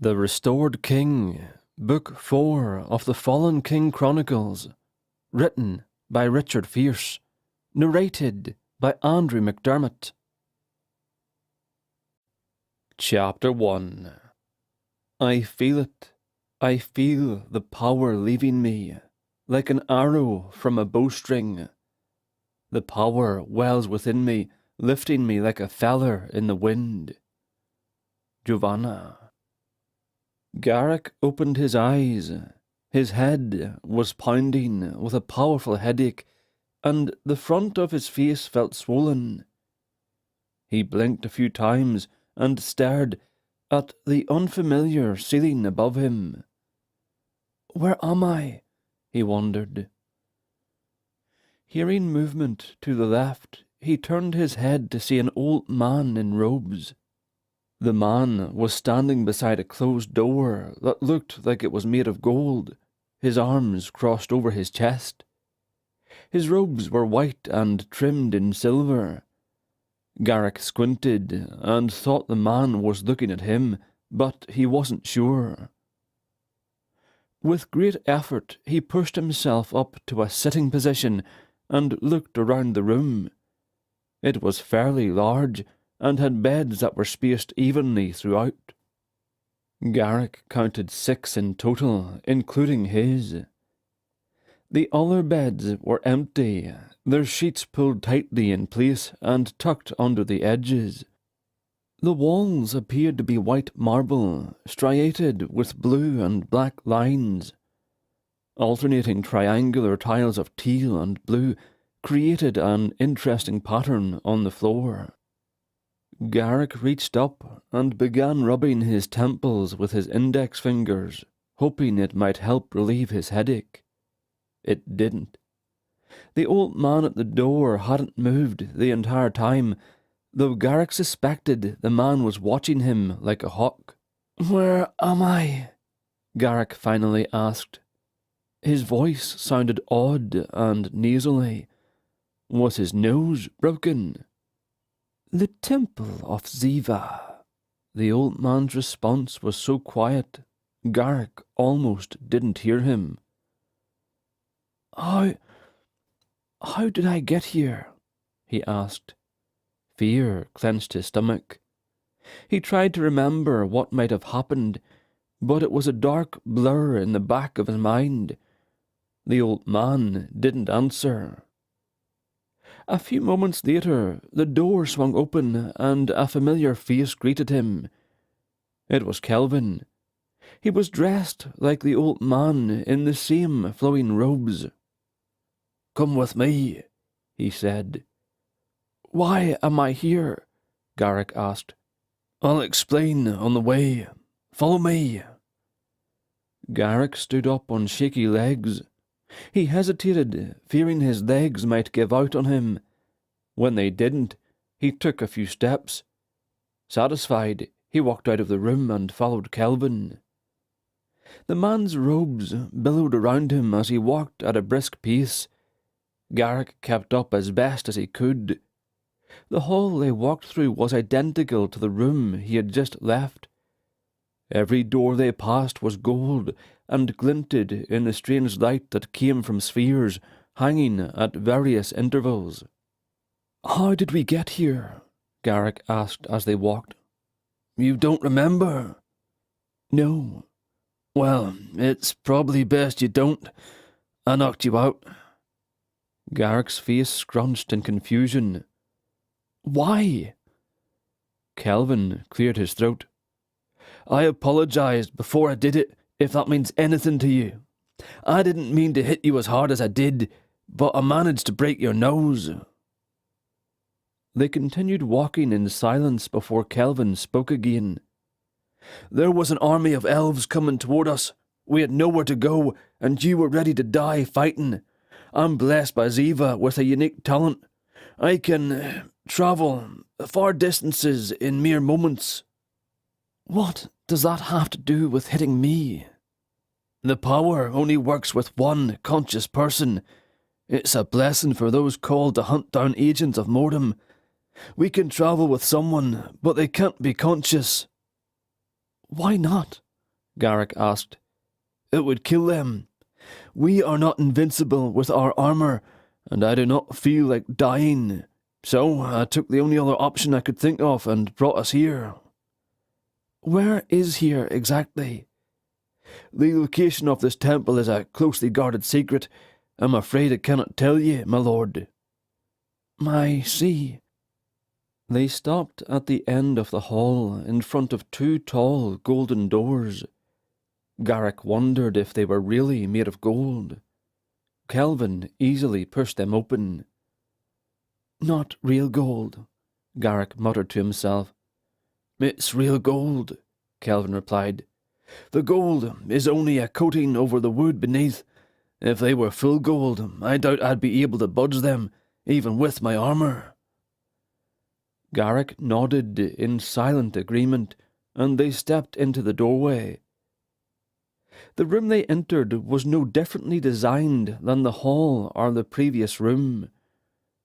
The Restored King, Book 4 of the Fallen King Chronicles, written by Richard Fierce, narrated by Andrew McDermott. Chapter 1. I feel it. I feel the power leaving me, like an arrow from a bowstring. The power wells within me, lifting me like a feather in the wind. Giovanna. Garrick opened his eyes. His head was pounding with a powerful headache, and the front of his face felt swollen. He blinked a few times and stared at the unfamiliar ceiling above him. Where am I? He wondered. Hearing movement to the left, he turned his head to see an old man in robes. The man was standing beside a closed door that looked like it was made of gold, his arms crossed over his chest. His robes were white and trimmed in silver. Garrick squinted and thought the man was looking at him, but he wasn't sure. With great effort, he pushed himself up to a sitting position and looked around the room. It was fairly large, and had beds that were spaced evenly throughout. Garrick counted 6 in total, including his. The other beds were empty, their sheets pulled tightly in place and tucked under the edges. The walls appeared to be white marble, striated with blue and black lines. Alternating triangular tiles of teal and blue created an interesting pattern on the floor. Garrick reached up and began rubbing his temples with his index fingers, hoping it might help relieve his headache. It didn't. The old man at the door hadn't moved the entire time, though Garrick suspected the man was watching him like a hawk. "Where am I?" Garrick finally asked. His voice sounded odd and nasally. Was his nose broken? "The Temple of Ziva." The old man's response was so quiet, Garrick almost didn't hear him. How did I get here?" he asked. Fear clenched his stomach. He tried to remember what might have happened, but it was a dark blur in the back of his mind. The old man didn't answer. A few moments later, the door swung open and a familiar face greeted him. It was Kelvin. He was dressed like the old man in the same flowing robes. "Come with me," he said. "Why am I here?" Garrick asked. "I'll explain on the way. Follow me." Garrick stood up on shaky legs. He hesitated, fearing his legs might give out on him. When they didn't, he took a few steps. Satisfied, he walked out of the room and followed Kelvin. The man's robes billowed around him as he walked at a brisk pace. Garrick kept up as best as he could. The hall they walked through was identical to the room he had just left. Every door they passed was gold and glinted in the strange light that came from spheres hanging at various intervals. "How did we get here?" Garrick asked as they walked. "You don't remember?" "No." "Well, it's probably best you don't. I knocked you out." Garrick's face scrunched in confusion. "Why?" Kelvin cleared his throat. "I apologized before I did it, if that means anything to you. I didn't mean to hit you as hard as I did, but I managed to break your nose." They continued walking in silence before Kelvin spoke again. "There was an army of elves coming toward us. We had nowhere to go, and you were ready to die fighting. I'm blessed by Ziva with a unique talent. I can travel far distances in mere moments." "What does that have to do with hitting me?" "The power only works with one conscious person. It's a blessing for those called to hunt down agents of Mordom. We can travel with someone, but they can't be conscious." "Why not?" Garrick asked. "It would kill them. We are not invincible with our armour, and I do not feel like dying. So I took the only other option I could think of and brought us here." "Where is here exactly?" "The location of this temple is a closely guarded secret. I'm afraid I cannot tell ye, my lord." "I see." They stopped at the end of the hall in front of two tall golden doors. Garrick wondered if they were really made of gold. Kelvin easily pushed them open. "Not real gold," Garrick muttered to himself. "It's real gold," Kelvin replied. "The gold is only a coating over the wood beneath. If they were full gold, I doubt I'd be able to budge them, even with my armour." Garrick nodded in silent agreement, and they stepped into the doorway. The room they entered was no differently designed than the hall or the previous room.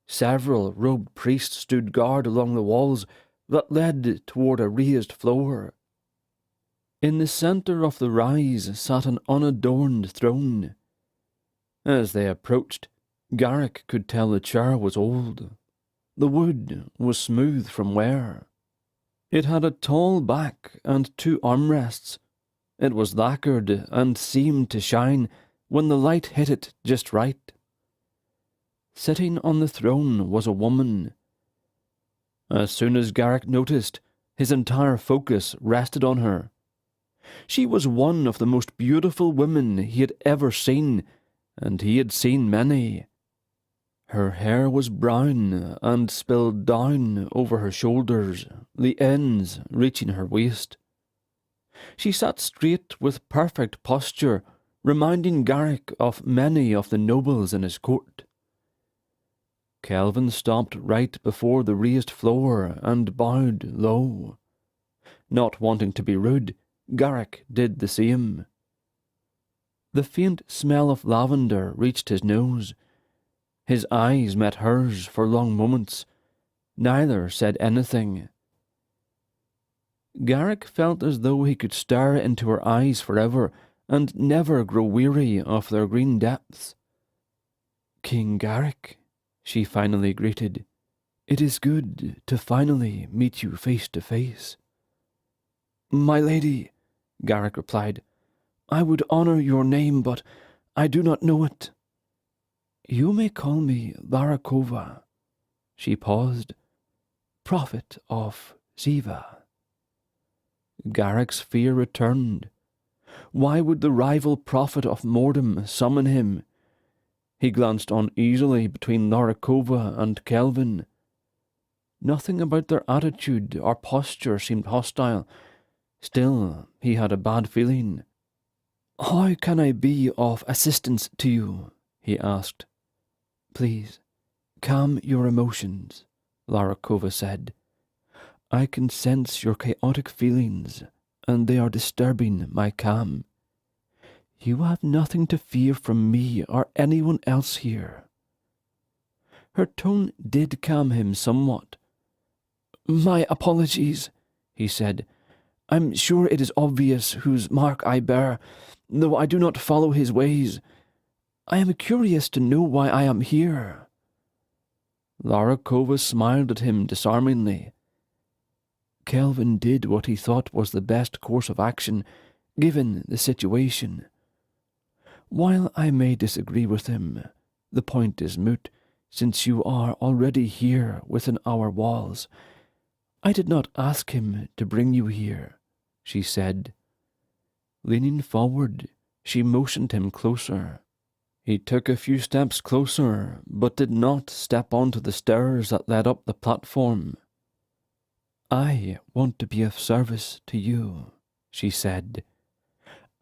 Several robed priests stood guard along the walls that led toward a raised floor. In the centre of the rise sat an unadorned throne. As they approached, Garrick could tell the chair was old. The wood was smooth from wear. It had a tall back and two armrests. It was lacquered and seemed to shine when the light hit it just right. Sitting on the throne was a woman. As soon as Garrick noticed, his entire focus rested on her. She was one of the most beautiful women he had ever seen, and he had seen many. Her hair was brown and spilled down over her shoulders, the ends reaching her waist. She sat straight with perfect posture, reminding Garrick of many of the nobles in his court. Kelvin stopped right before the raised floor and bowed low. Not wanting to be rude, Garrick did the same. The faint smell of lavender reached his nose. His eyes met hers for long moments. Neither said anything. Garrick felt as though he could stare into her eyes forever and never grow weary of their green depths. "King Garrick," she finally greeted, "it is good to finally meet you face to face." "My lady," Garrick replied, "I would honour your name, but I do not know it." "You may call me Larakova." She paused. "Prophet of Ziva." Garrick's fear returned. Why would the rival prophet of Mordom summon him? He glanced uneasily between Larakova and Kelvin. Nothing about their attitude or posture seemed hostile. Still, he had a bad feeling. "How can I be of assistance to you?" he asked. "Please, calm your emotions," Larakova said. "I can sense your chaotic feelings, and they are disturbing my calm. You have nothing to fear from me or anyone else here." Her tone did calm him somewhat. "My apologies," he said. "I'm sure it is obvious whose mark I bear, though I do not follow his ways. I am curious to know why I am here." Larakova smiled at him disarmingly. Kelvin did what he thought was the best course of action, given the situation. While I may disagree with him, the point is moot, since you are already here within our walls. I did not ask him to bring you here, she said. Leaning forward, she motioned him closer. He took a few steps closer, but did not step onto the stairs that led up the platform. "I want to be of service to you," she said.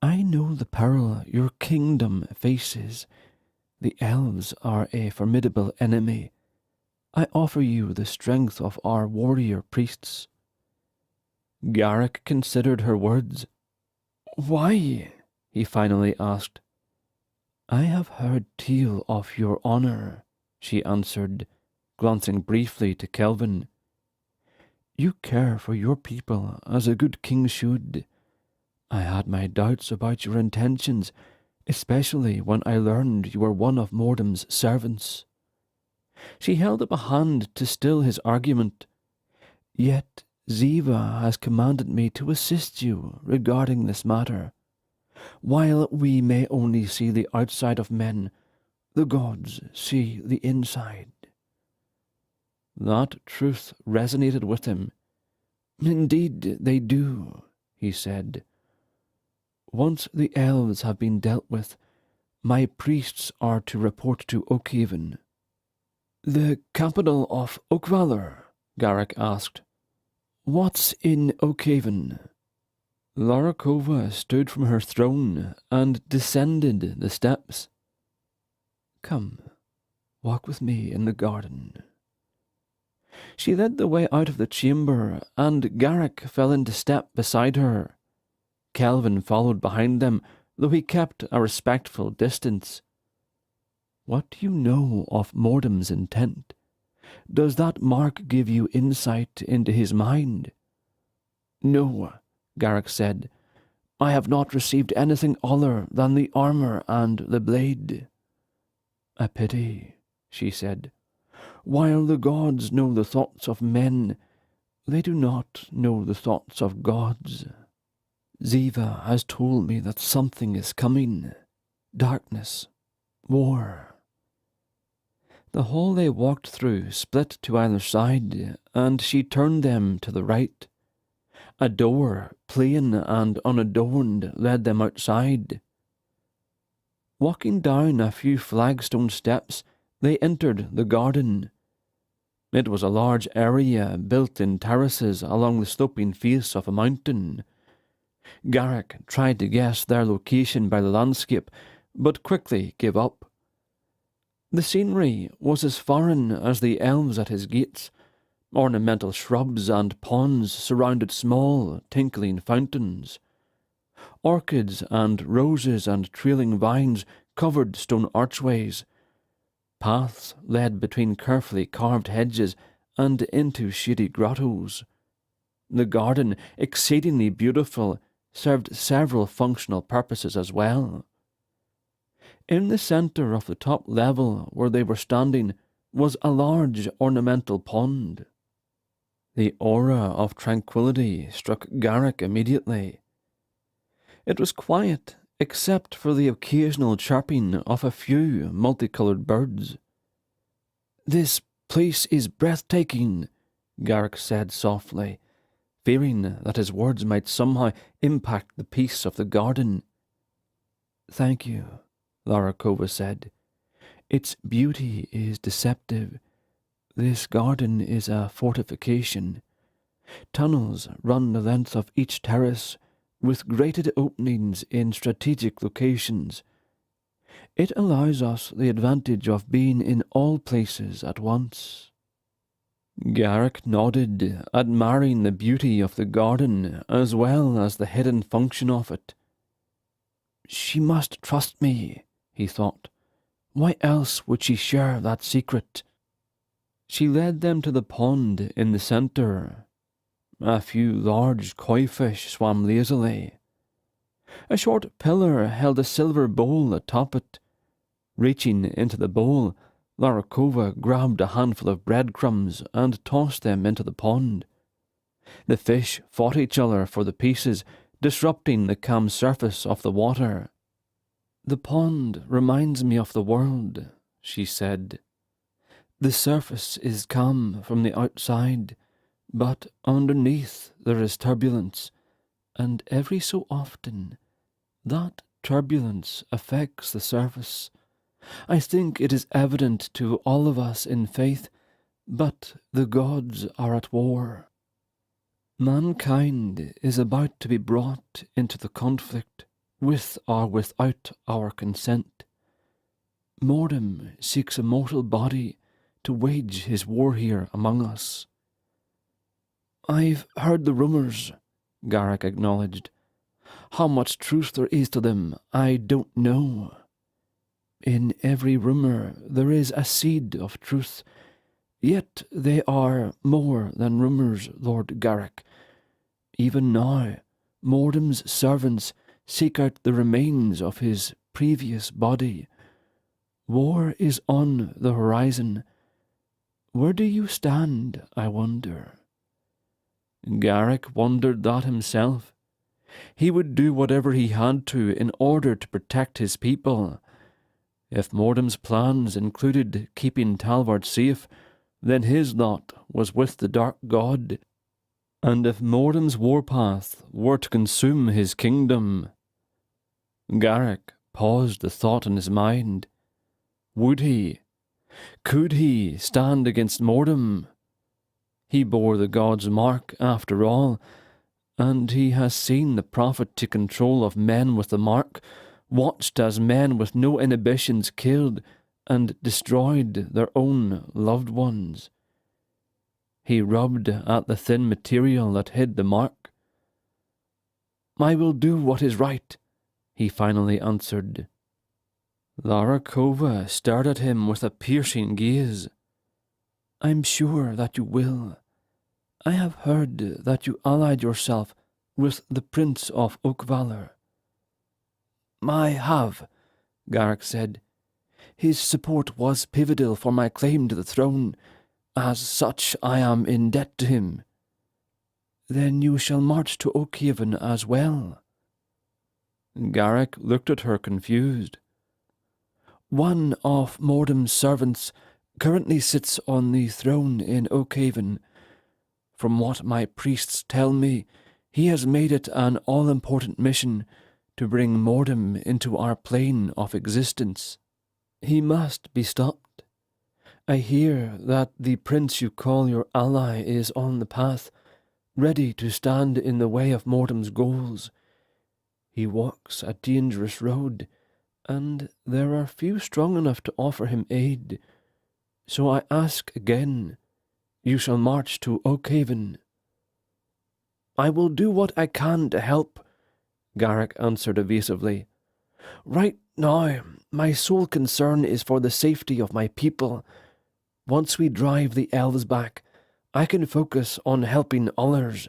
"I know the peril your kingdom faces. The elves are a formidable enemy. I offer you the strength of our warrior priests." Garrick considered her words. "Why?" he finally asked. "I have heard tell of your honour," she answered, glancing briefly to Kelvin. "You care for your people as a good king should. I had my doubts about your intentions, especially when I learned you were one of Mordham's servants. She held up a hand to still his argument. Yet Ziva has commanded me to assist you regarding this matter. While we may only see the outside of men, the gods see the inside. That truth resonated with him. Indeed they do, he said. Once the elves have been dealt with, my priests are to report to Oakhaven. The capital of Oakvalor? Garrick asked. What's in Oakhaven? Larakova stood from her throne and descended the steps. Come, walk with me in the garden. She led the way out of the chamber, and Garrick fell into step beside her. Kelvin followed behind them, though he kept a respectful distance. What do you know of Mordham's intent? Does that mark give you insight into his mind? No, Garrick said. I have not received anything other than the armour and the blade. A pity, she said. While the gods know the thoughts of men, they do not know the thoughts of gods. Ziva has told me that something is coming. Darkness. War. The hall they walked through split to either side, and she turned them to the right. A door, plain and unadorned, led them outside. Walking down a few flagstone steps, they entered the garden. It was a large area built in terraces along the sloping face of a mountain. Garrick tried to guess their location by the landscape, but quickly gave up. The scenery was as foreign as the elves at his gates. Ornamental shrubs and ponds surrounded small, tinkling fountains. Orchids and roses and trailing vines covered stone archways. Paths led between carefully carved hedges and into shady grottos. The garden, exceedingly beautiful, served several functional purposes as well. In the centre of the top level where they were standing was a large ornamental pond. The aura of tranquillity struck Garrick immediately. It was quiet, except for the occasional chirping of a few multicoloured birds. This place is breathtaking, Garrick said softly, fearing that his words might somehow impact the peace of the garden. Thank you, Larakova said. Its beauty is deceptive. This garden is a fortification. Tunnels run the length of each terrace, with grated openings in strategic locations. It allows us the advantage of being in all places at once. Garrick nodded, admiring the beauty of the garden as well as the hidden function of it. She must trust me, he thought. Why else would she share that secret? She led them to the pond in the centre. A few large koi fish swam lazily. A short pillar held a silver bowl atop it. Reaching into the bowl, Larakova grabbed a handful of breadcrumbs and tossed them into the pond. The fish fought each other for the pieces, disrupting the calm surface of the water. The pond reminds me of the world, she said. The surface is calm from the outside, but underneath there is turbulence, and every so often that turbulence affects the surface. I think it is evident to all of us in faith, but the gods are at war. Mankind is about to be brought into the conflict, with or without our consent. Mordham seeks a mortal body to wage his war here among us. I've heard the rumours, Garrick acknowledged. How much truth there is to them, I don't know. In every rumour there is a seed of truth, yet they are more than rumours, Lord Garrick. Even now, Mordham's servants seek out the remains of his previous body. War is on the horizon. Where do you stand, I wonder?" Garrick wondered that himself. He would do whatever he had to in order to protect his people. If Mordham's plans included keeping Talvard safe, then his lot was with the Dark God. And if Mordham's warpath were to consume his kingdom— Garrick paused the thought in his mind. Would he, could he stand against Mordham? He bore the god's mark after all, and he has seen the prophet to control of men with the mark, watched as men with no inhibitions killed and destroyed their own loved ones. He rubbed at the thin material that hid the mark. "I will do what is right," he finally answered. Larakova stared at him with a piercing gaze. "I'm sure that you will. I have heard that you allied yourself with the Prince of Oakvalor." "I have," Garrick said. "His support was pivotal for my claim to the throne. As such, I am in debt to him." "Then you shall march to Oakhaven as well." Garrick looked at her confused. "One of Mordham's servants currently sits on the throne in Oakhaven. From what my priests tell me, he has made it an all-important mission to bring Mordham into our plane of existence. He must be stopped. I hear that the prince you call your ally is on the path, ready to stand in the way of Mordham's goals. He walks a dangerous road, and there are few strong enough to offer him aid. So I ask again, you shall march to Oakhaven." "I will do what I can to help," Garrick answered evasively. "Right now, my sole concern is for the safety of my people. Once we drive the elves back, I can focus on helping others."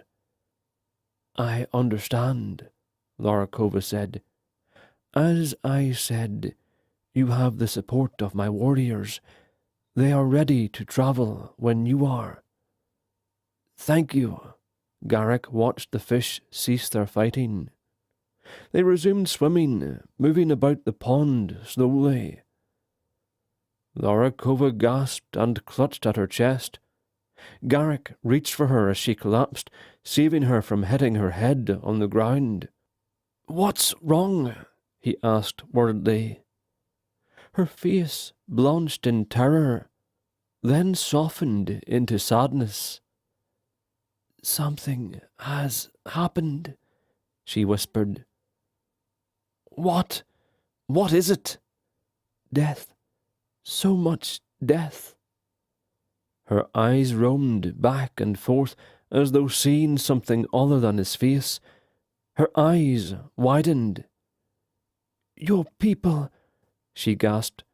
"I understand," Larakova said. "As I said, you have the support of my warriors. They are ready to travel when you are." "Thank you." Garrick watched the fish cease their fighting. They resumed swimming, moving about the pond slowly. Larakova gasped and clutched at her chest. Garrick reached for her as she collapsed, saving her from hitting her head on the ground. "What's wrong?" he asked worriedly. Her face blanched in terror, then softened into sadness. "Something has happened," she whispered. What is it?" "Death. So much death." Her eyes roamed back and forth as though seeing something other than his face. Her eyes widened. "Your people," she gasped.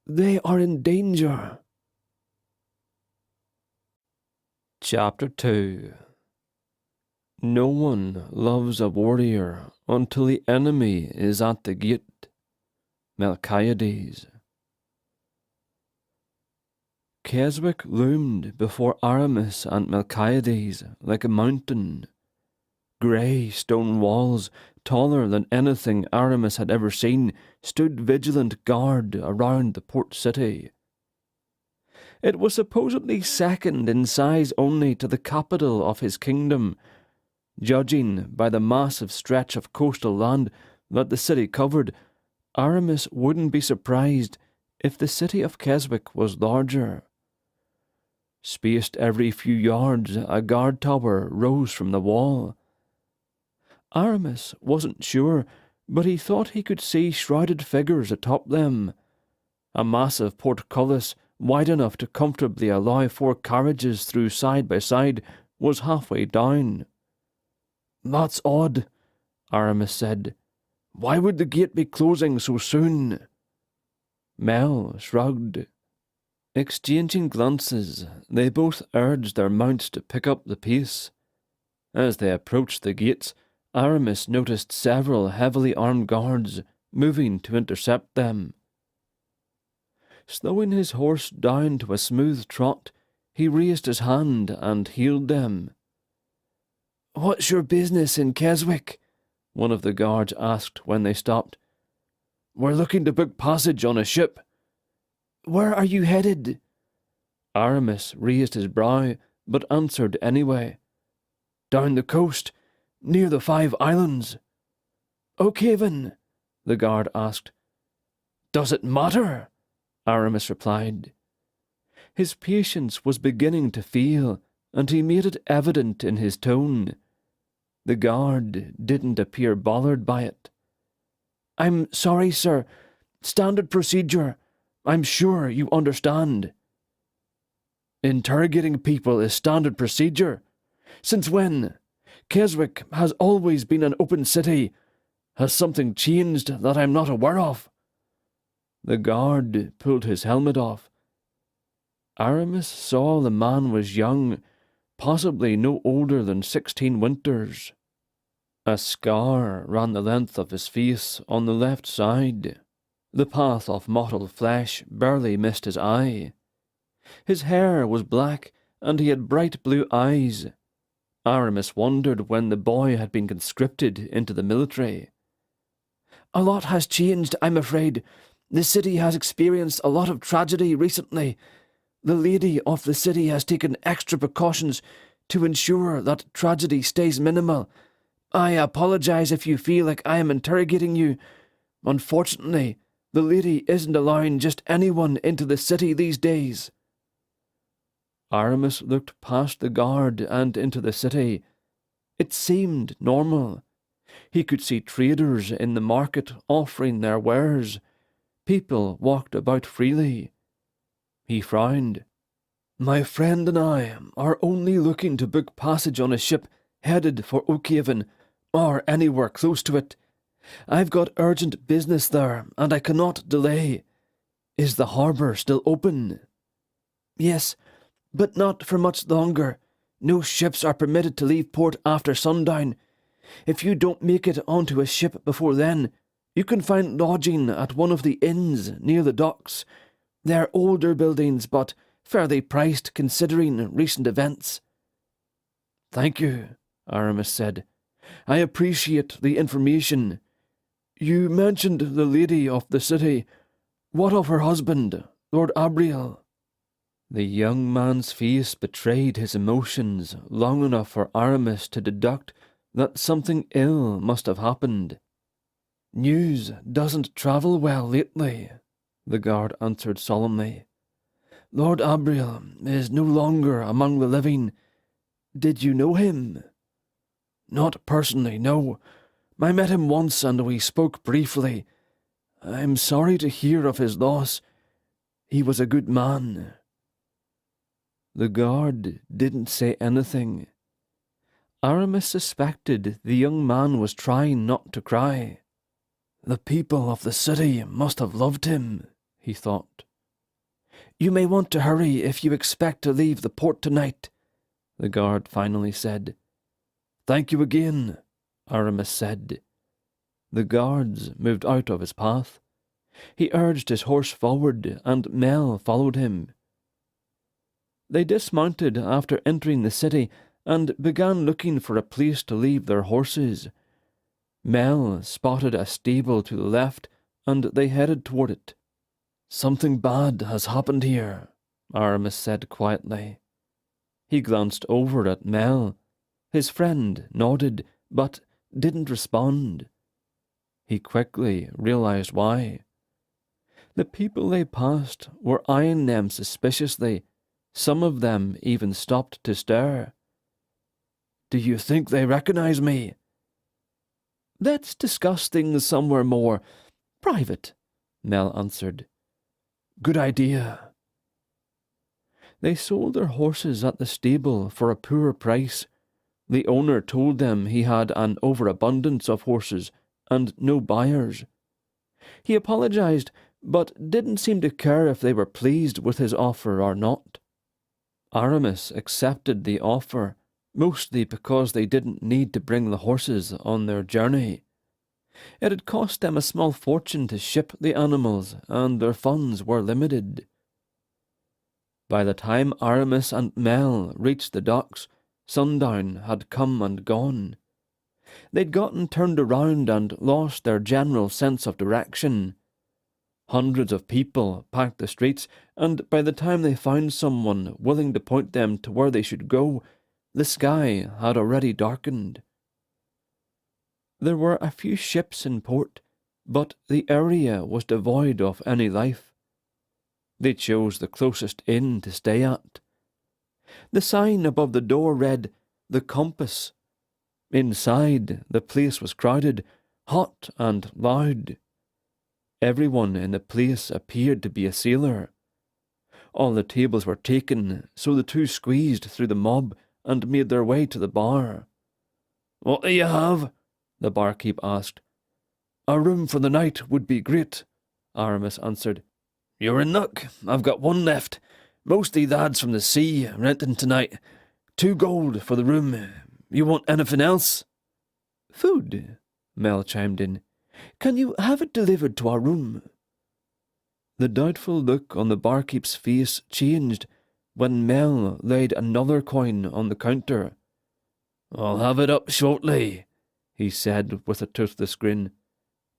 "They are in danger." Chapter 2. No one loves a warrior until the enemy is at the gate. Melchiades. Keswick loomed before Aramis and Melchiades like a mountain. Grey stone walls, taller than anything Aramis had ever seen, stood vigilant guard around the port city. It was supposedly second in size only to the capital of his kingdom, judging by the massive stretch of coastal land that the city covered. Aramis wouldn't be surprised if the city of Keswick was larger. Spaced every few yards, a guard tower rose from the wall. Aramis wasn't sure, but he thought he could see shrouded figures atop them. A massive portcullis, wide enough to comfortably allow 4 carriages through side by side, was halfway down. "That's odd," Aramis said. "Why would the gate be closing so soon?" Mel shrugged. Exchanging glances, they both urged their mounts to pick up the pace. As they approached the gates, Aramis noticed several heavily armed guards moving to intercept them. Slowing his horse down to a smooth trot, he raised his hand and hailed them. "What's your business in Keswick?" one of the guards asked when they stopped. "We're looking to book passage on a ship." "Where are you headed?" Aramis raised his brow, but answered anyway. "Down the coast, near the 5 Islands." "Okay then," the guard asked. "Does it matter?" Aramis replied. His patience was beginning to fail, and he made it evident in his tone. The guard didn't appear bothered by it. "I'm sorry, sir. Standard procedure. I'm sure you understand." "Interrogating people is standard procedure. Since when? Keswick has always been an open city. Has something changed that I'm not aware of?" The guard pulled his helmet off. Aramis saw the man was young, possibly no older than 16 winters. A scar ran the length of his face on the left side. The path of mottled flesh barely missed his eye. His hair was black, and he had bright blue eyes. Aramis wondered when the boy had been conscripted into the military. "A lot has changed, I'm afraid. The city has experienced a lot of tragedy recently. The lady of the city has taken extra precautions to ensure that tragedy stays minimal. I apologize if you feel like I am interrogating you. Unfortunately, the lady isn't allowing just anyone into the city these days." Aramis looked past the guard and into the city. It seemed normal. He could see traders in the market offering their wares. People walked about freely. He frowned. "My friend and I are only looking to book passage on a ship headed for Oakhaven, or anywhere close to it. I've got urgent business there, and I cannot delay. Is the harbour still open?" "Yes, but not for much longer. No ships are permitted to leave port after sundown. If you don't make it onto a ship before then, you can find lodging at one of the inns near the docks. They're older buildings, but fairly priced considering recent events." "Thank you," Aramis said. "I appreciate the information. You mentioned the lady of the city. What of her husband, Lord Abriel?" The young man's face betrayed his emotions long enough for Aramis to deduct that something ill must have happened. "News doesn't travel well lately," the guard answered solemnly. "Lord Abriel is no longer among the living. Did you know him?" "Not personally, no. I met him once and we spoke briefly. I'm sorry to hear of his loss. He was a good man." The guard didn't say anything. Aramis suspected the young man was trying not to cry. "The people of the city must have loved him," he thought. "You may want to hurry if you expect to leave the port tonight," the guard finally said. "Thank you again," Aramis said. The guards moved out of his path. He urged his horse forward, and Mel followed him. They dismounted after entering the city and began looking for a place to leave their horses. Mel spotted a stable to the left, and they headed toward it. "Something bad has happened here," Aramis said quietly. He glanced over at Mel. His friend nodded, but didn't respond. He quickly realized why. The people they passed were eyeing them suspiciously. Some of them even stopped to stare. "Do you think they recognize me?" "Let's discuss things somewhere more private," Mel answered. "Good idea." They sold their horses at the stable for a poor price. The owner told them he had an overabundance of horses and no buyers. He apologized, but didn't seem to care if they were pleased with his offer or not. Aramis accepted the offer, mostly because they didn't need to bring the horses on their journey. It had cost them a small fortune to ship the animals, and their funds were limited. By the time Aramis and Mel reached the docks, sundown had come and gone. They'd gotten turned around and lost their general sense of direction. Hundreds of people packed the streets, and by the time they found someone willing to point them to where they should go, the sky had already darkened. There were a few ships in port, but the area was devoid of any life. They chose the closest inn to stay at. The sign above the door read, "The Compass." Inside, the place was crowded, hot and loud. Everyone in the place appeared to be a sailor. All the tables were taken, so the two squeezed through the mob and made their way to the bar. "What do you have?" the barkeep asked. "A room for the night would be great," Aramis answered. "You're in luck. I've got one left. Mostly lads from the sea, renting tonight. 2 gold for the room. You want anything else?" "Food," Mel chimed in. "Can you have it delivered to our room?" The doubtful look on the barkeep's face changed when Mel laid another coin on the counter. "I'll have it up shortly," he said with a toothless grin.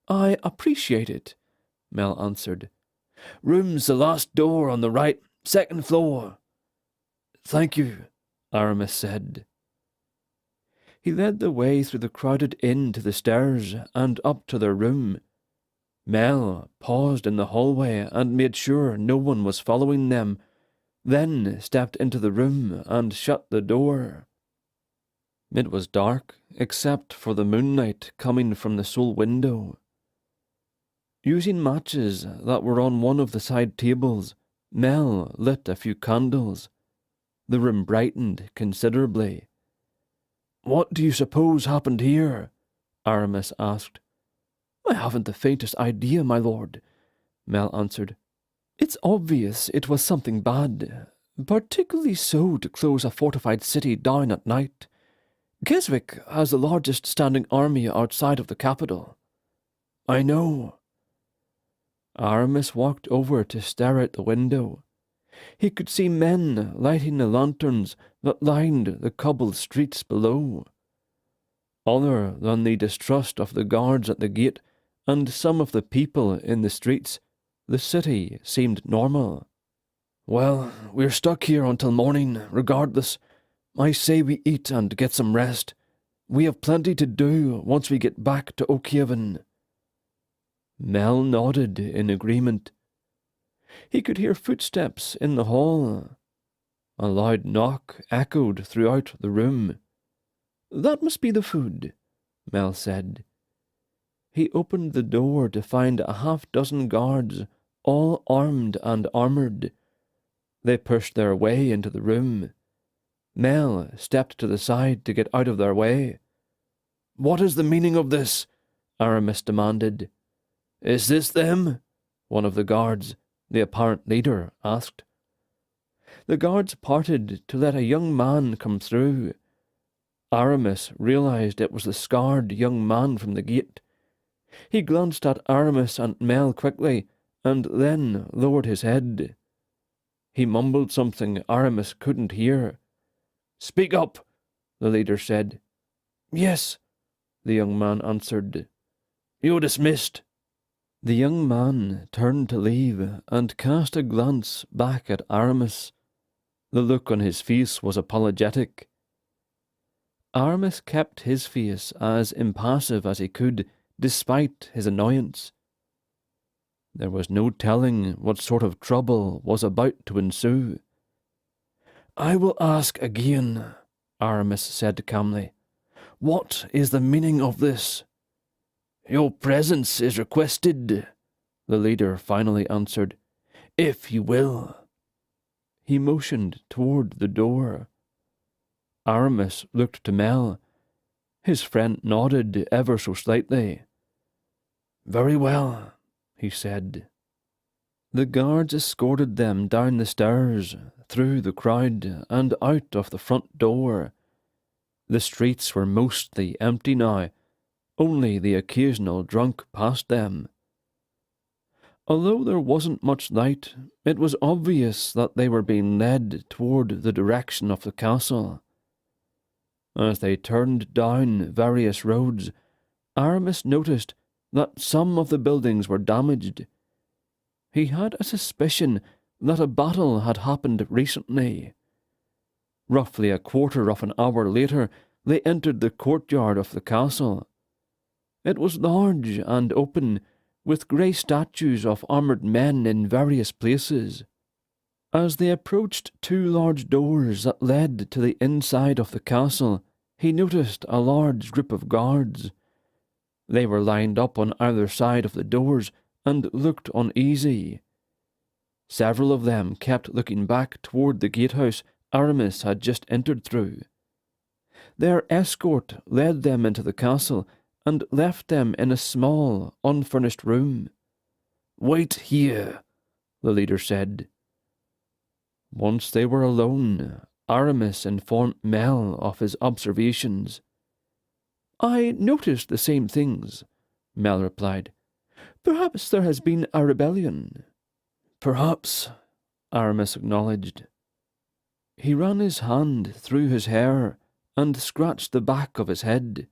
"I appreciate it," Mel answered. "Room's the last door on the right, 2nd floor." "Thank you," Aramis said. He led the way through the crowded inn to the stairs and up to their room. Mel paused in the hallway and made sure no one was following them, then stepped into the room and shut the door. It was dark, except for the moonlight coming from the sole window. Using matches that were on one of the side tables, Mel lit a few candles. The room brightened considerably. "What do you suppose happened here?" Aramis asked. "I haven't the faintest idea, my lord," Mel answered. "It's obvious it was something bad, particularly so to close a fortified city down at night. Keswick has the largest standing army outside of the capital." "I know." Aramis walked over to stare out the window. He could see men lighting the lanterns that lined the cobbled streets below. Other than the distrust of the guards at the gate and some of the people in the streets, the city seemed normal. "Well, we're stuck here until morning, regardless. I say we eat and get some rest. We have plenty to do once we get back to Oakhaven." Mel nodded in agreement. He could hear footsteps in the hall. A loud knock echoed throughout the room. "That must be the food," Mel said. He opened the door to find a half-dozen guards, all armed and armoured. They pushed their way into the room. Mel stepped to the side to get out of their way. "What is the meaning of this?" Aramis demanded. "Is this them?" one of the guards, the apparent leader, asked. The guards parted to let a young man come through. Aramis realized it was the scarred young man from the gate. He glanced at Aramis and Mel quickly, and then lowered his head. He mumbled something Aramis couldn't hear. "Speak up," the leader said. "Yes," the young man answered. "You're dismissed." The young man turned to leave and cast a glance back at Aramis. The look on his face was apologetic. Aramis kept his face as impassive as he could, despite his annoyance. There was no telling what sort of trouble was about to ensue. "I will ask again," Aramis said calmly. "What is the meaning of this?" "Your presence is requested," the leader finally answered, "if you will." He motioned toward the door. Aramis looked to Mel. His friend nodded ever so slightly. "Very well," he said. The guards escorted them down the stairs, through the crowd, and out of the front door. The streets were mostly empty now, only the occasional drunk passed them. Although there wasn't much light, it was obvious that they were being led toward the direction of the castle. As they turned down various roads, Aramis noticed that some of the buildings were damaged. He had a suspicion that a battle had happened recently. Roughly a quarter of an hour later, they entered the courtyard of the castle. It was large and open, with grey statues of armoured men in various places. As they approached two large doors that led to the inside of the castle, he noticed a large group of guards. They were lined up on either side of the doors and looked uneasy. Several of them kept looking back toward the gatehouse Aramis had just entered through. Their escort led them into the castle and left them in a small, unfurnished room. "Wait here," the leader said. Once they were alone, Aramis informed Mel of his observations. "I noticed the same things," Mel replied. "Perhaps there has been a rebellion." "Perhaps," Aramis acknowledged. He ran his hand through his hair and scratched the back of his head.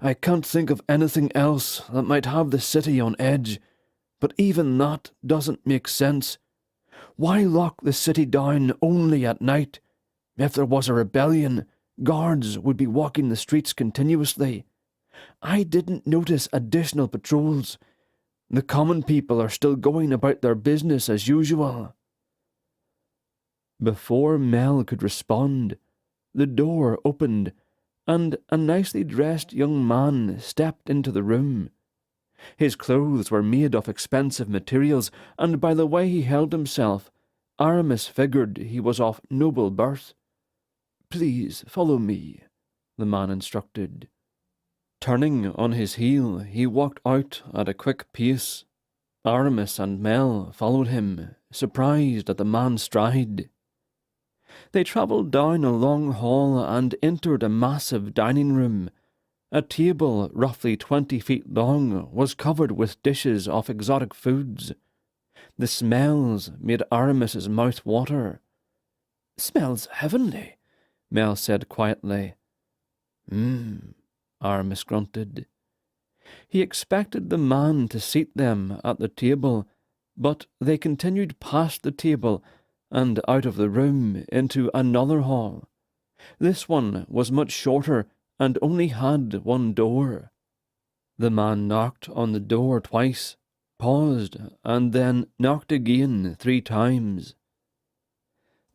"I can't think of anything else that might have the city on edge, but even that doesn't make sense. Why lock the city down only at night? If there was a rebellion, guards would be walking the streets continuously. I didn't notice additional patrols. The common people are still going about their business as usual." Before Mel could respond, the door opened and a nicely dressed young man stepped into the room. His clothes were made of expensive materials, and by the way he held himself, Aramis figured he was of noble birth. "Please follow me," the man instructed. Turning on his heel, he walked out at a quick pace. Aramis and Mel followed him, surprised at the man's stride. They travelled down a long hall and entered a massive dining room. A table roughly 20 feet long was covered with dishes of exotic foods. The smells made Aramis's mouth water. "Smells heavenly," Mel said quietly. Aramis grunted. He expected the man to seat them at the table, but they continued past the table and out of the room into another hall. This one was much shorter and only had one door. The man knocked on the door twice, paused, and then knocked again 3 times.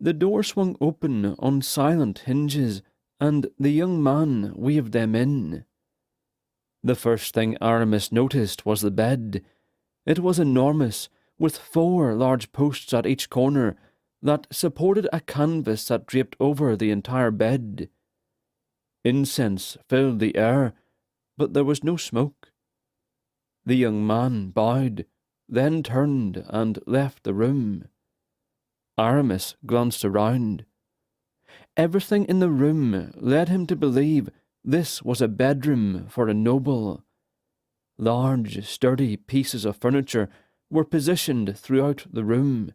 The door swung open on silent hinges, and the young man waved them in. The first thing Aramis noticed was the bed. It was enormous, with 4 large posts at each corner that supported a canvas that draped over the entire bed. Incense filled the air, but there was no smoke. The young man bowed, then turned and left the room. Aramis glanced around. Everything in the room led him to believe this was a bedroom for a noble. Large, sturdy pieces of furniture were positioned throughout the room.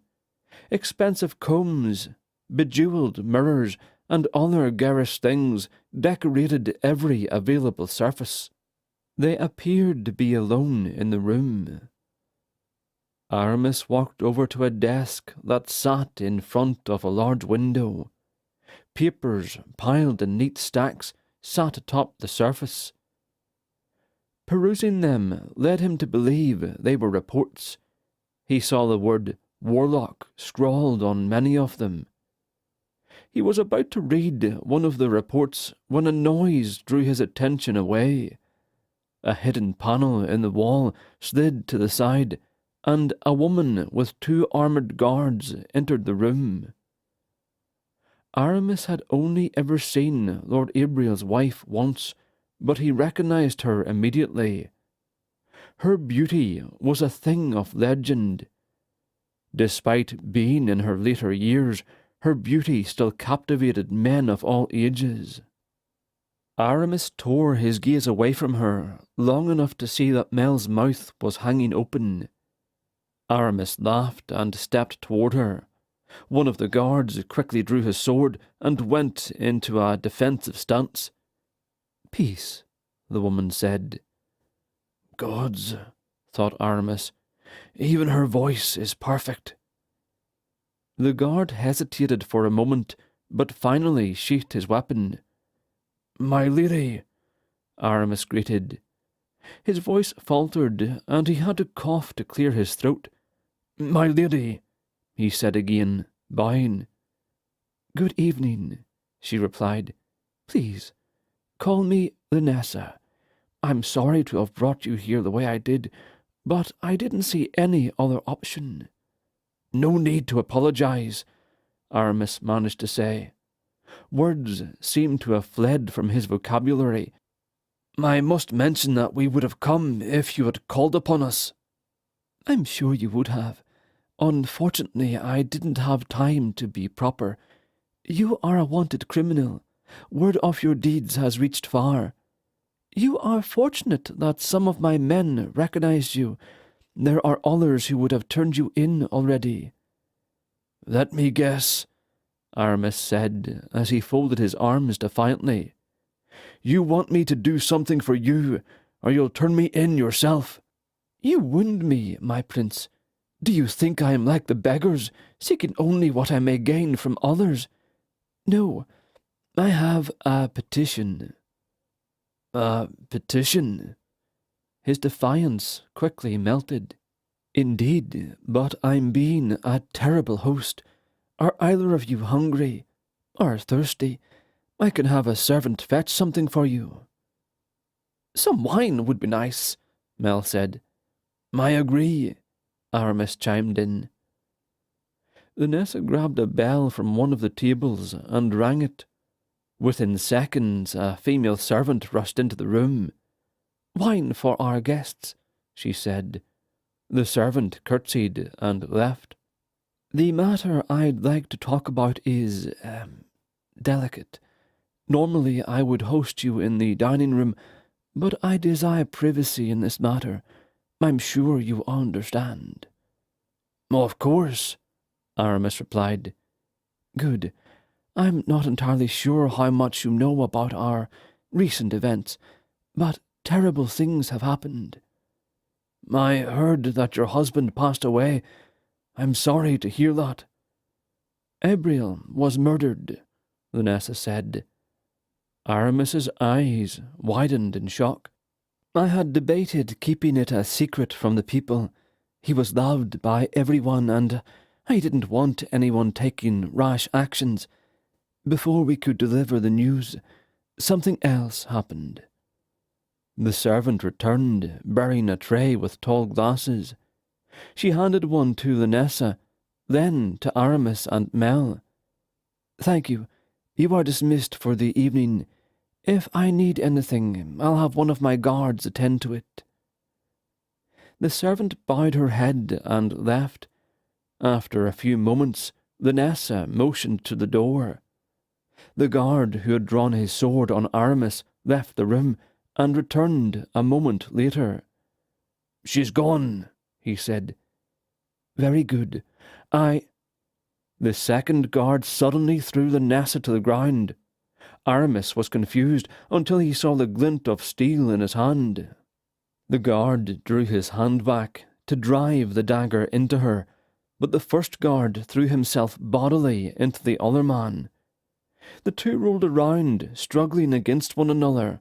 Expensive combs, bejewelled mirrors, and other garish things decorated every available surface. They appeared to be alone in the room. Aramis walked over to a desk that sat in front of a large window. Papers, piled in neat stacks, sat atop the surface. Perusing them led him to believe they were reports. He saw the word "warlock" scrawled on many of them. He was about to read one of the reports when a noise drew his attention away. A hidden panel in the wall slid to the side, and a woman with 2 armoured guards entered the room. Aramis had only ever seen Lord Abriel's wife once, but he recognized her immediately. Her beauty was a thing of legend. Despite being in her later years, her beauty still captivated men of all ages. Aramis tore his gaze away from her, long enough to see that Mel's mouth was hanging open. Aramis laughed and stepped toward her. One of the guards quickly drew his sword and went into a defensive stance. "Peace," the woman said. "Gods," thought Aramis, "even her voice is perfect." The guard hesitated for a moment, but finally sheathed his weapon. "My lady," Aramis greeted. His voice faltered, and he had to cough to clear his throat. "My lady," he said again, bowing. "Good evening," she replied. "Please, call me Linessa. I'm sorry to have brought you here the way I did, but I didn't see any other option." "No need to apologize," Aramis managed to say. Words seemed to have fled from his vocabulary. "I must mention that we would have come if you had called upon us." "I'm sure you would have. Unfortunately, I didn't have time to be proper. You are a wanted criminal. Word of your deeds has reached far. You are fortunate that some of my men recognized you. There are others who would have turned you in already." "Let me guess," Aramis said, as he folded his arms defiantly. "You want me to do something for you, or you'll turn me in yourself." "You wound me, my prince. Do you think I am like the beggars, seeking only what I may gain from others? No, I have a petition." "A petition?" His defiance quickly melted. "Indeed, but I'm being a terrible host. Are either of you hungry or thirsty? I can have a servant fetch something for you." "Some wine would be nice," Mel said. "I agree," Aramis chimed in. Linessa grabbed a bell from one of the tables and rang it. Within seconds, a female servant rushed into the room. "Wine for our guests," she said. The servant curtsied and left. "The matter I'd like to talk about is, delicate. Normally I would host you in the dining room, but I desire privacy in this matter. I'm sure you understand." "Of course," Aramis replied. "Good. I'm not entirely sure how much you know about our recent events, but terrible things have happened." "I heard that your husband passed away. I'm sorry to hear that." "Abriel was murdered," Linessa said. Aramis's eyes widened in shock. "I had debated keeping it a secret from the people. He was loved by everyone, and I didn't want anyone taking rash actions. Before we could deliver the news, something else happened." The servant returned, bearing a tray with tall glasses. She handed one to Linessa, then to Aramis and Mel. "Thank you. You are dismissed for the evening. If I need anything, I'll have one of my guards attend to it." The servant bowed her head and left. After a few moments, Linessa motioned to the door. The guard who had drawn his sword on Aramis left the room and returned a moment later. "She's gone," he said. "Very good. The second guard suddenly threw Linessa to the ground. Aramis was confused until he saw the glint of steel in his hand. The guard drew his hand back to drive the dagger into her, but the first guard threw himself bodily into the other man. The two rolled around, struggling against one another.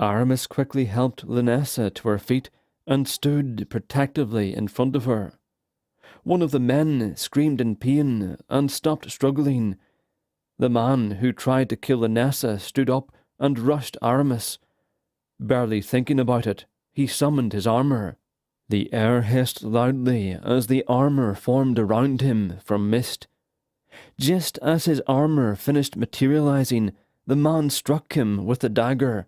Aramis quickly helped Linessa to her feet and stood protectively in front of her. One of the men screamed in pain and stopped struggling. The man who tried to kill Linessa stood up and rushed Aramis. Barely thinking about it, he summoned his armour. The air hissed loudly as the armour formed around him from mist. Just as his armour finished materializing, the man struck him with the dagger.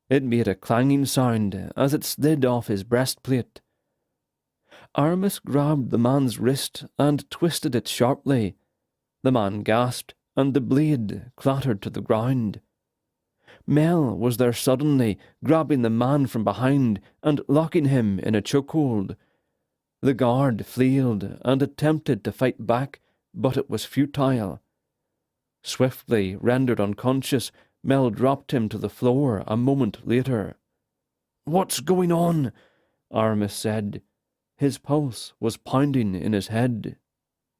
It made a clanging sound as it slid off his breastplate. Aramis grabbed the man's wrist and twisted it sharply. The man gasped, and the blade clattered to the ground. Mel was there suddenly, grabbing the man from behind and locking him in a chokehold. The guard flailed and attempted to fight back, but it was futile. Swiftly rendered unconscious, Mel dropped him to the floor a moment later. "What's going on?" Aramis said. His pulse was pounding in his head.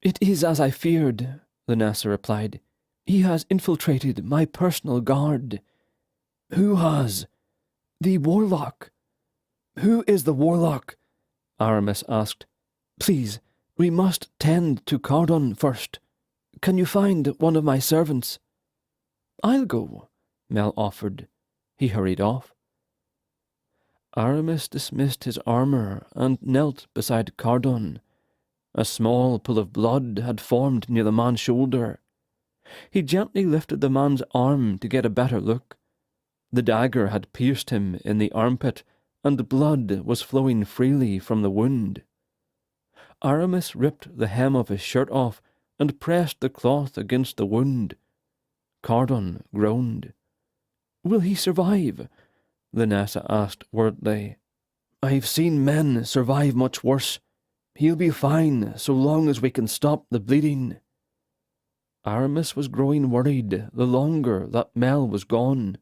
"It is as I feared," Vanessa replied. "He has infiltrated my personal guard." "Who has?" "The warlock." "Who is the warlock?" Aramis asked. "Please, we must tend to Cardon first. Can you find one of my servants?" "I'll go," Mel offered. He hurried off. Aramis dismissed his armour and knelt beside Cardon. A small pool of blood had formed near the man's shoulder. He gently lifted the man's arm to get a better look. The dagger had pierced him in the armpit, and blood was flowing freely from the wound. Aramis ripped the hem of his shirt off and pressed the cloth against the wound. Cardon groaned. "Will he survive?" Vanessa asked worriedly. "I've seen men survive much worse. He'll be fine so long as we can stop the bleeding." Aramis was growing worried the longer that Mel was gone.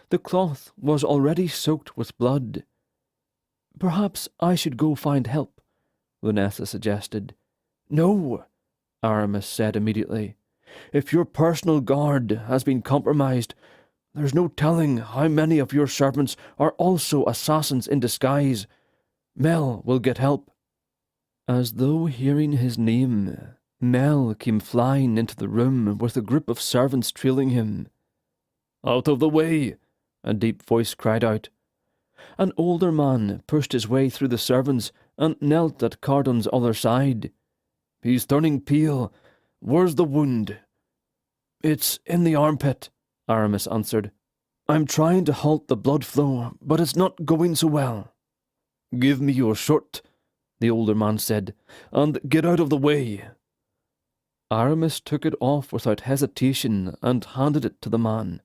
The cloth was already soaked with blood. "Perhaps I should go find help," Vanessa suggested. "No," Aramis said immediately. "If your personal guard has been compromised, there's no telling how many of your servants are also assassins in disguise. Mel will get help." As though hearing his name, Mel came flying into the room with a group of servants trailing him. "Out of the way!" a deep voice cried out. An older man pushed his way through the servants and knelt at Cardon's other side. "He's turning pale. Where's the wound?" "It's in the armpit," Aramis answered. "I'm trying to halt the blood flow, but it's not going so well." "Give me your shirt," the older man said, "and get out of the way." Aramis took it off without hesitation and handed it to the man.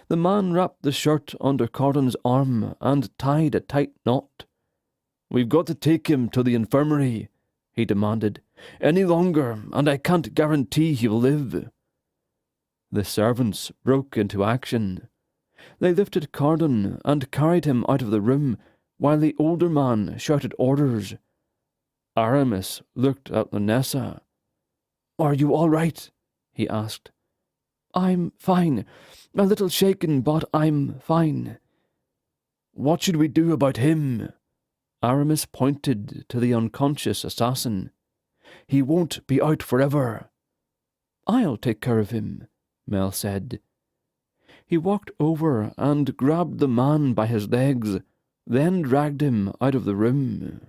The man wrapped the shirt under Cardon's arm and tied a tight knot. "We've got to take him to the infirmary," he demanded. "Any longer, and I can't guarantee he will live." The servants broke into action. They lifted Cardon and carried him out of the room, while the older man shouted orders. Aramis looked at Vanessa. "Are you all right?" he asked. "I'm fine. A little shaken, but I'm fine." "What should we do about him?" Aramis pointed to the unconscious assassin. "He won't be out forever." "I'll take care of him," Mel said. He walked over and grabbed the man by his legs, then dragged him out of the room.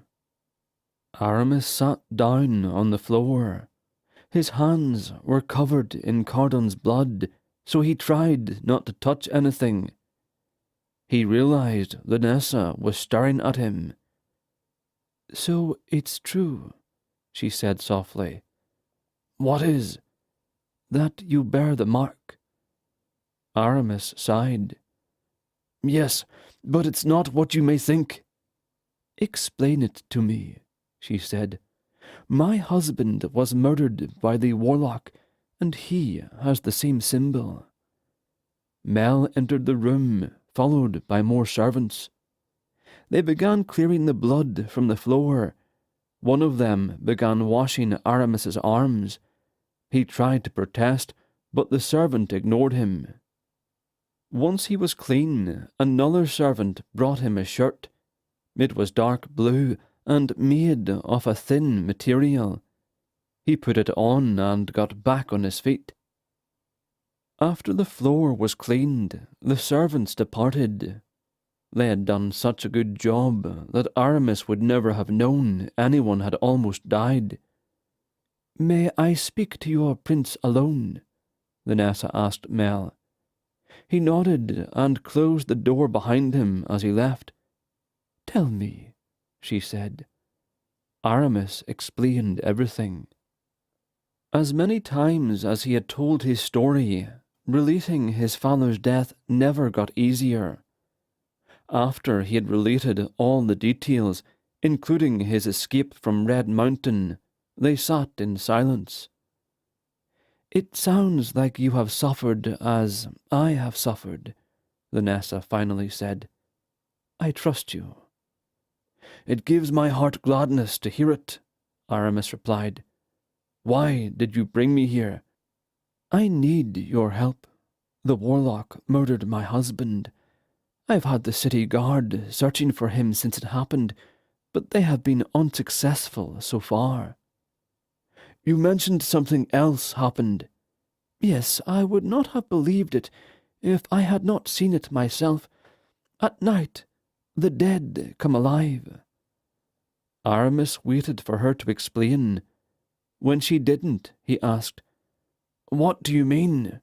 Aramis sat down on the floor. His hands were covered in Cardon's blood, so he tried not to touch anything. He realized Vanessa was staring at him. "So it's true," she said softly. "What is?" "That you bear the mark." Aramis sighed. "Yes, but it's not what you may think." "Explain it to me," she said. "My husband was murdered by the warlock, and he has the same symbol." Mel entered the room, followed by more servants. They began clearing the blood from the floor. One of them began washing Aramis's arms. He tried to protest, but the servant ignored him. Once he was clean, another servant brought him a shirt. It was dark blue and made of a thin material. He put it on and got back on his feet. After the floor was cleaned, the servants departed. They had done such a good job that Aramis would never have known anyone had almost died. "May I speak to your prince alone?" Vanessa asked Mel. He nodded and closed the door behind him as he left. "Tell me," she said. Aramis explained everything. As many times as he had told his story, relating his father's death never got easier. After he had related all the details, including his escape from Red Mountain, they sat in silence. "It sounds like you have suffered as I have suffered," Vanessa finally said. "I trust you." "It gives my heart gladness to hear it," Aramis replied. "Why did you bring me here?" "I need your help. The warlock murdered my husband. I've had the city guard searching for him since it happened, but they have been unsuccessful so far." "You mentioned something else happened." "Yes, I would not have believed it if I had not seen it myself. At night, the dead come alive." Aramis waited for her to explain. When she didn't, he asked, "What do you mean?"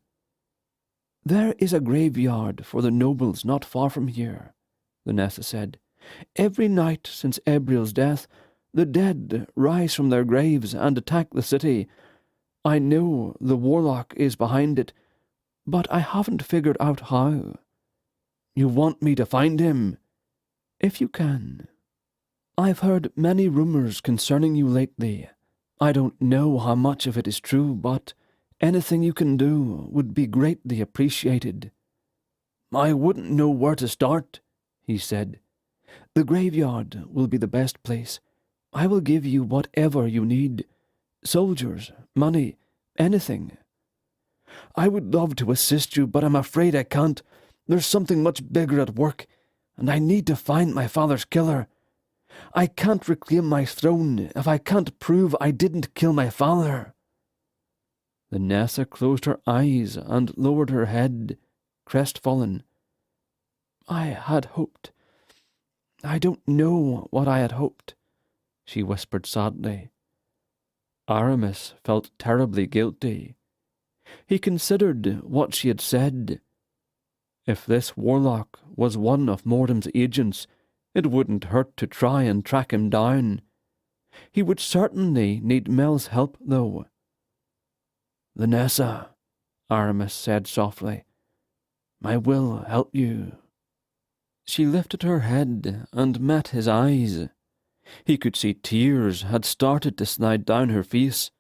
"There is a graveyard for the nobles not far from here," Vanessa said. "Every night since Ebriel's death, the dead rise from their graves and attack the city. I know the warlock is behind it, but I haven't figured out how." "You want me to find him?" "If you can. I've heard many rumors concerning you lately. I don't know how much of it is true, but anything you can do would be greatly appreciated." "I wouldn't know where to start," he said. "The graveyard will be the best place. I will give you whatever you need. Soldiers, money, anything." "I would love to assist you, but I'm afraid I can't. There's something much bigger at work, and I need to find my father's killer. I can't reclaim my throne if I can't prove I didn't kill my father." Vanessa closed her eyes and lowered her head, crestfallen. "I had hoped. I don't know what I had hoped," she whispered sadly. Aramis felt terribly guilty. He considered what she had said. If this warlock was one of Mordham's agents, it wouldn't hurt to try and track him down. He would certainly need Mel's help, though. "Vanessa," Aramis said softly, "I will help you." She lifted her head and met his eyes. He could see tears had started to slide down her face.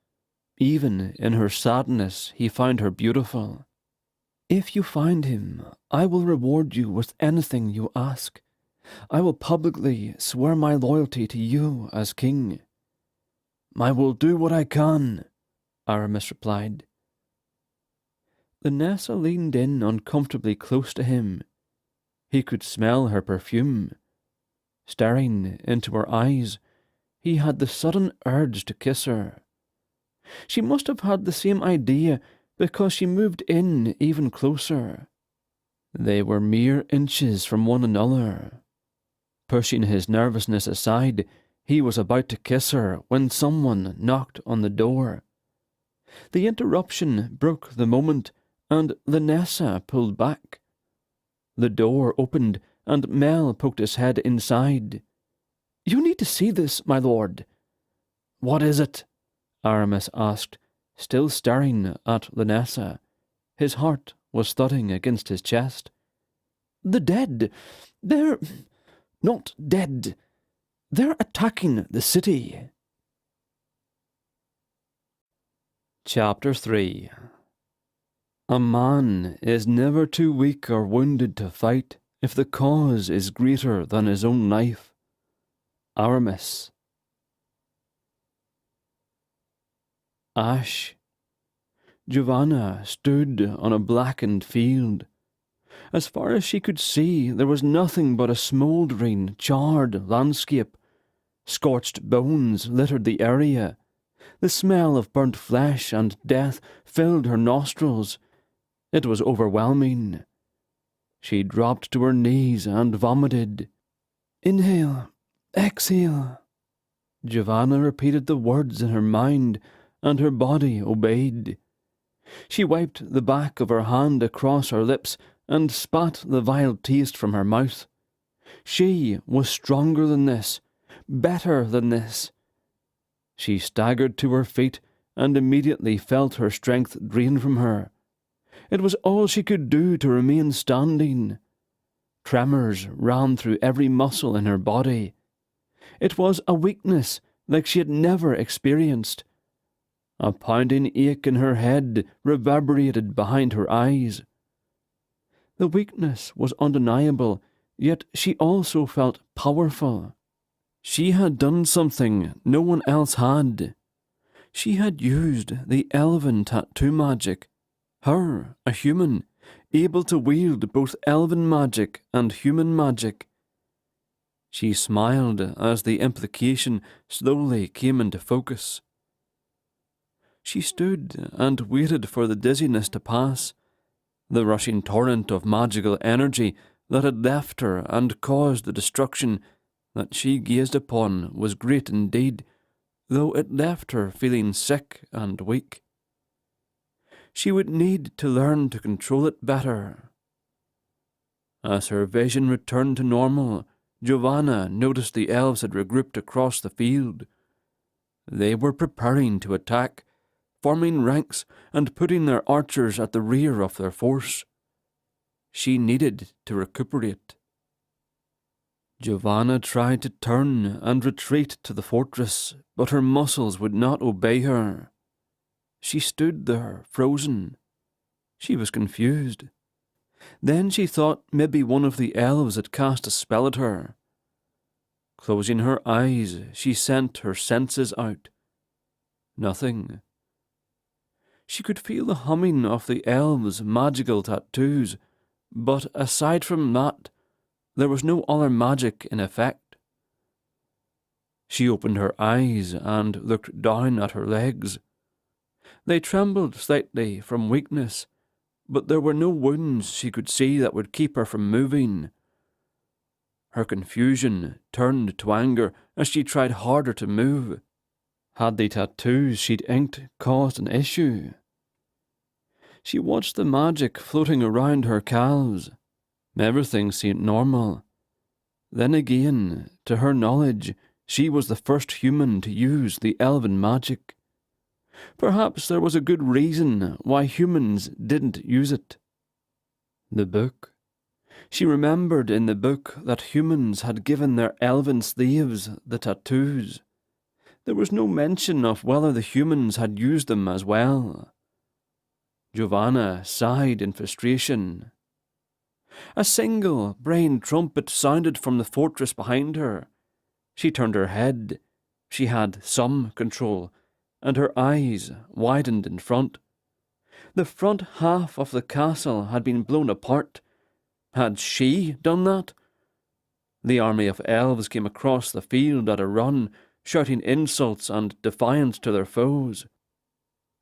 Even in her sadness, he found her beautiful. "If you find him, I will reward you with anything you ask. I will publicly swear my loyalty to you as king." "I will do what I can," Aramis replied. Vanessa leaned in uncomfortably close to him. He could smell her perfume. Staring into her eyes, he had the sudden urge to kiss her. She must have had the same idea because she moved in even closer. They were mere inches from one another. Pushing his nervousness aside, he was about to kiss her when someone knocked on the door. The interruption broke the moment, and Vanessa pulled back. The door opened, and Mel poked his head inside. "You need to see this, my lord." "What is it?" Aramis asked, still staring at Vanessa. His heart was thudding against his chest. "The dead. They're not dead. They're attacking the city." Chapter 3. A man is never too weak or wounded to fight if the cause is greater than his own life. Aramis. Ash. Giovanna stood on a blackened field. As far as she could see, there was nothing but a smouldering, charred landscape. Scorched bones littered the area. The smell of burnt flesh and death filled her nostrils. It was overwhelming. She dropped to her knees and vomited. "Inhale, exhale." Giovanna repeated the words in her mind, and her body obeyed. She wiped the back of her hand across her lips and spat the vile taste from her mouth. She was stronger than this, better than this. She staggered to her feet and immediately felt her strength drain from her. It was all she could do to remain standing. Tremors ran through every muscle in her body. It was a weakness like she had never experienced. A pounding ache in her head reverberated behind her eyes. The weakness was undeniable, yet she also felt powerful. She had done something no one else had. She had used the elven tattoo magic. Her, a human, able to wield both elven magic and human magic. She smiled as the implication slowly came into focus. She stood and waited for the dizziness to pass, the rushing torrent of magical energy that had left her and caused the destruction that she gazed upon was great indeed, though it left her feeling sick and weak. She would need to learn to control it better. As her vision returned to normal, Giovanna noticed the elves had regrouped across the field. They were preparing to attack, forming ranks and putting their archers at the rear of their force. She needed to recuperate. Giovanna tried to turn and retreat to the fortress, but her muscles would not obey her. She stood there, frozen. She was confused. Then she thought maybe one of the elves had cast a spell at her. Closing her eyes, she sent her senses out. Nothing. She could feel the humming of the elves' magical tattoos, but aside from that, there was no other magic in effect. She opened her eyes and looked down at her legs. They trembled slightly from weakness, but there were no wounds she could see that would keep her from moving. Her confusion turned to anger as she tried harder to move. Had the tattoos she'd inked caused an issue? She watched the magic floating around her calves. Everything seemed normal. Then again, to her knowledge, she was the first human to use the elven magic. Perhaps there was a good reason why humans didn't use it. The book. She remembered in the book that humans had given their elven slaves the tattoos. There was no mention of whether the humans had used them as well. Giovanna sighed in frustration. A single brain trumpet sounded from the fortress behind her. She turned her head. She had some control, and her eyes widened in front. The front half of the castle had been blown apart. Had she done that? The army of elves came across the field at a run, shouting insults and defiance to their foes.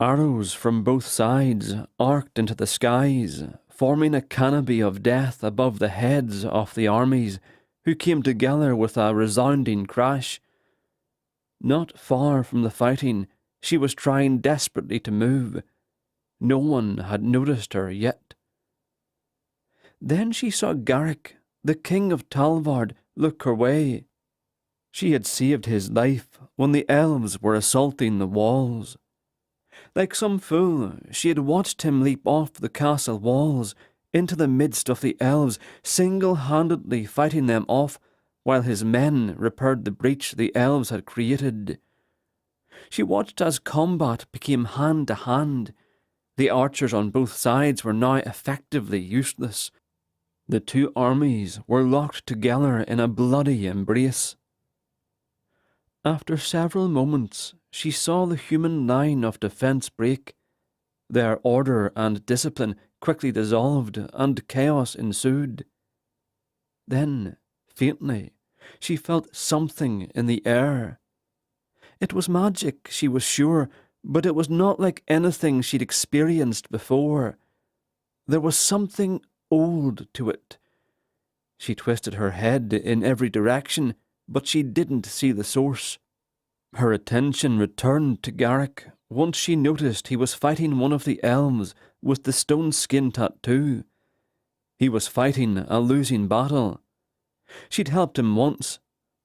Arrows from both sides arced into the skies, forming a canopy of death above the heads of the armies, who came together with a resounding crash. Not far from the fighting, she was trying desperately to move. No one had noticed her yet. Then she saw Garrick, the king of Talvard, look her way. She had saved his life when the elves were assaulting the walls. Like some fool, she had watched him leap off the castle walls into the midst of the elves, single-handedly fighting them off, while his men repaired the breach the elves had created. She watched as combat became hand to hand. The archers on both sides were now effectively useless. The two armies were locked together in a bloody embrace. After several moments, she saw the human line of defence break. Their order and discipline quickly dissolved, and chaos ensued. Then, faintly, she felt something in the air. It was magic, she was sure, but it was not like anything she'd experienced before. There was something old to it. She twisted her head in every direction, but she didn't see the source. Her attention returned to Garrick once she noticed he was fighting one of the elves with the stone skin tattoo. He was fighting a losing battle. She'd helped him once.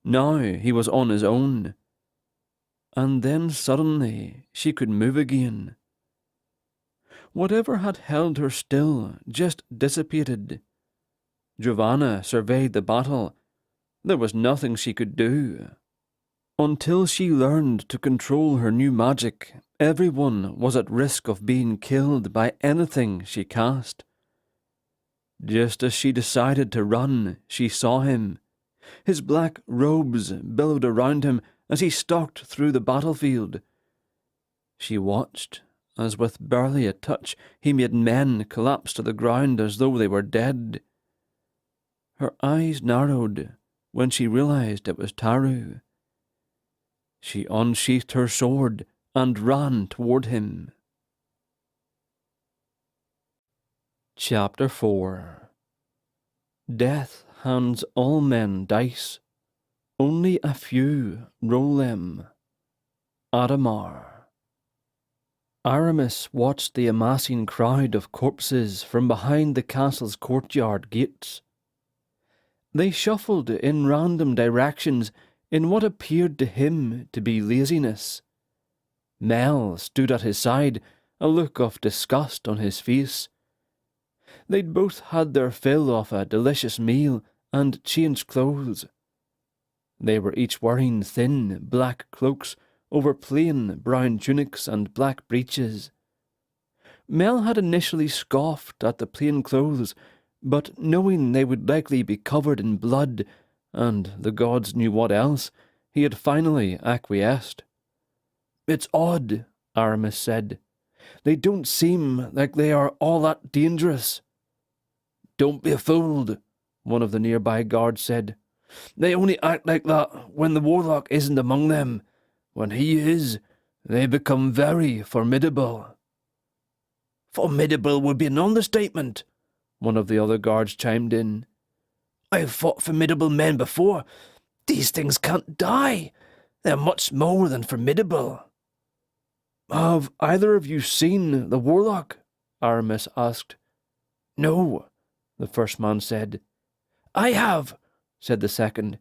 Now he was on his own. And then suddenly she could move again. Whatever had held her still just dissipated. Giovanna surveyed the battle. There was nothing she could do. Until she learned to control her new magic, everyone was at risk of being killed by anything she cast. Just as she decided to run, she saw him. His black robes billowed around him as he stalked through the battlefield. She watched as with barely a touch he made men collapse to the ground as though they were dead. Her eyes narrowed when she realized it was Taru. She unsheathed her sword and ran toward him. Chapter 4. Death hands all men dice. Only a few roll them. Unabr. Aramis watched the amassing crowd of corpses from behind the castle's courtyard gates. They shuffled in random directions in what appeared to him to be laziness. Mel stood at his side, a look of disgust on his face. They'd both had their fill of a delicious meal and changed clothes. They were each wearing thin, black cloaks over plain brown tunics and black breeches. Mel had initially scoffed at the plain clothes, but knowing they would likely be covered in blood, and the gods knew what else, he had finally acquiesced. "It's odd," Aramis said. "They don't seem like they are all that dangerous." "Don't be fooled," one of the nearby guards said. "They only act like that when the warlock isn't among them. When he is, they become very formidable." "Formidable would be an understatement," one of the other guards chimed in. "I've fought formidable men before. These things can't die. They're much more than formidable." "Have either of you seen the warlock?" Aramis asked. "No," the first man said. "I have," said the second.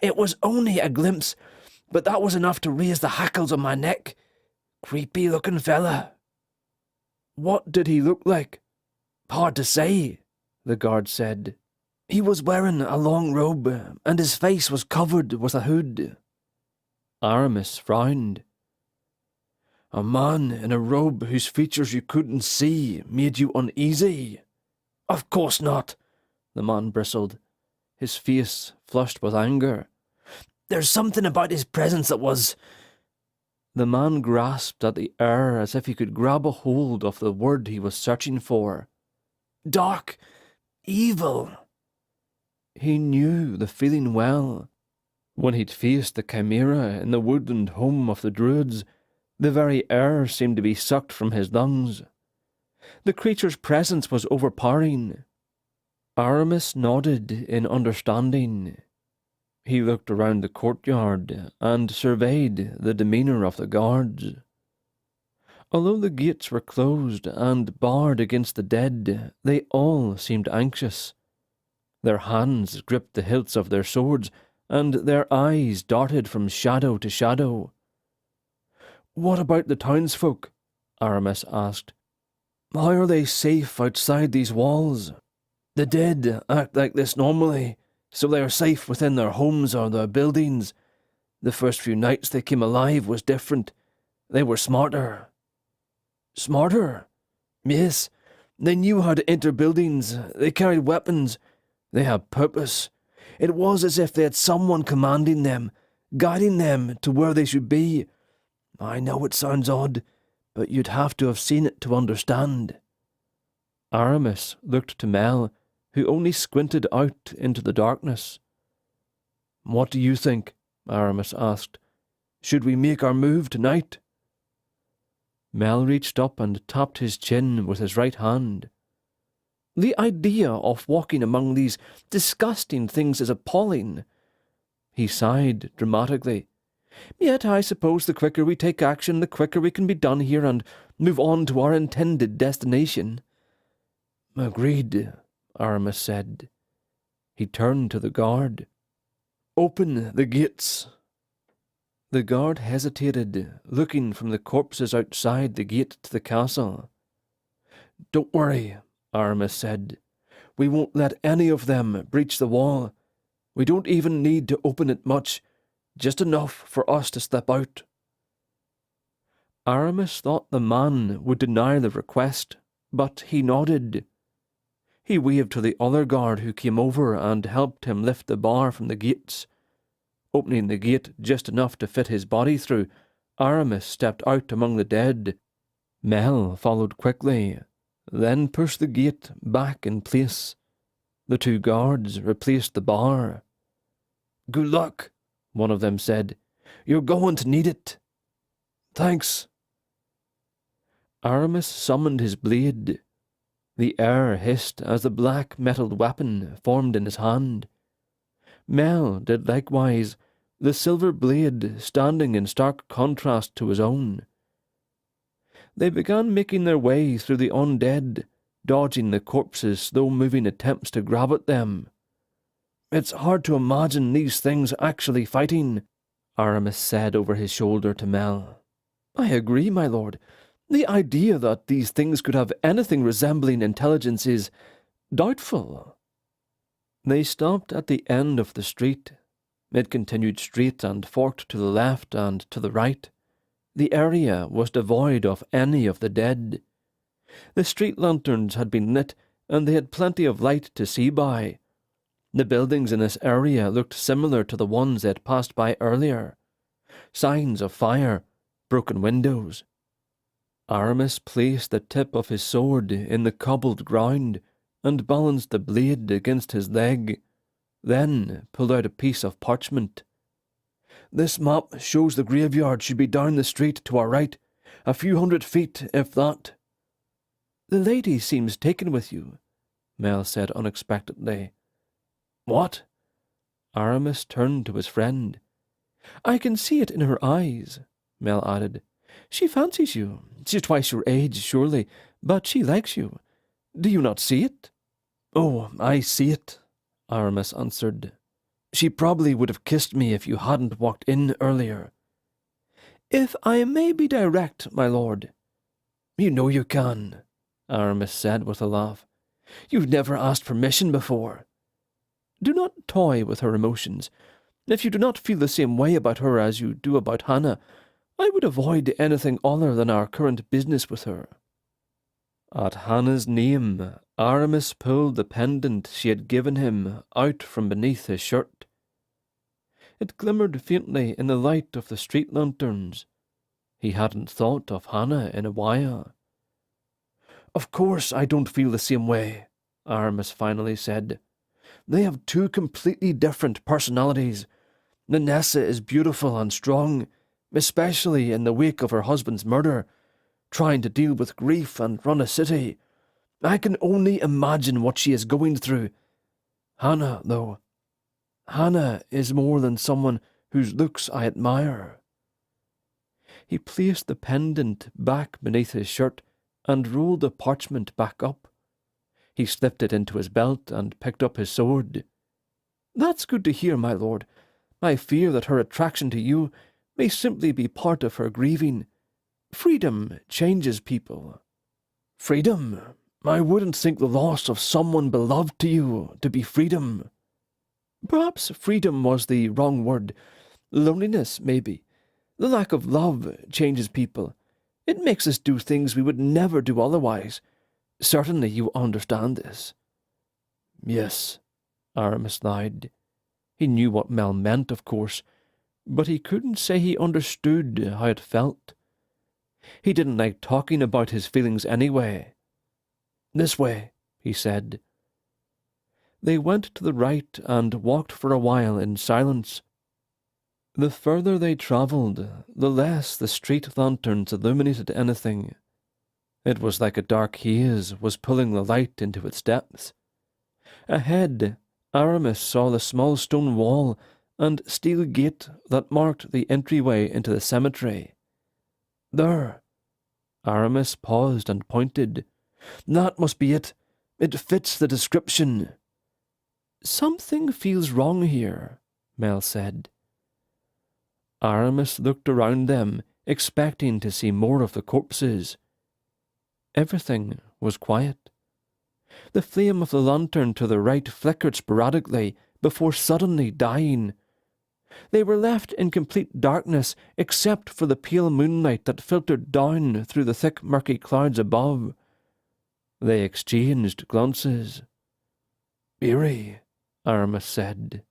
"It was only a glimpse, but that was enough to raise the hackles on my neck. Creepy-looking fella." "What did he look like?" "Hard to say," the guard said. "He was wearing a long robe, and his face was covered with a hood." Aramis frowned. "A man in a robe whose features you couldn't see made you uneasy?" "Of course not," the man bristled, his face flushed with anger. "There's something about his presence that was—" The man grasped at the air as if he could grab a hold of the word he was searching for. "Dark, evil." He knew the feeling well. When he'd faced the chimera in the woodland home of the Druids, the very air seemed to be sucked from his lungs. The creature's presence was overpowering. Aramis nodded in understanding. He looked around the courtyard and surveyed the demeanour of the guards. Although the gates were closed and barred against the dead, they all seemed anxious. Their hands gripped the hilts of their swords, and their eyes darted from shadow to shadow. "What about the townsfolk?" Aramis asked. "How are they safe outside these walls?" "The dead act like this normally, so they are safe within their homes or their buildings. The first few nights they came alive was different. They were smarter." "Smarter?" "Yes. They knew how to enter buildings. They carried weapons. They had purpose. It was as if they had someone commanding them, guiding them to where they should be. I know it sounds odd, but you'd have to have seen it to understand." Aramis looked to Mel, who only squinted out into the darkness. "What do you think?" Aramis asked. "Should we make our move tonight?" Mel reached up and tapped his chin with his right hand. "The idea of walking among these disgusting things is appalling." He sighed dramatically. "Yet I suppose the quicker we take action, the quicker we can be done here and move on to our intended destination." "Agreed," Aramis said. He turned to the guard. "Open the gates." The guard hesitated, looking from the corpses outside the gate to the castle. "Don't worry," Aramis said. "We won't let any of them breach the wall. We don't even need to open it much, just enough for us to slip out." Aramis thought the man would deny the request, but he nodded. He waved to the other guard who came over and helped him lift the bar from the gates. Opening the gate just enough to fit his body through, Aramis stepped out among the dead. Mel followed quickly, then pushed the gate back in place. The two guards replaced the bar. "Good luck," one of them said. "You're going to need it." "Thanks." Aramis summoned his blade. The air hissed as the black metalled weapon formed in his hand. Mel did likewise, the silver blade standing in stark contrast to his own. They began making their way through the undead, dodging the corpses' slow-moving attempts to grab at them. "It's hard to imagine these things actually fighting," Aramis said over his shoulder to Mel. "I agree, my lord. The idea that these things could have anything resembling intelligence is doubtful." They stopped at the end of the street. It continued straight and forked to the left and to the right. The area was devoid of any of the dead. The street lanterns had been lit, and they had plenty of light to see by. The buildings in this area looked similar to the ones they had passed by earlier. Signs of fire, broken windows. Aramis placed the tip of his sword in the cobbled ground and balanced the blade against his leg, then pulled out a piece of parchment. "This map shows the graveyard should be down the street to our right, a few 100 feet, if that." "The lady seems taken with you," Mel said unexpectedly. "What?" Aramis turned to his friend. "I can see it in her eyes," Mel added. "She fancies you. She's twice your age, surely, but she likes you. Do you not see it?" "Oh, I see it," Aramis answered. "She probably would have kissed me if you hadn't walked in earlier." "If I may be direct, my lord." "You know you can," Aramis said with a laugh. "You've never asked permission before." "Do not toy with her emotions. If you do not feel the same way about her as you do about Hannah, I would avoid anything other than our current business with her." At Hannah's name, Aramis pulled the pendant she had given him out from beneath his shirt. It glimmered faintly in the light of the street lanterns. He hadn't thought of Hannah in a while. "Of course I don't feel the same way," Aramis finally said. "They have two completely different personalities. Nanessa is beautiful and strong, especially in the wake of her husband's murder, trying to deal with grief and run a city. I can only imagine what she is going through. Hannah, though. Hannah is more than someone whose looks I admire." He placed the pendant back beneath his shirt and rolled the parchment back up. He slipped it into his belt and picked up his sword. "That's good to hear, my lord. I fear that her attraction to you may simply be part of her grieving. Freedom changes people." "Freedom? I wouldn't think the loss of someone beloved to you to be freedom." "Perhaps freedom was the wrong word. Loneliness, maybe. The lack of love changes people. It makes us do things we would never do otherwise. Certainly you understand this." "Yes," Aramis lied. He knew what Mel meant, of course, but he couldn't say he understood how it felt. He didn't like talking about his feelings anyway. "This way," he said. They went to the right and walked for a while in silence. The further they travelled, the less the street lanterns illuminated anything. It was like a dark haze was pulling the light into its depths. Ahead, Aramis saw the small stone wall and steel gate that marked the entryway into the cemetery. "There." Aramis paused and pointed. "That must be it. It fits the description." "Something feels wrong here," Mel said. Aramis looked around them, expecting to see more of the corpses. Everything was quiet. The flame of the lantern to the right flickered sporadically before suddenly dying. They were left in complete darkness except for the pale moonlight that filtered down through the thick murky clouds above. They exchanged glances. "Eerie," Aramis said.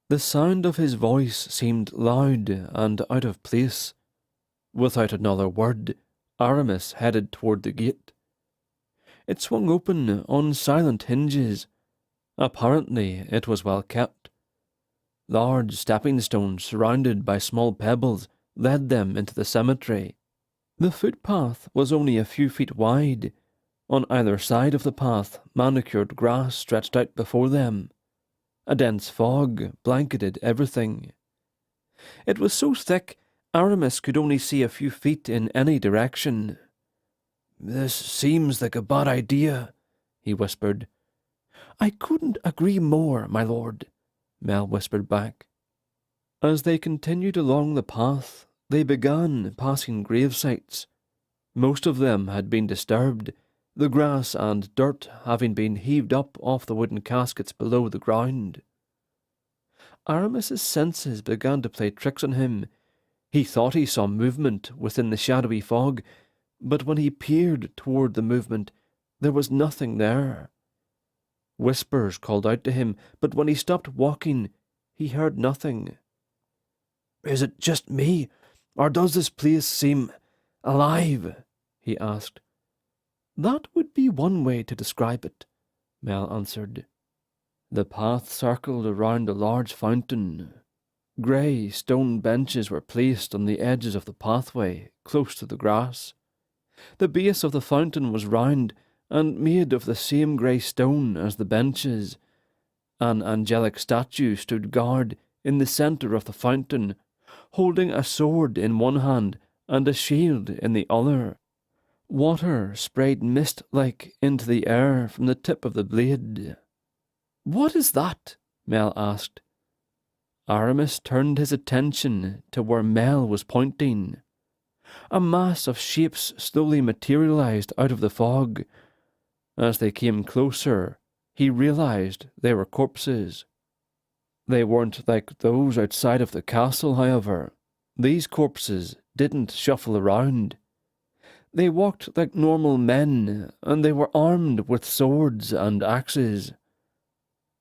The sound of his voice seemed loud and out of place. Without another word, Aramis headed toward the gate. It swung open on silent hinges. Apparently it was well kept. Large stepping stones surrounded by small pebbles led them into the cemetery. The footpath was only a few feet wide. On either side of the path, manicured grass stretched out before them. A dense fog blanketed everything. It was so thick, Aramis could only see a few feet in any direction. "This seems like a bad idea," he whispered. "I couldn't agree more, my lord," Mel whispered back. As they continued along the path, they began passing gravesites. Most of them had been disturbed, the grass and dirt having been heaved up off the wooden caskets below the ground. Aramis's senses began to play tricks on him. He thought he saw movement within the shadowy fog, but when he peered toward the movement, there was nothing there. Whispers called out to him, but when he stopped walking, he heard nothing. "Is it just me, or does this place seem alive?" he asked. "That would be one way to describe it," Mel answered. The path circled around a large fountain. Grey stone benches were placed on the edges of the pathway, close to the grass. The base of the fountain was round and made of the same grey stone as the benches. An angelic statue stood guard in the centre of the fountain, holding a sword in one hand and a shield in the other. Water sprayed mist-like into the air from the tip of the blade. "What is that?" Mel asked. Aramis turned his attention to where Mel was pointing. A mass of shapes slowly materialized out of the fog. As they came closer, he realized they were corpses. They weren't like those outside of the castle, however. These corpses didn't shuffle around. They walked like normal men, and they were armed with swords and axes.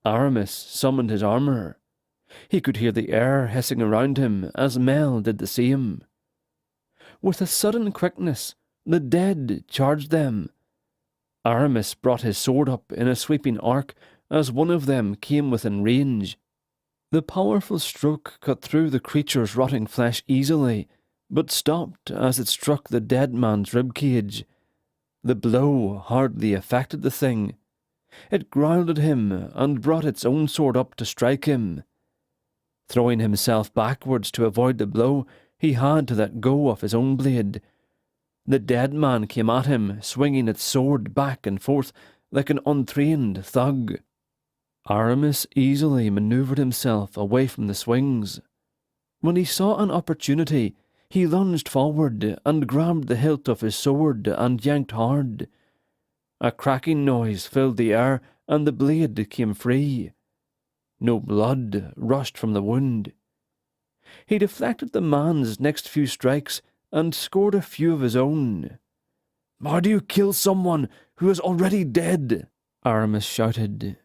Aramis summoned his armour. He could hear the air hissing around him as Mel did the same. With a sudden quickness, the dead charged them. Aramis brought his sword up in a sweeping arc as one of them came within range. The powerful stroke cut through the creature's rotting flesh easily, but stopped as it struck the dead man's ribcage. The blow hardly affected the thing. It growled at him and brought its own sword up to strike him. Throwing himself backwards to avoid the blow, he had to let go of his own blade. The dead man came at him, swinging its sword back and forth like an untrained thug. Aramis easily manoeuvred himself away from the swings. When he saw an opportunity, he lunged forward and grabbed the hilt of his sword and yanked hard. A cracking noise filled the air and the blade came free. No blood rushed from the wound. He deflected the man's next few strikes and scored a few of his own. "How do you kill someone who is already dead?" Aramis shouted.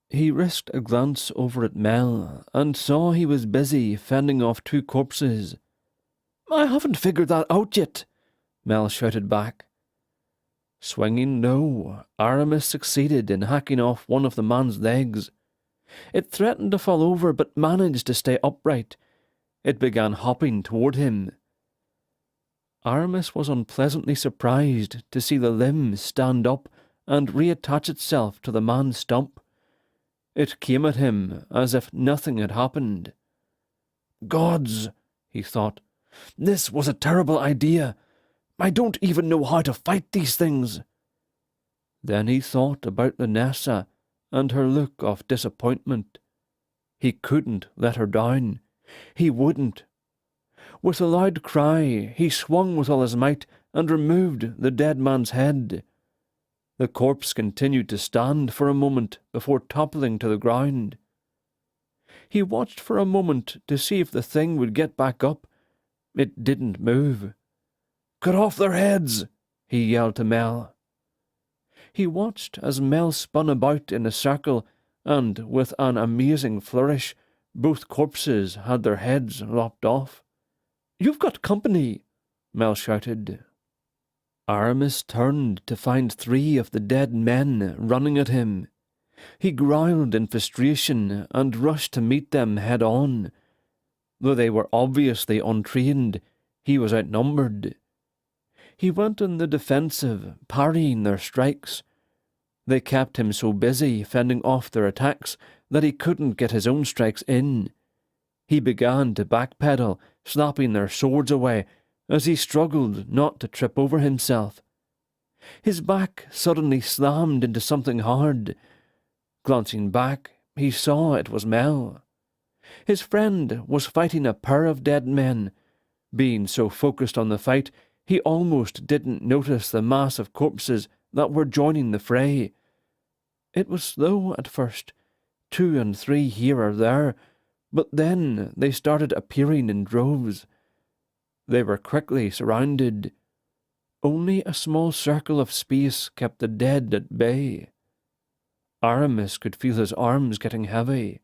He risked a glance over at Mel and saw he was busy fending off two corpses. "I haven't figured that out yet," Mel shouted back. Swinging low, Aramis succeeded in hacking off one of the man's legs. It threatened to fall over but managed to stay upright. It began hopping toward him. Aramis was unpleasantly surprised to see the limb stand up and reattach itself to the man's stump. It came at him as if nothing had happened. "Gods," he thought, "this was a terrible idea. I don't even know how to fight these things." Then he thought about Lunessa and her look of disappointment. He couldn't let her down. He wouldn't. With a loud cry, he swung with all his might and removed the dead man's head. The corpse continued to stand for a moment before toppling to the ground. He watched for a moment to see if the thing would get back up. It didn't move. "Cut off their heads!" he yelled to Mel. He watched as Mel spun about in a circle, and with an amazing flourish, both corpses had their heads lopped off. "You've got company!" Mel shouted. Aramis turned to find 3 of the dead men running at him. He growled in frustration and rushed to meet them head-on. Though they were obviously untrained, he was outnumbered. He went on the defensive, parrying their strikes. They kept him so busy fending off their attacks that he couldn't get his own strikes in. He began to backpedal, slapping their swords away, as he struggled not to trip over himself. His back suddenly slammed into something hard. Glancing back, he saw it was Mel. His friend was fighting a pair of dead men. Being so focused on the fight, he almost didn't notice the mass of corpses that were joining the fray. It was slow at first, 2 and 3 here or there, but then they started appearing in droves. They were quickly surrounded. Only a small circle of space kept the dead at bay. Aramis could feel his arms getting heavy.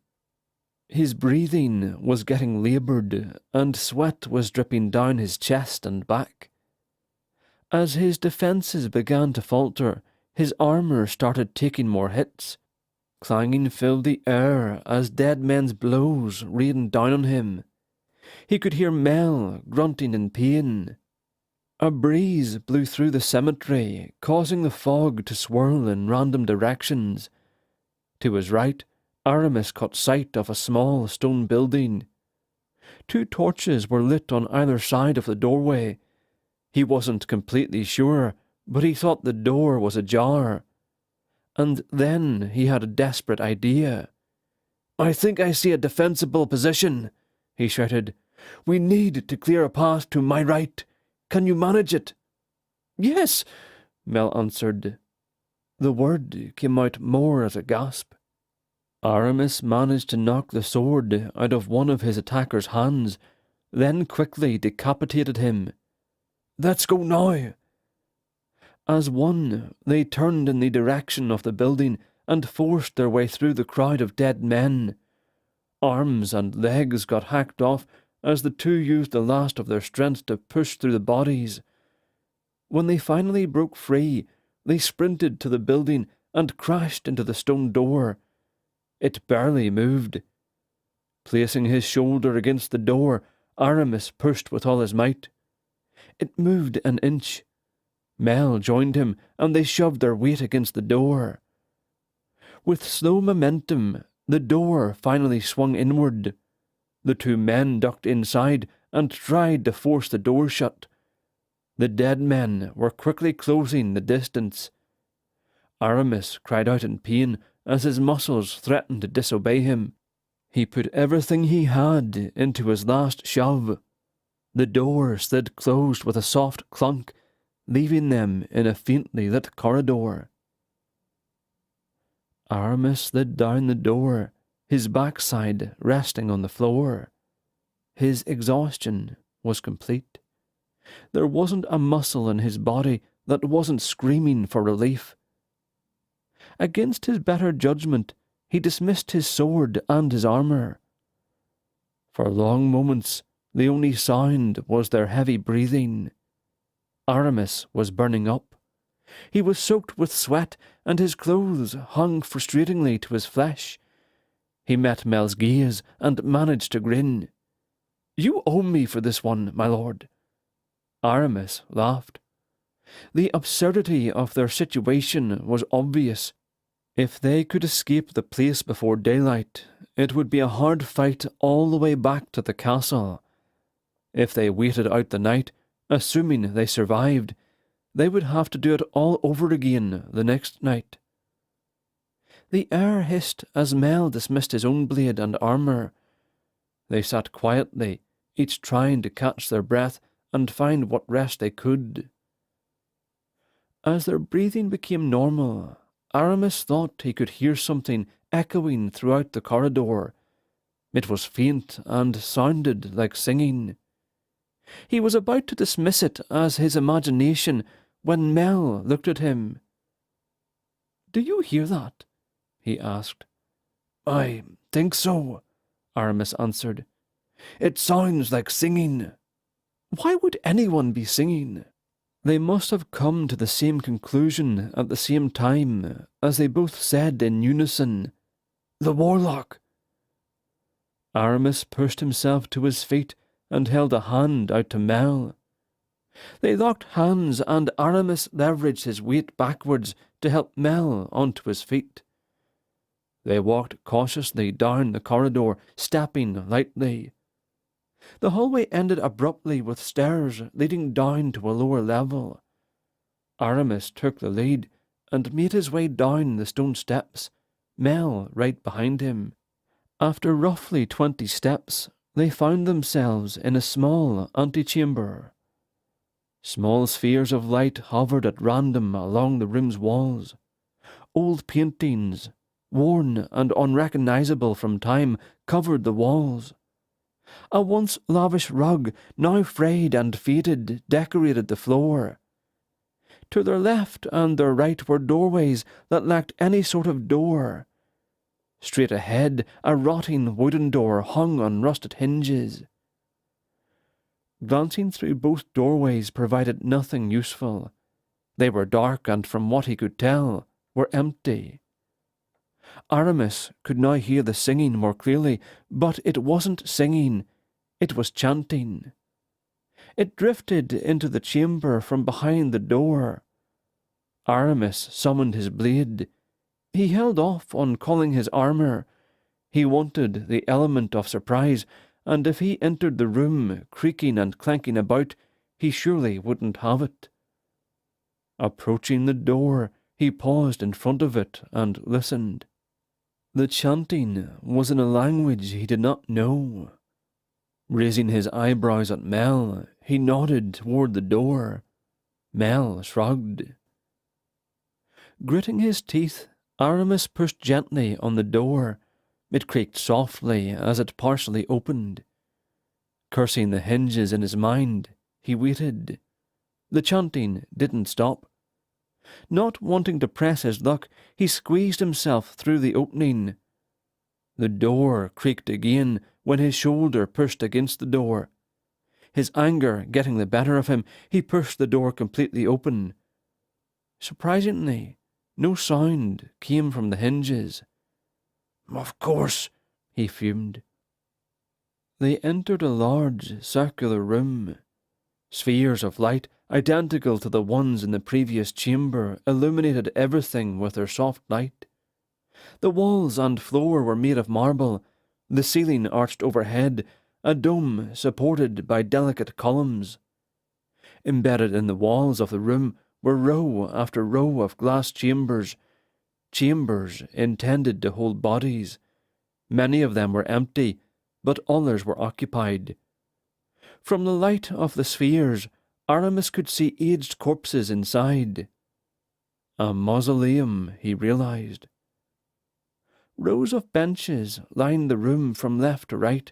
His breathing was getting laboured, and sweat was dripping down his chest and back. As his defences began to falter, his armour started taking more hits. Clanging filled the air as dead men's blows rained down on him. He could hear Mel grunting in pain. A breeze blew through the cemetery, causing the fog to swirl in random directions. To his right, Aramis caught sight of a small stone building. 2 torches were lit on either side of the doorway. He wasn't completely sure, but he thought the door was ajar. And then he had a desperate idea. "I think I see a defensible position," he shouted. "We need to clear a path to my right. Can you manage it?" "Yes," Mel answered. The word came out more as a gasp. Aramis managed to knock the sword out of one of his attacker's hands, then quickly decapitated him. "Let's go now." As one, they turned in the direction of the building and forced their way through the crowd of dead men. Arms and legs got hacked off as the 2 used the last of their strength to push through the bodies. When they finally broke free, they sprinted to the building and crashed into the stone door. It barely moved. Placing his shoulder against the door, Aramis pushed with all his might. It moved an inch. Mel joined him, and they shoved their weight against the door. With slow momentum, the door finally swung inward. The 2 men ducked inside and tried to force the door shut. The dead men were quickly closing the distance. Aramis cried out in pain as his muscles threatened to disobey him. He put everything he had into his last shove. The door slid closed with a soft clunk, leaving them in a faintly lit corridor. Aramis slid down the door, his backside resting on the floor. His exhaustion was complete. There wasn't a muscle in his body that wasn't screaming for relief. Against his better judgment, he dismissed his sword and his armour. For long moments, the only sound was their heavy breathing. Aramis was burning up. He was soaked with sweat, and his clothes hung frustratingly to his flesh. He met Mel's gaze and managed to grin. "You owe me for this one, my lord." Aramis laughed. The absurdity of their situation was obvious. If they could escape the place before daylight, it would be a hard fight all the way back to the castle. If they waited out the night, assuming they survived, they would have to do it all over again the next night. The air hissed as Mel dismissed his own blade and armour. They sat quietly, each trying to catch their breath and find what rest they could. As their breathing became normal, Aramis thought he could hear something echoing throughout the corridor. It was faint and sounded like singing. He was about to dismiss it as his imagination when Mel looked at him. "Do you hear that?" he asked. "I think so," Aramis answered. "It sounds like singing." "Why would anyone be singing?" They must have come to the same conclusion at the same time, as they both said in unison, "The warlock." Aramis pushed himself to his feet and held a hand out to Mel. They locked hands, and Aramis leveraged his weight backwards to help Mel onto his feet. They walked cautiously down the corridor, stepping lightly. The hallway ended abruptly with stairs leading down to a lower level. Aramis took the lead and made his way down the stone steps, Mel right behind him. After roughly 20 steps, they found themselves in a small antechamber. Small spheres of light hovered at random along the room's walls. Old paintings, worn and unrecognizable from time, covered the walls. A once lavish rug, now frayed and faded, decorated the floor. To their left and their right were doorways that lacked any sort of door. Straight ahead, a rotting wooden door hung on rusted hinges. Glancing through both doorways provided nothing useful. They were dark and, from what he could tell, were empty. Aramis could now hear the singing more clearly, but it wasn't singing, it was chanting. It drifted into the chamber from behind the door. Aramis summoned his blade. He held off on calling his armour. He wanted the element of surprise, and if he entered the room, creaking and clanking about, he surely wouldn't have it. Approaching the door, he paused in front of it and listened. The chanting was in a language he did not know. Raising his eyebrows at Mel, he nodded toward the door. Mel shrugged. Gritting his teeth, Aramis pushed gently on the door. It creaked softly as it partially opened. Cursing the hinges in his mind, he waited. The chanting didn't stop. Not wanting to press his luck, he squeezed himself through the opening. The door creaked again when his shoulder pushed against the door. His anger getting the better of him, he pushed the door completely open. Surprisingly, no sound came from the hinges. "Of course," he fumed. They entered a large circular room. Spheres of light, identical to the ones in the previous chamber, illuminated everything with their soft light. The walls and floor were made of marble, the ceiling arched overhead, a dome supported by delicate columns. Embedded in the walls of the room were row after row of glass chambers, chambers intended to hold bodies. Many of them were empty, but others were occupied. From the light of the spheres, Aramis could see aged corpses inside. A mausoleum, he realized. Rows of benches lined the room from left to right.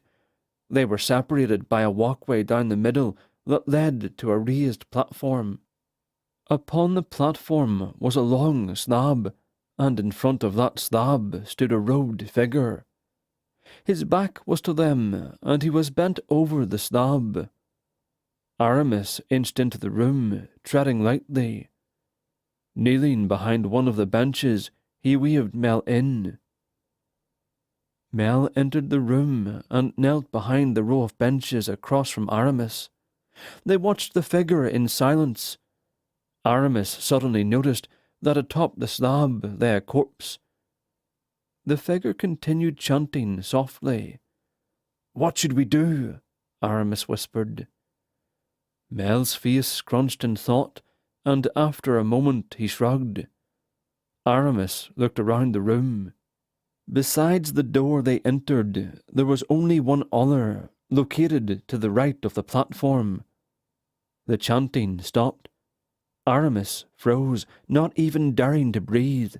They were separated by a walkway down the middle that led to a raised platform. Upon the platform was a long slab, and in front of that slab stood a robed figure. His back was to them, and he was bent over the slab. Aramis inched into the room, treading lightly. Kneeling behind one of the benches, he waved Mel in. Mel entered the room and knelt behind the row of benches across from Aramis. They watched the figure in silence. Aramis suddenly noticed that atop the slab lay a corpse. The figure continued chanting softly. "What should we do?" Aramis whispered. Mel's face scrunched in thought, and after a moment he shrugged. Aramis looked around the room. Besides the door they entered, there was only one other, located to the right of the platform. The chanting stopped. Aramis froze, not even daring to breathe.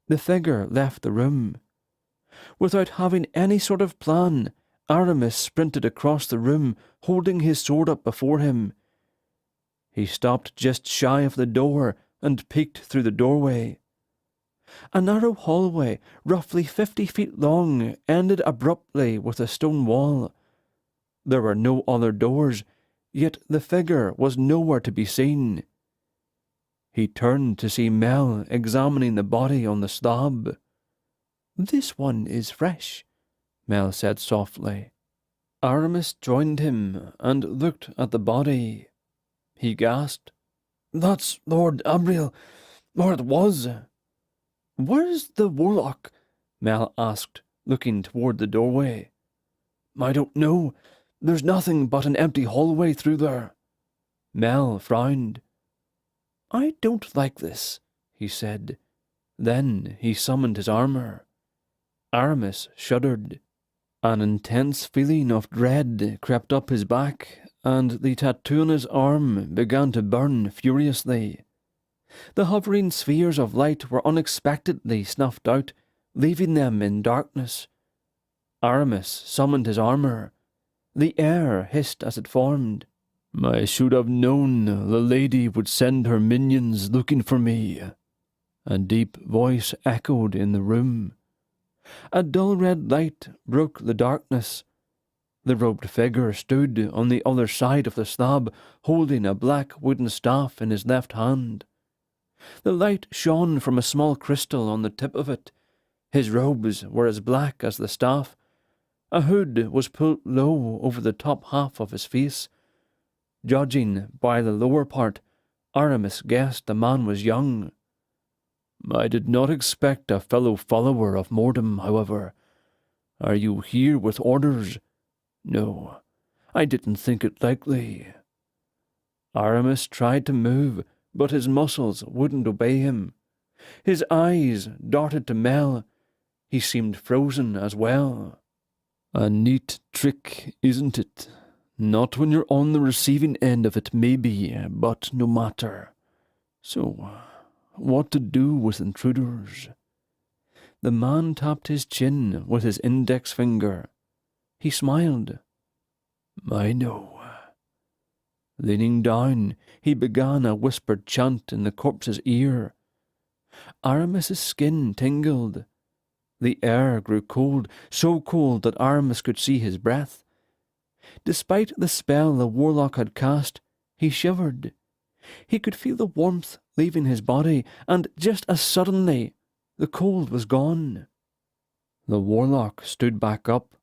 The figure left the room. Without having any sort of plan, Aramis sprinted across the room, holding his sword up before him. He stopped just shy of the door and peeked through the doorway. A narrow hallway, roughly 50 feet long, ended abruptly with a stone wall. There were no other doors, yet the figure was nowhere to be seen. He turned to see Mel examining the body on the slab. "This one is fresh," Mel said softly. Aramis joined him and looked at the body. He gasped. "That's Lord Abriel, or it was." "Where's the warlock?" Mel asked, looking toward the doorway. "I don't know. There's nothing but an empty hallway through there." Mel frowned. "I don't like this," he said. Then he summoned his armour. Aramis shuddered. An intense feeling of dread crept up his back, and the tattoo on his arm began to burn furiously. The hovering spheres of light were unexpectedly snuffed out, leaving them in darkness. Aramis summoned his armour. The air hissed as it formed. "I should have known the lady would send her minions looking for me." A deep voice echoed in the room. A dull red light broke the darkness. The robed figure stood on the other side of the slab, holding a black wooden staff in his left hand. The light shone from a small crystal on the tip of it. His robes were as black as the staff. A hood was pulled low over the top half of his face. Judging by the lower part, Aramis guessed the man was young. "I did not expect a fellow follower of Mordom, however. Are you here with orders?" "No, I didn't think it likely." Aramis tried to move, but his muscles wouldn't obey him. His eyes darted to Mel. He seemed frozen as well. "A neat trick, isn't it? Not when you're on the receiving end of it, maybe, but no matter. So, what to do with intruders?" The man tapped his chin with his index finger. He smiled. "I know." Leaning down, he began a whispered chant in the corpse's ear. Aramis's skin tingled. The air grew cold, so cold that Aramis could see his breath. Despite the spell the warlock had cast, he shivered. He could feel the warmth leaving his body, and just as suddenly, the cold was gone. The warlock stood back up,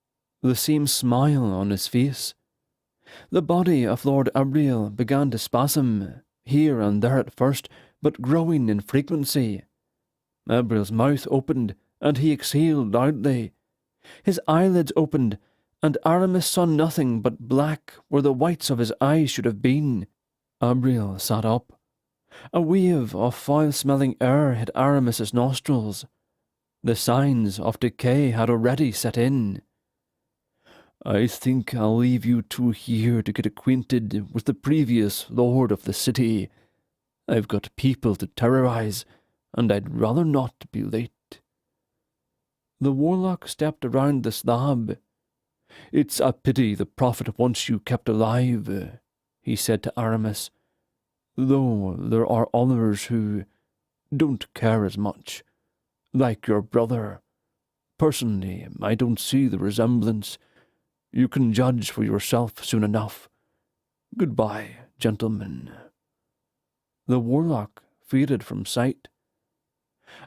the same smile on his face. The body of Lord Abriel began to spasm, here and there at first, but growing in frequency. Abriel's mouth opened, and he exhaled loudly. His eyelids opened, and Aramis saw nothing but black where the whites of his eyes should have been. Abriel sat up. A wave of foul-smelling air hit Aramis's nostrils. The signs of decay had already set in. "I think I'll leave you two here to get acquainted with the previous lord of the city. I've got people to terrorize, and I'd rather not be late." The warlock stepped around the slab. "It's a pity the prophet wants you kept alive," he said to Aramis, "though there are others who don't care as much, like your brother. Personally, I don't see the resemblance. You can judge for yourself soon enough. Goodbye, gentlemen." The warlock faded from sight.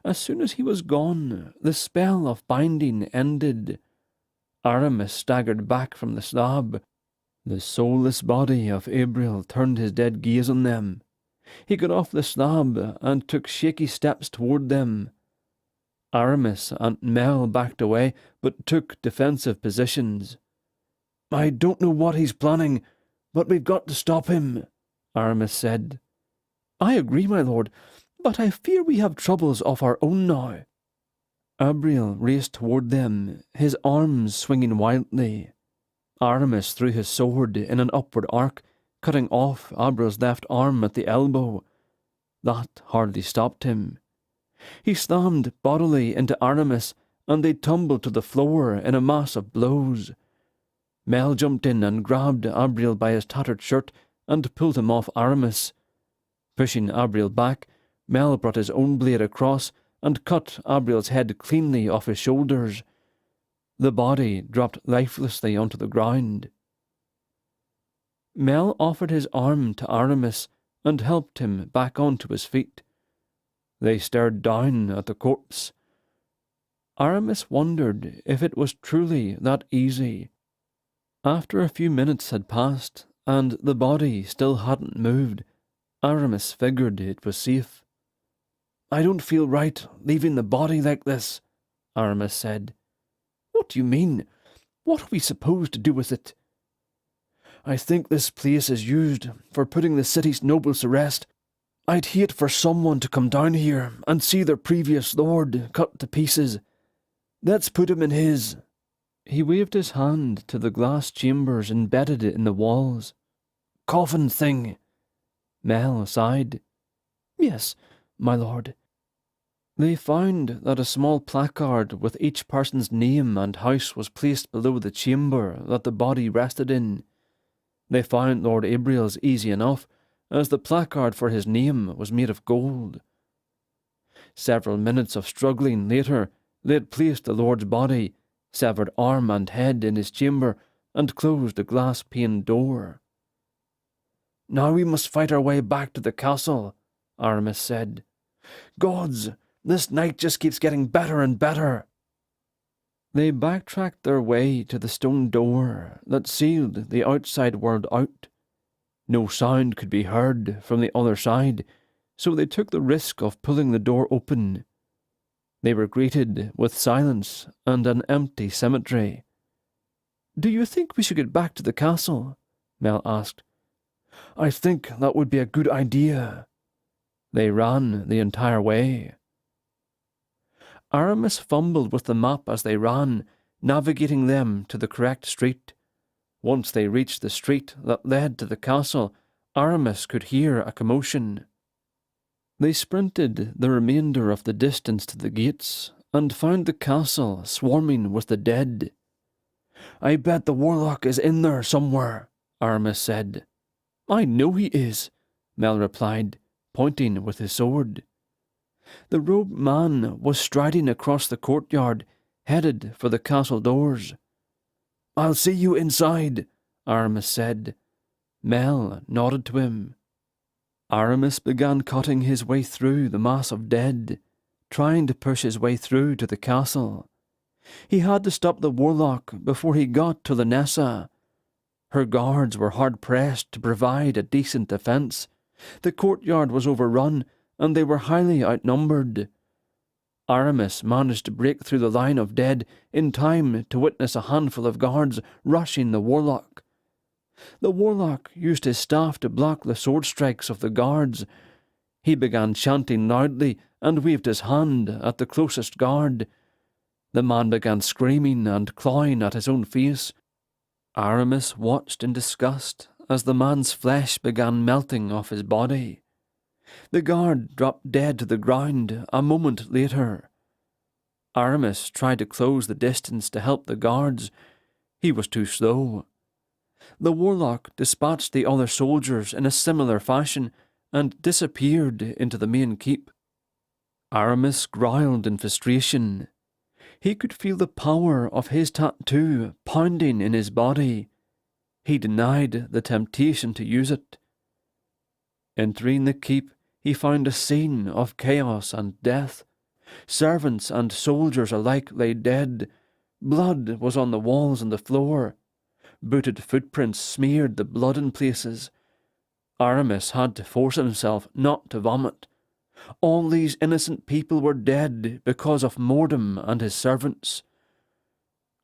As soon as he was gone, the spell of binding ended. Aramis staggered back from the slab. The soulless body of Abriel turned his dead gaze on them. He got off the slab and took shaky steps toward them. Aramis and Mel backed away, but took defensive positions. "I don't know what he's planning, but we've got to stop him," Aramis said. "I agree, my lord, but I fear we have troubles of our own now." Abriel raced toward them, his arms swinging wildly. Aramis threw his sword in an upward arc, cutting off Abril's left arm at the elbow. That hardly stopped him. He slammed bodily into Aramis, and they tumbled to the floor in a mass of blows. Mel jumped in and grabbed Abril by his tattered shirt and pulled him off Aramis. Pushing Abril back, Mel brought his own blade across and cut Abril's head cleanly off his shoulders. The body dropped lifelessly onto the ground. Mel offered his arm to Aramis and helped him back onto his feet. They stared down at the corpse. Aramis wondered if it was truly that easy. After a few minutes had passed, and the body still hadn't moved, Aramis figured it was safe. "I don't feel right leaving the body like this," Aramis said. "What do you mean? What are we supposed to do with it?" "I think this place is used for putting the city's nobles to rest. I'd hate for someone to come down here and see their previous lord cut to pieces. Let's put him in his." He waved his hand to the glass chambers embedded in the walls. "Coffin thing." Mel sighed. "Yes, my lord." They found that a small placard with each person's name and house was placed below the chamber that the body rested in. They found Lord Abril's easy enough, as the placard for his name was made of gold. Several minutes of struggling later, they had placed the lord's body, severed arm and head, in his chamber, and closed the glass-paned door. "Now we must fight our way back to the castle," Aramis said. "Gods, this night just keeps getting better and better." They backtracked their way to the stone door that sealed the outside world out. No sound could be heard from the other side, so they took the risk of pulling the door open. They were greeted with silence and an empty cemetery. "Do you think we should get back to the castle?" Mel asked. "I think that would be a good idea." They ran the entire way. Aramis fumbled with the map as they ran, navigating them to the correct street. Once they reached the street that led to the castle, Aramis could hear a commotion. They sprinted the remainder of the distance to the gates and found the castle swarming with the dead. "I bet the warlock is in there somewhere," Aramis said. "I know he is," Mel replied, pointing with his sword. The robed man was striding across the courtyard, headed for the castle doors. "I'll see you inside," Aramis said. Mel nodded to him. Aramis began cutting his way through the mass of dead, trying to push his way through to the castle. He had to stop the warlock before he got to Lanessa. Her guards were hard-pressed to provide a decent defence. The courtyard was overrun, and they were highly outnumbered. Aramis managed to break through the line of dead in time to witness a handful of guards rushing the warlock. The warlock used his staff to block the sword strikes of the guards. He began chanting loudly and waved his hand at the closest guard. The man began screaming and clawing at his own face. Aramis watched in disgust as the man's flesh began melting off his body. The guard dropped dead to the ground a moment later. Aramis tried to close the distance to help the guards. He was too slow. The warlock dispatched the other soldiers in a similar fashion and disappeared into the main keep. Aramis growled in frustration. He could feel the power of his tattoo pounding in his body. He denied the temptation to use it. Entering the keep, he found a scene of chaos and death. Servants and soldiers alike lay dead. Blood was on the walls and the floor. Booted footprints smeared the blood in places. Aramis had to force himself not to vomit. All these innocent people were dead because of Mordum and his servants.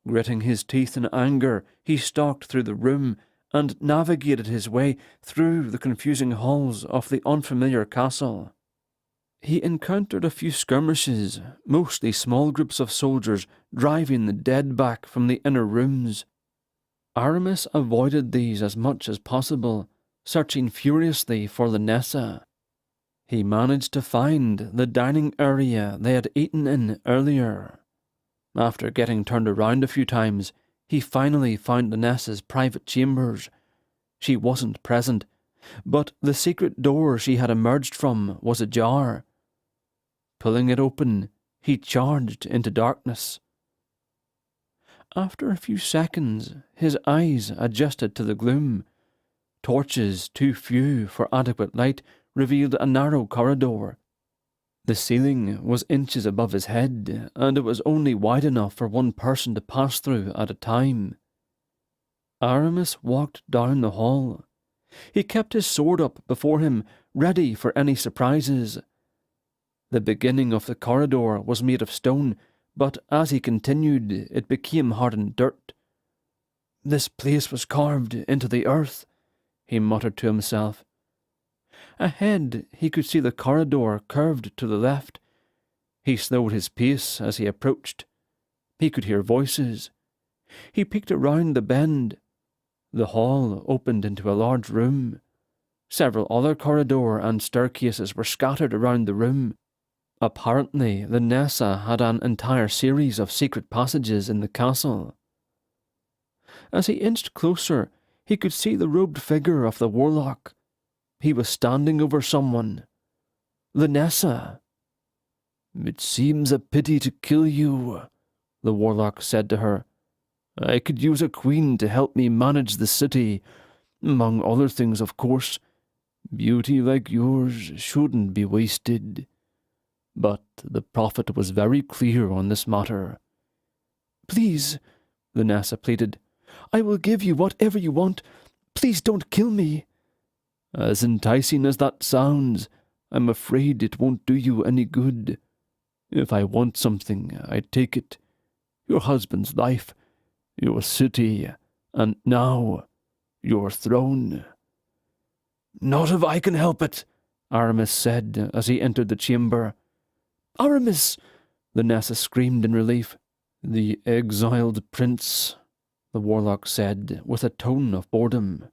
Gritting his teeth in anger, he stalked through the room and navigated his way through the confusing halls of the unfamiliar castle. He encountered a few skirmishes, mostly small groups of soldiers driving the dead back from the inner rooms. Aramis avoided these as much as possible, searching furiously for Lunessa. He managed to find the dining area they had eaten in earlier. After getting turned around a few times, he finally found Lunessa's private chambers. She wasn't present, but the secret door she had emerged from was ajar. Pulling it open, he charged into darkness. After a few seconds, his eyes adjusted to the gloom. Torches, too few for adequate light, revealed a narrow corridor. The ceiling was inches above his head, and it was only wide enough for one person to pass through at a time. Aramis walked down the hall. He kept his sword up before him, ready for any surprises. The beginning of the corridor was made of stone, but as he continued, it became hardened dirt. "This place was carved into the earth," he muttered to himself. Ahead, he could see the corridor curved to the left. He slowed his pace as he approached. He could hear voices. He peeked around the bend. The hall opened into a large room. Several other corridor and staircases were scattered around the room. Apparently, Lunessa had an entire series of secret passages in the castle. As he inched closer, he could see the robed figure of the warlock. He was standing over someone. Lunessa. "It seems a pity to kill you," the warlock said to her. "I could use a queen to help me manage the city, among other things, of course. Beauty like yours shouldn't be wasted." But the prophet was very clear on this matter. "Please," Lunessa pleaded, "I will give you whatever you want. Please don't kill me." "As enticing as that sounds, I'm afraid it won't do you any good. If I want something, I take it. Your husband's life, your city, and now your throne." "Not if I can help it," Aramis said as he entered the chamber. "Aramis!" Lunessa screamed in relief. "The exiled prince," the warlock said with a tone of boredom.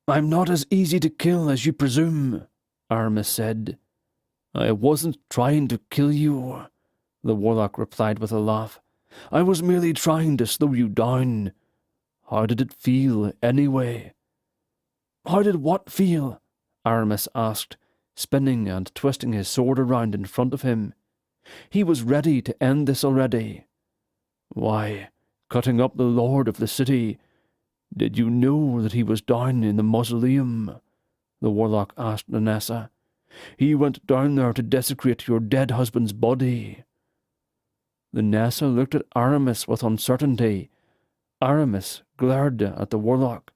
"I'm not as easy to kill as you presume," Aramis said. "I wasn't trying to kill you," the warlock replied with a laugh. "I was merely trying to slow you down. How did it feel, anyway?" "How did what feel?" Aramis asked, spinning and twisting his sword around in front of him. He was ready to end this already. "Why, cutting up the lord of the city. Did you know that he was down in the mausoleum?" the warlock asked Lunessa. "He went down there to desecrate your dead husband's body." Lunessa looked at Aramis with uncertainty. Aramis glared at the warlock.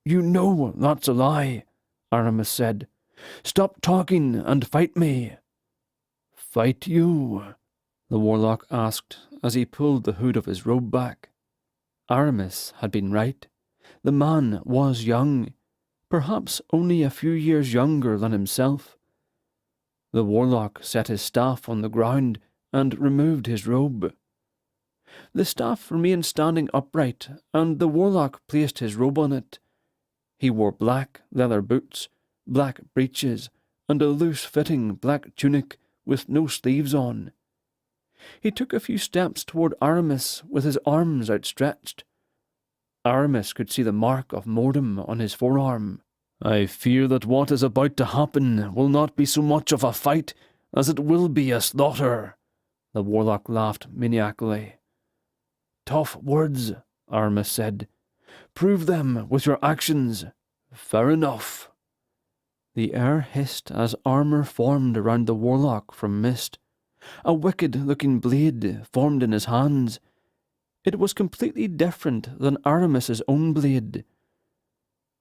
"You know that's a lie," Aramis said. "Stop talking and fight me." "Fight you?" the warlock asked as he pulled the hood of his robe back. Aramis had been right. The man was young, perhaps only a few years younger than himself. The warlock set his staff on the ground and removed his robe. The staff remained standing upright, and the warlock placed his robe on it. He wore black leather boots, black breeches, and a loose-fitting black tunic with no sleeves on. He took a few steps toward Aramis with his arms outstretched. Aramis could see the mark of mortem on his forearm. "I fear that what is about to happen will not be so much of a fight as it will be a slaughter," the warlock laughed maniacally. "Tough words," Aramis said. "Prove them with your actions." "Fair enough." The air hissed as armour formed around the warlock from mist. A wicked-looking blade formed in his hands. It was completely different than Aramis's own blade.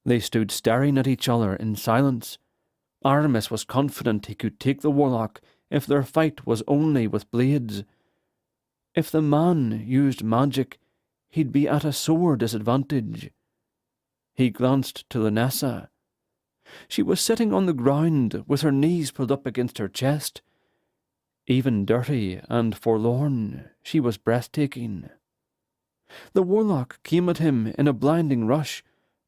They stood staring at each other in silence. Aramis was confident he could take the warlock if their fight was only with blades. If the man used magic, he'd be at a sore disadvantage. He glanced to Lunessa. She was sitting on the ground with her knees pulled up against her chest. Even dirty and forlorn, she was breathtaking. The warlock came at him in a blinding rush,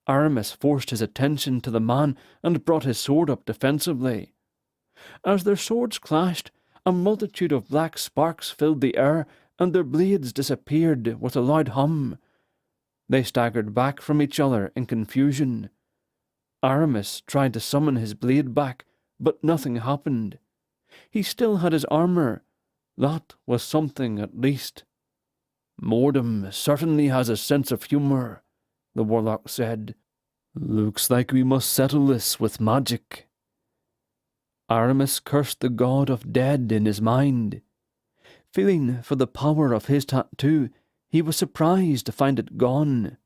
Aramis forced his attention to the man and brought his sword up defensively. As their swords clashed, a multitude of black sparks filled the air, and their blades disappeared with a loud hum. They staggered back from each other in confusion. Aramis tried to summon his blade back, but nothing happened. He still had his armour. That was something at least. "Mordom certainly has a sense of humour," the warlock said. "Looks like we must settle this with magic." Aramis cursed the god of dead in his mind. Feeling for the power of his tattoo, he was surprised to find it gone.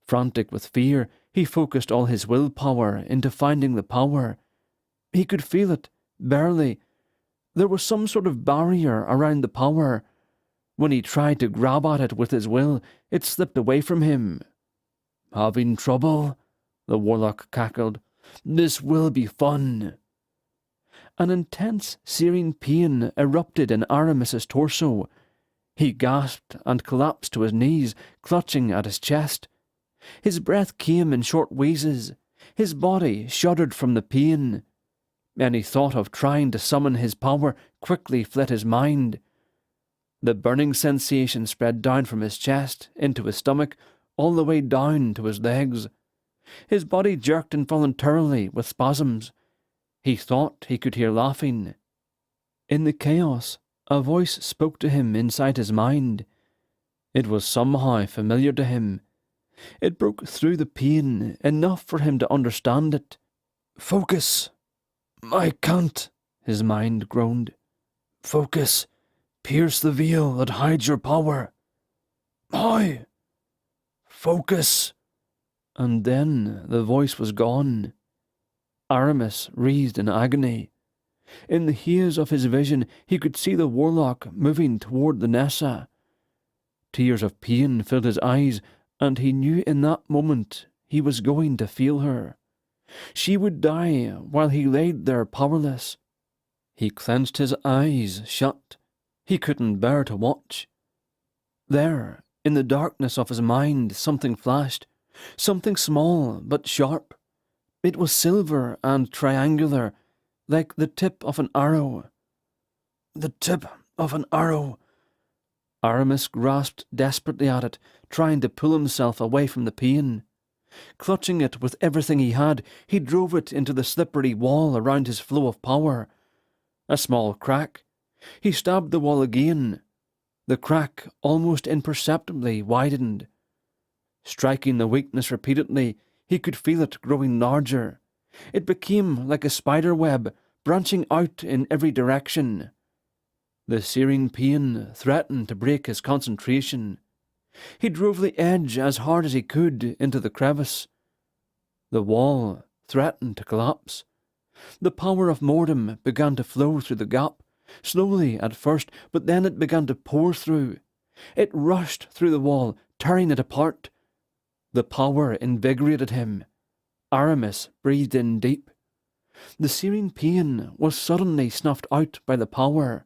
Frantic with fear, he focused all his willpower into finding the power. He could feel it, barely. There was some sort of barrier around the power. When he tried to grab at it with his will, it slipped away from him. "Having trouble?" the warlock cackled. "This will be fun." An intense, searing pain erupted in Aramis's torso. He gasped and collapsed to his knees, clutching at his chest. His breath came in short wheezes. His body shuddered from the pain. Any thought of trying to summon his power quickly fled his mind. The burning sensation spread down from his chest, into his stomach, all the way down to his legs. His body jerked involuntarily with spasms. He thought he could hear laughing. In the chaos, a voice spoke to him inside his mind. It was somehow familiar to him. It broke through the pain, enough for him to understand it. "Focus!" "I can't," his mind groaned. "Focus! Pierce the veil that hides your power." "How?" "Focus!" And then the voice was gone. Aramis writhed in agony. In the haze of his vision, he could see the warlock moving toward the Nessa. Tears of pain filled his eyes, and he knew in that moment he was going to feel her. She would die while he laid there powerless. He clenched his eyes shut. He couldn't bear to watch. There, in the darkness of his mind, something flashed. Something small but sharp. It was silver and triangular, like the tip of an arrow. The tip of an arrow. Aramis grasped desperately at it, trying to pull himself away from the pain. Clutching it with everything he had, he drove it into the slippery wall around his flow of power. A small crack. He stabbed the wall again. The crack almost imperceptibly widened. Striking the weakness repeatedly, he could feel it growing larger. It became like a spider web, branching out in every direction. The searing pain threatened to break his concentration. He drove the edge as hard as he could into the crevice. The wall threatened to collapse. The power of Mordom began to flow through the gap, slowly at first, but then it began to pour through. It rushed through the wall, tearing it apart. The power invigorated him. Aramis breathed in deep. The searing pain was suddenly snuffed out by the power.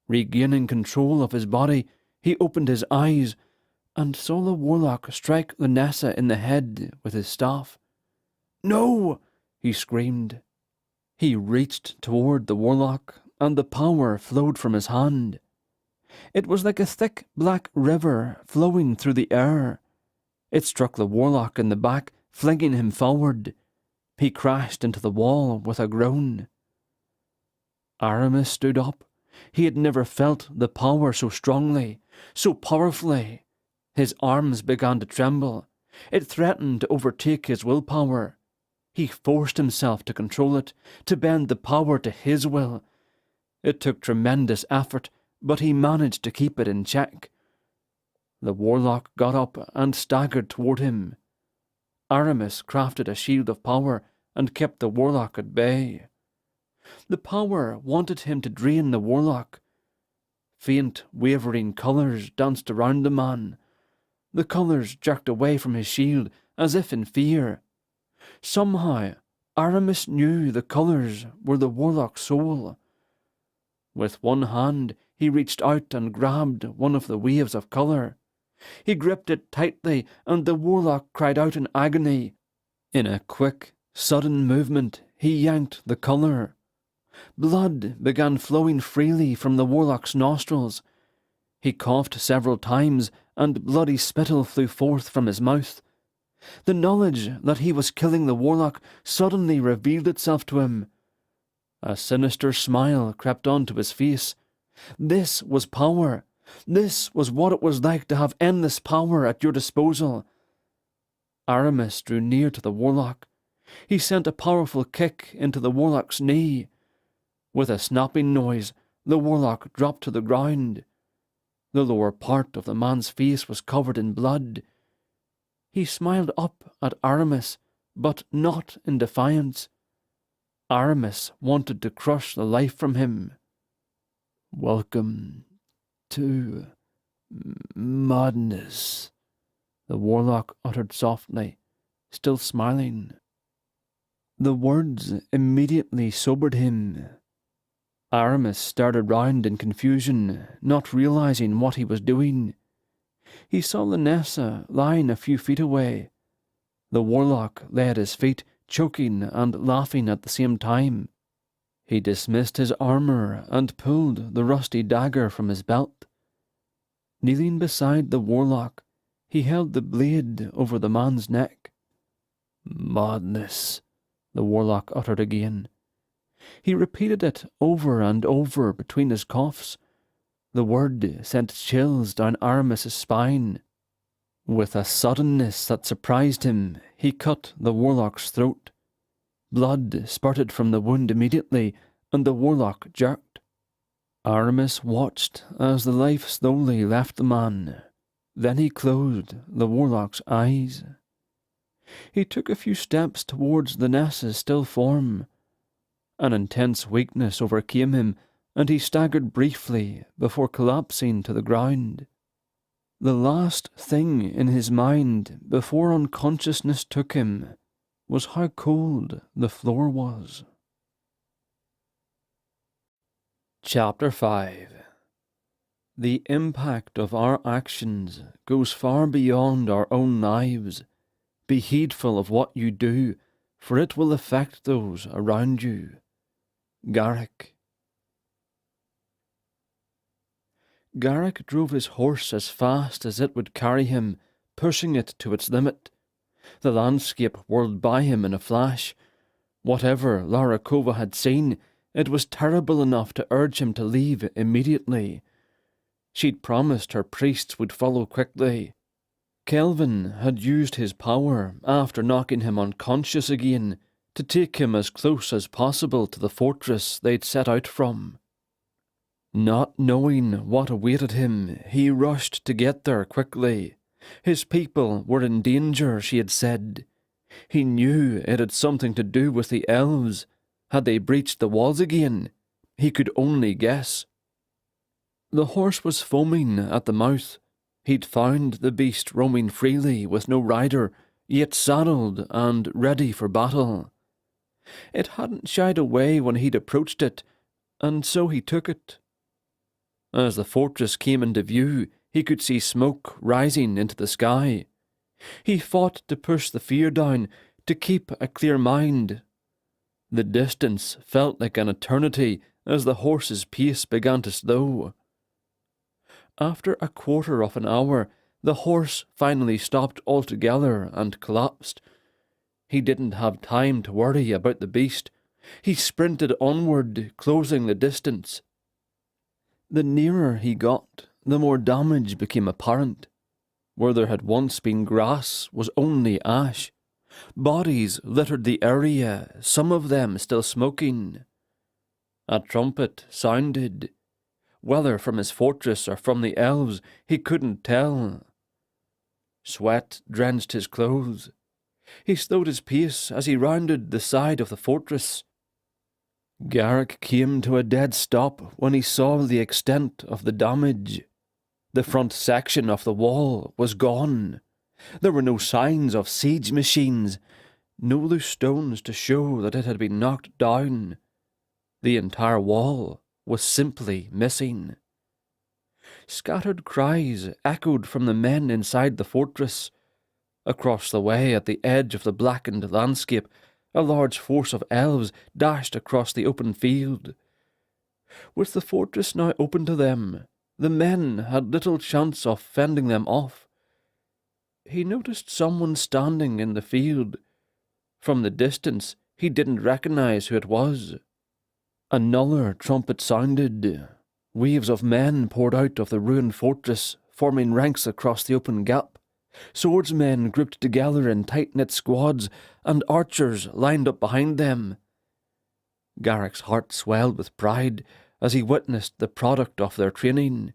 Regaining control of his body, he opened his eyes and saw the warlock strike the Nessa in the head with his staff. "No!" he screamed. He reached toward the warlock, and the power flowed from his hand. It was like a thick black river flowing through the air. It struck the warlock in the back, flinging him forward. He crashed into the wall with a groan. Aramis stood up. He had never felt the power so strongly, so powerfully. His arms began to tremble. It threatened to overtake his willpower. He forced himself to control it, to bend the power to his will. It took tremendous effort, but he managed to keep it in check. The warlock got up and staggered toward him. Aramis crafted a shield of power and kept the warlock at bay. The power wanted him to drain the warlock. Faint, wavering colours danced around the man. The colours jerked away from his shield as if in fear. Somehow, Aramis knew the colours were the warlock's soul. With one hand, he reached out and grabbed one of the waves of colour. He gripped it tightly, and the warlock cried out in agony. In a quick, sudden movement, he yanked the collar. Blood began flowing freely from the warlock's nostrils. He coughed several times, and bloody spittle flew forth from his mouth. The knowledge that he was killing the warlock suddenly revealed itself to him. A sinister smile crept onto his face. This was power. This was what it was like to have endless power at your disposal. Aramis drew near to the warlock. He sent a powerful kick into the warlock's knee. With a snapping noise, the warlock dropped to the ground. The lower part of the man's face was covered in blood. He smiled up at Aramis, but not in defiance. Aramis wanted to crush the life from him. "Welcome to madness," the warlock uttered softly, still smiling. The words immediately sobered him. Aramis started round in confusion, not realizing what he was doing. He saw Linessa lying a few feet away. The warlock lay at his feet, choking and laughing at the same time. He dismissed his armour and pulled the rusty dagger from his belt. Kneeling beside the warlock, he held the blade over the man's neck. "Madness," the warlock uttered again. He repeated it over and over between his coughs. The word sent chills down Aramis's spine. With a suddenness that surprised him, he cut the warlock's throat. Blood spurted from the wound immediately, and the warlock jerked. Aramis watched as the life slowly left the man. Then he closed the warlock's eyes. He took a few steps towards Linessa's still form. An intense weakness overcame him, and he staggered briefly before collapsing to the ground. The last thing in his mind before unconsciousness took him was how cold the floor was. Chapter 5. The impact of our actions goes far beyond our own lives. Be heedful of what you do, for it will affect those around you. Garrick. Garrick drove his horse as fast as it would carry him, pushing it to its limit. The landscape whirled by him in a flash. Whatever Larakova had seen, it was terrible enough to urge him to leave immediately. She'd promised her priests would follow quickly. Kelvin had used his power, after knocking him unconscious again, to take him as close as possible to the fortress they'd set out from. Not knowing what awaited him, he rushed to get there quickly. His people were in danger, she had said. He knew it had something to do with the elves. Had they breached the walls again? He could only guess. The horse was foaming at the mouth. He'd found the beast roaming freely with no rider, yet saddled and ready for battle. It hadn't shied away when he'd approached it, and so he took it. As the fortress came into view, he could see smoke rising into the sky. He fought to push the fear down, to keep a clear mind. The distance felt like an eternity as the horse's pace began to slow. After a quarter of an hour, the horse finally stopped altogether and collapsed. He didn't have time to worry about the beast. He sprinted onward, closing the distance. The nearer he got, the more damage became apparent. Where there had once been grass was only ash. Bodies littered the area, some of them still smoking. A trumpet sounded. Whether from his fortress or from the elves, he couldn't tell. Sweat drenched his clothes. He slowed his pace as he rounded the side of the fortress. Garrick came to a dead stop when he saw the extent of the damage. The front section of the wall was gone. There were no signs of siege machines, no loose stones to show that it had been knocked down. The entire wall was simply missing. Scattered cries echoed from the men inside the fortress. Across the way, at the edge of the blackened landscape, a large force of elves dashed across the open field. With the fortress now open to them, the men had little chance of fending them off. He noticed someone standing in the field. From the distance, he didn't recognize who it was. Another trumpet sounded. Waves of men poured out of the ruined fortress, forming ranks across the open gap. Swordsmen grouped together in tight-knit squads, and archers lined up behind them. Garrick's heart swelled with pride as he witnessed the product of their training.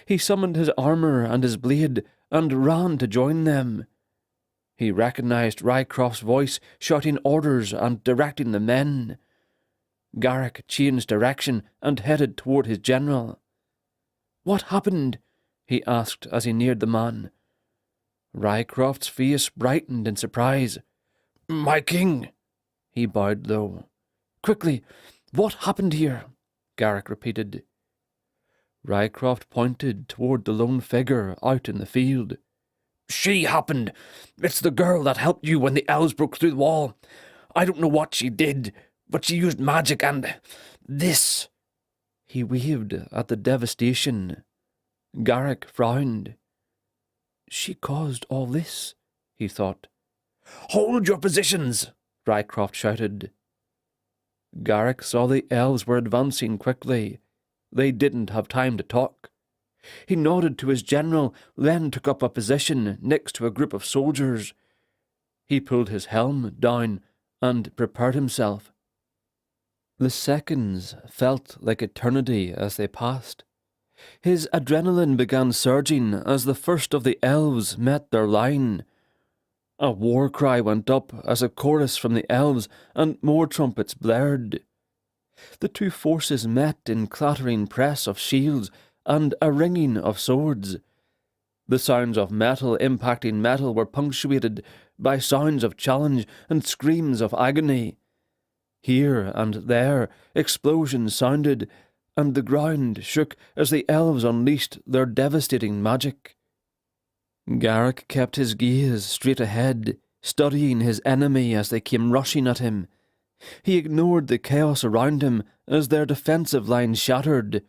He summoned his armour and his blade and ran to join them. He recognized Rycroft's voice shouting orders and directing the men. Garrick changed direction and headed toward his general. "What happened?" he asked as he neared the man. Rycroft's face brightened in surprise. "My king!" He bowed low. "Quickly, what happened here?" Garrick repeated. Rycroft pointed toward the lone figure out in the field. "She happened. It's the girl that helped you when the elves broke through the wall. I don't know what she did, but she used magic and this." He waved at the devastation. Garrick frowned. "She caused all this," he thought. "Hold your positions!" Rycroft shouted. Garrick saw the elves were advancing quickly. They didn't have time to talk. He nodded to his general, then took up a position next to a group of soldiers. He pulled his helm down and prepared himself. The seconds felt like eternity as they passed. His adrenaline began surging as the first of the elves met their line. A war cry went up as a chorus from the elves and more trumpets blared. The two forces met in clattering press of shields and a ringing of swords. The sounds of metal impacting metal were punctuated by sounds of challenge and screams of agony. Here and there explosions sounded, and the ground shook as the elves unleashed their devastating magic. Garrick kept his gaze straight ahead, studying his enemy as they came rushing at him. He ignored the chaos around him as their defensive lines shattered.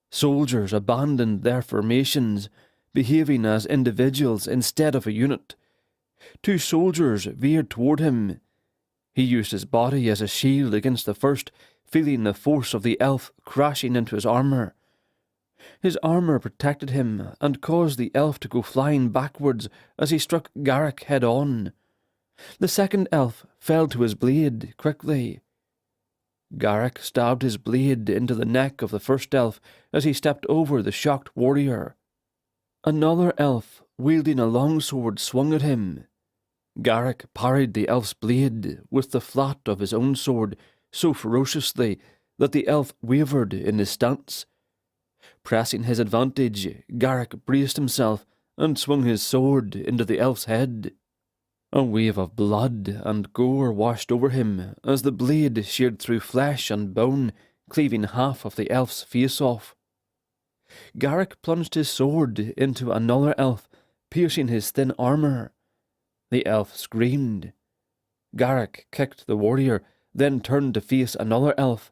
Soldiers abandoned their formations, behaving as individuals instead of a unit. Two soldiers veered toward him. He used his body as a shield against the first, feeling the force of the elf crashing into his armour. His armour protected him and caused the elf to go flying backwards as he struck Garrick head-on. The second elf fell to his blade quickly. Garrick stabbed his blade into the neck of the first elf as he stepped over the shocked warrior. Another elf, wielding a longsword, swung at him. Garrick parried the elf's blade with the flat of his own sword so ferociously that the elf wavered in his stance. Pressing his advantage, Garrick braced himself and swung his sword into the elf's head. A wave of blood and gore washed over him as the blade sheared through flesh and bone, cleaving half of the elf's face off. Garrick plunged his sword into another elf, piercing his thin armour. The elf screamed. Garrick kicked the warrior, then turned to face another elf.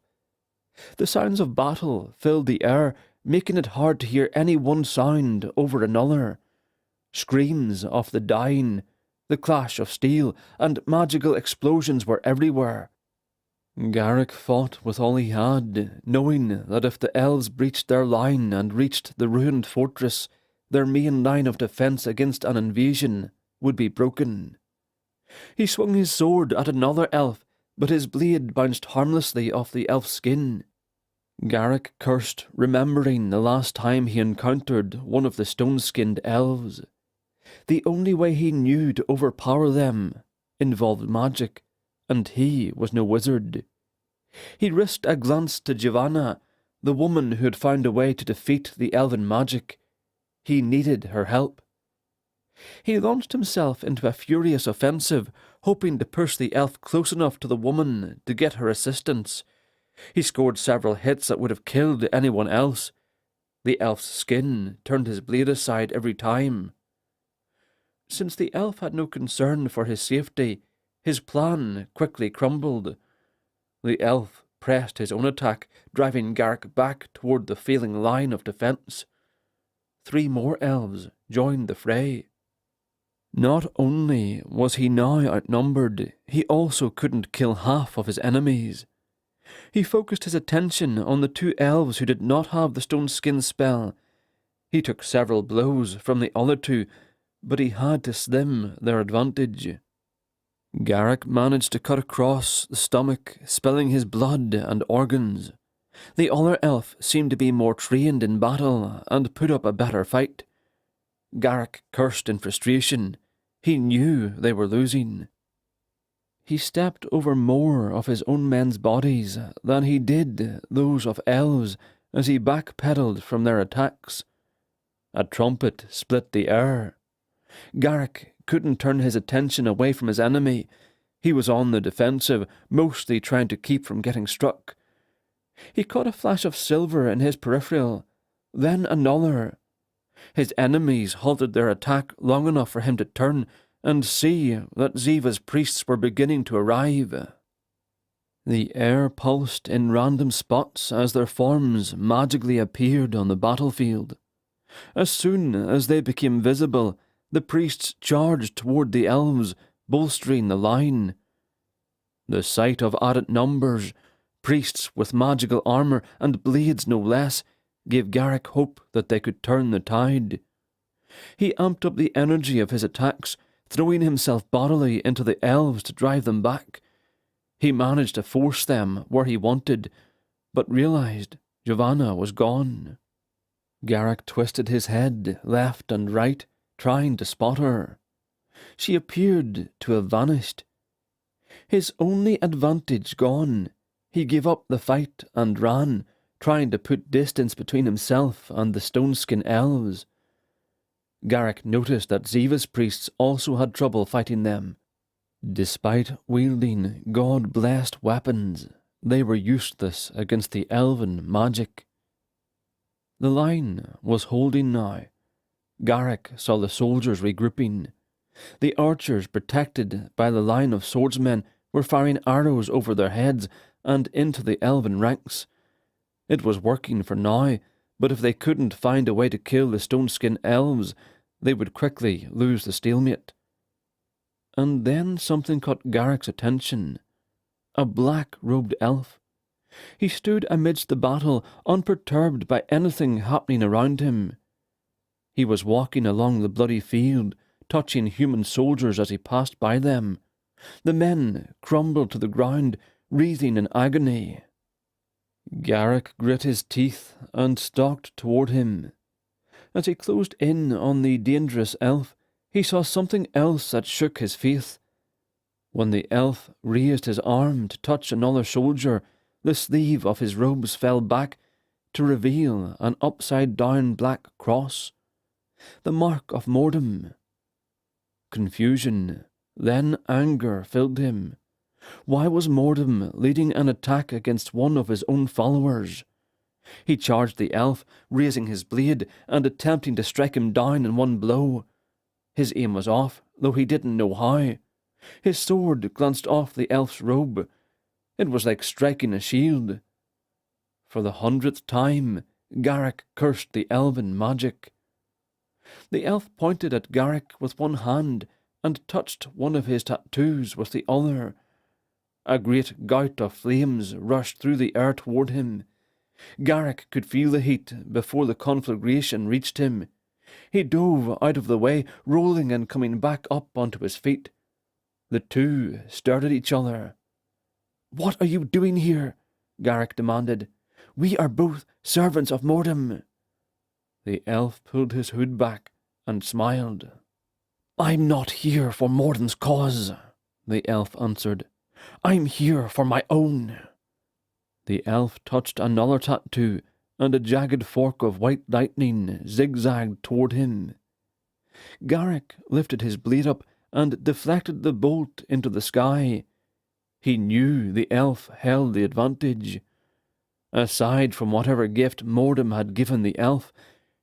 The sounds of battle filled the air, making it hard to hear any one sound over another. Screams of the dying, the clash of steel, and magical explosions were everywhere. Garrick fought with all he had, knowing that if the elves breached their line and reached the ruined fortress, their main line of defence against an invasion would be broken. He swung his sword at another elf, but his blade bounced harmlessly off the elf's skin. Garrick cursed, remembering the last time he encountered one of the stone-skinned elves. The only way he knew to overpower them involved magic, and he was no wizard. He risked a glance to Giovanna, the woman who had found a way to defeat the elven magic. He needed her help. He launched himself into a furious offensive, hoping to push the elf close enough to the woman to get her assistance. He scored several hits that would have killed anyone else. The elf's skin turned his blade aside every time. Since the elf had no concern for his safety, his plan quickly crumbled. The elf pressed his own attack, driving Garrick back toward the failing line of defence. 3 more elves joined the fray. Not only was he now outnumbered, he also couldn't kill half of his enemies. He focused his attention on the 2 elves who did not have the stone skin spell. He took several blows from the other 2, but he had to slim their advantage. Garrick managed to cut across the stomach, spilling his blood and organs. The other elf seemed to be more trained in battle and put up a better fight. Garrick cursed in frustration. He knew they were losing. He stepped over more of his own men's bodies than he did those of elves as he backpedaled from their attacks. A trumpet split the air. Garrick couldn't turn his attention away from his enemy. He was on the defensive, mostly trying to keep from getting struck. He caught a flash of silver in his peripheral, then another. His enemies halted their attack long enough for him to turn and see that Ziva's priests were beginning to arrive. The air pulsed in random spots as their forms magically appeared on the battlefield. As soon as they became visible, the priests charged toward the elves, bolstering the line. The sight of added numbers, priests with magical armour and blades no less, gave Garrick hope that they could turn the tide. He amped up the energy of his attacks, throwing himself bodily into the elves to drive them back. He managed to force them where he wanted, but realised Giovanna was gone. Garrick twisted his head left and right, trying to spot her. She appeared to have vanished. His only advantage gone, he gave up the fight and ran, trying to put distance between himself and the stone-skin elves. Garrick noticed that Ziva's priests also had trouble fighting them. Despite wielding god-blessed weapons, they were useless against the elven magic. The line was holding now. Garrick saw the soldiers regrouping. The archers, protected by the line of swordsmen, were firing arrows over their heads and into the elven ranks. It was working for now, but if they couldn't find a way to kill the stone-skin elves, they would quickly lose the stalemate. And then something caught Garrick's attention. A black-robed elf. He stood amidst the battle, unperturbed by anything happening around him. He was walking along the bloody field, touching human soldiers as he passed by them. The men crumbled to the ground, writhing in agony. Garrick grit his teeth and stalked toward him. As he closed in on the dangerous elf, he saw something else that shook his faith. When the elf raised his arm to touch another soldier, the sleeve of his robes fell back to reveal an upside-down black cross, the mark of Mordom. Confusion, then anger filled him. Why was Mordom leading an attack against one of his own followers? He charged the elf, raising his blade and attempting to strike him down in one blow. His aim was off, though he didn't know how. His sword glanced off the elf's robe. It was like striking a shield. For the 100th time, Garrick cursed the elven magic. The elf pointed at Garrick with one hand and touched one of his tattoos with the other. A great gout of flames rushed through the air toward him. Garrick could feel the heat before the conflagration reached him. He dove out of the way, rolling and coming back up onto his feet. The two stared at each other. "What are you doing here?" Garrick demanded. "We are both servants of Mordom." The elf pulled his hood back and smiled. "I'm not here for Mordom's cause," the elf answered. "I'm here for my own." The elf touched another tattoo, and a jagged fork of white lightning zigzagged toward him. Garrick lifted his blade up and deflected the bolt into the sky. He knew the elf held the advantage. Aside from whatever gift Mordom had given the elf,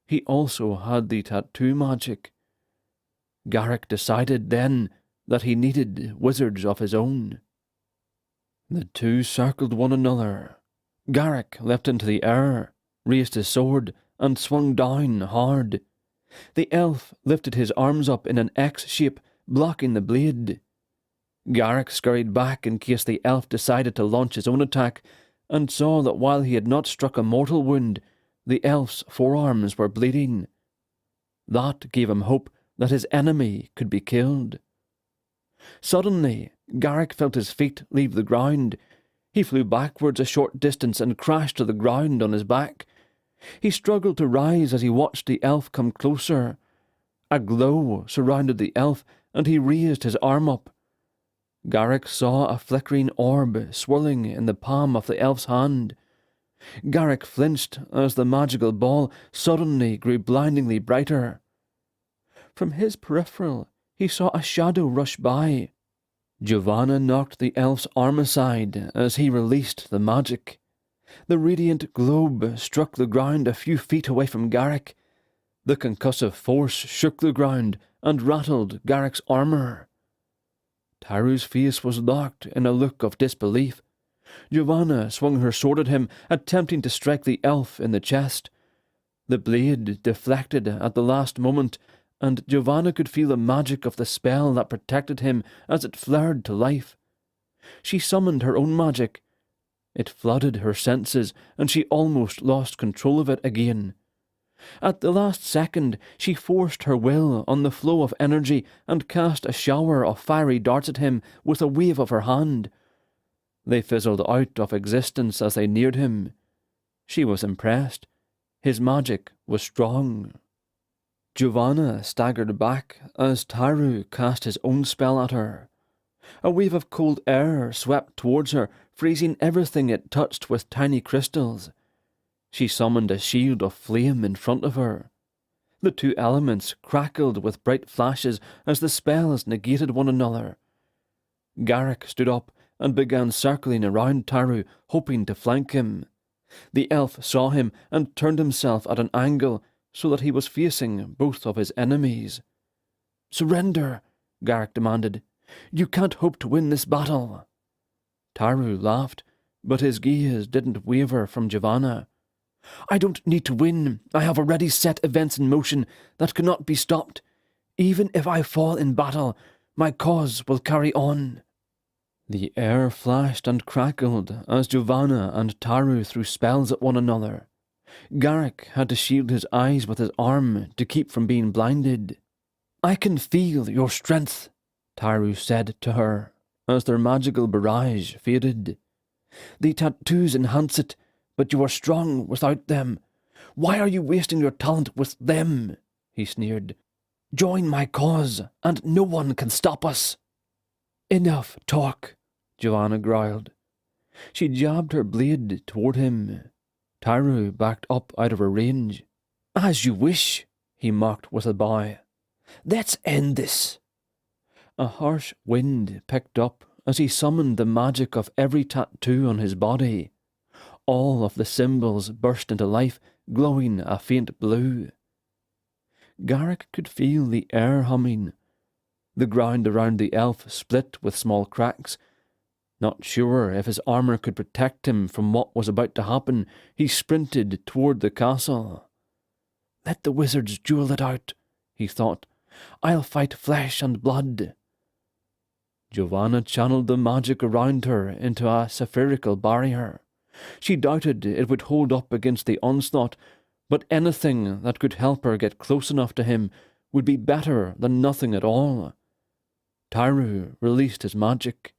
he also had the tattoo magic. Garrick decided then that he needed wizards of his own. The two circled one another. Garrick leapt into the air, raised his sword, and swung down hard. The elf lifted his arms up in an X shape, blocking the blade. Garrick scurried back in case the elf decided to launch his own attack, and saw that while he had not struck a mortal wound, the elf's forearms were bleeding. That gave him hope that his enemy could be killed. Suddenly, Garrick felt his feet leave the ground. He flew backwards a short distance and crashed to the ground on his back. He struggled to rise as he watched the elf come closer. A glow surrounded the elf, and he raised his arm up. Garrick saw a flickering orb swirling in the palm of the elf's hand. Garrick flinched as the magical ball suddenly grew blindingly brighter. From his peripheral, he saw a shadow rush by. Giovanna knocked the elf's arm aside as he released the magic. The radiant globe struck the ground a few feet away from Garrick. The concussive force shook the ground and rattled Garrick's armour. Taru's face was locked in a look of disbelief. Giovanna swung her sword at him, attempting to strike the elf in the chest. The blade deflected at the last moment, and Giovanna could feel the magic of the spell that protected him as it flared to life. She summoned her own magic. It flooded her senses, and she almost lost control of it again. At the last second, she forced her will on the flow of energy and cast a shower of fiery darts at him with a wave of her hand. They fizzled out of existence as they neared him. She was impressed. His magic was strong. Giovanna staggered back as Taru cast his own spell at her. A wave of cold air swept towards her, freezing everything it touched with tiny crystals. She summoned a shield of flame in front of her. The two elements crackled with bright flashes as the spells negated one another. Garrick stood up and began circling around Taru, hoping to flank him. The elf saw him and turned himself at an angle so that he was facing both of his enemies. "Surrender," Garrick demanded. "You can't hope to win this battle." Taru laughed, but his gaze didn't waver from Giovanna. "I don't need to win. I have already set events in motion that cannot be stopped. Even if I fall in battle, my cause will carry on." The air flashed and crackled as Giovanna and Taru threw spells at one another. Garrick had to shield his eyes with his arm to keep from being blinded. "I can feel your strength," Taru said to her as their magical barrage faded. "The tattoos enhance it, but you are strong without them. Why are you wasting your talent with them?" he sneered. "Join my cause, and no one can stop us." "Enough talk," Giovanna growled. She jabbed her blade toward him. Taru backed up out of her range. "As you wish," he mocked with a bow. "Let's end this." A harsh wind picked up as he summoned the magic of every tattoo on his body. All of the symbols burst into life, glowing a faint blue. Garrick could feel the air humming. The ground around the elf split with small cracks. Not sure if his armour could protect him from what was about to happen, he sprinted toward the castle. "Let the wizards duel it out," he thought. "I'll fight flesh and blood." Giovanna channeled the magic around her into a spherical barrier. She doubted it would hold up against the onslaught, but anything that could help her get close enough to him would be better than nothing at all. Taru released his magic.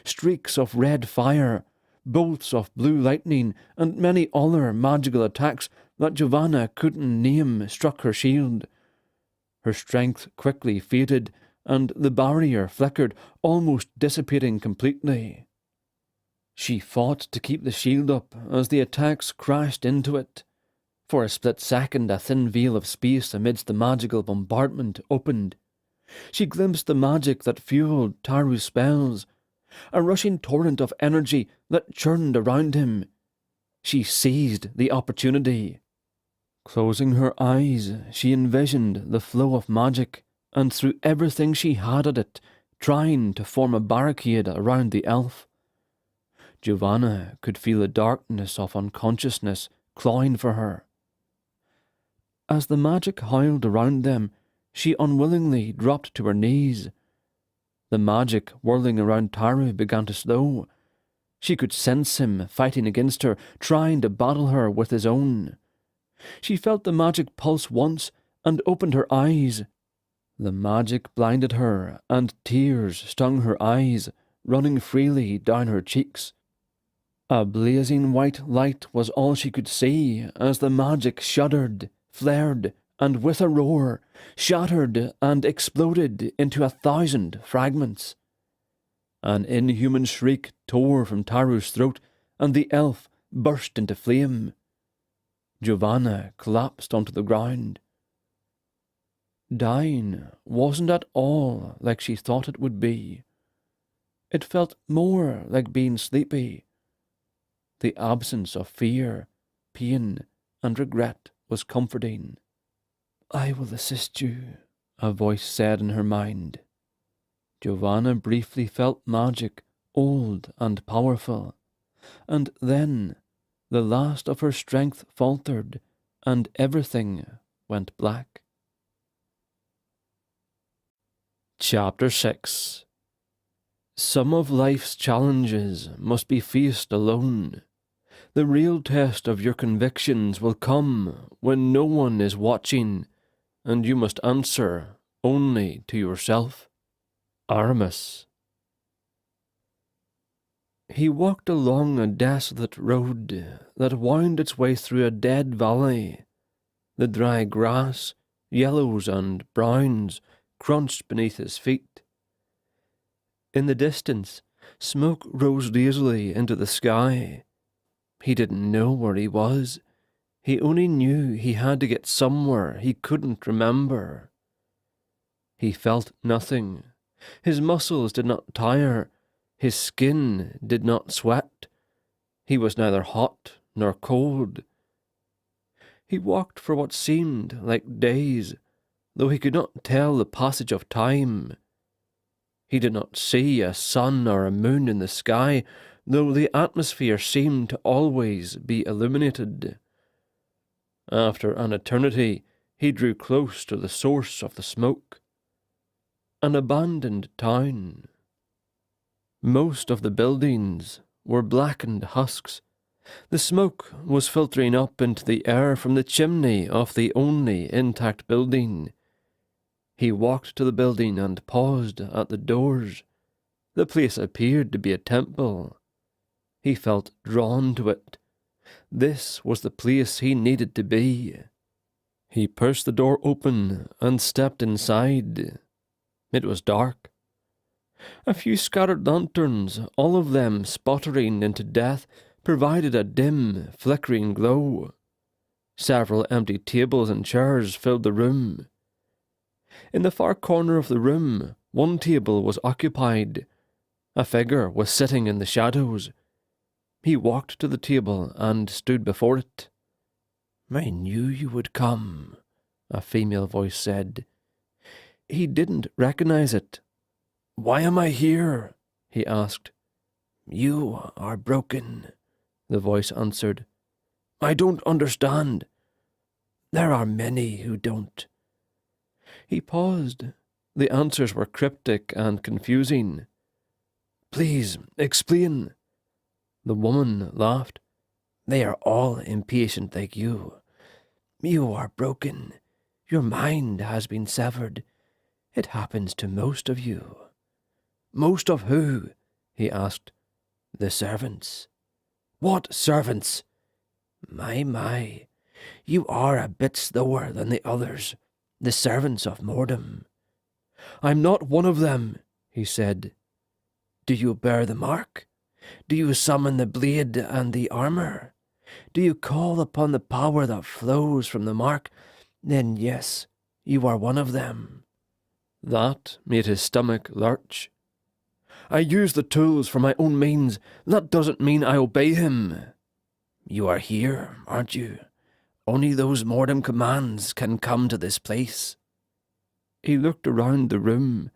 Streaks of red fire, bolts of blue lightning, and many other magical attacks that Giovanna couldn't name struck her shield. Her strength quickly faded, and the barrier flickered, almost dissipating completely. She fought to keep the shield up as the attacks crashed into it. For a split second, a thin veil of space amidst the magical bombardment opened. She glimpsed the magic that fueled Taru's spells, a rushing torrent of energy that churned around him. She seized the opportunity. Closing her eyes, she envisioned the flow of magic and threw everything she had at it, trying to form a barricade around the elf. Giovanna could feel the darkness of unconsciousness clawing for her. As the magic howled around them, she unwillingly dropped to her knees. The magic whirling around Taru began to slow. She could sense him fighting against her, trying to battle her with his own. She felt the magic pulse once and opened her eyes. The magic blinded her, and tears stung her eyes, running freely down her cheeks. A blazing white light was all she could see as the magic shuddered, flared, and with a roar, shattered and exploded into 1,000 fragments. An inhuman shriek tore from Taru's throat, and the elf burst into flame. Giovanna collapsed onto the ground. Dying wasn't at all like she thought it would be. It felt more like being sleepy. The absence of fear, pain, and regret was comforting. "I will assist you," a voice said in her mind. Giovanna briefly felt magic, old and powerful, and then the last of her strength faltered, and everything went black. Chapter 6. Some of life's challenges must be faced alone. The real test of your convictions will come when no one is watching, and you must answer only to yourself. Aramis. He walked along a desolate road that wound its way through a dead valley. The dry grass, yellows and browns, crunched beneath his feet. In the distance, smoke rose lazily into the sky. He didn't know where he was. He only knew he had to get somewhere he couldn't remember. He felt nothing. His muscles did not tire. His skin did not sweat. He was neither hot nor cold. He walked for what seemed like days, though he could not tell the passage of time. He did not see a sun or a moon in the sky, though the atmosphere seemed to always be illuminated. After an eternity, he drew close to the source of the smoke. An abandoned town. Most of the buildings were blackened husks. The smoke was filtering up into the air from the chimney of the only intact building. He walked to the building and paused at the doors. The place appeared to be a temple. He felt drawn to it. This was the place he needed to be. He pushed the door open and stepped inside. It was dark. A few scattered lanterns, all of them sputtering into death, provided a dim, flickering glow. Several empty tables and chairs filled the room. In the far corner of the room, one table was occupied. A figure was sitting in the shadows. He walked to the table and stood before it. "I knew you would come," a female voice said. He didn't recognize it. "Why am I here?" he asked. "You are broken," the voice answered. "I don't understand." "There are many who don't." He paused. The answers were cryptic and confusing. "Please, explain." The woman laughed. "They are all impatient like you. You are broken. Your mind has been severed. It happens to most of you." "Most of who?" he asked. "The servants." "What servants?" My, you are a bit slower than the others, the servants of Mordom." "I'm not one of them," he said. "Do you bear the mark? Do you summon the blade and the armour? Do you call upon the power that flows from the mark? Then yes, you are one of them." That made his stomach lurch. "I use the tools for my own means. That doesn't mean I obey him." You are here, aren't you? Only those mortem commands can come to this place." He looked around the room.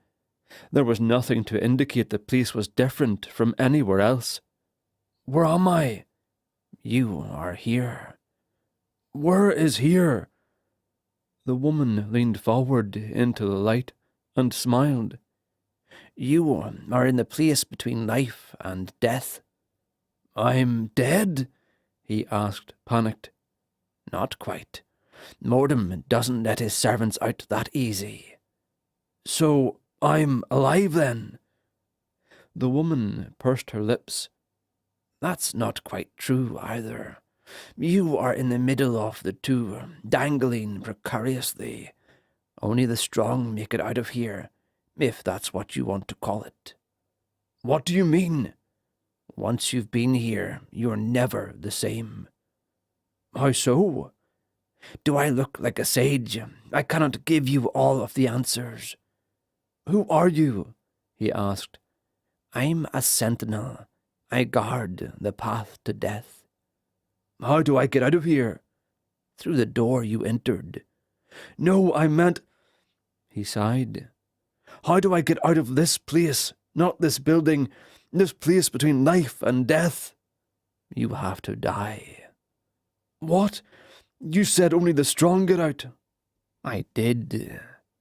There was nothing to indicate the place was different from anywhere else. "Where am I?" "You are here." "Where is here?" The woman leaned forward into the light and smiled. "You are in the place between life and death." "I'm dead?" he asked, panicked. "Not quite. Mortem doesn't let his servants out that easy." "So I'm alive then?" The woman pursed her lips. "That's not quite true either. You are in the middle of the two, dangling precariously. Only the strong make it out of here, if that's what you want to call it." "What do you mean?" "Once you've been here, you're never the same." "How so?" "Do I look like a sage? I cannot give you all of the answers." "Who are you?" he asked. "I'm a sentinel. I guard the path to death." "How do I get out of here?" "Through the door you entered." "No, I meant—" He sighed. "How do I get out of this place? Not this building, this place between life and death." "You have to die." "What? You said only the strong get out." "I did.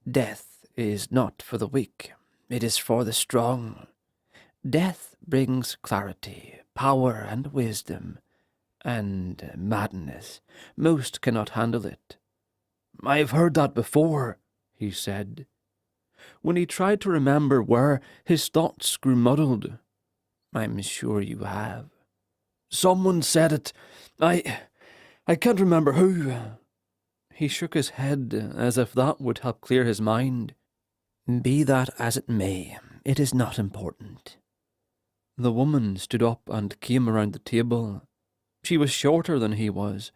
Death is not for the weak. It is for the strong. Death brings clarity, power, and wisdom, and madness. Most cannot handle it." "I have heard that before," he said. When he tried to remember where, his thoughts grew muddled. "I'm sure you have." "Someone said it. I can't remember who." He shook his head as if that would help clear his mind. "Be that as it may, it is not important." The woman stood up and came around the table. She was shorter than he was.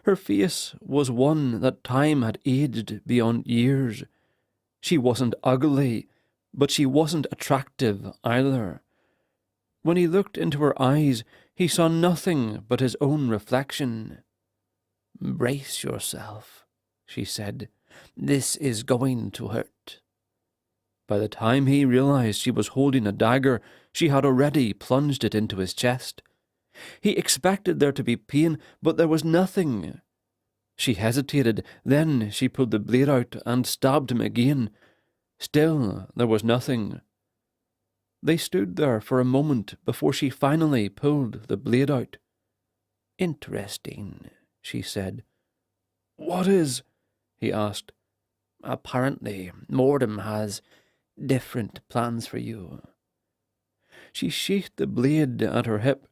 Her face was one that time had aged beyond years. She wasn't ugly, but she wasn't attractive either. When he looked into her eyes, he saw nothing but his own reflection. "Brace yourself," she said. "This is going to hurt." By the time he realized she was holding a dagger, she had already plunged it into his chest. He expected there to be pain, but there was nothing. She hesitated, then she pulled the blade out and stabbed him again. Still there was nothing. They stood there for a moment before she finally pulled the blade out. "Interesting," she said. "What is?" he asked. "Apparently, Mortem has different plans for you." She sheathed the blade at her hip.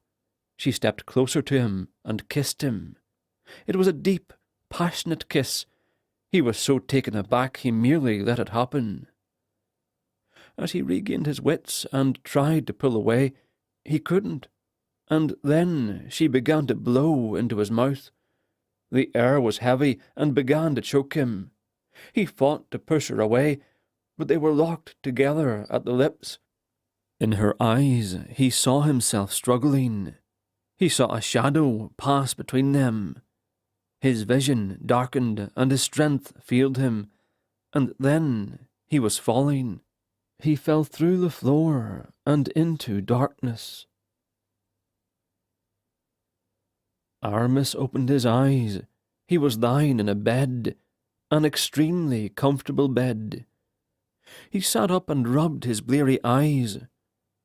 She stepped closer to him and kissed him. It was a deep, passionate kiss. He was so taken aback he merely let it happen. As he regained his wits and tried to pull away, he couldn't, and then she began to blow into his mouth. The air was heavy and began to choke him. He fought to push her away, but they were locked together at the lips. In her eyes he saw himself struggling. He saw a shadow pass between them. His vision darkened and his strength failed him, and then he was falling. He fell through the floor and into darkness. Aramis opened his eyes. He was lying in a bed, an extremely comfortable bed. He sat up and rubbed his bleary eyes.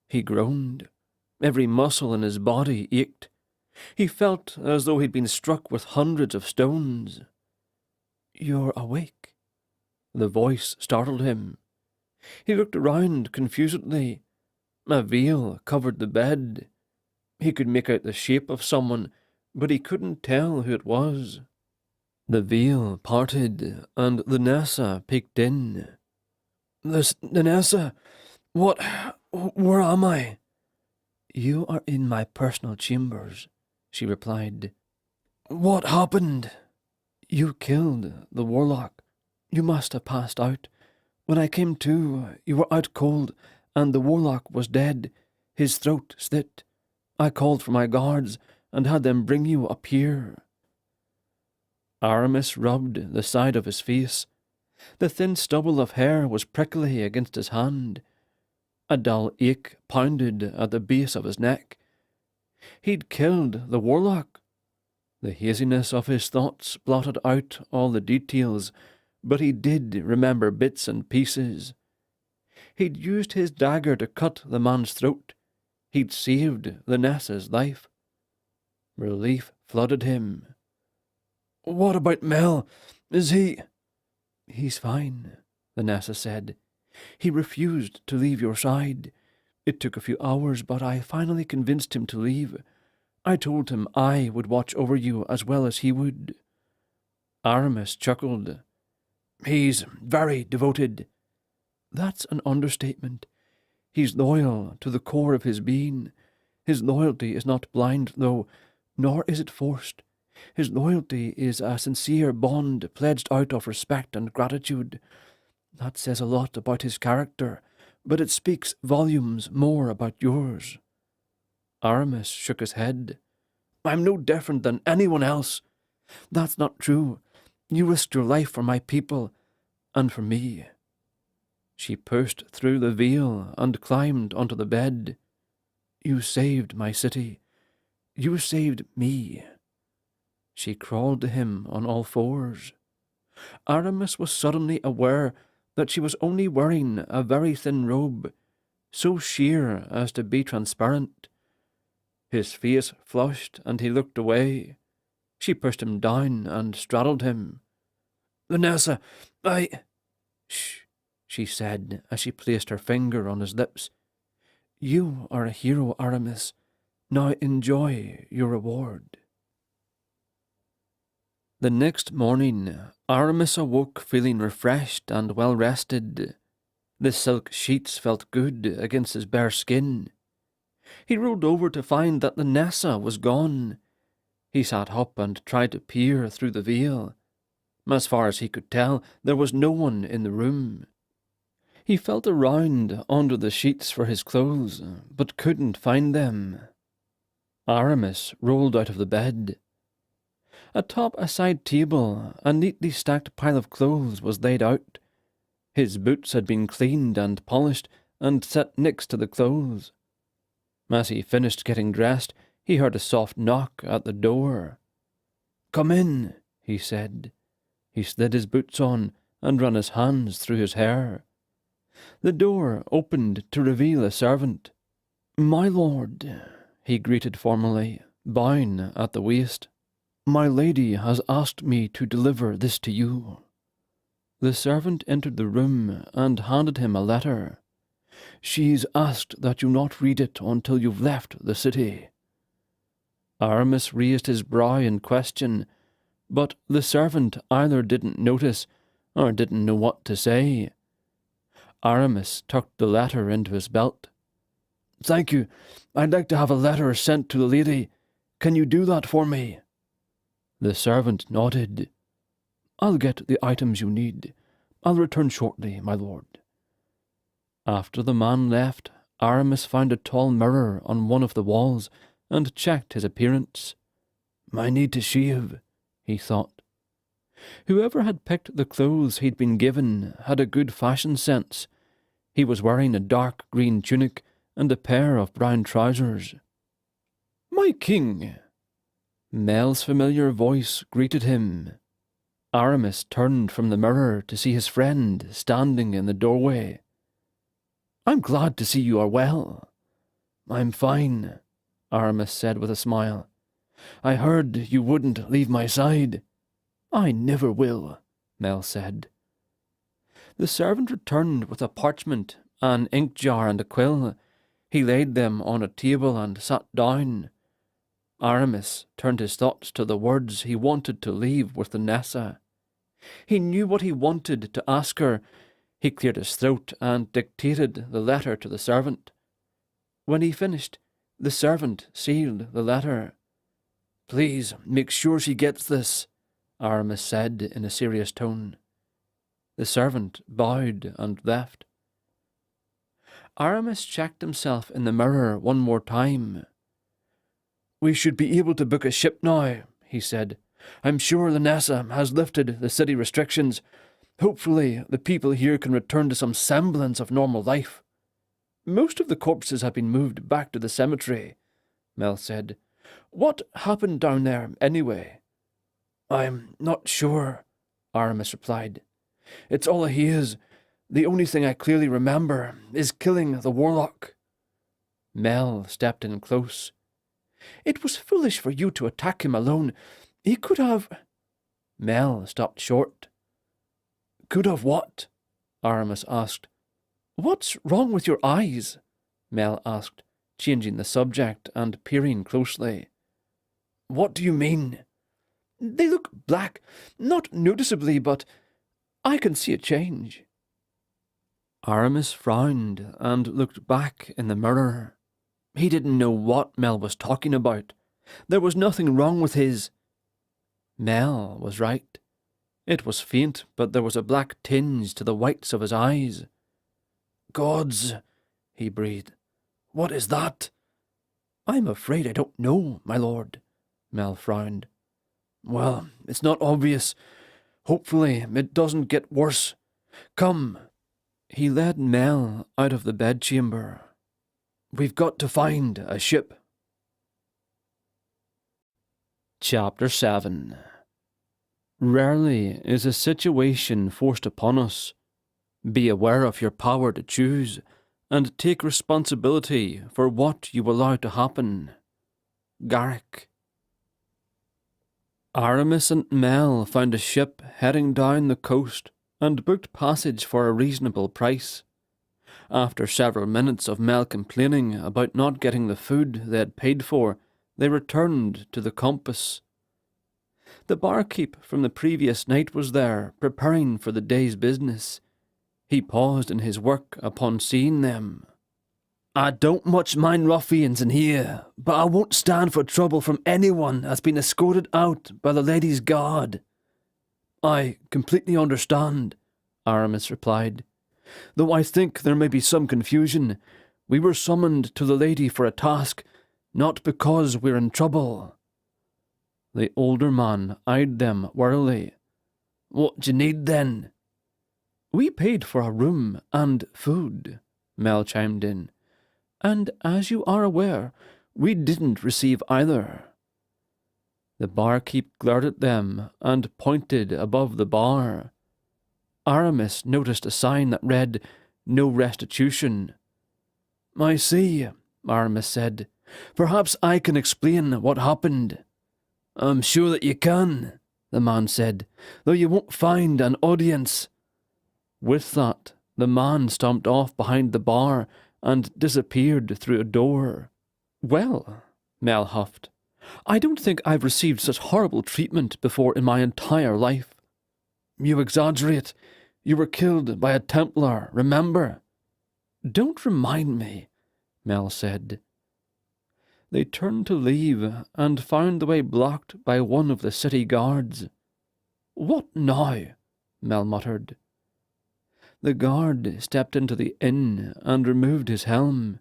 He groaned. Every muscle in his body ached. He felt as though he'd been struck with hundreds of stones. "You're awake." The voice startled him. He looked around confusedly. A veil covered the bed. He could make out the shape of someone, but he couldn't tell who it was. The veil parted, and the Nessa peeked in. "The Nessa? Where am I?" "You are in my personal chambers," she replied. "What happened?" "You killed the warlock. You must have passed out. When I came to, you were out cold, and the warlock was dead, his throat slit. I called for my guards, and had them bring you up here." Aramis rubbed the side of his face. The thin stubble of hair was prickly against his hand. A dull ache pounded at the base of his neck. He'd killed the warlock. The haziness of his thoughts blotted out all the details, but he did remember bits and pieces. He'd used his dagger to cut the man's throat. He'd saved the Nessa's life. Relief flooded him. "What about Mel? Is he—" "He's fine," the Nessa said. "He refused to leave your side. It took a few hours, but I finally convinced him to leave. I told him I would watch over you as well as he would." Aramis chuckled. "He's very devoted." "That's an understatement. He's loyal to the core of his being. His loyalty is not blind, though, nor is it forced. His loyalty is a sincere bond pledged out of respect and gratitude. That says a lot about his character, but it speaks volumes more about yours." Aramis shook his head. "I'm no different than anyone else." "That's not true. You risked your life for my people, and for me." She pushed through the veil and climbed onto the bed. "You saved my city. You saved me." She crawled to him on all fours. Aramis was suddenly aware that she was only wearing a very thin robe, so sheer as to be transparent. His face flushed and he looked away. She pushed him down and straddled him. "Vanessa, Shh," she said as she placed her finger on his lips. "You are a hero, Aramis. Now enjoy your reward." The next morning, Aramis awoke feeling refreshed and well-rested. The silk sheets felt good against his bare skin. He rolled over to find that the Nessa was gone. He sat up and tried to peer through the veil. As far as he could tell, there was no one in the room. He felt around under the sheets for his clothes, but couldn't find them. Aramis rolled out of the bed. Atop a side table, a neatly stacked pile of clothes was laid out. His boots had been cleaned and polished and set next to the clothes. As he finished getting dressed, he heard a soft knock at the door. "Come in," he said. He slid his boots on and ran his hands through his hair. The door opened to reveal a servant. "My lord," he greeted formally, bowing at the waist. "My lady has asked me to deliver this to you." The servant entered the room and handed him a letter. "She's asked that you not read it until you've left the city." Aramis raised his brow in question, but the servant either didn't notice or didn't know what to say. Aramis tucked the letter into his belt. "Thank you. I'd like to have a letter sent to the lady. Can you do that for me?" The servant nodded. "I'll get the items you need. I'll return shortly, my lord." After the man left, Aramis found a tall mirror on one of the walls and checked his appearance. "I need to shave," he thought. Whoever had picked the clothes he'd been given had a good fashion sense. He was wearing a dark green tunic and a pair of brown trousers. "My king!" Mel's familiar voice greeted him. Aramis turned from the mirror to see his friend standing in the doorway. "I'm glad to see you are well." "I'm fine," Aramis said with a smile. "I heard you wouldn't leave my side." "I never will," Mel said. The servant returned with a parchment, an ink jar and a quill. He laid them on a table and sat down. Aramis turned his thoughts to the words he wanted to leave with the Nessa. He knew what he wanted to ask her. He cleared his throat and dictated the letter to the servant. When he finished, the servant sealed the letter. "Please make sure she gets this," Aramis said in a serious tone. The servant bowed and left. Aramis checked himself in the mirror one more time. "We should be able to book a ship now," he said. "I'm sure Lanessa has lifted the city restrictions. Hopefully the people here can return to some semblance of normal life." "Most of the corpses have been moved back to the cemetery," Mel said. "What happened down there, anyway?" "I'm not sure," Aramis replied. "It's all a haze. The only thing I clearly remember is killing the warlock." Mel stepped in close. "It was foolish for you to attack him alone. He could have—" Mel stopped short. "Could have what?" Aramis asked. "What's wrong with your eyes?" Mel asked, changing the subject and peering closely. "What do you mean?" "They look black, not noticeably, but I can see a change." Aramis frowned and looked back in the mirror. He didn't know what Mel was talking about. There was nothing wrong with his... Mel was right. It was faint, but there was a black tinge to the whites of his eyes. "Gods," he breathed. "What is that?" "I'm afraid I don't know, my lord," Mel frowned. "Well, it's not obvious. Hopefully it doesn't get worse. Come." He led Mel out of the bedchamber. "We've got to find a ship." Chapter 7. Rarely is a situation forced upon us. Be aware of your power to choose, and take responsibility for what you allow to happen. Garrick. Aramis and Mel found a ship heading down the coast and booked passage for a reasonable price. After several minutes of Mel complaining about not getting the food they had paid for, they returned to the compass. The barkeep from the previous night was there, preparing for the day's business. He paused in his work upon seeing them. "I don't much mind ruffians in here, but I won't stand for trouble from anyone that's been escorted out by the lady's guard." "I completely understand," Aramis replied. "Though I think there may be some confusion. We were summoned to the lady for a task, not because we're in trouble." The older man eyed them warily. "What d'ye need, then?" "We paid for a room and food," Mel chimed in. "And as you are aware, we didn't receive either." The barkeep glared at them and pointed above the bar. Aramis noticed a sign that read, "No restitution." "I see," Aramis said. "Perhaps I can explain what happened." "I'm sure that you can," the man said, "though you won't find an audience." With that, the man stomped off behind the bar and disappeared through a door. "Well," Mel huffed, "I don't think I've received such horrible treatment before in my entire life." "You exaggerate. You were killed by a Templar, remember?" "Don't remind me," Mel said. They turned to leave and found the way blocked by one of the city guards. "What now?" Mel muttered. The guard stepped into the inn and removed his helm.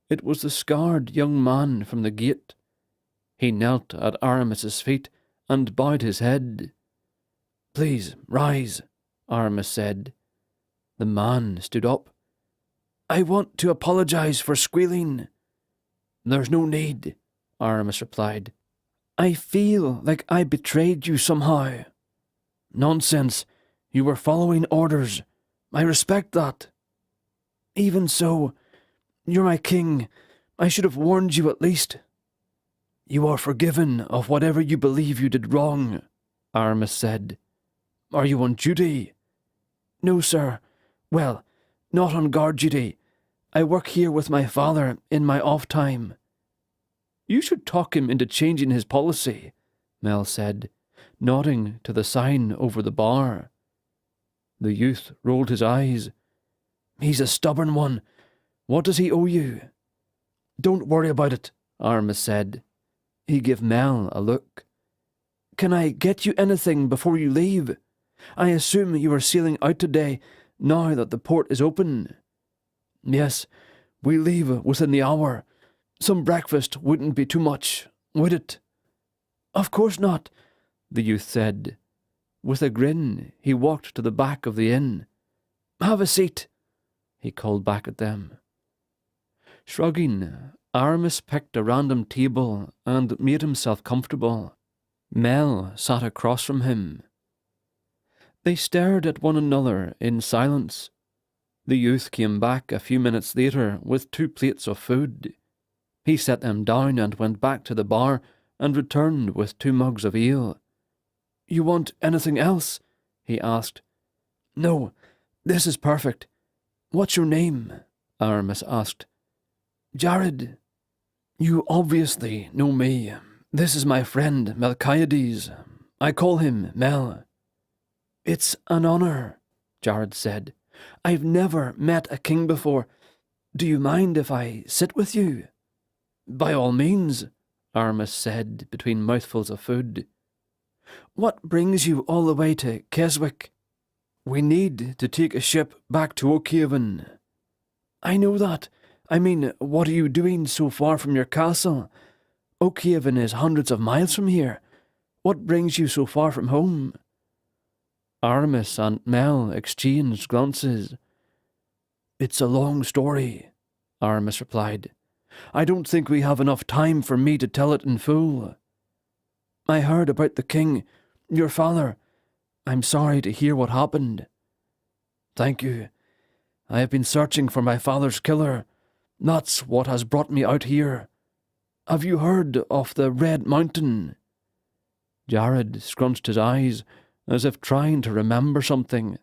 It was the scarred young man from the gate. He knelt at Aramis's feet and bowed his head. "Please, rise," Aramis said. The man stood up. "I want to apologize for squealing." "There's no need," Aramis replied. "I feel like I betrayed you somehow." "Nonsense. You were following orders. I respect that." "Even so, you're my king. I should have warned you at least." "You are forgiven of whatever you believe you did wrong," Aramis said. "Are you on duty?" "No, sir. Well, not on guard duty. I work here with my father in my off time." "You should talk him into changing his policy," Mel said, nodding to the sign over the bar. The youth rolled his eyes. "He's a stubborn one. What does he owe you?" "Don't worry about it," Aramis said. He gave Mel a look. "Can I get you anything before you leave? I assume you are sailing out today, now that the port is open." "Yes, we leave within the hour. Some breakfast wouldn't be too much, would it?" "Of course not," the youth said. With a grin, he walked to the back of the inn. "Have a seat," he called back at them. Shrugging, Aramis picked a random table and made himself comfortable. Mel sat across from him. They stared at one another in silence. The youth came back a few minutes later with 2 plates of food. He set them down and went back to the bar and returned with 2 mugs of ale. "You want anything else?" he asked. "No, this is perfect. What's your name?" Aramis asked. "Jared. You obviously know me. This is my friend Melchiades. I call him Mel." "It's an honor," Jared said. "I've never met a king before. Do you mind if I sit with you?" "By all means," Aramis said between mouthfuls of food. "What brings you all the way to Keswick?" "We need to take a ship back to Oakhaven." "I know that. I mean, what are you doing so far from your castle? Oakhaven is hundreds of miles from here. What brings you so far from home?" Aramis and Mel exchanged glances. "It's a long story," Aramis replied. "I don't think we have enough time for me to tell it in full. I heard about the king, your father. I'm sorry to hear what happened." "Thank you. I have been searching for my father's killer. That's what has brought me out here." "Have you heard of the Red Mountain?" Jared scrunched his eyes as if trying to remember something.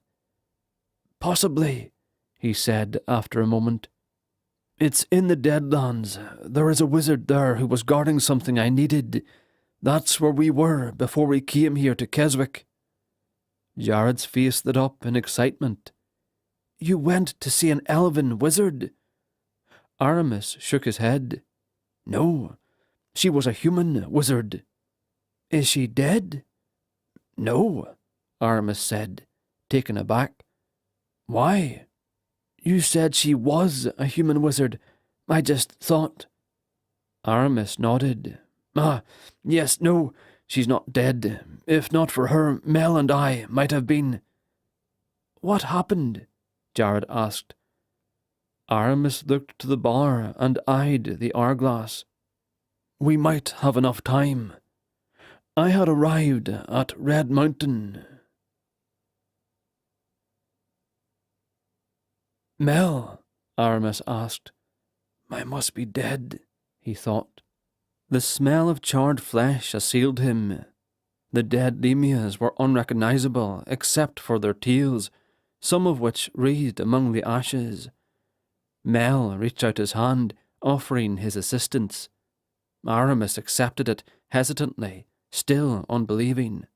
"Possibly," he said after a moment. "It's in the Deadlands. There is a wizard there who was guarding something I needed. That's where we were before we came here to Keswick." Jared's face lit up in excitement. "You went to see an elven wizard?" Aramis shook his head. "No, she was a human wizard." "Is she dead?" "No," Aramis said, taken aback. "Why? You said she was a human wizard. I just thought—" Aramis nodded. "Ah, yes, no, she's not dead. If not for her, Mel and I might have been—" "What happened?" Jared asked. Aramis looked to the bar and eyed the hourglass. "We might have enough time. I had arrived at Red Mountain." "Mel?" Aramis asked. "I must be dead," he thought. The smell of charred flesh assailed him. The dead lemias were unrecognizable except for their tails, some of which wreathed among the ashes. Mel reached out his hand, offering his assistance. Aramis accepted it hesitantly, still unbelieving.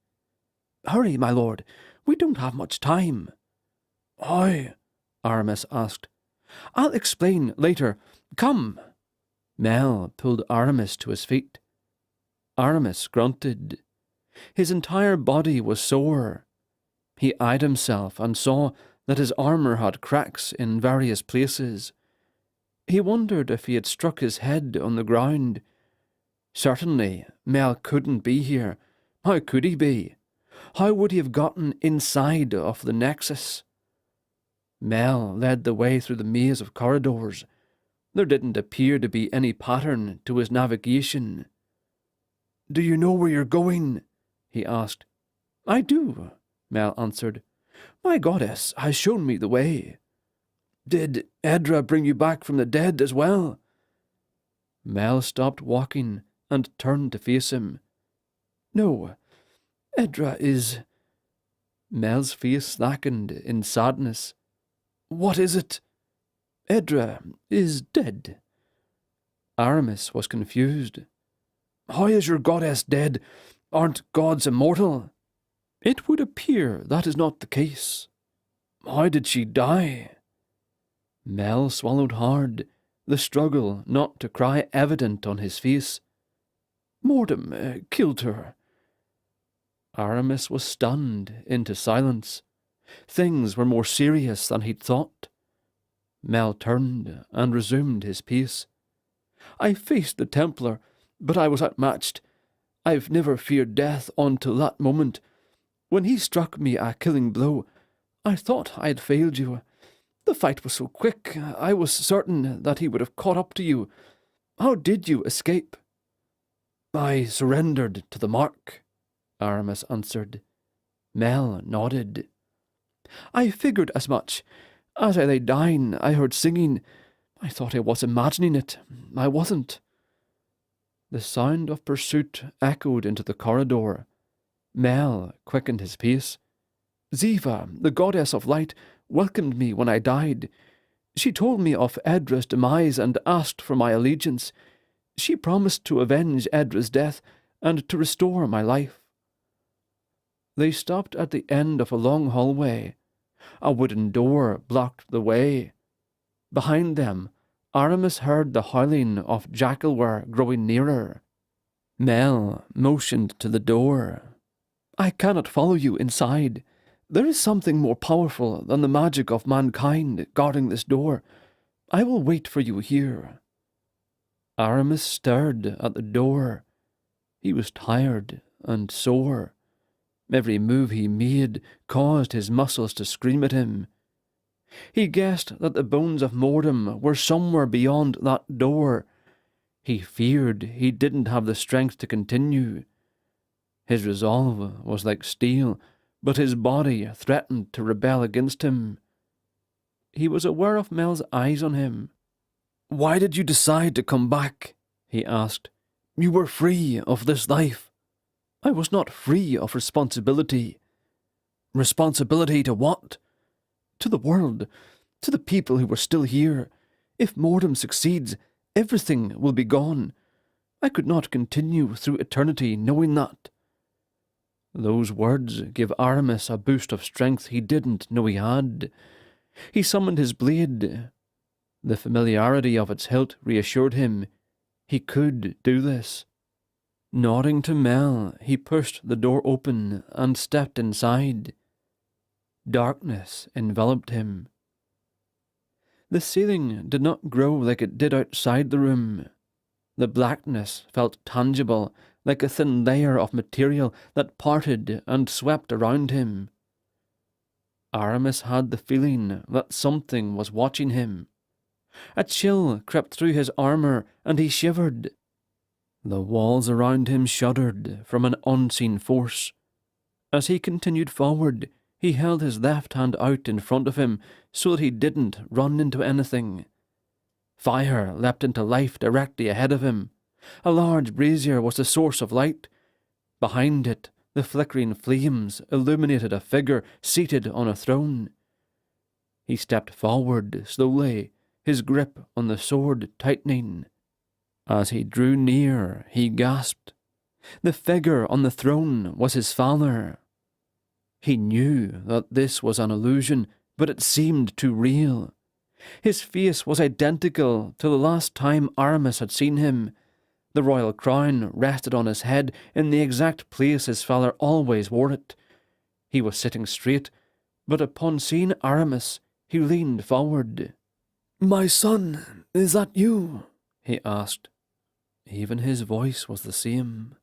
"Hurry, my lord. We don't have much time." "How?" Aramis asked. "I'll explain later. Come." Mel pulled Aramis to his feet. Aramis grunted. His entire body was sore. He eyed himself and saw that his armour had cracks in various places. He wondered if he had struck his head on the ground. Certainly, Mel couldn't be here. How could he be? How would he have gotten inside of the Nexus? Mel led the way through the maze of corridors. There didn't appear to be any pattern to his navigation. "Do you know where you're going?" he asked. "I do," Mel answered. "My goddess has shown me the way." "Did Edra bring you back from the dead as well?" Mel stopped walking and turned to face him. "No, Edra is—" Mel's face slackened in sadness. "What is it?" "Edra is dead." Aramis was confused. "How is your goddess dead? Aren't gods immortal?" "It would appear that is not the case." "How did she die?" Mel swallowed hard, the struggle not to cry evident on his face. "Mortem killed her." Aramis was stunned into silence. Things were more serious than he'd thought. Mel turned and resumed his pace. I faced the Templar, but I was outmatched. I've never feared death until that moment. When he struck me a killing blow, I thought I had failed you. The fight was so quick, I was certain that he would have caught up to you. How did you escape?" "I surrendered to the mark," Aramis answered. Mel nodded. "I figured as much. As I lay dying, I heard singing. I thought I was imagining it. I wasn't." The sound of pursuit echoed into the corridor. Mel quickened his pace. "Ziva, the goddess of light, welcomed me when I died. She told me of Edra's demise and asked for my allegiance. She promised to avenge Edra's death and to restore my life." They stopped at the end of a long hallway. A wooden door blocked the way. Behind them, Aramis heard the howling of jackalware growing nearer. Mel motioned to the door. "I cannot follow you inside. There is something more powerful than the magic of mankind guarding this door. I will wait for you here." Aramis stared at the door. He was tired and sore. Every move he made caused his muscles to scream at him. He guessed that the bones of Mordom were somewhere beyond that door. He feared he didn't have the strength to continue. His resolve was like steel, but his body threatened to rebel against him. He was aware of Mel's eyes on him. "Why did you decide to come back?" he asked. "You were free of this life." "I was not free of responsibility." "Responsibility to what?" "To the world, to the people who were still here. If Mordom succeeds, everything will be gone. I could not continue through eternity knowing that." Those words gave Aramis a boost of strength he didn't know he had. He summoned his blade. The familiarity of its hilt reassured him. He could do this. Nodding to Mel, he pushed the door open and stepped inside. Darkness enveloped him. The ceiling did not grow like it did outside the room. The blackness felt tangible, like a thin layer of material that parted and swept around him. Aramis had the feeling that something was watching him. A chill crept through his armour, and he shivered. The walls around him shuddered from an unseen force. As he continued forward, he held his left hand out in front of him so that he didn't run into anything. Fire leapt into life directly ahead of him. A large brazier was the source of light. Behind it, the flickering flames illuminated a figure seated on a throne. He stepped forward slowly, his grip on the sword tightening. As he drew near, he gasped. The figure on the throne was his father. He knew that this was an illusion, but it seemed too real. His face was identical to the last time Aramis had seen him. The royal crown rested on his head in the exact place his father always wore it. He was sitting straight, but upon seeing Aramis, he leaned forward. "My son, is that you?" he asked. Even his voice was the same.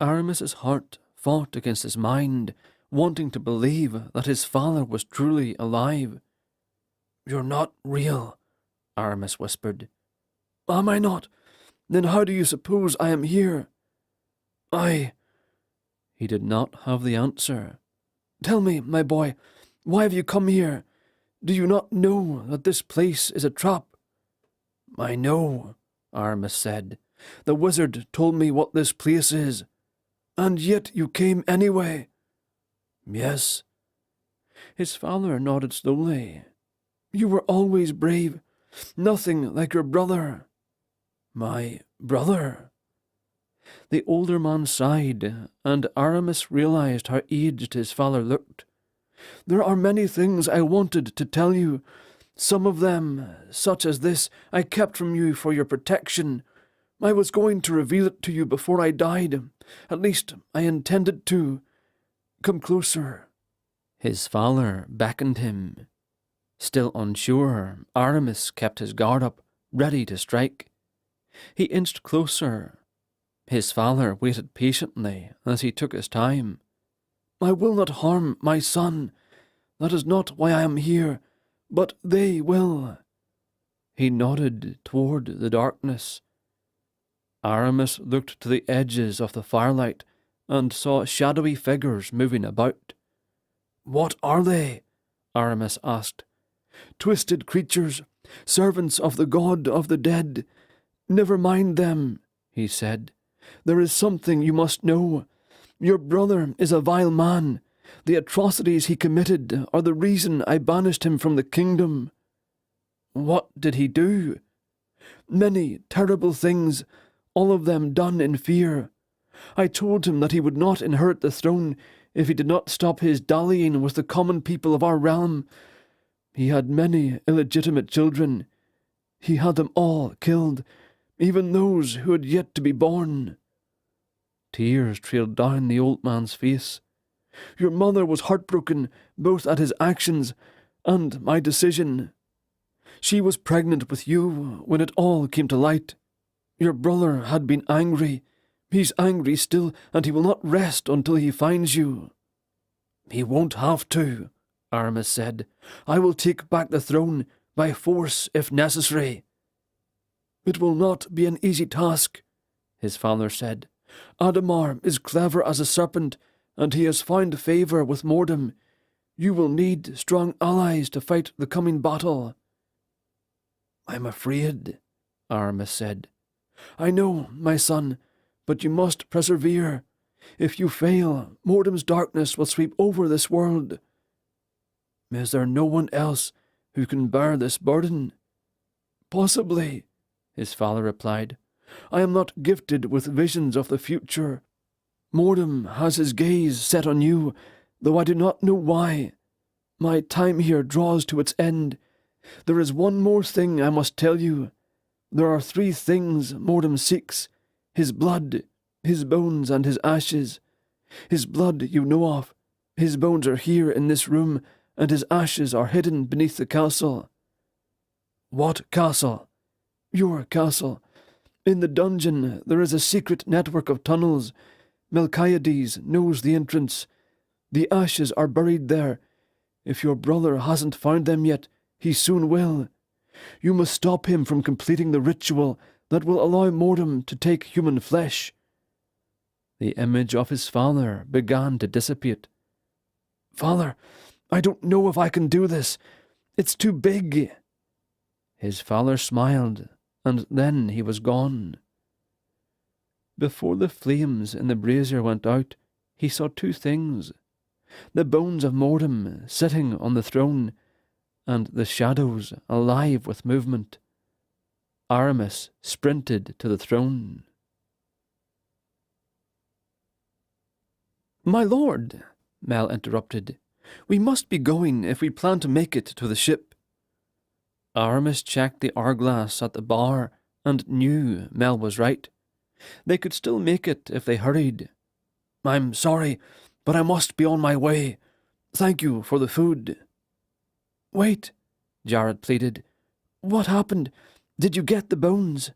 Aramis's heart fought against his mind, wanting to believe that his father was truly alive. "You're not real," Aramis whispered. "Am I not? Then how do you suppose I am here?" He did not have the answer. "Tell me, my boy, why have you come here? Do you not know that this place is a trap?" "I know," Aramis said. "The wizard told me what this place is." "And yet you came anyway?" "Yes." His father nodded slowly. "You were always brave, nothing like your brother." "My brother?" The older man sighed, and Aramis realized how aged his father looked. "There are many things I wanted to tell you. Some of them, such as this, I kept from you for your protection. I was going to reveal it to you before I died. At least, I intended to. Come closer." His father beckoned him. Still unsure, Aramis kept his guard up, ready to strike. He inched closer. His father waited patiently as he took his time. "I will not harm my son. That is not why I am here, but they will." He nodded toward the darkness. Aramis looked to the edges of the firelight and saw shadowy figures moving about. "What are they?" Aramis asked. "Twisted creatures, servants of the god of the dead. Never mind them," he said. "There is something you must know. Your brother is a vile man. The atrocities he committed are the reason I banished him from the kingdom." "What did he do?" "Many terrible things, all of them done in fear. I told him that he would not inherit the throne if he did not stop his dallying with the common people of our realm. He had many illegitimate children. He had them all killed, even those who had yet to be born." Tears trailed down the old man's face. "Your mother was heartbroken both at his actions and my decision. She was pregnant with you when it all came to light. Your brother had been angry. He's angry still, and he will not rest until he finds you." "He won't have to," Aramis said. "I will take back the throne, by force if necessary." "It will not be an easy task," his father said. "Adhemar is clever as a serpent, and he has found favour with Mordom. You will need strong allies to fight the coming battle." "I'm afraid," Aramis said. "I know, my son, but you must persevere. If you fail, Mordom's darkness will sweep over this world." "Is there no one else who can bear this burden?" "Possibly," his father replied. "I am not gifted with visions of the future. Mordom has his gaze set on you, though I do not know why. My time here draws to its end. There is one more thing I must tell you. There are 3 things Mordom seeks: his blood, his bones, and his ashes. His blood you know of. His bones are here in this room, and his ashes are hidden beneath the castle." "What castle?" "Your castle. In the dungeon there is a secret network of tunnels. Melchiades knows the entrance. The ashes are buried there. If your brother hasn't found them yet, he soon will. You must stop him from completing the ritual that will allow Mordom to take human flesh." The image of his father began to dissipate. "Father, I don't know if I can do this. It's too big." His father smiled, and then he was gone. Before the flames in the brazier went out, he saw 2 things: the bones of Mordom sitting on the throne, and the shadows alive with movement. Aramis sprinted to the throne. "My lord," Mel interrupted, "we must be going if we plan to make it to the ship." Aramis checked the hourglass at the bar and knew Mel was right. They could still make it if they hurried. "I'm sorry, but I must be on my way. Thank you for the food." "Wait," Jared pleaded. "What happened? Did you get the bones?"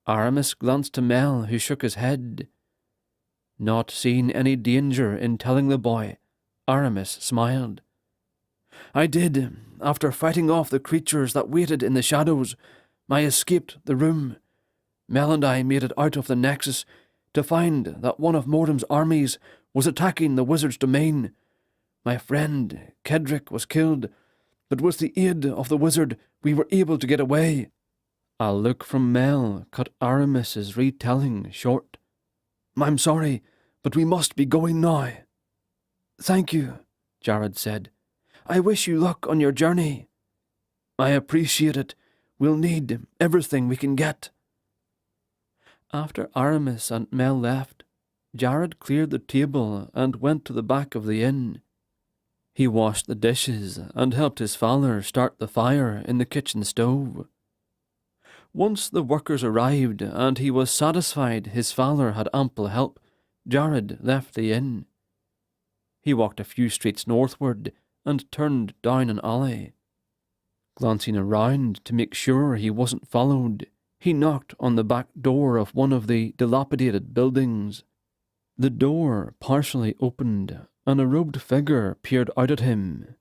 Aramis glanced to Mel, who shook his head. Not seeing any danger in telling the boy, Aramis smiled. "I did. After fighting off the creatures that waited in the shadows, I escaped the room. Mel and I made it out of the Nexus to find that one of Mordom's armies was attacking the wizard's domain. My friend, Kedrick, was killed, but with the aid of the wizard, we were able to get away." A look from Mel cut Aramis's retelling short. "I'm sorry, but we must be going now." "Thank you," Jared said. "I wish you luck on your journey." "I appreciate it. We'll need everything we can get." After Aramis and Mel left, Jared cleared the table and went to the back of the inn. He washed the dishes and helped his father start the fire in the kitchen stove. Once the workers arrived and he was satisfied his father had ample help, Jared left the inn. He walked a few streets northward and turned down an alley. Glancing around to make sure he wasn't followed, He knocked on the back door of one of the dilapidated buildings. The door partially opened, and a robed figure peered out at him.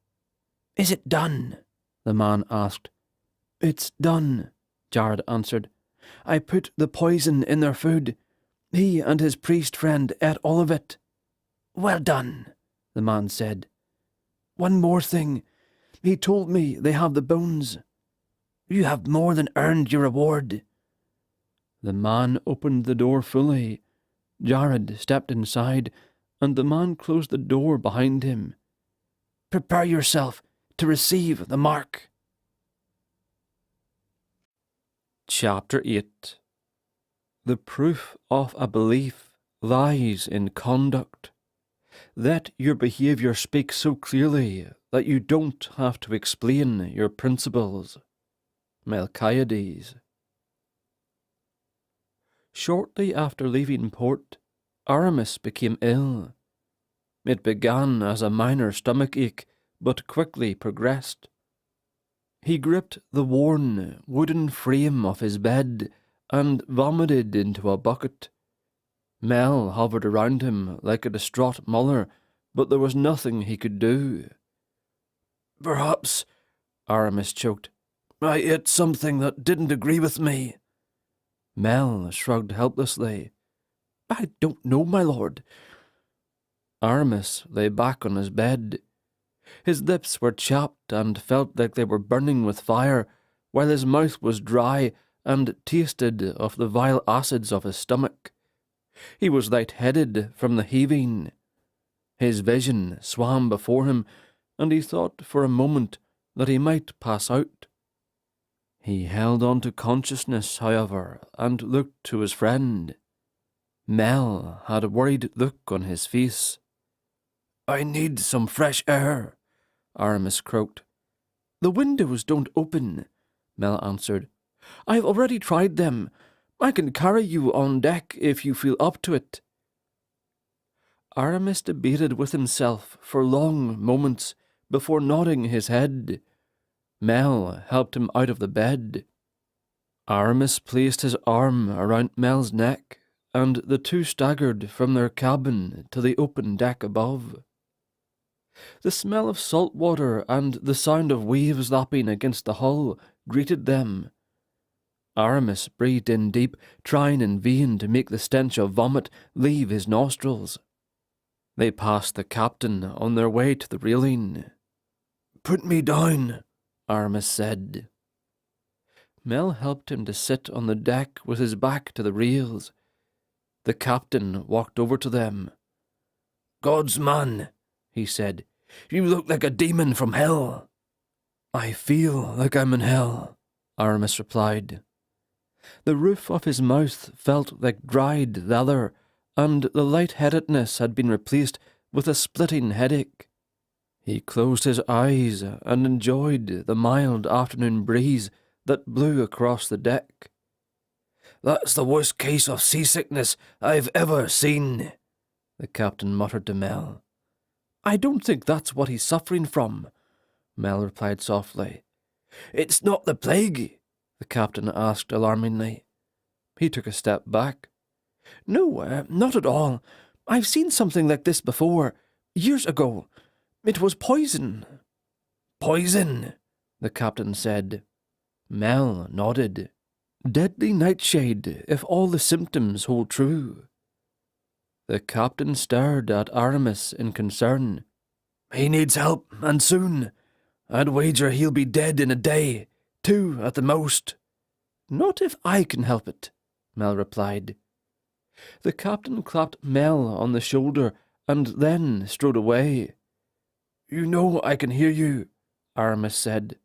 "Is it done?" the man asked. "It's done," Jared answered. "I put the poison in their food. He and his priest friend ate all of it." "Well done," the man said. "One more thing. He told me they have the bones." "You have more than earned your reward." The man opened the door fully. Jared stepped inside, and the man closed the door behind him. "Prepare yourself to receive the mark." Chapter 8. The proof of a belief lies in conduct. Let your behaviour speak so clearly that you don't have to explain your principles. Melchiades. Shortly after leaving port, Aramis became ill. It began as a minor stomach ache, but quickly progressed. He gripped the worn wooden frame of his bed and vomited into a bucket. Mel hovered around him like a distraught mother, but there was nothing he could do. "Perhaps," Aramis choked, "I ate something that didn't agree with me." Mel shrugged helplessly. "I don't know, my lord." Aramis lay back on his bed. His lips were chapped and felt like they were burning with fire, while his mouth was dry and tasted of the vile acids of his stomach. He was light-headed from the heaving. His vision swam before him, and he thought for a moment that he might pass out. He held on to consciousness, however, and looked to his friend. Mel had a worried look on his face. "I need some fresh air," Aramis croaked. "The windows don't open," Mel answered. "I've already tried them. I can carry you on deck if you feel up to it." Aramis debated with himself for long moments before nodding his head. Mel helped him out of the bed. Aramis placed his arm around Mel's neck, and the two staggered from their cabin to the open deck above. The smell of salt water and the sound of waves lapping against the hull greeted them. Aramis breathed in deep, trying in vain to make the stench of vomit leave his nostrils. They passed the captain on their way to the railing. "Put me down," Aramis said. Mel helped him to sit on the deck with his back to the rails. The captain walked over to them. "God's man," he said, "you look like a demon from hell." "I feel like I'm in hell," Aramis replied. The roof of his mouth felt like dried leather, and the light-headedness had been replaced with a splitting headache. He closed his eyes and enjoyed the mild afternoon breeze that blew across the deck. "That's the worst case of seasickness I've ever seen," the captain muttered to Mel. "I don't think that's what he's suffering from," Mel replied softly. "It's not the plague?" the captain asked alarmingly. He took a step back. "No, not at all. I've seen something like this before, years ago. It was poison." "Poison?" the captain said. Mel nodded. "Deadly nightshade, if all the symptoms hold true." The captain stared at Aramis in concern. "He needs help, and soon. I'd wager he'll be dead in a day, 2 at the most." "Not if I can help it," Mel replied. The captain clapped Mel on the shoulder and then strode away. "You know I can hear you," Aramis said.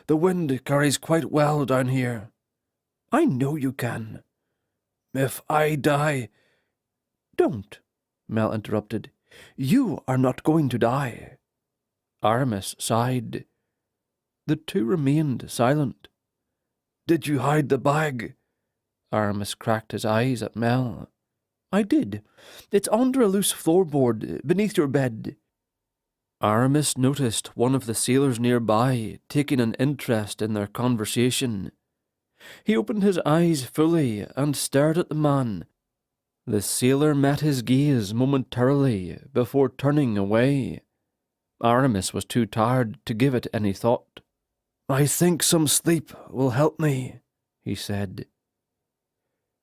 "The wind carries quite well down here." "I know you can." "If I die—" "Don't," Mel interrupted. "You are not going to die." Aramis sighed. The two remained silent. "Did you hide the bag?" Aramis cracked his eyes at Mel. "I did. It's under a loose floorboard beneath your bed." Aramis noticed one of the sailors nearby taking an interest in their conversation. He opened his eyes fully and stared at the man. The sailor met his gaze momentarily before turning away. Aramis was too tired to give it any thought. "I think some sleep will help me," he said.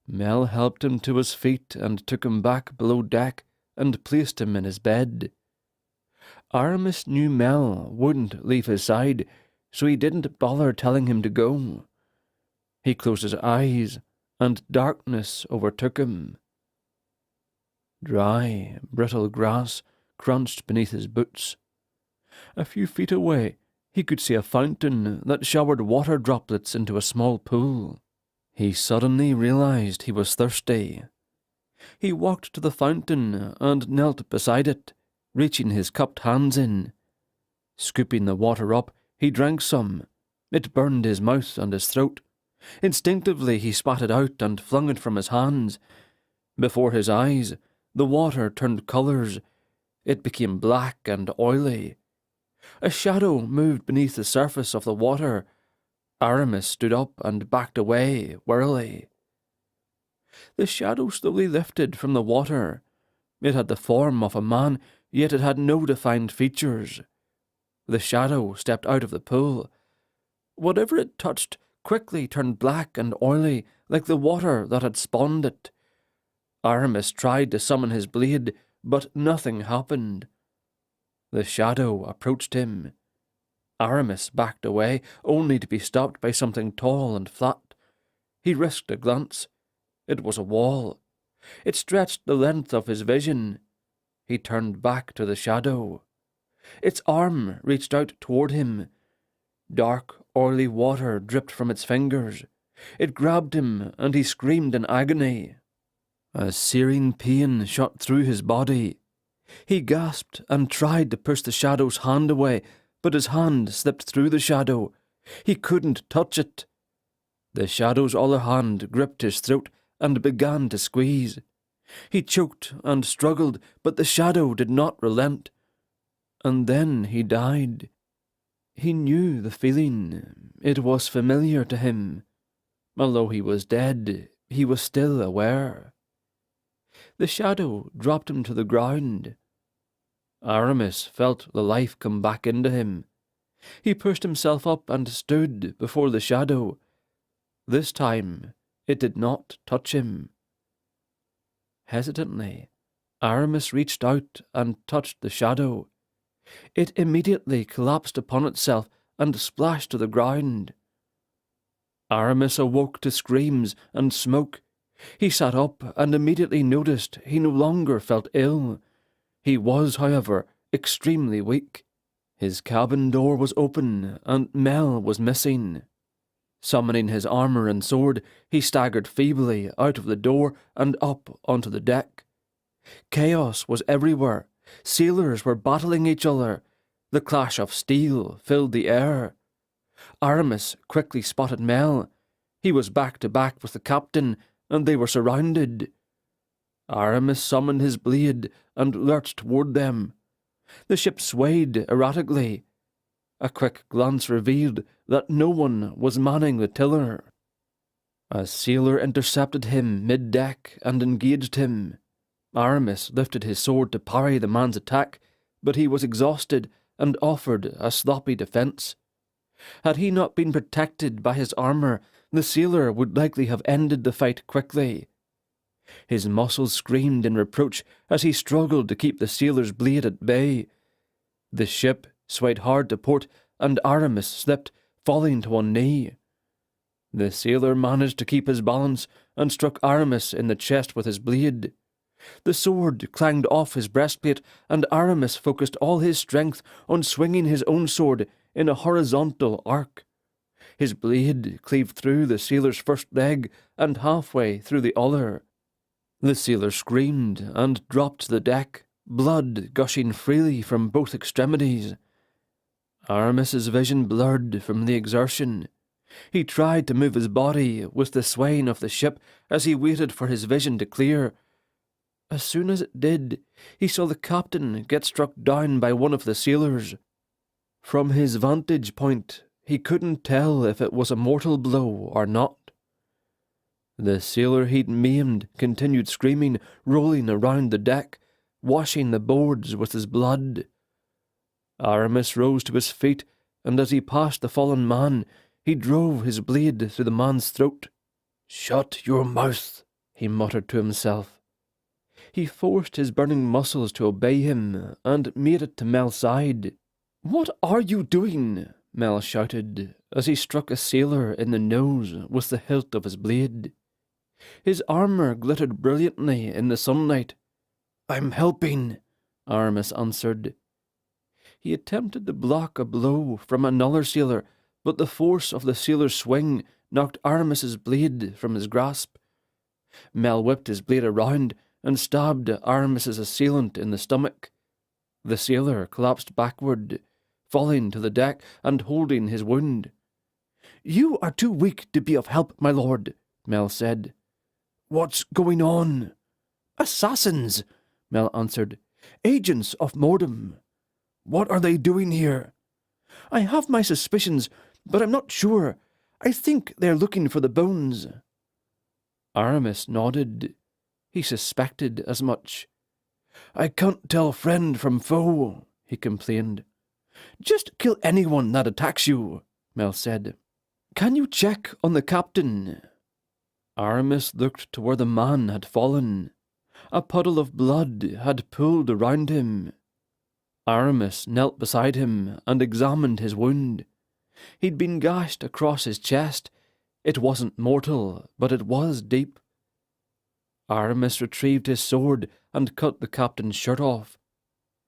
Mel helped him to his feet and took him back below deck and placed him in his bed. Aramis knew Mel wouldn't leave his side, so he didn't bother telling him to go. He closed his eyes, and darkness overtook him. Dry, brittle grass crunched beneath his boots. A few feet away, he could see a fountain that showered water droplets into a small pool. He suddenly realized he was thirsty. He walked to the fountain and knelt beside it, reaching his cupped hands in. Scooping the water up, he drank some. It burned his mouth and his throat. Instinctively he spat it out and flung it from his hands. Before his eyes, the water turned colours. It became black and oily. A shadow moved beneath the surface of the water. Aramis stood up and backed away warily. The shadow slowly lifted from the water. It had the form of a man, yet it had no defined features. The shadow stepped out of the pool. Whatever it touched quickly turned black and oily, like the water that had spawned it. Aramis tried to summon his blade, but nothing happened. The shadow approached him. Aramis backed away, only to be stopped by something tall and flat. He risked a glance. It was a wall. It stretched the length of his vision. He turned back to the shadow. Its arm reached out toward him. Dark, oily water dripped from its fingers. It grabbed him, and he screamed in agony. A searing pain shot through his body. He gasped and tried to push the shadow's hand away, but his hand slipped through the shadow. He couldn't touch it. The shadow's other hand gripped his throat and began to squeeze. He choked and struggled, but the shadow did not relent. And then he died. He knew the feeling. It was familiar to him. Although he was dead, he was still aware. The shadow dropped him to the ground. Aramis felt the life come back into him. He pushed himself up and stood before the shadow. This time, it did not touch him. Hesitantly, Aramis reached out and touched the shadow. It immediately collapsed upon itself and splashed to the ground. Aramis awoke to screams and smoke. He sat up and immediately noticed he no longer felt ill. He was, however, extremely weak. His cabin door was open and Mel was missing. Summoning his armour and sword, he staggered feebly out of the door and up onto the deck. Chaos was everywhere. Sailors were battling each other. The clash of steel filled the air. Aramis quickly spotted Mel. He was back to back with the captain, and they were surrounded. Aramis summoned his blade and lurched toward them. The ship swayed erratically. A quick glance revealed that no one was manning the tiller. A sailor intercepted him mid-deck and engaged him. Aramis lifted his sword to parry the man's attack, but he was exhausted and offered a sloppy defence. Had he not been protected by his armour, the sailor would likely have ended the fight quickly. His muscles screamed in reproach as he struggled to keep the sailor's blade at bay. The ship swayed hard to port, and Aramis slipped, falling to one knee. The sailor managed to keep his balance and struck Aramis in the chest with his blade. The sword clanged off his breastplate, and Aramis focused all his strength on swinging his own sword in a horizontal arc. His blade cleaved through the sailor's first leg and halfway through the other. The sailor screamed and dropped to the deck, blood gushing freely from both extremities. Aramis's vision blurred from the exertion. He tried to move his body with the swaying of the ship as he waited for his vision to clear. As soon as it did, he saw the captain get struck down by one of the sailors. From his vantage point, he couldn't tell if it was a mortal blow or not. The sailor he'd maimed continued screaming, rolling around the deck, washing the boards with his blood. Aramis rose to his feet, and as he passed the fallen man, he drove his blade through the man's throat. "Shut your mouth," he muttered to himself. He forced his burning muscles to obey him, and made it to Mel's side. "What are you doing?" Mel shouted, as he struck a sailor in the nose with the hilt of his blade. His armour glittered brilliantly in the sunlight. "I'm helping," Aramis answered. He attempted to block a blow from another sailor, but the force of the sailor's swing knocked Aramis's blade from his grasp. Mel whipped his blade around and stabbed Aramis's assailant in the stomach. The sailor collapsed backward, falling to the deck and holding his wound. "You are too weak to be of help, my lord," Mel said. "What's going on?" "Assassins," Mel answered. "Agents of Mordum." "What are they doing here?" "I have my suspicions, but I'm not sure. I think they're looking for the bones." Aramis nodded. He suspected as much. "I can't tell friend from foe," he complained. "Just kill anyone that attacks you," Mel said. "Can you check on the captain?" Aramis looked to where the man had fallen. A puddle of blood had pooled around him. Aramis knelt beside him and examined his wound. He'd been gashed across his chest. It wasn't mortal, but it was deep. Aramis retrieved his sword and cut the captain's shirt off.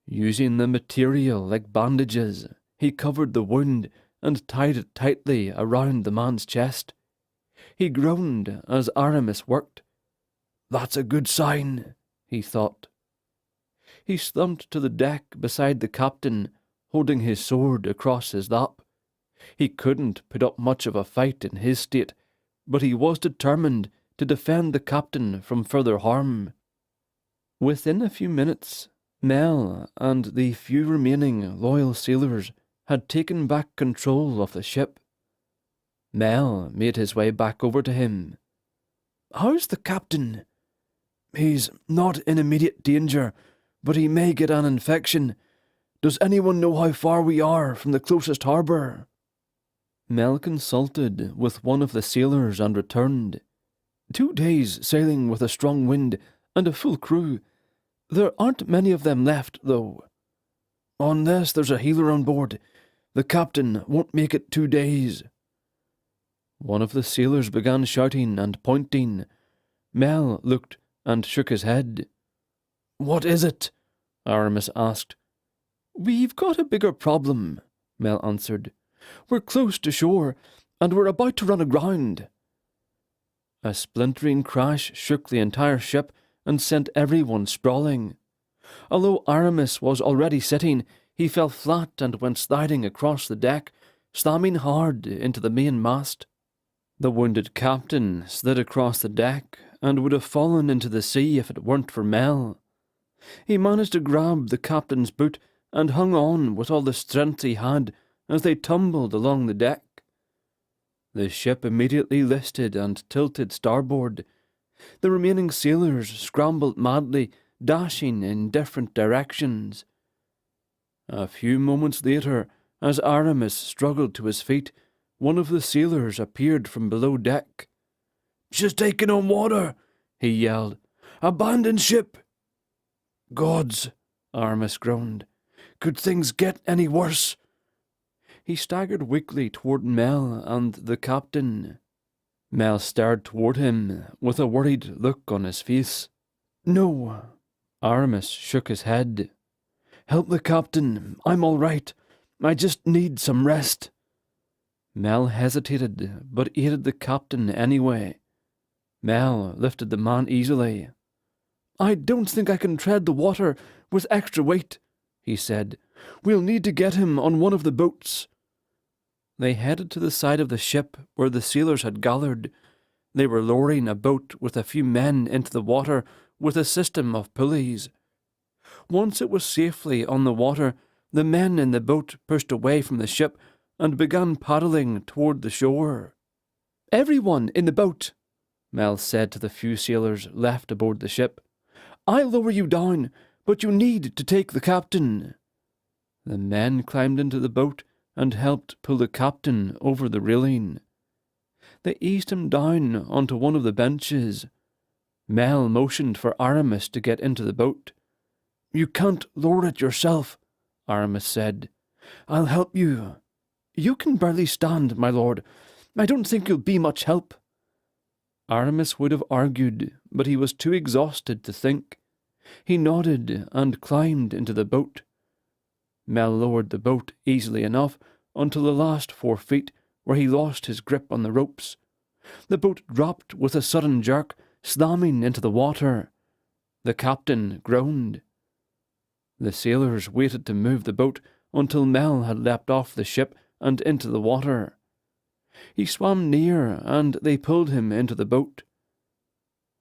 Using the material like bandages, he covered the wound and tied it tightly around the man's chest. He groaned as Aramis worked. "That's a good sign," he thought. He slumped to the deck beside the captain, holding his sword across his lap. He couldn't put up much of a fight in his state, but he was determined to defend the captain from further harm. Within a few minutes, Mel and the few remaining loyal sailors had taken back control of the ship. Mel made his way back over to him. "How's the captain?" "He's not in immediate danger, but he may get an infection. Does anyone know how far we are from the closest harbour?" Mel consulted with one of the sailors and returned. 2 days sailing with a strong wind and a full crew. There aren't many of them left, though. Unless there's a healer on board, the captain won't make it 2 days. One of the sailors began shouting and pointing. Mel looked and shook his head. "What is it?" Aramis asked. "We've got a bigger problem," Mel answered. "We're close to shore, and we're about to run aground." A splintering crash shook the entire ship and sent everyone sprawling. Although Aramis was already sitting, he fell flat and went sliding across the deck, slamming hard into the main mast. The wounded captain slid across the deck and would have fallen into the sea if it weren't for Mel. He managed to grab the captain's boot and hung on with all the strength he had as they tumbled along the deck. The ship immediately listed and tilted starboard. The remaining sailors scrambled madly, dashing in different directions. A few moments later, as Aramis struggled to his feet, one of the sailors appeared from below deck. "She's taking on water," he yelled. "Abandon ship!" "Gods," Aramis groaned. "Could things get any worse?" He staggered weakly toward Mel and the captain. Mel stared toward him with a worried look on his face. "No." Aramis shook his head. "Help the captain. I'm all right. I just need some rest." Mel hesitated, but aided the captain anyway. Mel lifted the man easily. "I don't think I can tread the water with extra weight," he said. "We'll need to get him on one of the boats." They headed to the side of the ship where the sailors had gathered. They were lowering a boat with a few men into the water with a system of pulleys. Once it was safely on the water, the men in the boat pushed away from the ship and began paddling toward the shore. "Everyone in the boat!" Mel said to the few sailors left aboard the ship. "I'll lower you down, but you need to take the captain." The men climbed into the boat and helped pull the captain over the railing. They eased him down onto one of the benches. Mel motioned for Aramis to get into the boat. "You can't lower it yourself," Aramis said. "I'll help you." "You can barely stand, my lord. I don't think you'll be much help." Aramis would have argued, but he was too exhausted to think. He nodded and climbed into the boat. Mel lowered the boat easily enough until the last 4 feet, where he lost his grip on the ropes. The boat dropped with a sudden jerk, slamming into the water. The captain groaned. The sailors waited to move the boat until Mel had leapt off the ship and into the water. He swam near, and they pulled him into the boat.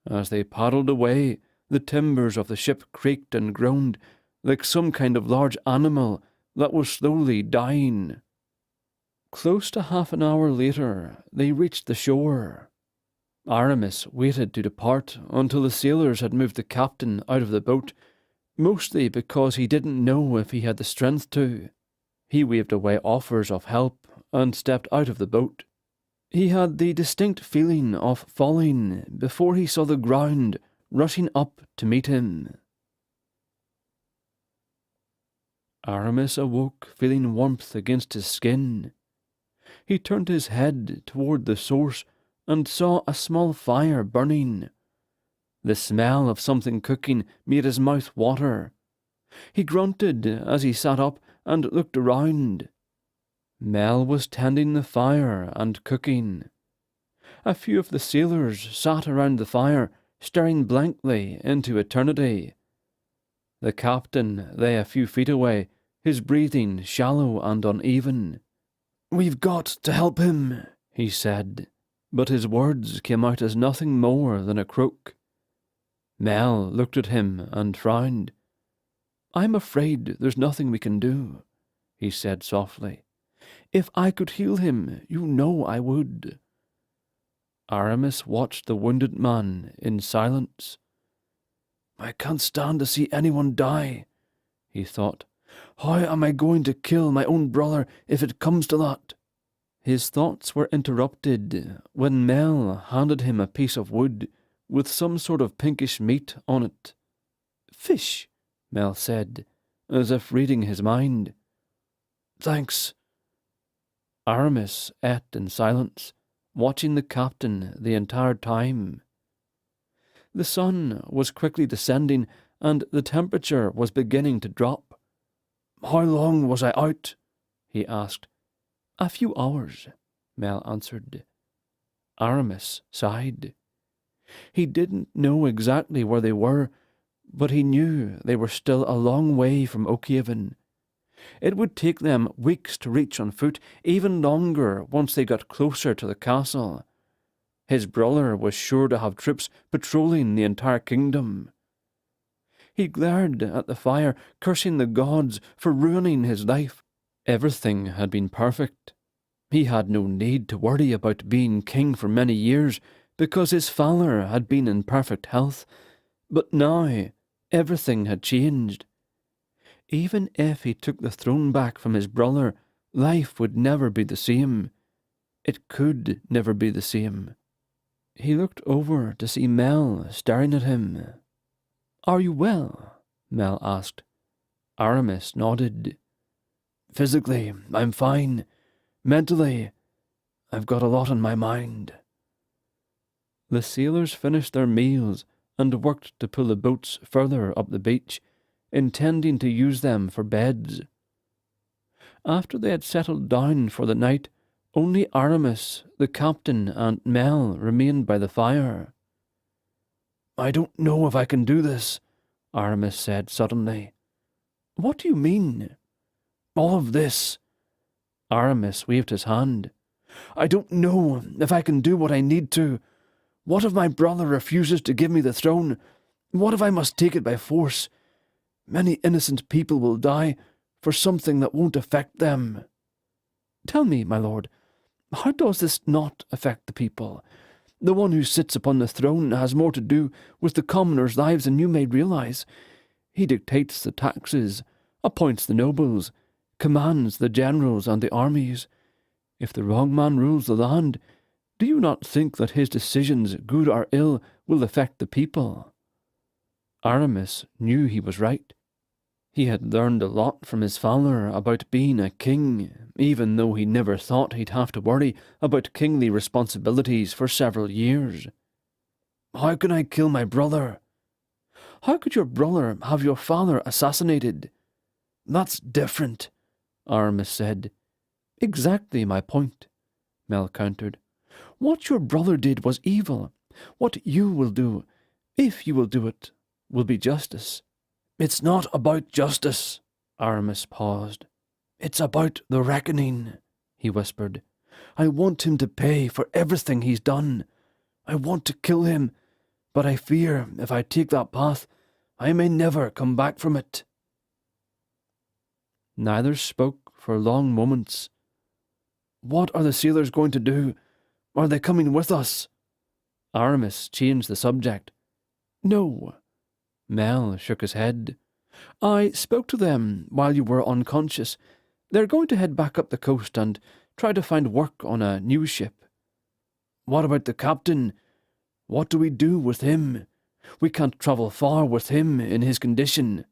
As they paddled away, the timbers of the ship creaked and groaned, like some kind of large animal that was slowly dying. Close to half an hour later, they reached the shore. Aramis waited to depart until the sailors had moved the captain out of the boat, mostly because he didn't know if he had the strength to. He waved away offers of help and stepped out of the boat. He had the distinct feeling of falling before he saw the ground rushing up to meet him. Aramis awoke feeling warmth against his skin. He turned his head toward the source and saw a small fire burning. The smell of something cooking made his mouth water. He grunted as he sat up and looked around. Mel was tending the fire and cooking. A few of the sailors sat around the fire, staring blankly into eternity. The captain lay a few feet away, his breathing shallow and uneven. "We've got to help him," he said, but his words came out as nothing more than a croak. Mel looked at him and frowned. "I'm afraid there's nothing we can do," he said softly. "If I could heal him, you know I would." Aramis watched the wounded man in silence. "I can't stand to see anyone die," he thought. "How am I going to kill my own brother if it comes to that?" His thoughts were interrupted when Mel handed him a piece of wood with some sort of pinkish meat on it. "Fish," Mel said, as if reading his mind. "Thanks." Aramis ate in silence, watching the captain the entire time. The sun was quickly descending, and the temperature was beginning to drop. "How long was I out?" he asked. "A few hours," Mel answered. Aramis sighed. He didn't know exactly where they were, but he knew they were still a long way from Oakhaven. It would take them weeks to reach on foot, even longer once they got closer to the castle. His brother was sure to have troops patrolling the entire kingdom. He glared at the fire, cursing the gods for ruining his life. Everything had been perfect. He had no need to worry about being king for many years, because his father had been in perfect health. But now, everything had changed. Even if he took the throne back from his brother, life would never be the same. It could never be the same. He looked over to see Mel staring at him. "Are you well?" Mel asked. Aramis nodded. "Physically, I'm fine. Mentally, I've got a lot on my mind." The sailors finished their meals and worked to pull the boats further up the beach, intending to use them for beds. After they had settled down for the night, only Aramis, the captain, and Mel remained by the fire. "I don't know if I can do this," Aramis said suddenly. "What do you mean?" "All of this." Aramis waved his hand. "I don't know if I can do what I need to. What if my brother refuses to give me the throne? What if I must take it by force? Many innocent people will die for something that won't affect them." "Tell me, my lord, how does this not affect the people? The one who sits upon the throne has more to do with the commoners' lives than you may realize. He dictates the taxes, appoints the nobles, commands the generals and the armies. If the wrong man rules the land, do you not think that his decisions, good or ill, will affect the people?" Aramis knew he was right. He had learned a lot from his father about being a king, even though he never thought he'd have to worry about kingly responsibilities for several years. "How can I kill my brother?" "How could your brother have your father assassinated?" "That's different," Aramis said. "Exactly my point," Mel countered. "What your brother did was evil. What you will do, if you will do it, will be justice." "It's not about justice," Aramis paused. "It's about the reckoning," he whispered. "I want him to pay for everything he's done. I want to kill him, but I fear if I take that path, I may never come back from it." Neither spoke for long moments. "What are the sailors going to do? Are they coming with us?" Aramis changed the subject. "No." Mel shook his head. "I spoke to them while you were unconscious. They're going to head back up the coast and try to find work on a new ship." "What about the captain? What do we do with him? We can't travel far with him in his condition."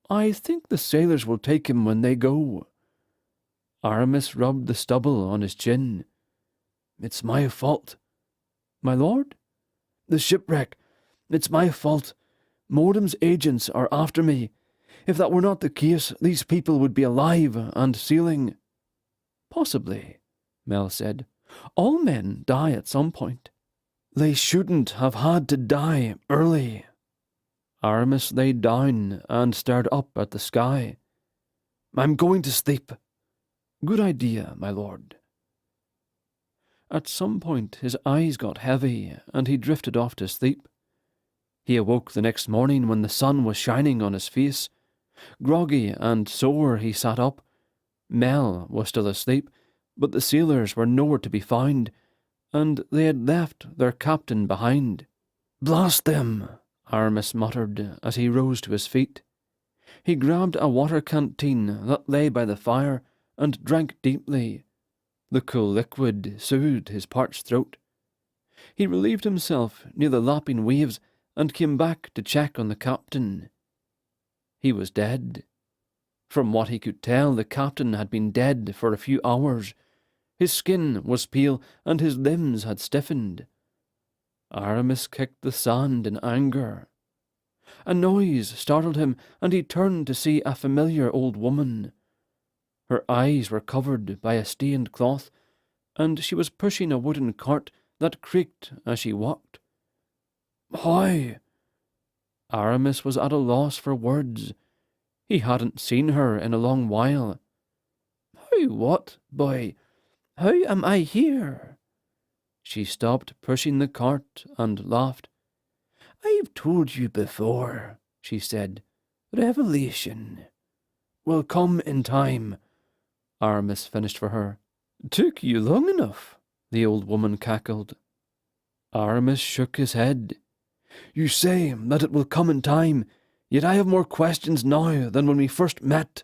"I think the sailors will take him when they go." Aramis rubbed the stubble on his chin. "It's my fault." "My lord?" "The shipwreck. It's my fault. Mordham's agents are after me. If that were not the case, these people would be alive and sailing." "Possibly," Mel said. "All men die at some point." "They shouldn't have had to die early." Aramis lay down and stared up at the sky. "I'm going to sleep." "Good idea, my lord." At some point his eyes got heavy and he drifted off to sleep. He awoke the next morning when the sun was shining on his face. Groggy and sore he sat up. Mel was still asleep, but the sailors were nowhere to be found, and they had left their captain behind. "Blast them!" Aramis muttered as he rose to his feet. He grabbed a water canteen that lay by the fire and drank deeply. The cool liquid soothed his parched throat. He relieved himself near the lapping waves and came back to check on the captain. He was dead. From what he could tell, the captain had been dead for a few hours. His skin was pale and his limbs had stiffened. Aramis kicked the sand in anger. A noise startled him, and he turned to see a familiar old woman. Her eyes were covered by a stained cloth, and she was pushing a wooden cart that creaked as she walked. "How?" Aramis was at a loss for words. He hadn't seen her in a long while. "How what, boy? How am I here?" She stopped pushing the cart and laughed. "I've told you before," she said. "Revelation will come in time," Aramis finished for her. "Took you long enough," the old woman cackled. Aramis shook his head. "You say that it will come in time, yet I have more questions now than when we first met."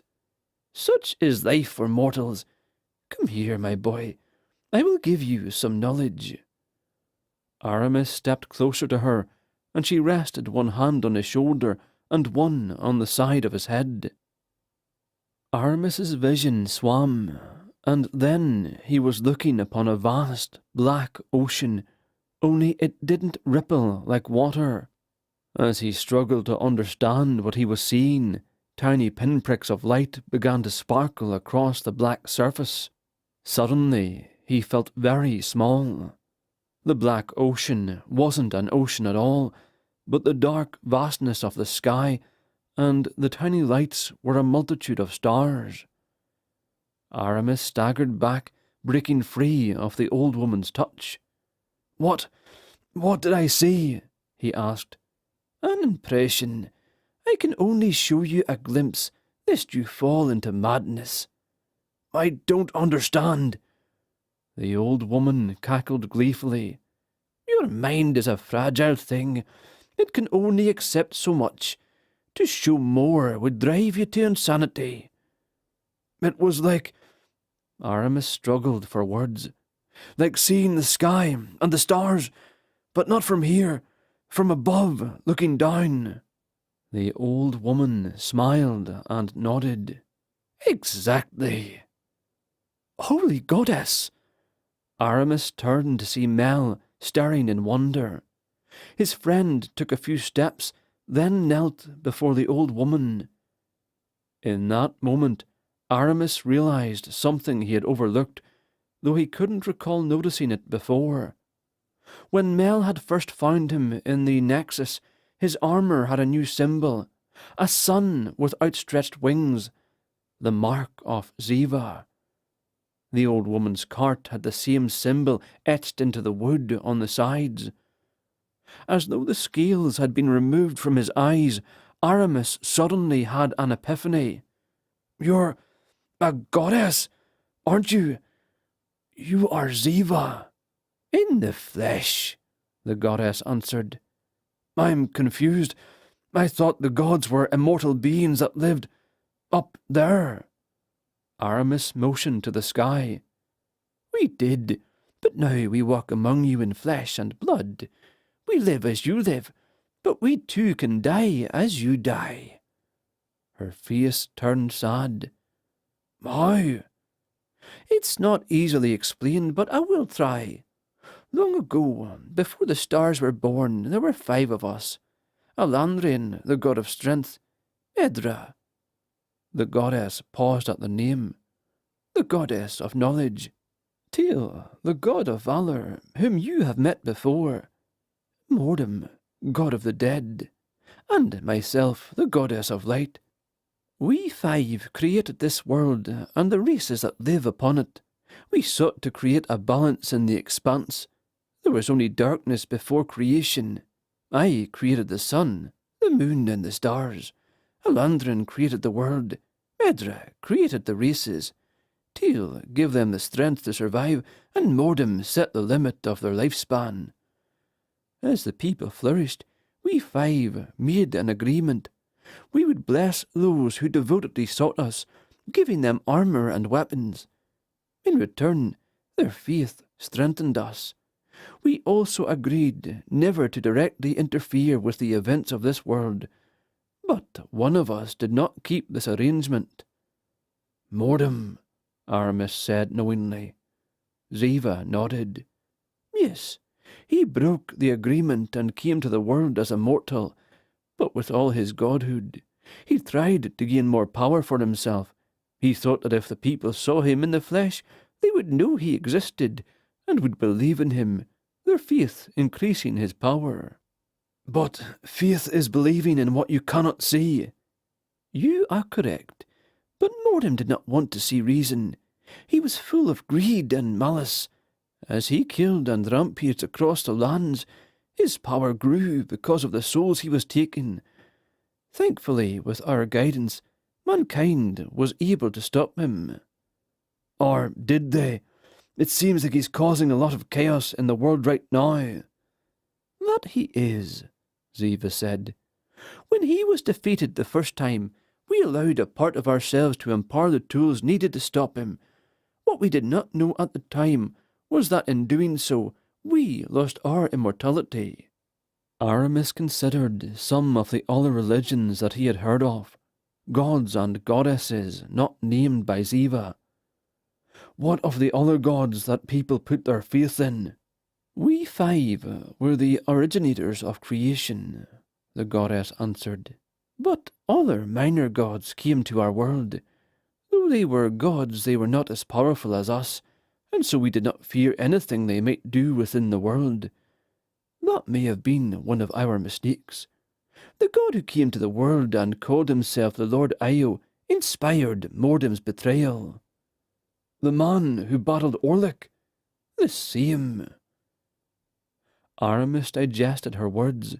"Such is life for mortals. Come here, my boy. I will give you some knowledge." Aramis stepped closer to her, and she rested one hand on his shoulder and one on the side of his head. Aramis's vision swam, and then he was looking upon a vast black ocean, only it didn't ripple like water. As he struggled to understand what he was seeing, tiny pinpricks of light began to sparkle across the black surface. Suddenly, he felt very small. The black ocean wasn't an ocean at all, but the dark vastness of the sky, and the tiny lights were a multitude of stars. Aramis staggered back, breaking free of the old woman's touch. What did I see?" he asked. "An impression. I can only show you a glimpse, lest you fall into madness." "I don't understand." The old woman cackled gleefully. Your mind is a fragile thing. It can only accept so much. To show more would drive you to insanity. It was like... Aramis struggled for words. Like seeing the sky and the stars, but not from here, from above, looking down. The old woman smiled and nodded. Exactly. Holy goddess! Aramis turned to see Mel staring in wonder. His friend took a few steps, then knelt before the old woman. In that moment, Aramis realized something he had overlooked, though he couldn't recall noticing it before. When Mel had first found him in the Nexus, his armour had a new symbol, a sun with outstretched wings, the mark of Ziva. The old woman's cart had the same symbol etched into the wood on the sides. As though the scales had been removed from his eyes, Aramis suddenly had an epiphany. "You're a goddess, aren't you? You are Ziva." "In the flesh," the goddess answered. "I'm confused. I thought the gods were immortal beings that lived up there." Aramis motioned to the sky. "We did, but now we walk among you in flesh and blood. We live as you live, but we too can die as you die." Her face turned sad. "How?" "It's not easily explained, but I will try. Long ago, before the stars were born, there were 5 of us. Alandrian, the god of strength. Edra." The goddess paused at the name. "The goddess of knowledge. Teal, the god of valour, whom you have met before. Mordem, god of the dead. And myself, the goddess of light. We 5 created this world and the races that live upon it. We sought to create a balance in the expanse. There was only darkness before creation. I created the sun, the moon, and the stars. Alandrin created the world. Edra created the races. Teal gave them the strength to survive, and Mordem set the limit of their lifespan. As the people flourished, we 5 made an agreement. We would bless those who devotedly sought us, giving them armour and weapons. In return, their faith strengthened us. We also agreed never to directly interfere with the events of this world, but one of us did not keep this arrangement." "Mordem," Aramis said knowingly. Ziva nodded. "Yes, he broke the agreement and came to the world as a mortal, but with all his godhood. He tried to gain more power for himself. He thought that if the people saw him in the flesh, they would know he existed and would believe in him, their faith increasing his power." "But faith is believing in what you cannot see." "You are correct, but Mordem did not want to see reason. He was full of greed and malice. As he killed and rampaged across the lands, his power grew because of the souls he was taking. Thankfully, with our guidance, mankind was able to stop him." "Or did they? It seems like he's causing a lot of chaos in the world right now." "That he is," Ziva said. "When he was defeated the first time, we allowed a part of ourselves to empower the tools needed to stop him. What we did not know at the time was that in doing so, we lost our immortality." Aramis considered some of the other religions that he had heard of, gods and goddesses not named by Ziva. What of the other gods that people put their faith in? "We 5 were the originators of creation," the goddess answered. "But other minor gods came to our world. Though they were gods, they were not as powerful as us, and so we did not fear anything they might do within the world. That may have been one of our mistakes. The god who came to the world and called himself the Lord Io inspired Mordem's betrayal." "The man who battled Orlick?" "The same." Aramis digested her words.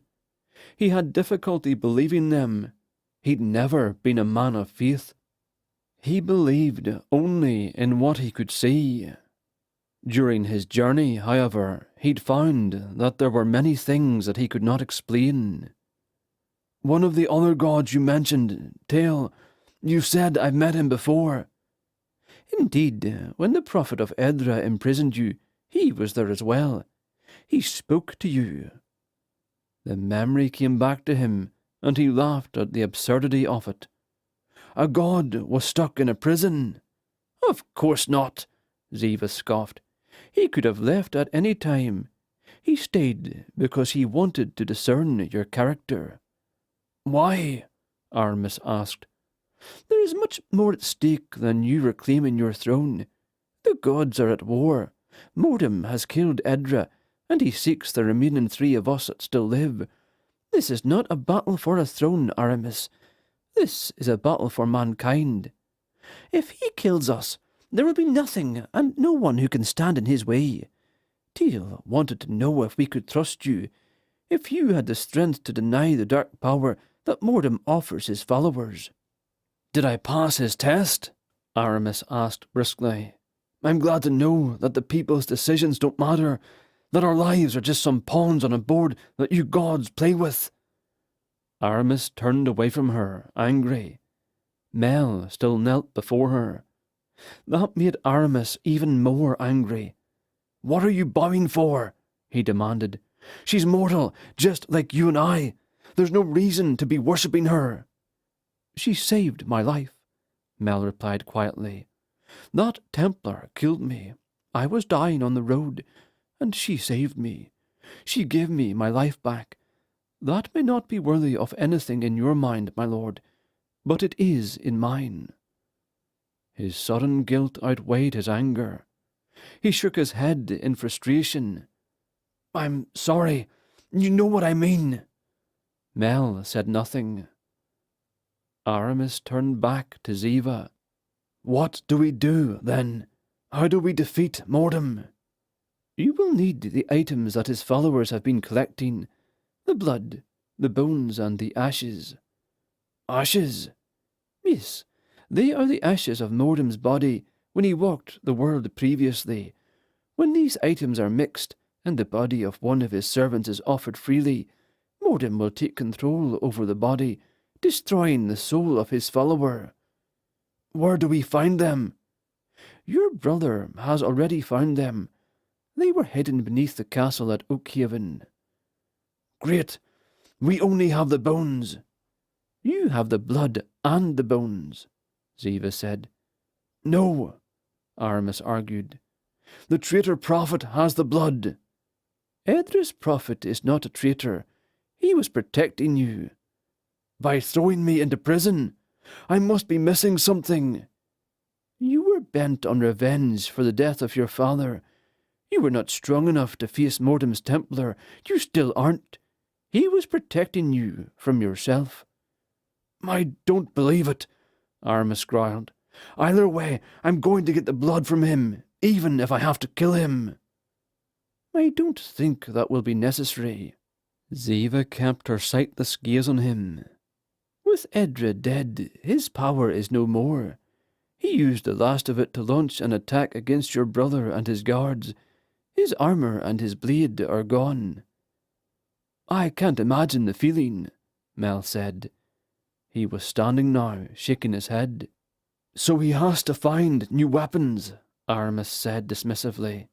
He had difficulty believing them. He'd never been a man of faith. He believed only in what he could see. During his journey, however, he'd found that there were many things that he could not explain. "One of the other gods you mentioned, Tail, you said I've met him before." "Indeed, when the prophet of Edra imprisoned you, he was there as well. He spoke to you." The memory came back to him, and he laughed at the absurdity of it. "A god was stuck in a prison?" "Of course not," Ziva scoffed. "He could have left at any time. He stayed because he wanted to discern your character." "Why?" Aramis asked. "There is much more at stake than you reclaiming your throne. The gods are at war. Mordem has killed Edra, and he seeks the remaining 3 of us that still live. This is not a battle for a throne, Aramis. This is a battle for mankind. If he kills us, there will be nothing and no one who can stand in his way. Teal wanted to know if we could trust you, if you had the strength to deny the dark power that Mordem offers his followers." "Did I pass his test?" Aramis asked briskly. "I'm glad to know that the people's decisions don't matter, that our lives are just some pawns on a board that you gods play with." Aramis turned away from her, angry. Mel still knelt before her. That made Aramis even more angry. "What are you bowing for?" he demanded. "She's mortal, just like you and I. There's no reason to be worshipping her." "She saved my life," Mel replied quietly. "That Templar killed me. I was dying on the road, and she saved me. She gave me my life back. That may not be worthy of anything in your mind, my lord, but it is in mine." His sudden guilt outweighed his anger. He shook his head in frustration. "I'm sorry. You know what I mean." Mel said nothing. Aramis turned back to Ziva. "What do we do, then? How do we defeat Mordem?" "You will need the items that his followers have been collecting. The blood, the bones, and the ashes." "Ashes?" "Yes, they are the ashes of Mordem's body when he walked the world previously. When these items are mixed, and the body of one of his servants is offered freely, Mordem will take control over the body, destroying the soul of his follower." "Where do we find them?" "Your brother has already found them. They were hidden beneath the castle at Oakhaven." "Great. We only have the bones." "You have the blood and the bones," Ziva said. "No," Aramis argued. "The traitor prophet has the blood." "Edra's prophet is not a traitor. He was protecting you." "By throwing me into prison? I must be missing something." "You were bent on revenge for the death of your father. You were not strong enough to face Mordem's Templar. You still aren't. He was protecting you from yourself." "I don't believe it," Aramis growled. "Either way, I'm going to get the blood from him, even if I have to kill him." "I don't think that will be necessary." Ziva kept her sightless gaze on him. "With Edra dead, his power is no more. He used the last of it to launch an attack against your brother and his guards. His armour and his blade are gone." "I can't imagine the feeling," Mel said. He was standing now, shaking his head. "So he has to find new weapons," Aramis said dismissively.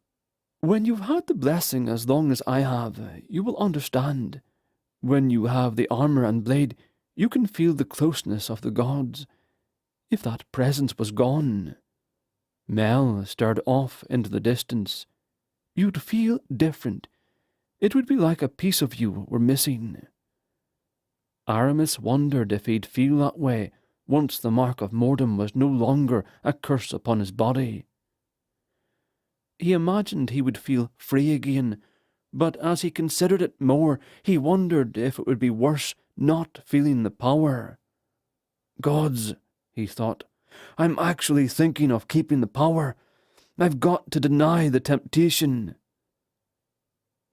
"When you've had the blessing as long as I have, you will understand. When you have the armour and blade, you can feel the closeness of the gods. If that presence was gone—" Mel stared off into the distance. "You'd feel different. It would be like a piece of you were missing." Aramis wondered if he'd feel that way once the mark of Mordem was no longer a curse upon his body. He imagined he would feel free again, but as he considered it more, he wondered if it would be worse not feeling the power. "Gods," he thought, "I'm actually thinking of keeping the power. I've got to deny the temptation."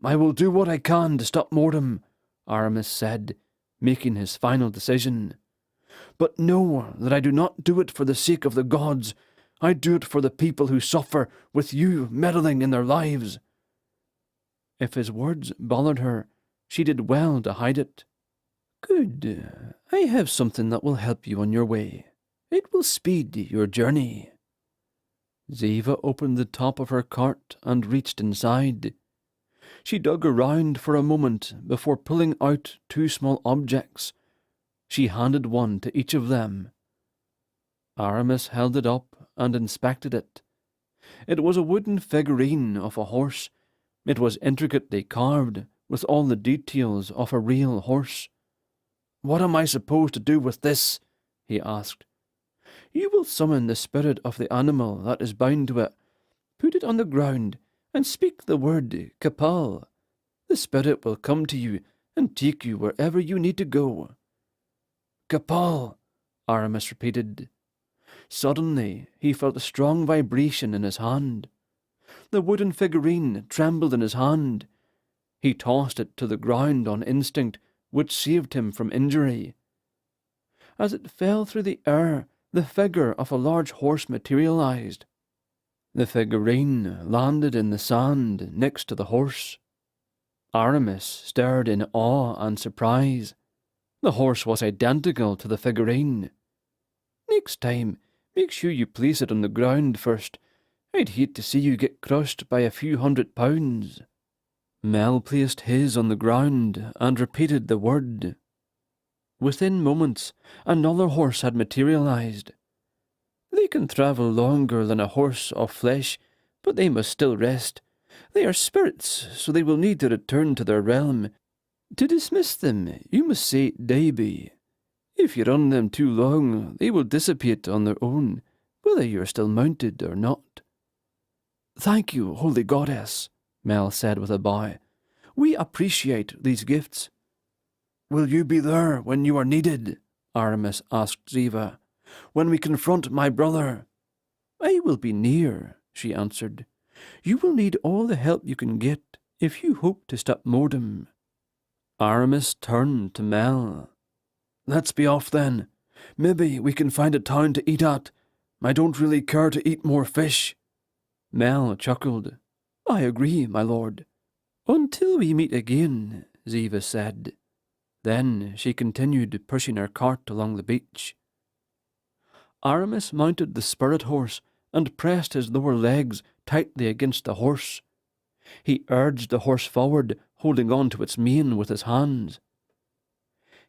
"I will do what I can to stop Mordem," Aramis said, making his final decision. "But know that I do not do it for the sake of the gods. I do it for the people who suffer with you meddling in their lives." If his words bothered her, she did well to hide it. "Good. I have something that will help you on your way. It will speed your journey." Ziva opened the top of her cart and reached inside. She dug around for a moment before pulling out 2 small objects. She handed one to each of them. Aramis held it up and inspected it. It was a wooden figurine of a horse. It was intricately carved, with all the details of a real horse. "What am I supposed to do with this?" he asked. "You will summon the spirit of the animal that is bound to it, put it on the ground, and speak the word kapal. The spirit will come to you and take you wherever you need to go." "Kapal," Aramis repeated. Suddenly, he felt a strong vibration in his hand. The wooden figurine trembled in his hand. He tossed it to the ground on instinct, which saved him from injury. As it fell through the air, the figure of a large horse materialized. The figurine landed in the sand next to the horse. Aramis stared in awe and surprise. The horse was identical to the figurine. "Next time, make sure you place it on the ground first. I'd hate to see you get crushed by a few £100. Mel placed his on the ground and repeated the word. Within moments, another horse had materialized. "They can travel longer than a horse of flesh, but they must still rest. They are spirits, so they will need to return to their realm. To dismiss them, you must say Daibi. If you run them too long, they will dissipate on their own, whether you are still mounted or not." "Thank you, Holy Goddess," Mel said with a bow. "We appreciate these gifts." "Will you be there when you are needed?" Aramis asked Ziva. "When we confront my brother?" "I will be near," she answered. "You will need all the help you can get if you hope to stop Mordem." Aramis turned to Mel. "Let's be off then. Maybe we can find a town to eat at. I don't really care to eat more fish." Mel chuckled. "I agree, my lord." "Until we meet again," Ziva said. Then she continued pushing her cart along the beach. Aramis mounted the spirit horse and pressed his lower legs tightly against the horse. He urged the horse forward, holding on to its mane with his hands.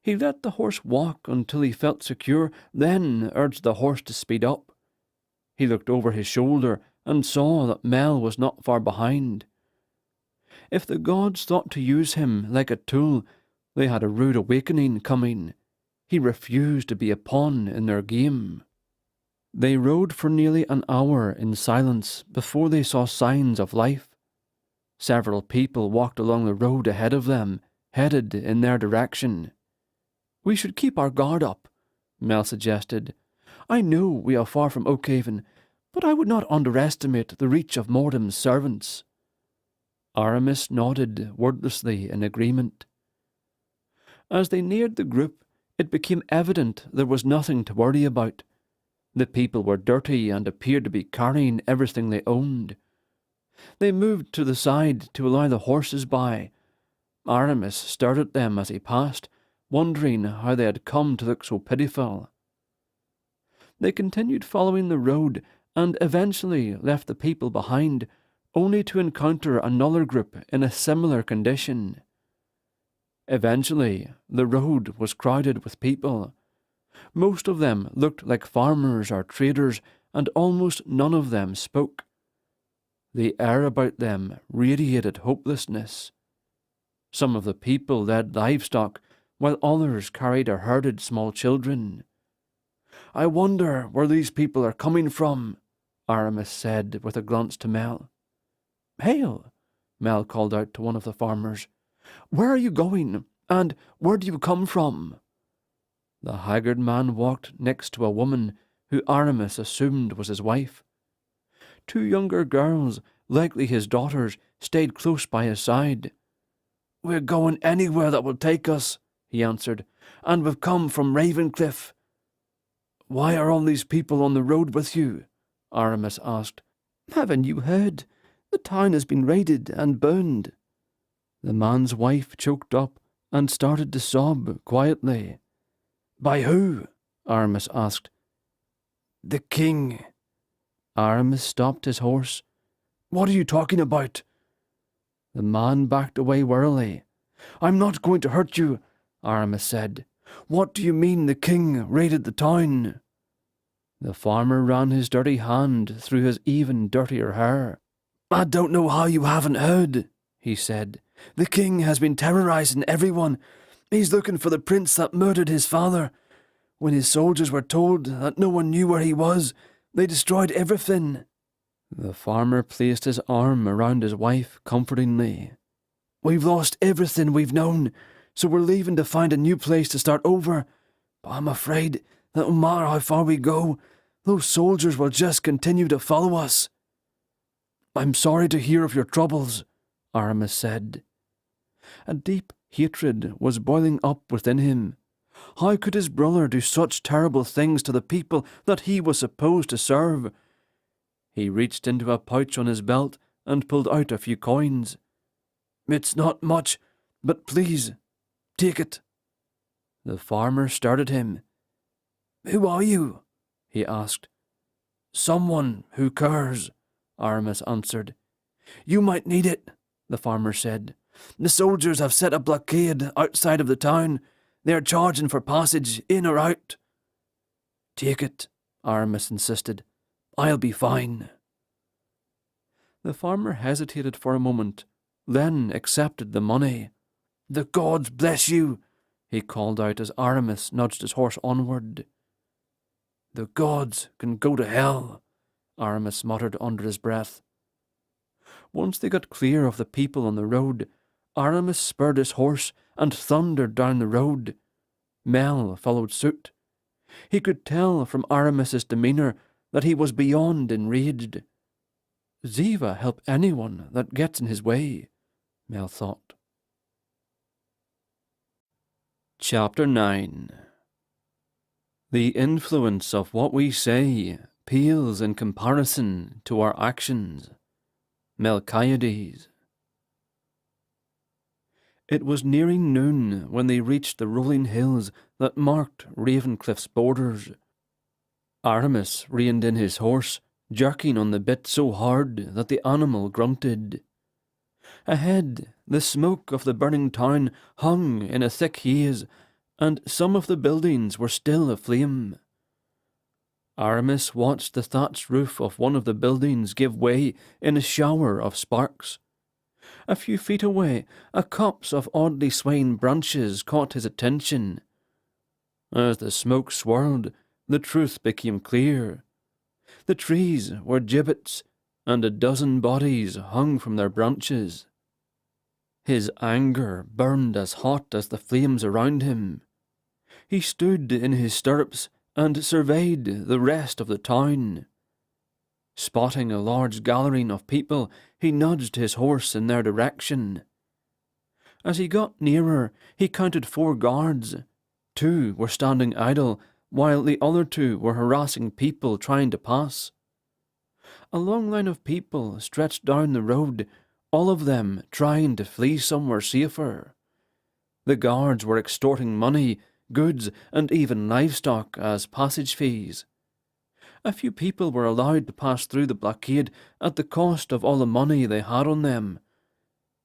He let the horse walk until he felt secure, then urged the horse to speed up. He looked over his shoulder and saw that Mel was not far behind. If the gods thought to use him like a tool, they had a rude awakening coming. He refused to be a pawn in their game. They rode for nearly an hour in silence before they saw signs of life. Several people walked along the road ahead of them, headed in their direction. "We should keep our guard up," Mel suggested. "I know we are far from Oakhaven, but I would not underestimate the reach of Mordem's servants." Aramis nodded wordlessly in agreement. As they neared the group, it became evident there was nothing to worry about. The people were dirty and appeared to be carrying everything they owned. They moved to the side to allow the horses by. Aramis stared at them as he passed, wondering how they had come to look so pitiful. They continued following the road and eventually left the people behind, only to encounter another group in a similar condition. Eventually, the road was crowded with people. Most of them looked like farmers or traders, and almost none of them spoke. The air about them radiated hopelessness. Some of the people led livestock, while others carried or herded small children. "I wonder where these people are coming from," Aramis said with a glance to Mel. "Hail," Mel called out to one of the farmers. "Where are you going, and where do you come from?" The haggard man walked next to a woman who Aramis assumed was his wife. 2 younger girls, likely his daughters, stayed close by his side. "We're going anywhere that will take us," he answered, "and we've come from Ravencliff." "Why are all these people on the road with you?" Aramis asked. "Haven't you heard? The town has been raided and burned." The man's wife choked up and started to sob quietly. "By who?" Aramis asked. "The king." Aramis stopped his horse. "What are you talking about?" The man backed away warily. "I'm not going to hurt you," Aramis said. "What do you mean the king raided the town?" The farmer ran his dirty hand through his even dirtier hair. "I don't know how you haven't heard," he said. "The king has been terrorizing everyone. He's looking for the prince that murdered his father. When his soldiers were told that no one knew where he was, they destroyed everything." The farmer placed his arm around his wife comfortingly. "We've lost everything we've known, so we're leaving to find a new place to start over. But I'm afraid that no matter how far we go, those soldiers will just continue to follow us." "I'm sorry to hear of your troubles," Aramis said. A deep hatred was boiling up within him. How could his brother do such terrible things to the people that he was supposed to serve? He reached into a pouch on his belt and pulled out a few coins. "It's not much, but please, take it." The farmer stared at him. "Who are you?" he asked. "Someone who cares," Aramis answered. "You might need it," the farmer said. "The soldiers have set a blockade outside of the town. They are charging for passage in or out." "Take it," Aramis insisted. "I'll be fine." The farmer hesitated for a moment, then accepted the money. "The gods bless you," he called out as Aramis nudged his horse onward. "The gods can go to hell," Aramis muttered under his breath. Once they got clear of the people on the road, Aramis spurred his horse and thundered down the road. Mel followed suit. He could tell from Aramis's demeanour that he was beyond enraged. Ziva help anyone that gets in his way, Mel thought. Chapter 9. The influence of what we say pales in comparison to our actions. Melchiades. It was nearing noon when they reached the rolling hills that marked Ravencliff's borders. Aramis reined in his horse, jerking on the bit so hard that the animal grunted. Ahead, the smoke of the burning town hung in a thick haze, and some of the buildings were still aflame. Aramis watched the thatched roof of one of the buildings give way in a shower of sparks. A few feet away, a copse of oddly swaying branches caught his attention. As the smoke swirled, the truth became clear. The trees were gibbets, and a dozen bodies hung from their branches. His anger burned as hot as the flames around him. He stood in his stirrups and surveyed the rest of the town. Spotting a large gathering of people, he nudged his horse in their direction. As he got nearer, he counted 4 guards. 2 were standing idle, while the other 2 were harassing people trying to pass. A long line of people stretched down the road, all of them trying to flee somewhere safer. The guards were extorting money, goods, and even livestock as passage fees. A few people were allowed to pass through the blockade at the cost of all the money they had on them.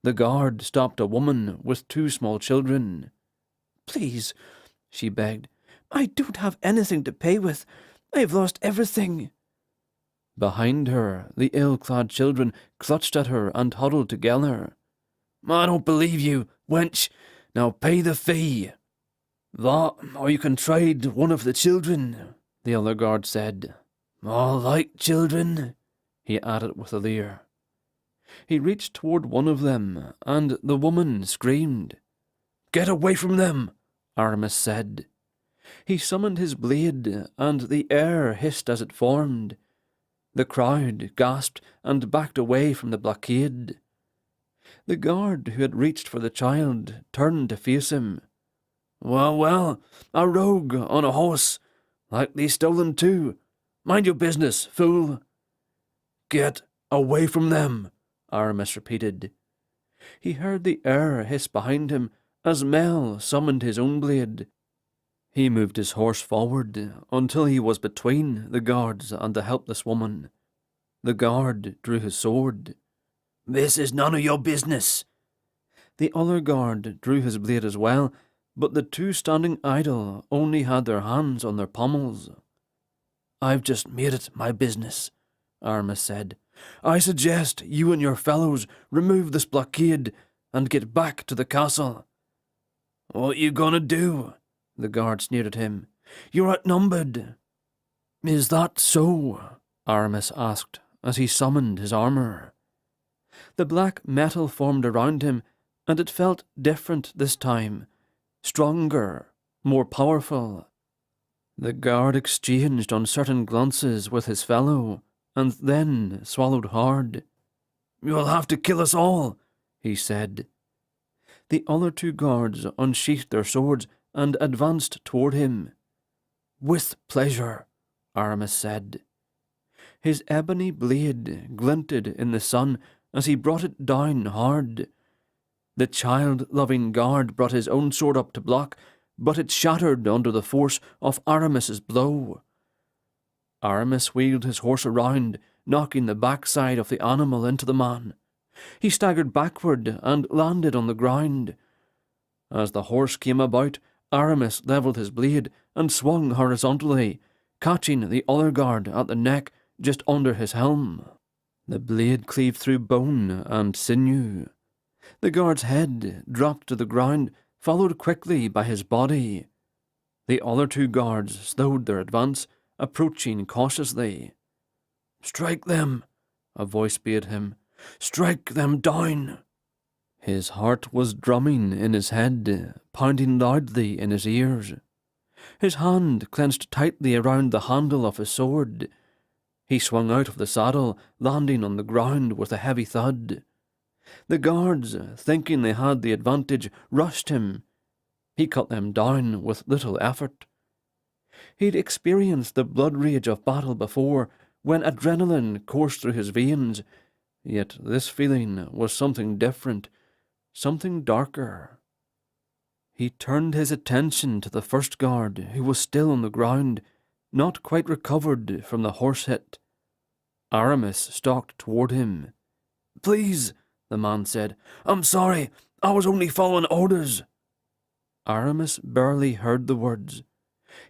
The guard stopped a woman with 2 small children. "Please," she begged, "I don't have anything to pay with. I've lost everything." Behind her, the ill-clad children clutched at her and huddled together. "I don't believe you, wench. Now pay the fee." "That, or you can trade one of the children," the other guard said. "All right, children," he added with a leer. He reached toward one of them, and the woman screamed. "Get away from them," Aramis said. He summoned his blade, and the air hissed as it formed. The crowd gasped and backed away from the blockade. The guard who had reached for the child turned to face him. "Well, well, a rogue on a horse. Likely stolen too. Mind your business, fool," Get away from them, Aramis repeated. He heard the air hiss behind him as Mel summoned his own blade. He moved his horse forward until he was between the guards and the helpless woman. The guard drew his sword. "This is none of your business." The other guard drew his blade as well, but the two standing idle only had their hands on their pommels. "I've just made it my business," Aramis said. "I suggest you and your fellows remove this blockade and get back to the castle." "What you gonna do?" The guard sneered at him. "You're outnumbered." "Is that so?" Aramis asked as he summoned his armour. The black metal formed around him, and it felt different this time, stronger, more powerful. The guard exchanged uncertain glances with his fellow, and then swallowed hard. "You'll have to kill us all," he said. The other two guards unsheathed their swords and advanced toward him. "With pleasure," Aramis said. His ebony blade glinted in the sun as he brought it down hard. The child-loving guard brought his own sword up to block, but it shattered under the force of Aramis's blow. Aramis wheeled his horse around, knocking the backside of the animal into the man. He staggered backward and landed on the ground. As the horse came about, Aramis levelled his blade and swung horizontally, catching the other guard at the neck just under his helm. The blade cleaved through bone and sinew. The guard's head dropped to the ground, followed quickly by his body. The other two guards slowed their advance, approaching cautiously. "Strike them," a voice bade him. "Strike them down." His heart was drumming in his head, pounding loudly in his ears. His hand clenched tightly around the handle of his sword. He swung out of the saddle, landing on the ground with a heavy thud. The guards, thinking they had the advantage, rushed him. He cut them down with little effort. He'd experienced the blood rage of battle before, when adrenaline coursed through his veins, yet this feeling was something different, something darker. He turned his attention to the first guard, who was still on the ground, not quite recovered from the horse hit. Aramis stalked toward him. "Please," the man said. "I'm sorry. I was only following orders." Aramis barely heard the words.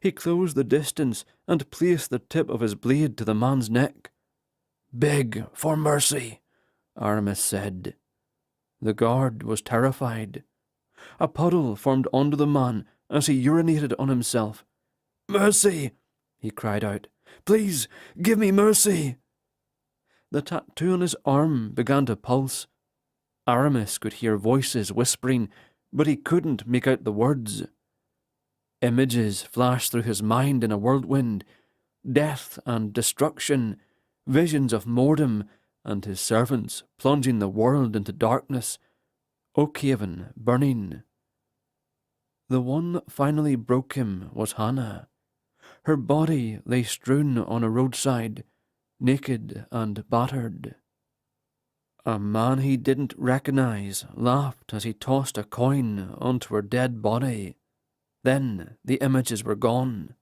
He closed the distance and placed the tip of his blade to the man's neck. "Beg for mercy," Aramis said. The guard was terrified. A puddle formed under the man as he urinated on himself. "Mercy!" he cried out. "Please, give me mercy!" The tattoo on his arm began to pulse. Aramis could hear voices whispering, but he couldn't make out the words. Images flashed through his mind in a whirlwind, death and destruction, visions of Mordom and his servants plunging the world into darkness, Oakhaven burning. The one that finally broke him was Hannah. Her body lay strewn on a roadside, naked and battered. A man he didn't recognize laughed as he tossed a coin onto her dead body. Then the images were gone.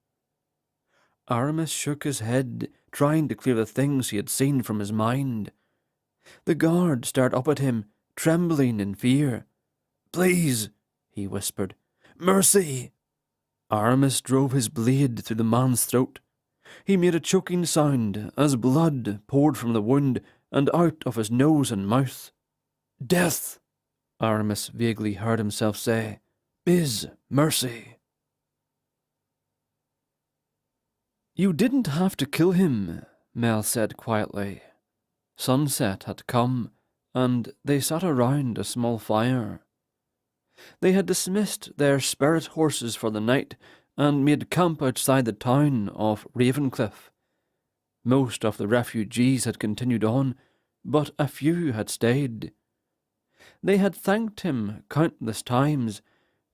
Aramis shook his head, trying to clear the things he had seen from his mind. The guard stared up at him, trembling in fear. "Please," he whispered. "Mercy!" Aramis drove his blade through the man's throat. He made a choking sound as blood poured from the wound and out of his nose and mouth. "Death," Aramis vaguely heard himself say, "is mercy." "You didn't have to kill him," Mel said quietly. Sunset had come, and they sat around a small fire. They had dismissed their spirit horses for the night and made camp outside the town of Ravencliff. Most of the refugees had continued on, but a few had stayed. They had thanked him countless times,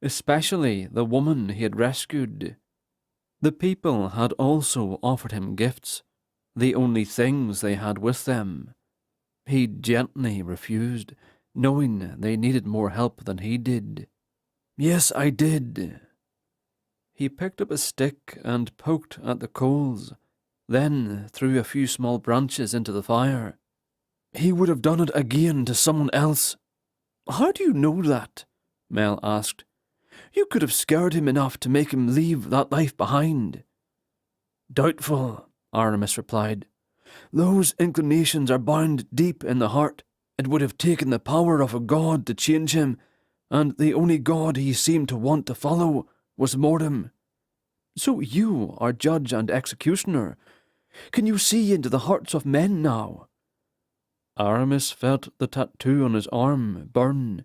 especially the woman he had rescued. The people had also offered him gifts. the only things they had with them. He gently refused, knowing they needed more help than he did. "Yes, I did." He picked up a stick and poked at the coals, then threw a few small branches into the fire. "He would have done it again to someone else." "How do you know that?" Mel asked. "You could have scared him enough to make him leave that life behind." "Doubtful," Aramis replied. "Those inclinations are bound deep in the heart. It would have taken the power of a god to change him, and the only god he seemed to want to follow was mortem." "So you are judge and executioner. Can you see into the hearts of men now?" Aramis felt the tattoo on his arm burn.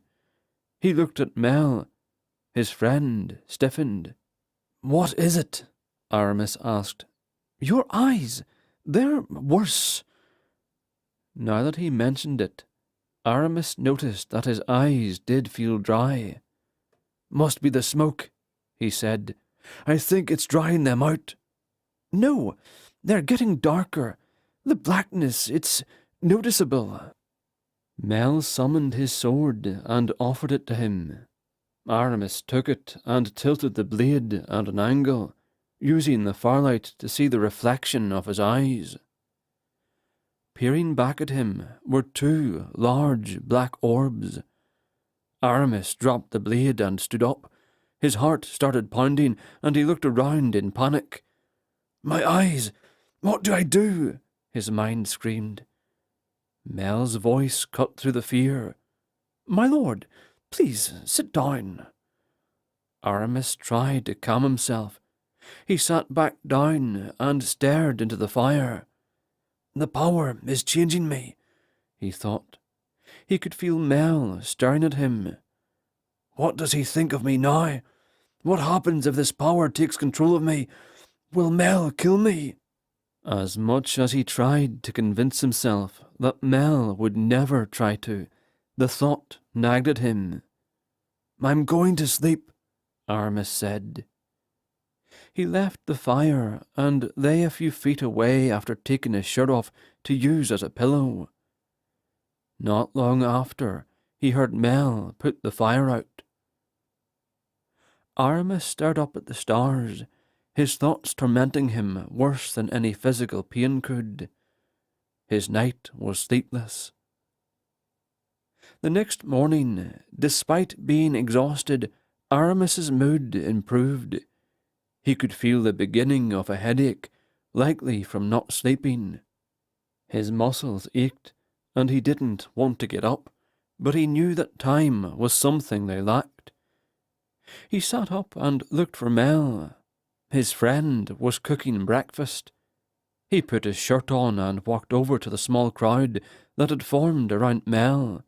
He looked at Mel. His friend stiffened. "What is it?" Aramis asked. "Your eyes. They're worse." Now that he mentioned it, Aramis noticed that his eyes did feel dry. "Must be the smoke," he said. "I think it's drying them out." "No, they're getting darker. The blackness, it's noticeable." Mel summoned his sword and offered it to him. Aramis took it and tilted the blade at an angle, using the firelight to see the reflection of his eyes. Peering back at him were two large black orbs. Aramis dropped the blade and stood up. His heart started pounding, and he looked around in panic. "My eyes! What do I do?" his mind screamed. Mel's voice cut through the fear. "My lord, please sit down." Aramis tried to calm himself. He sat back down and stared into the fire. "The power is changing me," he thought. He could feel Mel staring at him. "What does he think of me now? What happens if this power takes control of me? Will Mel kill me?" As much as he tried to convince himself that Mel would never try to, the thought nagged at him. "I'm going to sleep," Aramis said. He left the fire and lay a few feet away after taking his shirt off to use as a pillow. Not long after, he heard Mel put the fire out. Aramis stared up at the stars, his thoughts tormenting him worse than any physical pain could. His night was sleepless. The next morning, despite being exhausted, Aramis's mood improved. He could feel the beginning of a headache, likely from not sleeping. His muscles ached, and he didn't want to get up, but he knew that time was something they lacked. He sat up and looked for Mel. His friend was cooking breakfast. He put his shirt on and walked over to the small crowd that had formed around Mel.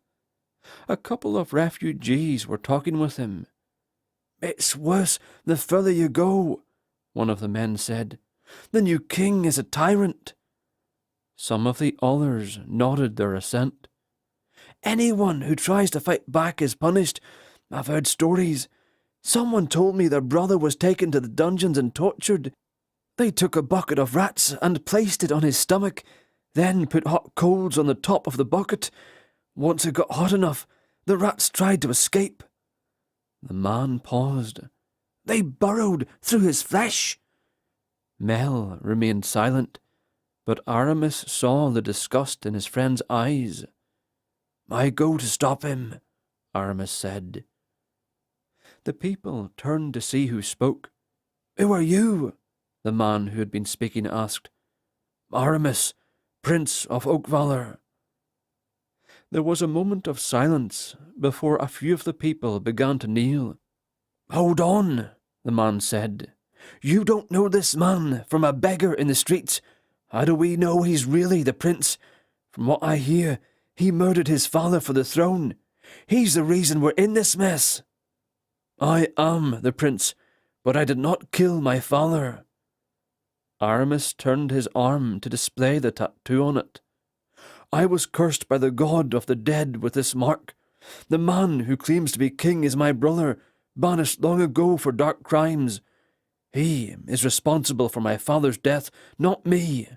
A couple of refugees were talking with him. "It's worse the further you go," one of the men said. "The new king is a tyrant." Some of the others nodded their assent. "Anyone who tries to fight back is punished. I've heard stories. Someone told me their brother was taken to the dungeons and tortured. They took a bucket of rats and placed it on his stomach, then put hot coals on the top of the bucket. Once it got hot enough, the rats tried to escape." The man paused. "They burrowed through his flesh." Mel remained silent, but Aramis saw the disgust in his friend's eyes. "I go to stop him," Aramis said. The people turned to see who spoke. "Who are you?" the man who had been speaking asked. "Aramis, Prince of Oakvalor." There was a moment of silence before a few of the people began to kneel. "Hold on," the man said. "You don't know this man from a beggar in the streets. How do we know he's really the prince? From what I hear, he murdered his father for the throne. He's the reason we're in this mess." "I am the prince, but I did not kill my father." Aramis turned his arm to display the tattoo on it. "I was cursed by the god of the dead with this mark. The man who claims to be king is my brother, banished long ago for dark crimes. He is responsible for my father's death, not me."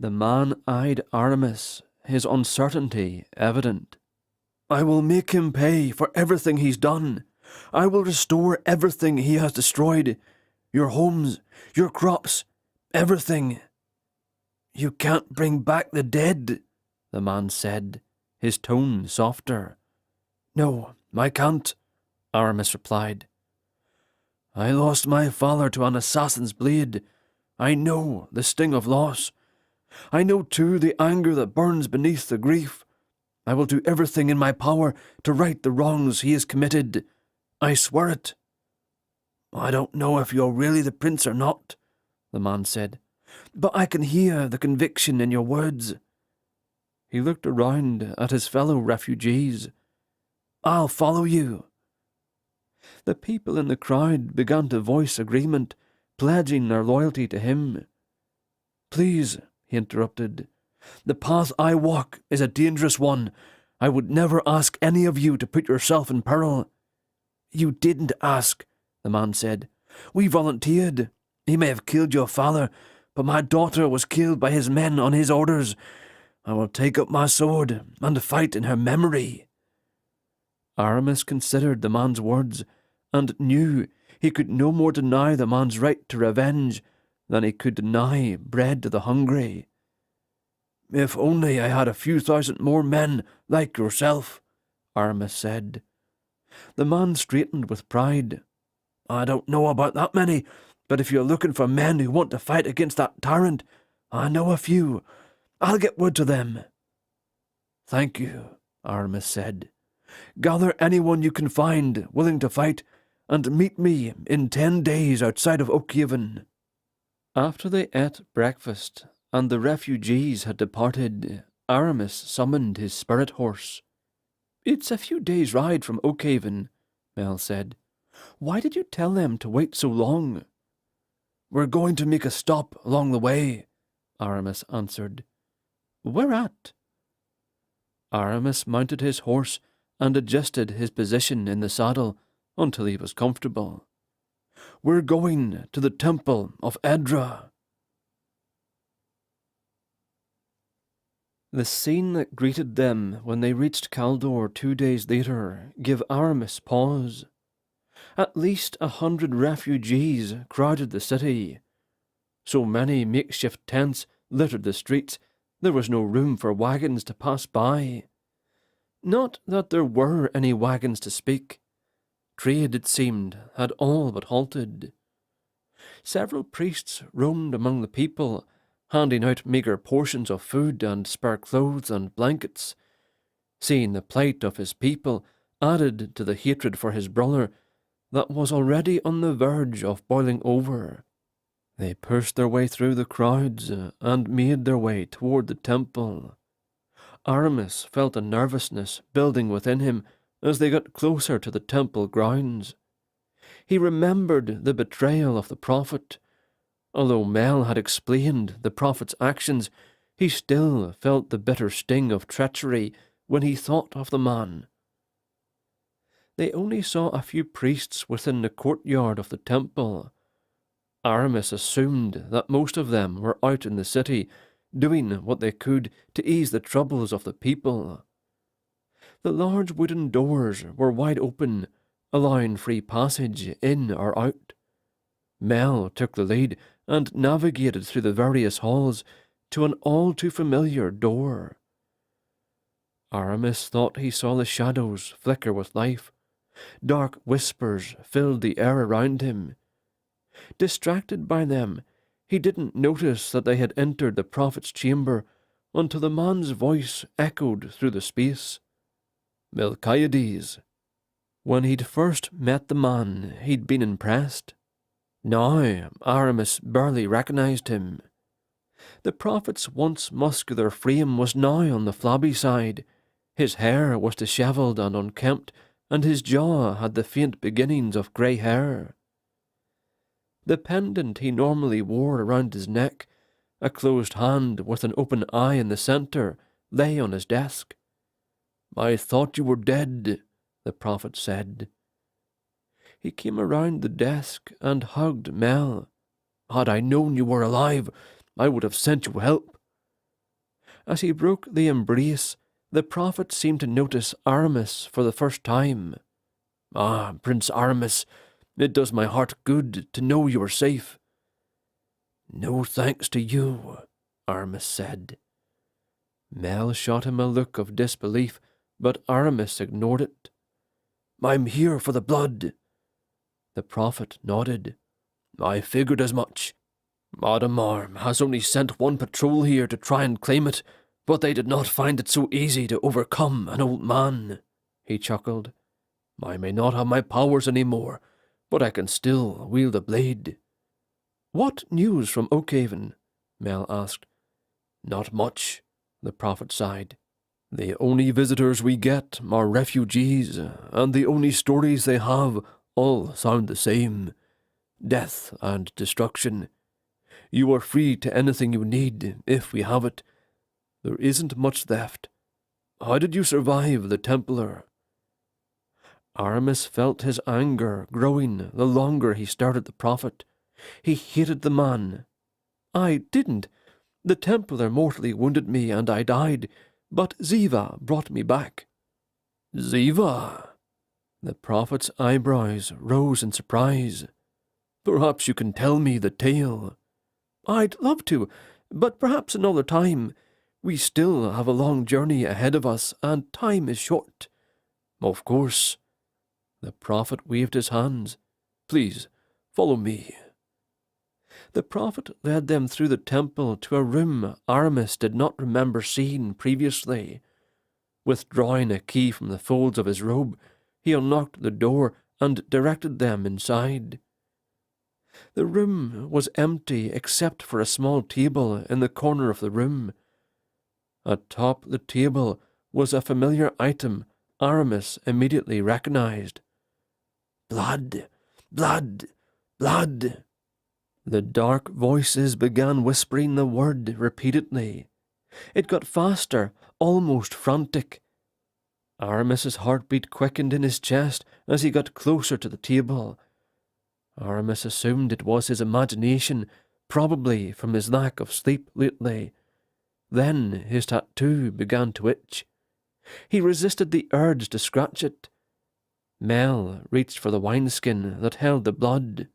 The man eyed Aramis, his uncertainty evident. "I will make him pay for everything he's done. I will restore everything he has destroyed. Your homes, your crops, everything." "You can't bring back the dead," the man said, his tone softer. "No, I can't," Aramis replied. "I lost my father to an assassin's blade. I know the sting of loss. I know too the anger that burns beneath the grief. I will do everything in my power to right the wrongs he has committed. I swear it." "I don't know if you're really the prince or not," the man said, "but I can hear the conviction in your words." He looked around at his fellow refugees. "I'll follow you." The people in the crowd began to voice agreement, pledging their loyalty to him. "Please," he interrupted, "the path I walk is a dangerous one. I would never ask any of you to put yourself in peril." "You didn't ask," the man said. "We volunteered. He may have killed your father, but my daughter was killed by his men on his orders. I will take up my sword and fight in her memory." Aramis considered the man's words, and knew he could no more deny the man's right to revenge than he could deny bread to the hungry. "If only I had a few thousand more men like yourself," Aramis said. The man straightened with pride. "I don't know about that many, but if you're looking for men who want to fight against that tyrant, I know a few. I'll get word to them." "Thank you," Aramis said. "Gather anyone you can find willing to fight, and meet me in 10 days outside of Oakhaven." After they ate breakfast, and the refugees had departed, Aramis summoned his spirit horse. "It's a few days' ride from Oakhaven," Mel said. "Why did you tell them to wait so long?" "We're going to make a stop along the way," Aramis answered. "Where at?" Aramis mounted his horse and adjusted his position in the saddle until he was comfortable. "We're going to the temple of Edra." The scene that greeted them when they reached Caldor 2 days later gave Aramis pause. At least 100 refugees crowded the city. So many makeshift tents littered the streets, there was no room for wagons to pass by. Not that there were any wagons to speak. Trade, it seemed, had all but halted. Several priests roamed among the people, handing out meagre portions of food and spare clothes and blankets. Seeing the plight of his people added to the hatred for his brother that was already on the verge of boiling over. They pushed their way through the crowds and made their way toward the temple. Aramis felt a nervousness building within him as they got closer to the temple grounds. He remembered the betrayal of the prophet. Although Mel had explained the prophet's actions, he still felt the bitter sting of treachery when he thought of the man. They only saw a few priests within the courtyard of the temple. Aramis assumed that most of them were out in the city, doing what they could to ease the troubles of the people. The large wooden doors were wide open, allowing free passage in or out. Mel took the lead and navigated through the various halls to an all-too-familiar door. Aramis thought he saw the shadows flicker with life. Dark whispers filled the air around him. Distracted by them, he didn't notice that they had entered the prophet's chamber until the man's voice echoed through the space. "Melchiades." When he'd first met the man, he'd been impressed. Now, Aramis barely recognized him. The prophet's once muscular frame was now on the flabby side. His hair was dishevelled and unkempt, and his jaw had the faint beginnings of grey hair. The pendant he normally wore around his neck, a closed hand with an open eye in the centre, lay on his desk. "I thought you were dead," the prophet said. He came around the desk and hugged Mel. "Had I known you were alive, I would have sent you help." As he broke the embrace, the prophet seemed to notice Aramis for the first time. "Ah, Prince Aramis, it does my heart good to know you are safe." "No thanks to you," Aramis said. Mel shot him a look of disbelief, but Aramis ignored it. "I'm here for the blood." The prophet nodded. "I figured as much. Audemars has only sent one patrol here to try and claim it, but they did not find it so easy to overcome an old man." He chuckled. "I may not have my powers any more, but I can still wield a blade." "What news from Oakhaven?" Mel asked. "Not much," the prophet sighed. "The only visitors we get are refugees, and the only stories they have all sound the same. Death and destruction. You are free to anything you need, if we have it. There isn't much left. How did you survive the Templar?" Aramis felt his anger growing the longer he stared at the prophet. He hated the man. "I didn't. The Templar mortally wounded me and I died, but Ziva brought me back." "Ziva?" The prophet's eyebrows rose in surprise. "Perhaps you can tell me the tale." "I'd love to, but perhaps another time. We still have a long journey ahead of us, and time is short." "Of course." The prophet waved his hands. "Please, follow me." The prophet led them through the temple to a room Aramis did not remember seeing previously. Withdrawing a key from the folds of his robe, he unlocked the door and directed them inside. The room was empty except for a small table in the corner of the room. Atop the table was a familiar item Aramis immediately recognized. "Blood! Blood! Blood!" The dark voices began whispering the word repeatedly. It got faster, almost frantic. Aramis's heartbeat quickened in his chest as he got closer to the table. Aramis assumed it was his imagination, probably from his lack of sleep lately. Then his tattoo began to itch. He resisted the urge to scratch it. Mel reached for the wineskin that held the blood.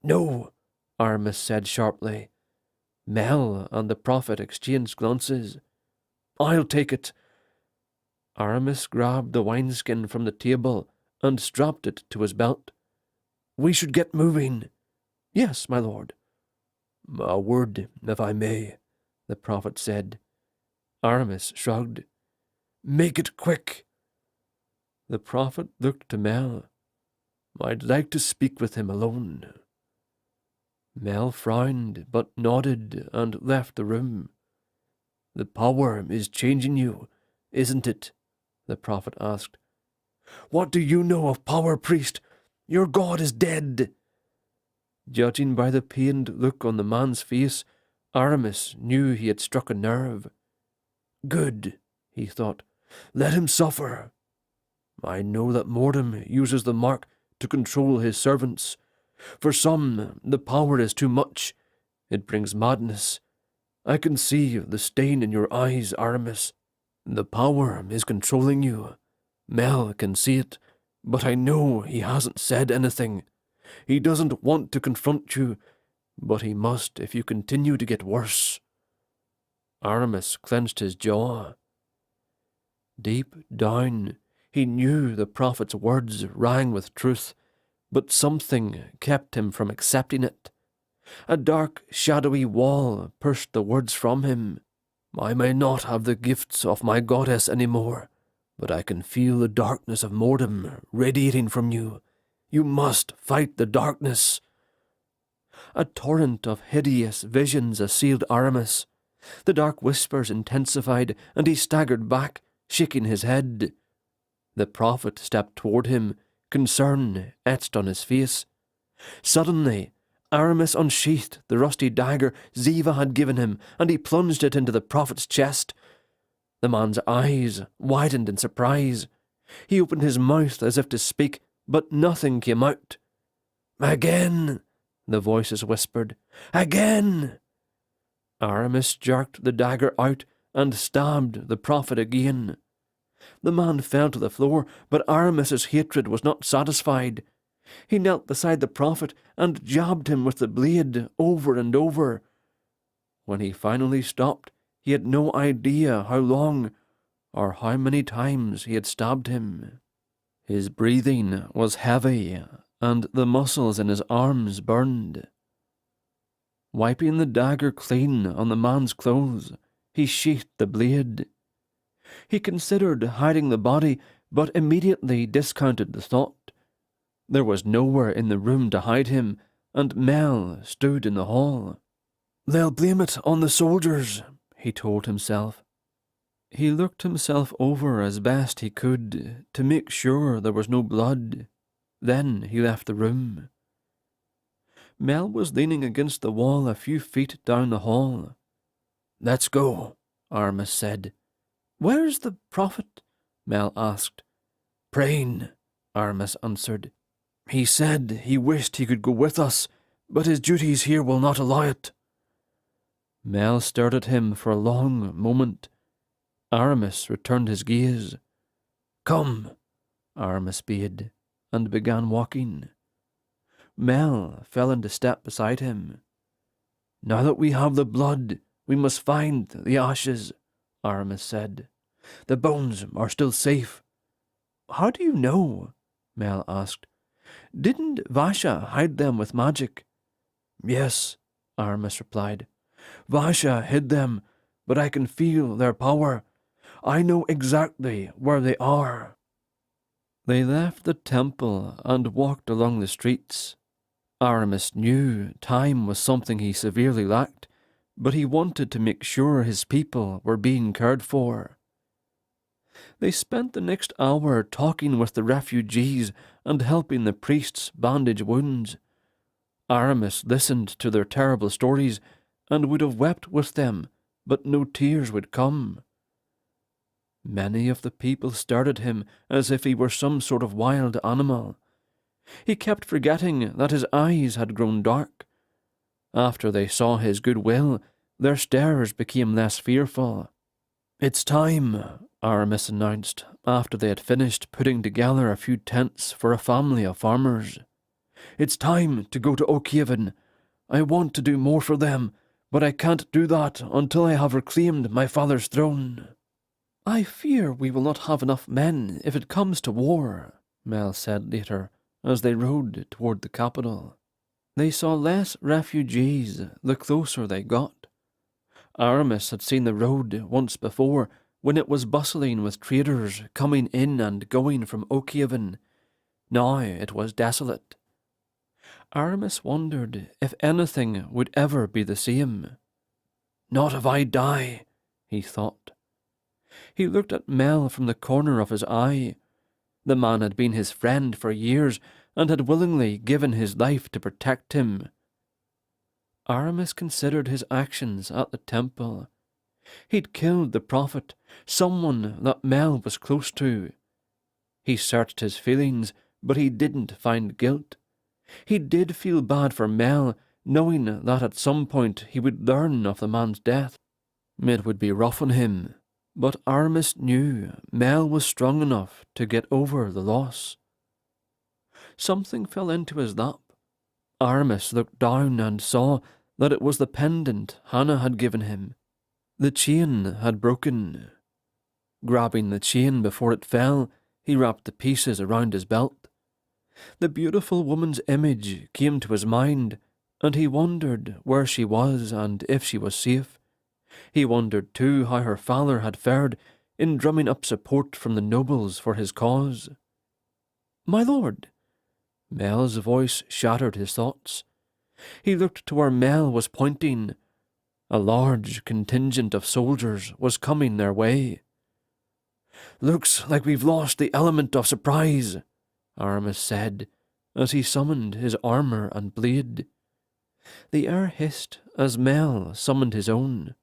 "No," Aramis said sharply. Mel and the prophet exchanged glances. "I'll take it." Aramis grabbed the wineskin from the table and strapped it to his belt. "We should get moving." "Yes, my lord." "A word, if I may," the prophet said. Aramis shrugged. "Make it quick." The prophet looked to Mel. "I'd like to speak with him alone." Mel frowned, but nodded and left the room. "The power is changing you, isn't it?" the prophet asked. "What do you know of power, priest? Your god is dead." Judging by the pained look on the man's face, Aramis knew he had struck a nerve. "Good," he thought. "Let him suffer. I know that Mordem uses the mark to control his servants. For some, the power is too much. It brings madness. I can see the stain in your eyes, Aramis. The power is controlling you. Mel can see it, but I know he hasn't said anything. He doesn't want to confront you, but he must if you continue to get worse." Aramis clenched his jaw. Deep down, he knew the prophet's words rang with truth, but something kept him from accepting it. A dark, shadowy wall pushed the words from him. "I may not have the gifts of my goddess any more, but I can feel the darkness of Mordem radiating from you. You must fight the darkness." A torrent of hideous visions assailed Aramis. The dark whispers intensified, and he staggered back, shaking his head. The prophet stepped toward him, concern etched on his face. Suddenly, Aramis unsheathed the rusty dagger Ziva had given him, and he plunged it into the prophet's chest. The man's eyes widened in surprise. He opened his mouth as if to speak, but nothing came out. "Again," the voices whispered. "Again!" Aramis jerked the dagger out and stabbed the prophet again. The man fell to the floor, but Aramis's hatred was not satisfied. He knelt beside the prophet and jabbed him with the blade over and over. When he finally stopped, he had no idea how long or how many times he had stabbed him. His breathing was heavy, and the muscles in his arms burned. Wiping the dagger clean on the man's clothes, he sheathed the blade. He considered hiding the body, but immediately discounted the thought. There was nowhere in the room to hide him, and Mel stood in the hall. "They'll blame it on the soldiers," he told himself. He looked himself over as best he could to make sure there was no blood. Then he left the room. Mel was leaning against the wall a few feet down the hall. "Let's go," Aramis said. "Where's the prophet?" Mel asked. "Praying," Aramis answered. "He said he wished he could go with us, but his duties here will not allow it." Mel stared at him for a long moment. Aramis returned his gaze. "Come," Aramis bade, and began walking. Mel fell into step beside him. "Now that we have the blood, we must find the ashes," Aramis said. "The bones are still safe." "How do you know?" Mel asked. "Didn't Vasha hide them with magic?" "Yes," Aramis replied. "Vasha hid them, but I can feel their power. I know exactly where they are." They left the temple and walked along the streets. Aramis knew time was something he severely lacked, but he wanted to make sure his people were being cared for. They spent the next hour talking with the refugees and helping the priests bandage wounds. Aramis listened to their terrible stories and would have wept with them, but no tears would come. Many of the people stared at him as if he were some sort of wild animal. He kept forgetting that his eyes had grown dark. After they saw his goodwill, their stares became less fearful. "It's time," Aramis announced, after they had finished putting together a few tents for a family of farmers. "It's time to go to Oakhaven. I want to do more for them, but I can't do that until I have reclaimed my father's throne." "I fear we will not have enough men if it comes to war," Mel said later, as they rode toward the capital. They saw less refugees the closer they got. Aramis had seen the road once before, when it was bustling with traders coming in and going from Oakhaven. Now it was desolate. Aramis wondered if anything would ever be the same. "Not if I die," he thought. He looked at Mel from the corner of his eye. The man had been his friend for years and had willingly given his life to protect him. Aramis considered his actions at the temple. He'd killed the prophet, someone that Mel was close to. He searched his feelings, but he didn't find guilt. He did feel bad for Mel, knowing that at some point he would learn of the man's death. It would be rough on him, but Aramis knew Mel was strong enough to get over the loss. Something fell into his lap. Aramis looked down and saw that it was the pendant Hannah had given him. The chain had broken. Grabbing the chain before it fell, he wrapped the pieces around his belt. The beautiful woman's image came to his mind, and he wondered where she was and if she was safe. He wondered too how her father had fared in drumming up support from the nobles for his cause. "My lord!" Mel's voice shattered his thoughts. He looked to where Mel was pointing. A large contingent of soldiers was coming their way. "Looks like we've lost the element of surprise," Aramis said, as he summoned his armour and blade. The air hissed as Mel summoned his own.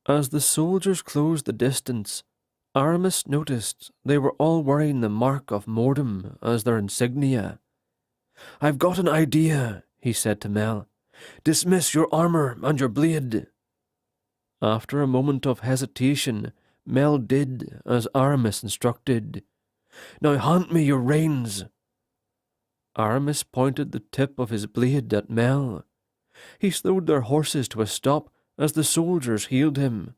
As the soldiers closed the distance, Aramis noticed they were all wearing the mark of Mordom as their insignia. "I've got an idea," he said to Mel. "Dismiss your armour and your blade." After a moment of hesitation, Mel did as Aramis instructed. "Now hand me your reins." Aramis pointed the tip of his blade at Mel. He slowed their horses to a stop as the soldiers hailed him.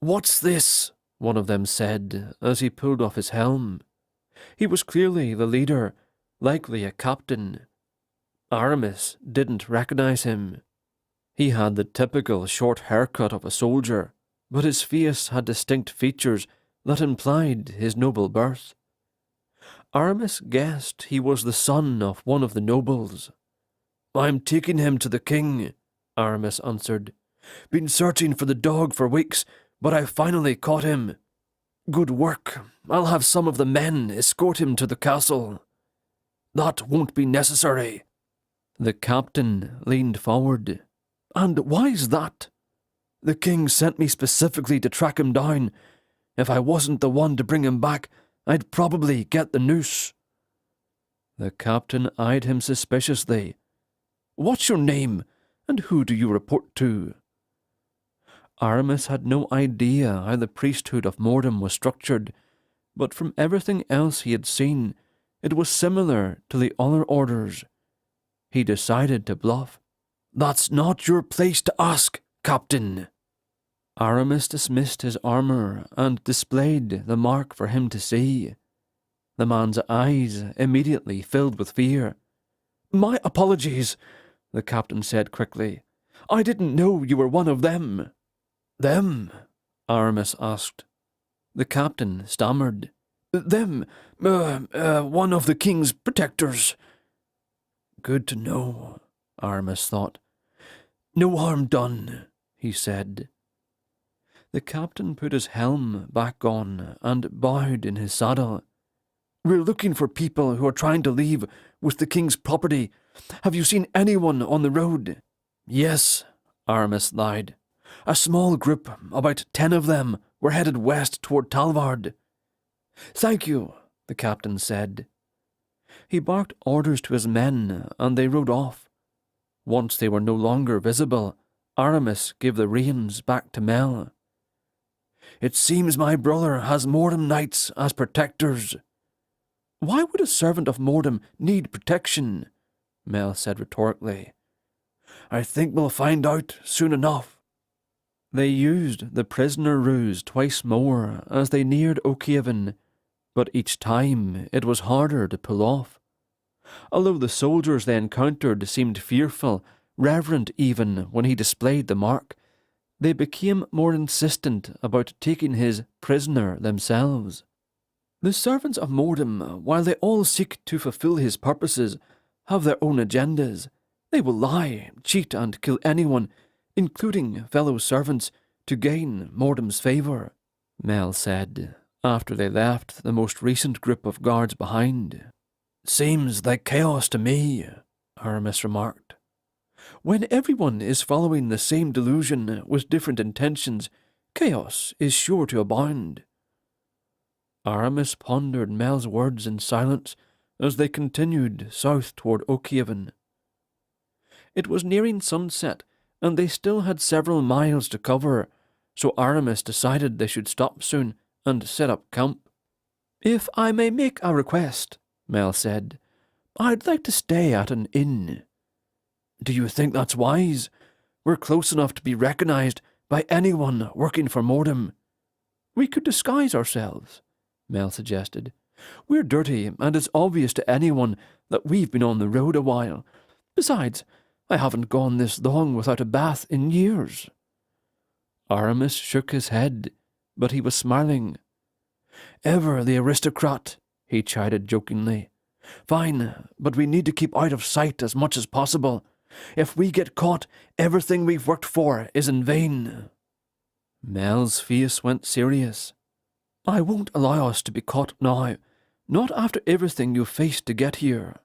"What's this?" one of them said as he pulled off his helm. He was clearly the leader, likely a captain. Aramis didn't recognize him. He had the typical short haircut of a soldier, but his face had distinct features that implied his noble birth. Aramis guessed he was the son of one of the nobles. "I'm taking him to the king," Aramis answered. "Been searching for the dog for weeks, but I've finally caught him. Good work. I'll have some of the men escort him to the castle." "That won't be necessary." The captain leaned forward. "And why's that?" "The king sent me specifically to track him down. If I wasn't the one to bring him back, I'd probably get the noose." The captain eyed him suspiciously. "What's your name, and who do you report to?" Aramis had no idea how the priesthood of Mordom was structured, but from everything else he had seen, it was similar to the other orders. He decided to bluff. "That's not your place to ask, Captain." Aramis dismissed his armour and displayed the mark for him to see. The man's eyes immediately filled with fear. "My apologies," the captain said quickly. "I didn't know you were one of them." "Them?" Aramis asked. The captain stammered. "Them, one of the king's protectors." Good to know, Aramis thought. "No harm done," he said. The captain put his helm back on and bowed in his saddle. "We're looking for people who are trying to leave with the king's property. Have you seen anyone on the road?" "Yes," Aramis lied. "A small group, about 10 of them, were headed west toward Talvard." "Thank you," the captain said. He barked orders to his men, and they rode off. Once they were no longer visible, Aramis gave the reins back to Mel. "It seems my brother has Mordom knights as protectors." "Why would a servant of Mordom need protection?" Mel said rhetorically. "I think we'll find out soon enough." They used the prisoner ruse twice more as they neared Oakhaven, but each time it was harder to pull off. Although the soldiers they encountered seemed fearful, reverent even when he displayed the mark, they became more insistent about taking his prisoner themselves. "The servants of Mordom, while they all seek to fulfill his purposes, have their own agendas. They will lie, cheat, and kill anyone, including fellow servants, to gain Mordom's favour," Mel said, after they left the most recent group of guards behind. "Seems like chaos to me," Aramis remarked. "When everyone is following the same delusion with different intentions, chaos is sure to abound." Aramis pondered Mel's words in silence as they continued south toward Oakhaven. It was nearing sunset, and they still had several miles to cover, so Aramis decided they should stop soon and set up camp. "If I may make a request," Mel said, "I'd like to stay at an inn." "Do you think that's wise? We're close enough to be recognized by anyone working for Mordom." "We could disguise ourselves," Mel suggested. "We're dirty, and it's obvious to anyone that we've been on the road a while. Besides, I haven't gone this long without a bath in years." Aramis shook his head, but he was smiling. "Ever the aristocrat," he chided jokingly. "Fine, but we need to keep out of sight as much as possible. If we get caught, everything we've worked for is in vain." Mel's face went serious. "I won't allow us to be caught now, not after everything you faced to get here."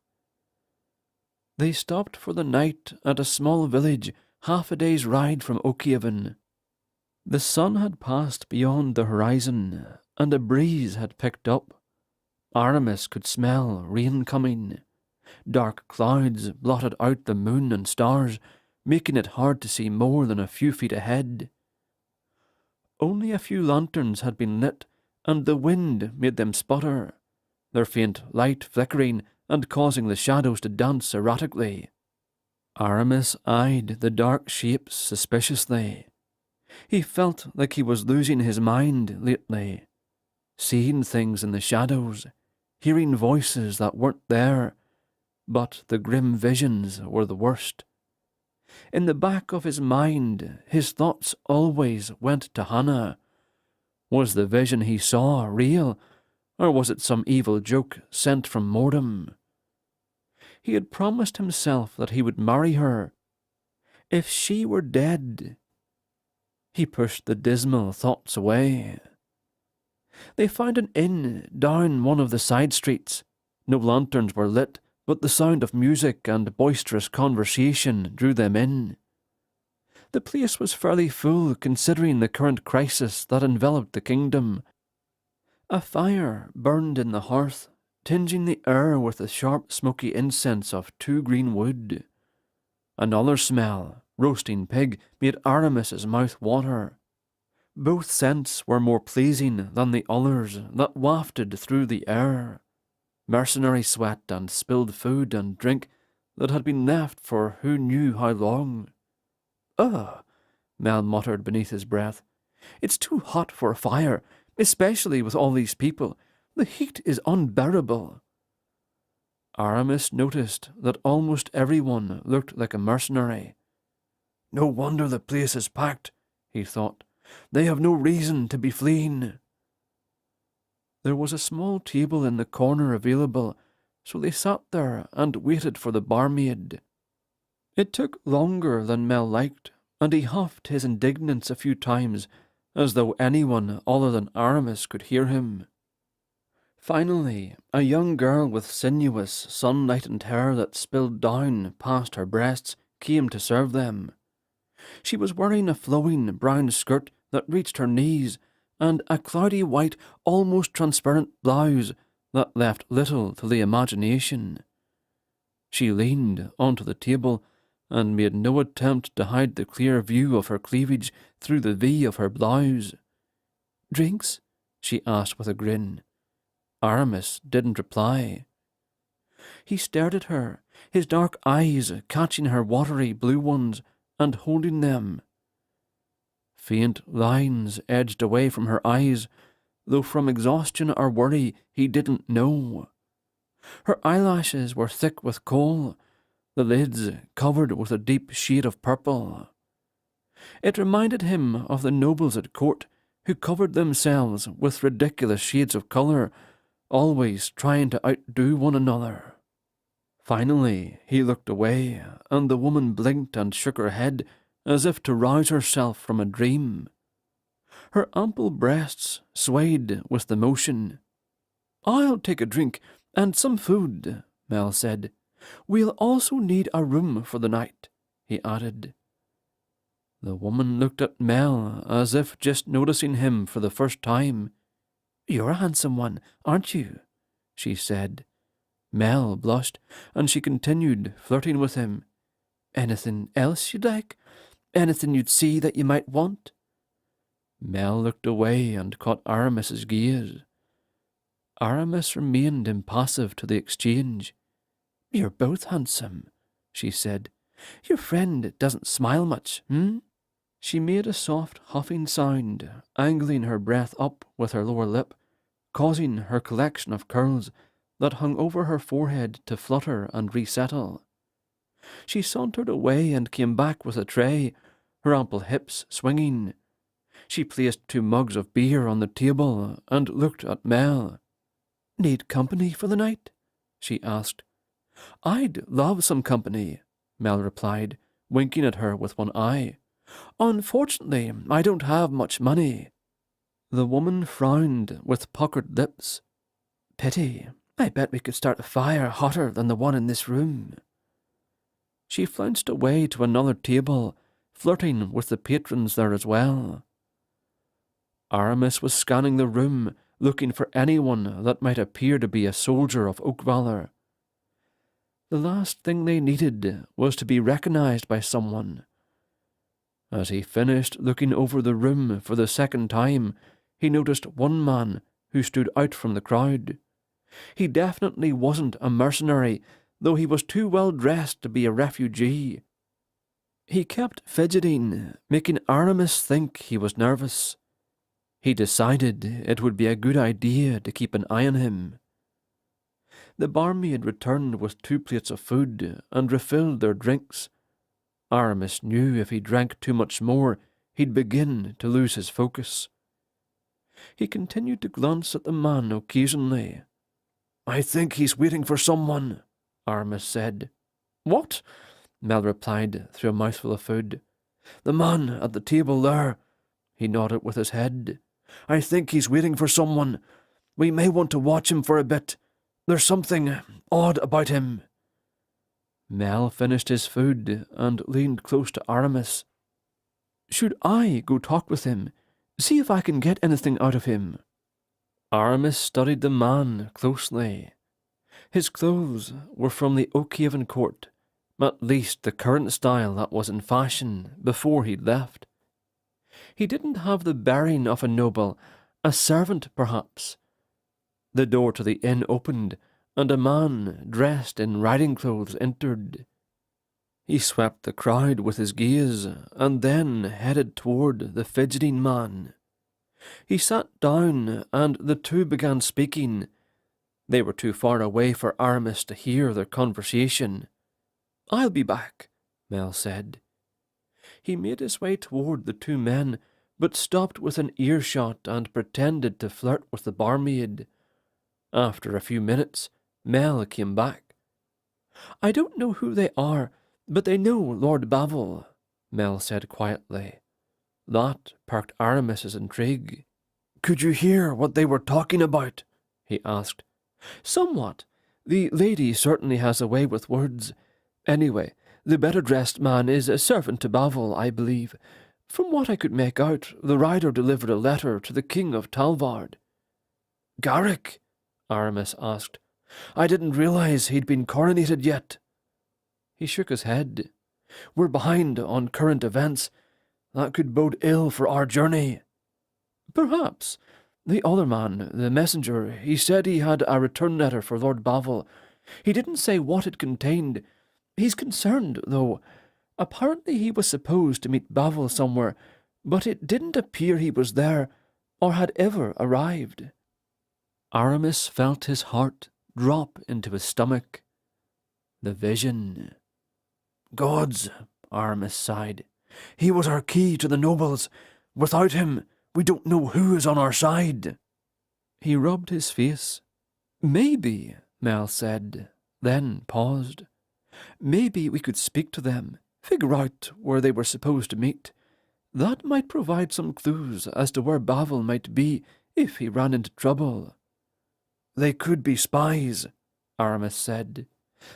They stopped for the night at a small village half a day's ride from Oakhaven. The sun had passed beyond the horizon, and a breeze had picked up. Aramis could smell rain coming. Dark clouds blotted out the moon and stars, making it hard to see more than a few feet ahead. Only a few lanterns had been lit, and the wind made them sputter, their faint light flickering and causing the shadows to dance erratically. Aramis eyed the dark shapes suspiciously. He felt like he was losing his mind lately, seeing things in the shadows, hearing voices that weren't there, but the grim visions were the worst. In the back of his mind, his thoughts always went to Hannah. Was the vision he saw real, or was it some evil joke sent from Mordom? He had promised himself that he would marry her. If she were dead... He pushed the dismal thoughts away. They found an inn down one of the side streets. No lanterns were lit, but the sound of music and boisterous conversation drew them in. The place was fairly full considering the current crisis that enveloped the kingdom. A fire burned in the hearth, tinging the air with the sharp smoky incense of two green wood. Another smell, roasting pig, made Aramis's mouth water. Both scents were more pleasing than the others that wafted through the air. Mercenary sweat and spilled food and drink that had been left for who knew how long. "Ugh," Mel muttered beneath his breath. "It's too hot for a fire, especially with all these people. The heat is unbearable." Aramis noticed that almost everyone looked like a mercenary. "No wonder the place is packed," he thought. "They have no reason to be fleeing." There was a small table in the corner available, so they sat there and waited for the barmaid. It took longer than Mel liked, and he huffed his indignance a few times, as though anyone other than Aramis could hear him. Finally, a young girl with sinuous, sun-lightened hair that spilled down past her breasts came to serve them. She was wearing a flowing brown skirt that reached her knees, and a cloudy white, almost transparent blouse that left little to the imagination. She leaned onto the table and made no attempt to hide the clear view of her cleavage through the V of her blouse. "Drinks?" she asked with a grin. Aramis didn't reply. He stared at her, his dark eyes catching her watery blue ones and holding them. Faint lines edged away from her eyes, though from exhaustion or worry he didn't know. Her eyelashes were thick with kohl, the lids covered with a deep shade of purple. It reminded him of the nobles at court who covered themselves with ridiculous shades of colour, always trying to outdo one another. Finally he looked away, and the woman blinked and shook her head as if to rouse herself from a dream. Her ample breasts swayed with the motion. "I'll take a drink and some food," Mel said. "We'll also need a room for the night," he added. The woman looked at Mel as if just noticing him for the first time. "You're a handsome one, aren't you?" she said. Mel blushed, and she continued, flirting with him. "Anything else you'd like? Anything you'd see that you might want?" Mel looked away and caught Aramis's gaze. Aramis remained impassive to the exchange. "You're both handsome," she said. "Your friend doesn't smile much, She made a soft huffing sound, angling her breath up with her lower lip, causing her collection of curls that hung over her forehead to flutter and resettle. She sauntered away and came back with a tray, her ample hips swinging. She placed 2 mugs of beer on the table and looked at Mel. "Need company for the night?" she asked. "I'd love some company," Mel replied, winking at her with one eye. "Unfortunately, I don't have much money." The woman frowned with puckered lips. "Pity. I bet we could start a fire hotter than the one in this room." She flounced away to another table, flirting with the patrons there as well. Aramis was scanning the room, looking for anyone that might appear to be a soldier of oak valor. The last thing they needed was to be recognized by someone. As he finished looking over the room for the second time, he noticed one man who stood out from the crowd. He definitely wasn't a mercenary, though he was too well dressed to be a refugee. He kept fidgeting, making Aramis think he was nervous. He decided it would be a good idea to keep an eye on him. The barmaid returned with 2 plates of food and refilled their drinks. Aramis knew if he drank too much more, he'd begin to lose his focus. He continued to glance at the man occasionally. "I think he's waiting for someone," Aramis said. "What?" Mel replied through a mouthful of food. "The man at the table there." He nodded with his head. "I think he's waiting for someone. We may want to watch him for a bit. There's something odd about him." Mel finished his food and leaned close to Aramis. "Should I go talk with him? See if I can get anything out of him?" Aramis studied the man closely. His clothes were from the Oakhaven court, at least the current style that was in fashion before he'd left. He didn't have the bearing of a noble, a servant perhaps. The door to the inn opened, and a man dressed in riding clothes entered. He swept the crowd with his gaze, and then headed toward the fidgeting man. He sat down, and the two began speaking. They were too far away for Aramis to hear their conversation. "I'll be back," Mel said. He made his way toward the 2 men, but stopped within earshot and pretended to flirt with the barmaid. After a few minutes, Mel came back. "I don't know who they are, but they know Lord Bavil," Mel said quietly. That perked Aramis's intrigue. "Could you hear what they were talking about?" he asked. "Somewhat. The lady certainly has a way with words. Anyway, the better-dressed man is a servant to Bavil, I believe. From what I could make out, the rider delivered a letter to the King of Talvard." "Garrick?" Aramis asked. "I didn't realize he'd been coronated yet." He shook his head. "We're behind on current events. That could bode ill for our journey." "Perhaps. The other man, the messenger, he said he had a return letter for Lord Bavil. He didn't say what it contained. He's concerned, though. Apparently he was supposed to meet Bavil somewhere, but it didn't appear he was there, or had ever arrived." Aramis felt his heart drop into his stomach. The vision. "Gods," Aramis sighed. "He was our key to the nobles. Without him, we don't know who is on our side." He rubbed his face. "Maybe," Mel said, then paused. "Maybe we could speak to them, figure out where they were supposed to meet. That might provide some clues as to where Bavil might be if he ran into trouble." "They could be spies," Aramis said.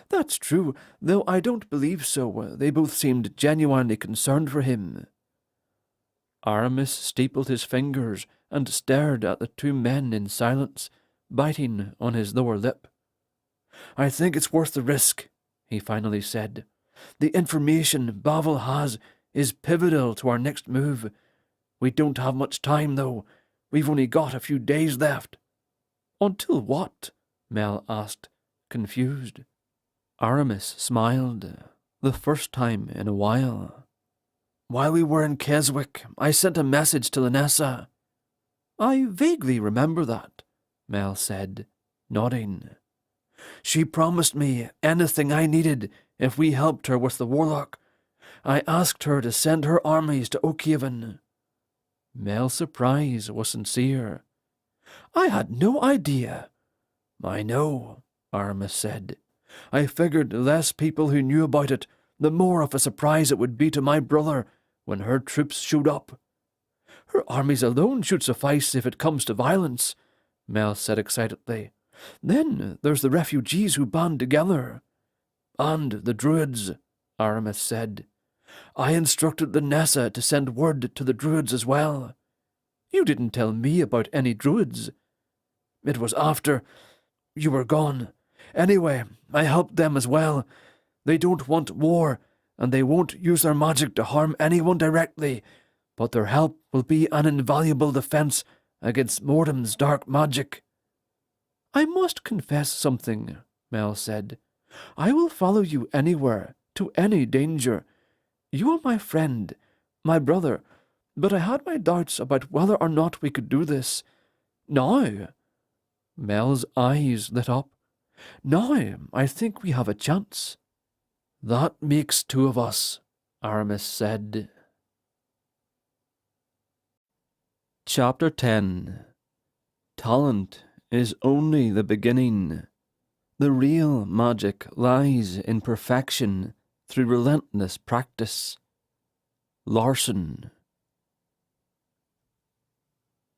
"That's true, though I don't believe so. They both seemed genuinely concerned for him." Aramis stapled his fingers and stared at the 2 men in silence, biting on his lower lip. "I think it's worth the risk," he finally said. "The information Bavil has is pivotal to our next move. We don't have much time, though. We've only got a few days left." "Until what?" Mel asked, confused. Aramis smiled, the first time in a while. "While we were in Keswick, I sent a message to Lanessa." "I vaguely remember that," Mel said, nodding. "She promised me anything I needed if we helped her with the warlock. I asked her to send her armies to Oakhaven." Mel's surprise was sincere. "I had no idea." "I know," Aramis said. "I figured the less people who knew about it, the more of a surprise it would be to my brother when her troops showed up." "Her armies alone should suffice if it comes to violence," Mel said excitedly. "Then there's the refugees who band together." "And the druids," Aramis said. "I instructed Lanessa to send word to the druids as well." "You didn't tell me about any druids." "It was after you were gone. Anyway, I helped them as well. They don't want war. and they won't use their magic to harm anyone directly, but their help will be an invaluable defense against Mordham's dark magic." "I must confess something," Mel said. "I will follow you anywhere, to any danger. You are my friend, my brother, but I had my doubts about whether or not we could do this. Now—" Mel's eyes lit up. "Now I think we have a chance." "That makes two of us," Aramis said. Chapter 10. Talent is only the beginning. The real magic lies in perfection through relentless practice. Larson.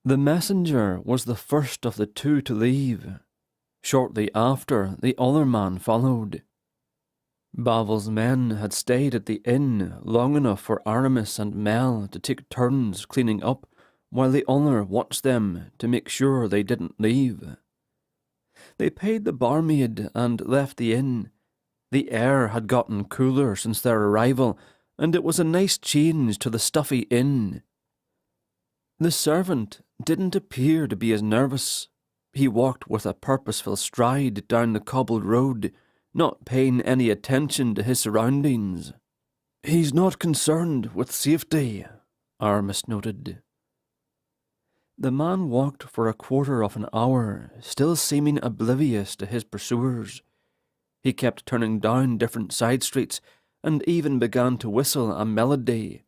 The messenger was the first of the two to leave. Shortly after, the other man followed. Bavil's men had stayed at the inn long enough for Aramis and Mel to take turns cleaning up, while the other watched them to make sure they didn't leave. They paid the barmaid and left the inn. The air had gotten cooler since their arrival, and it was a nice change to the stuffy inn. The servant didn't appear to be as nervous. He walked with a purposeful stride down the cobbled road, not paying any attention to his surroundings. "He's not concerned with safety," Aramis noted. The man walked for a quarter of an hour, still seeming oblivious to his pursuers. He kept turning down different side streets, and even began to whistle a melody.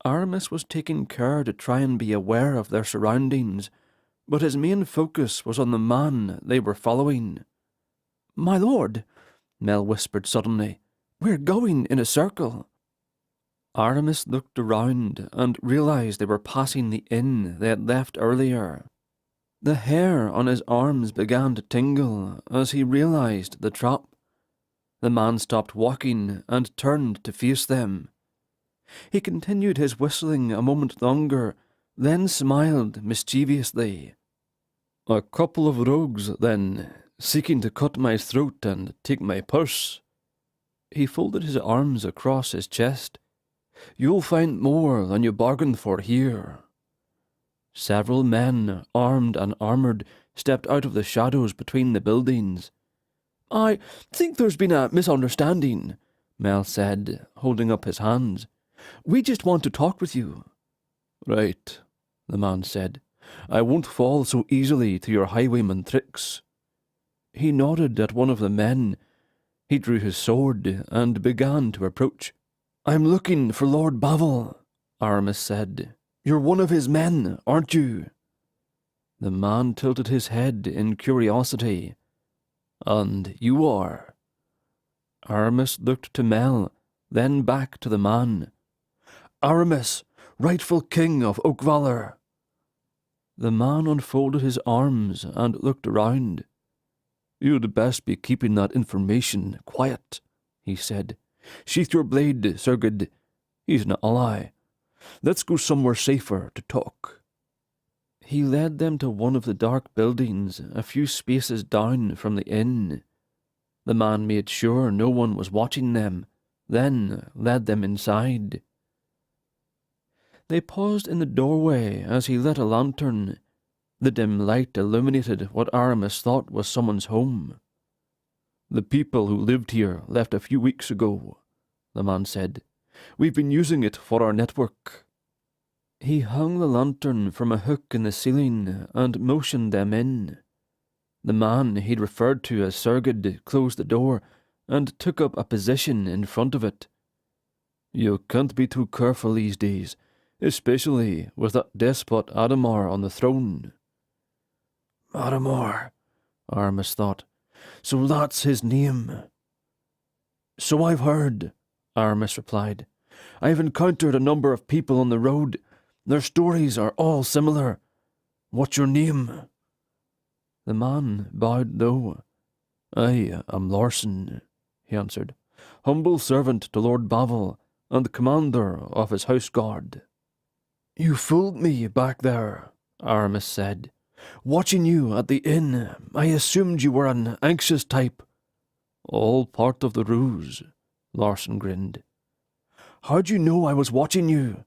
Aramis was taking care to try and be aware of their surroundings, but his main focus was on the man they were following. "My lord," Mel whispered suddenly, "we're going in a circle." Aramis looked around and realized they were passing the inn they had left earlier. The hair on his arms began to tingle as he realized the trap. The man stopped walking and turned to face them. He continued his whistling a moment longer, then smiled mischievously. "A couple of rogues, then, seeking to cut my throat and take my purse." He folded his arms across his chest. "You'll find more than you bargained for here." Several men, armed and armoured, stepped out of the shadows between the buildings. "I think there's been a misunderstanding," Mel said, holding up his hands. "We just want to talk with you." "Right," the man said. "I won't fall so easily to your highwayman tricks." He nodded at one of the men. He drew his sword and began to approach. "I'm looking for Lord Bavil," Aramis said. "You're one of his men, aren't you?" The man tilted his head in curiosity. "And you are?" Aramis looked to Mel, then back to the man. "Aramis, rightful king of Oakvalor." The man unfolded his arms and looked around. "You'd best be keeping that information quiet," he said. "Sheath your blade, Sir Good. He's an ally. Let's go somewhere safer to talk." He led them to one of the dark buildings a few spaces down from the inn. The man made sure no one was watching them, then led them inside. They paused in the doorway as he lit a lantern. The dim light illuminated what Aramis thought was someone's home. "The people who lived here left a few weeks ago," the man said. "We've been using it for our network." He hung the lantern from a hook in the ceiling and motioned them in. The man he'd referred to as Sergid closed the door and took up a position in front of it. "You can't be too careful these days, especially with that despot Adamar on the throne." "Adamar," Aramis thought. "So that's his name." "So I've heard," Aramis replied. "I've encountered a number of people on the road. Their stories are all similar. What's your name?" The man bowed low. "I am Larson," he answered. "Humble servant to Lord Bavil, and commander of his house guard." "You fooled me back there," Aramis said. "Watching you at the inn, I assumed you were an anxious type." "All part of the ruse," Larson grinned. How'd you know I was watching you?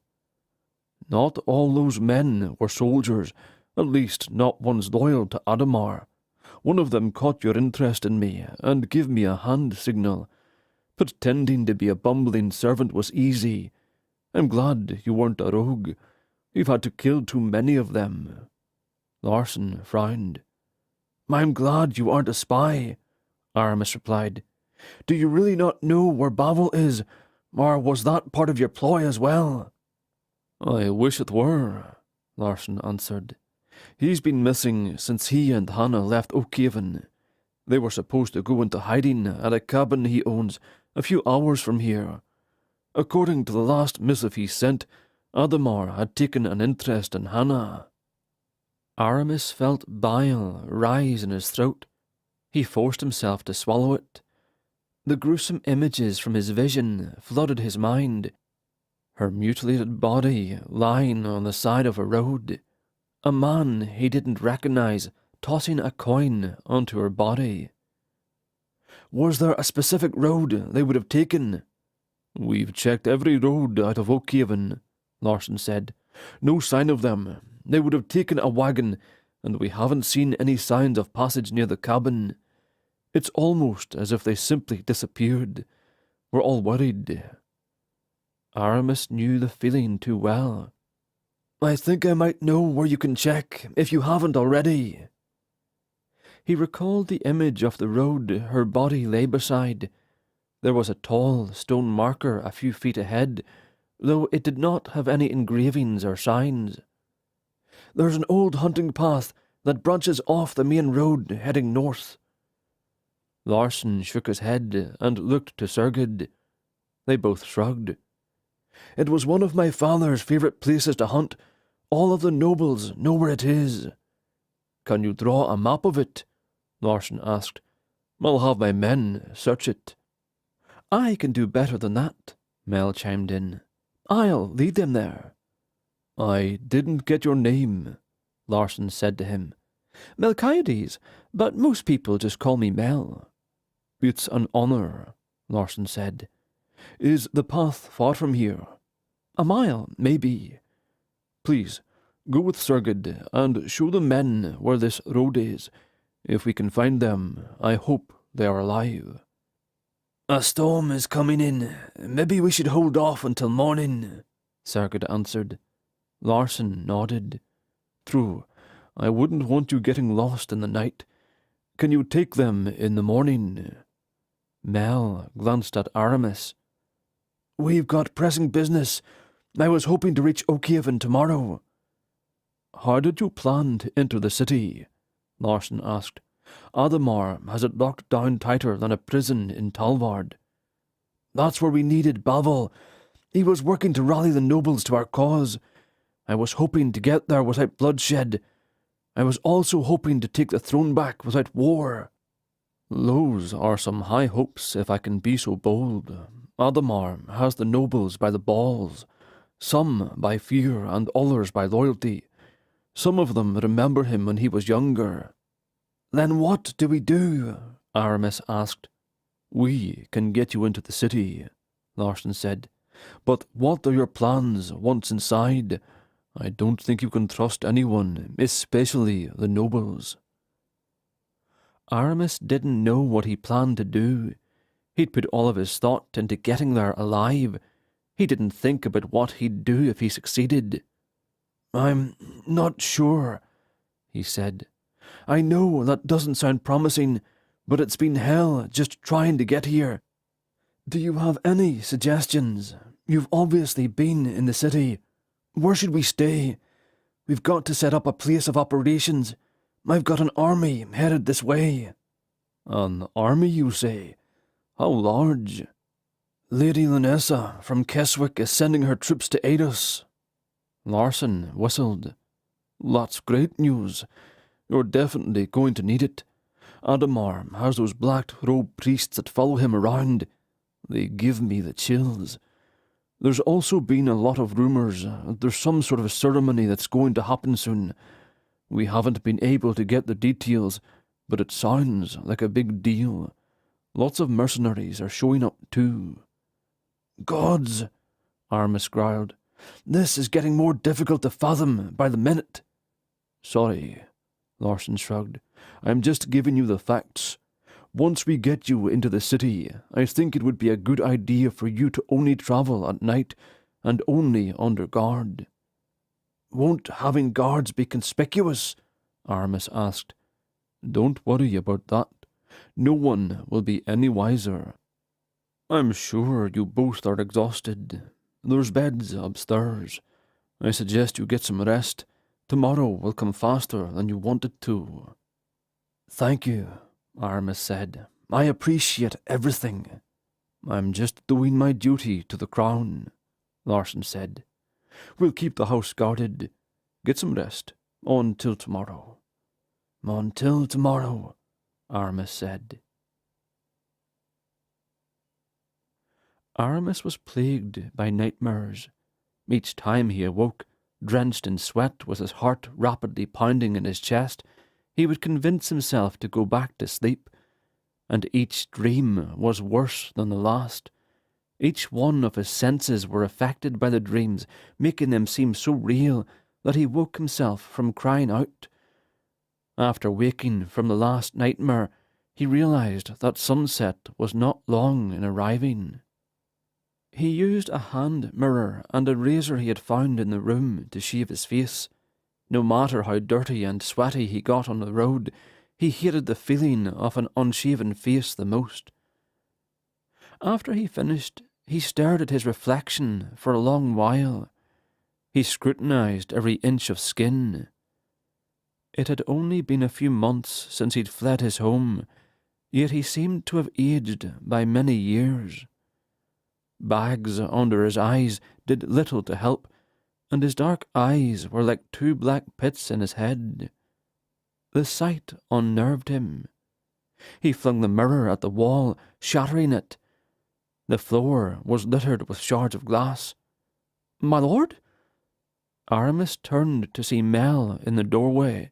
Not all those men were soldiers, at least not ones loyal to Adamar. One of them caught your interest in me and gave me a hand signal. Pretending to be a bumbling servant was easy. I'm glad you weren't a rogue. We've had to kill too many of them. Larson frowned. I'm glad you aren't a spy, Aramis replied. Do you really not know where Bavel is, or was that part of your ploy as well? I wish it were, Larson answered. He's been missing since he and Hannah left Oakhaven. They were supposed to go into hiding at a cabin he owns a few hours from here. According to the last missive he sent, Adamar had taken an interest in Hannah. Aramis felt bile rise in his throat. He forced himself to swallow it. The gruesome images from his vision flooded his mind. Her mutilated body lying on the side of a road. A man he didn't recognize tossing a coin onto her body. Was there a specific road they would have taken? We've checked every road out of Oakhaven, Larson said. No sign of them. They would have taken a wagon, and we haven't seen any signs of passage near the cabin. It's almost as if they simply disappeared. We're all worried. Aramis knew the feeling too well. I think I might know where you can check, if you haven't already. He recalled the image of the road her body lay beside. There was a tall stone marker a few feet ahead, though it did not have any engravings or signs. There's an old hunting path that branches off the main road heading north. Larson shook his head and looked to Sergid. They both shrugged. It was one of my father's favourite places to hunt. All of the nobles know where it is. Can you draw a map of it? Larson asked. I'll have my men search it. I can do better than that, Mel chimed in. I'll lead them there. I didn't get your name, Larson said to him. Melchiades, but most people just call me Mel. It's an honour, Larson said. Is the path far from here? A mile, maybe. Please, go with Sergid and show the men where this road is. If we can find them, I hope they are alive. A storm is coming in. Maybe we should hold off until morning, Sergid answered. Larson nodded. True, I wouldn't want you getting lost in the night. Can you take them in the morning? Mel glanced at Aramis. We've got pressing business. I was hoping to reach Oakhaven tomorrow. How did you plan to enter the city? Larson asked. Adamar has it locked down tighter than a prison in Talvard. That's where we needed Bavel. He was working to rally the nobles to our cause. I was hoping to get there without bloodshed. I was also hoping to take the throne back without war. Those are some high hopes, if I can be so bold. Adamar has the nobles by the balls, some by fear and others by loyalty. Some of them remember him when he was younger. Then what do we do? Aramis asked. We can get you into the city, Larson said. But what are your plans once inside? I don't think you can trust anyone, especially the nobles. Aramis didn't know what he planned to do. He'd put all of his thought into getting there alive. He didn't think about what he'd do if he succeeded. I'm not sure, he said. I know that doesn't sound promising, but it's been hell just trying to get here. Do you have any suggestions? You've obviously been in the city. Where should we stay? We've got to set up a place of operations. I've got an army headed this way. An army, you say? How large? Lady Lunessa from Keswick is sending her troops to aid us. Larson whistled. That's great news. You're definitely going to need it. Adamar has those black-robed priests that follow him around. They give me the chills. There's also been a lot of rumours that there's some sort of ceremony that's going to happen soon. We haven't been able to get the details, but it sounds like a big deal. Lots of mercenaries are showing up too. Gods, Aramis growled. This is getting more difficult to fathom by the minute. Sorry, Larson shrugged. I'm just giving you the facts. Once we get you into the city, I think it would be a good idea for you to only travel at night and only under guard. Won't having guards be conspicuous? Aramis asked. Don't worry about that. No one will be any wiser. I'm sure you both are exhausted. There's beds upstairs. I suggest you get some rest. Tomorrow will come faster than you want it to. Thank you, Aramis said. I appreciate everything. I'm just doing my duty to the crown, Larson said. We'll keep the house guarded. Get some rest. Until tomorrow. Until tomorrow, Aramis said. Aramis was plagued by nightmares. Each time he awoke, drenched in sweat with his heart rapidly pounding in his chest, he would convince himself to go back to sleep, and each dream was worse than the last. Each one of his senses were affected by the dreams, making them seem so real that he woke himself from crying out. After waking from the last nightmare, he realized that sunset was not long in arriving. He used a hand mirror and a razor he had found in the room to shave his face. No matter how dirty and sweaty he got on the road, he hated the feeling of an unshaven face the most. After he finished, he stared at his reflection for a long while. He scrutinized every inch of skin. It had only been a few months since he'd fled his home, yet he seemed to have aged by many years. Bags under his eyes did little to help, and his dark eyes were like two black pits in his head. The sight unnerved him. He flung the mirror at the wall, shattering it. The floor was littered with shards of glass. "My lord?" Aramis turned to see Mel in the doorway.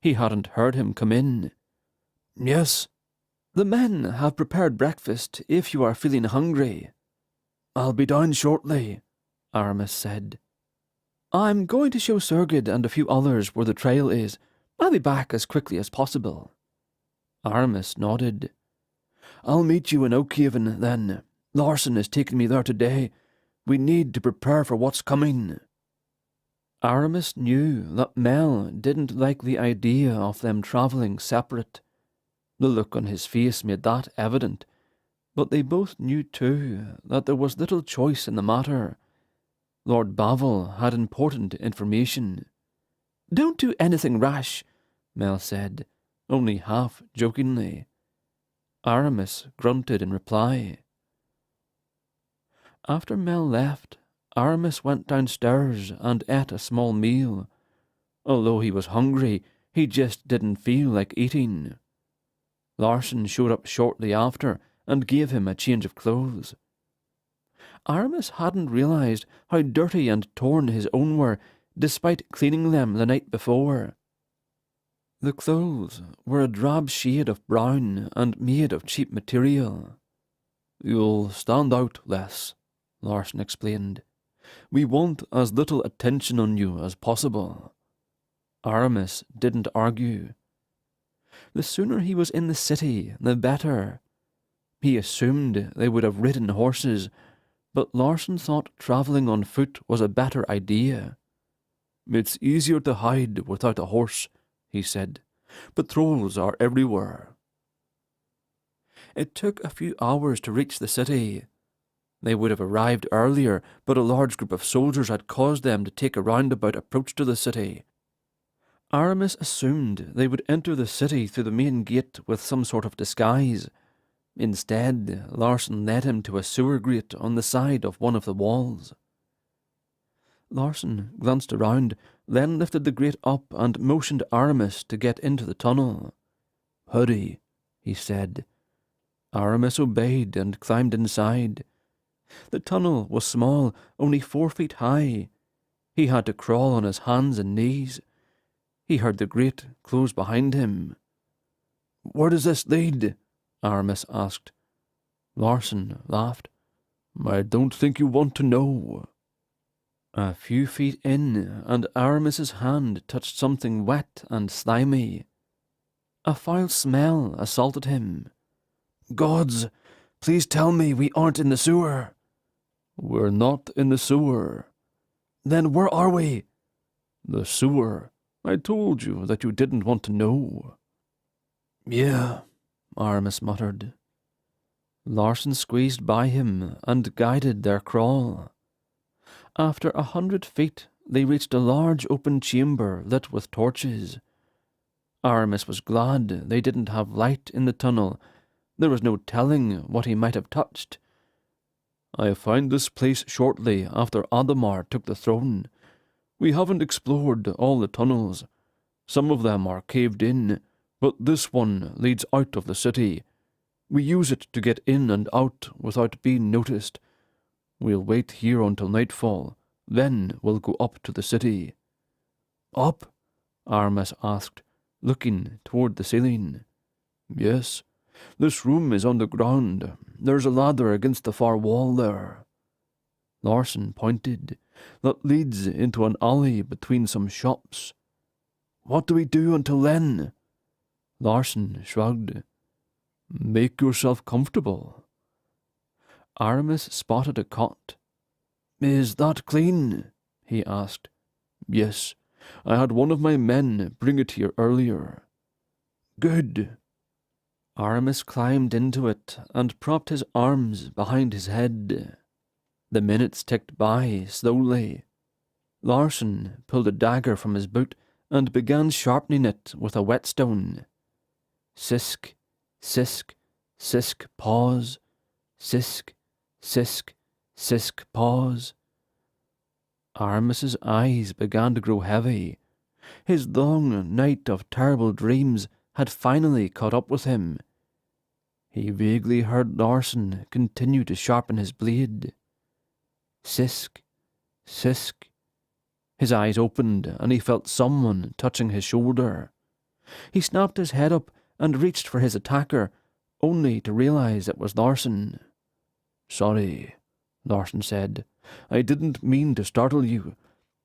He hadn't heard him come in. "Yes." "The men have prepared breakfast if you are feeling hungry." "I'll be down shortly," Aramis said. "I'm going to show Sergid and a few others where the trail is. I'll be back as quickly as possible." Aramis nodded. "I'll meet you in Oakhaven, then. Larson is taking me there today. We need to prepare for what's coming." Aramis knew that Mel didn't like the idea of them travelling separate. The look on his face made that evident, but they both knew too that there was little choice in the matter. Lord Bavil had important information. "Don't do anything rash," Mel said, only half jokingly. Aramis grunted in reply. After Mel left, Aramis went downstairs and ate a small meal. Although he was hungry, he just didn't feel like eating. Larson showed up shortly after and gave him a change of clothes. Aramis hadn't realized how dirty and torn his own were, despite cleaning them the night before. The clothes were a drab shade of brown and made of cheap material. "You'll stand out less," Larson explained. "We want as little attention on you as possible." Aramis didn't argue. The sooner he was in the city, the better. He assumed they would have ridden horses, but Larson thought travelling on foot was a better idea. "It's easier to hide without a horse," he said. "Patrols are everywhere." It took a few hours to reach the city. They would have arrived earlier, but a large group of soldiers had caused them to take a roundabout approach to the city. Aramis assumed they would enter the city through the main gate with some sort of disguise. Instead, Larson led him to a sewer grate on the side of one of the walls. Larson glanced around, then lifted the grate up and motioned Aramis to get into the tunnel. "Hurry," he said. Aramis obeyed and climbed inside. The tunnel was small, only 4 feet high. He had to crawl on his hands and knees. He heard the grate close behind him. "Where does this lead?" Aramis asked. Larson laughed. I don't think you want to know. A few feet in, and Aramis's hand touched something wet and slimy. A foul smell assaulted him. Gods, please tell me we aren't in the sewer. We're not in the sewer. Then where are we? The sewer. I told you that you didn't want to know. Yeah, Aramis muttered. Larsen squeezed by him and guided their crawl. After 100 feet, they reached a large open chamber lit with torches. Aramis was glad they didn't have light in the tunnel. There was no telling what he might have touched. I found this place shortly after Audemars took the throne. We haven't explored all the tunnels. Some of them are caved in, but this one leads out of the city. We use it to get in and out without being noticed. We'll wait here until nightfall, then we'll go up to the city. Up? Aramis asked, looking toward the ceiling. Yes, this room is on the ground. There's a ladder against the far wall there. Larsen pointed. That leads into an alley between some shops. What do we do until then? Larsen shrugged. Make yourself comfortable. Aramis spotted a cot. Is that clean? He asked. Yes, I had one of my men bring it here earlier. Good. Aramis climbed into it and propped his arms behind his head. The minutes ticked by slowly. Larsen pulled a dagger from his boot and began sharpening it with a whetstone. Sisk, sisk, sisk, pause. Sisk, sisk, sisk, pause. Aramis's eyes began to grow heavy. His long night of terrible dreams had finally caught up with him. He vaguely heard Larsen continue to sharpen his blade. Sisk, sisk. His eyes opened and he felt someone touching his shoulder. He snapped his head up and reached for his attacker, only to realize it was Larsen. Sorry, Larsen said. I didn't mean to startle you.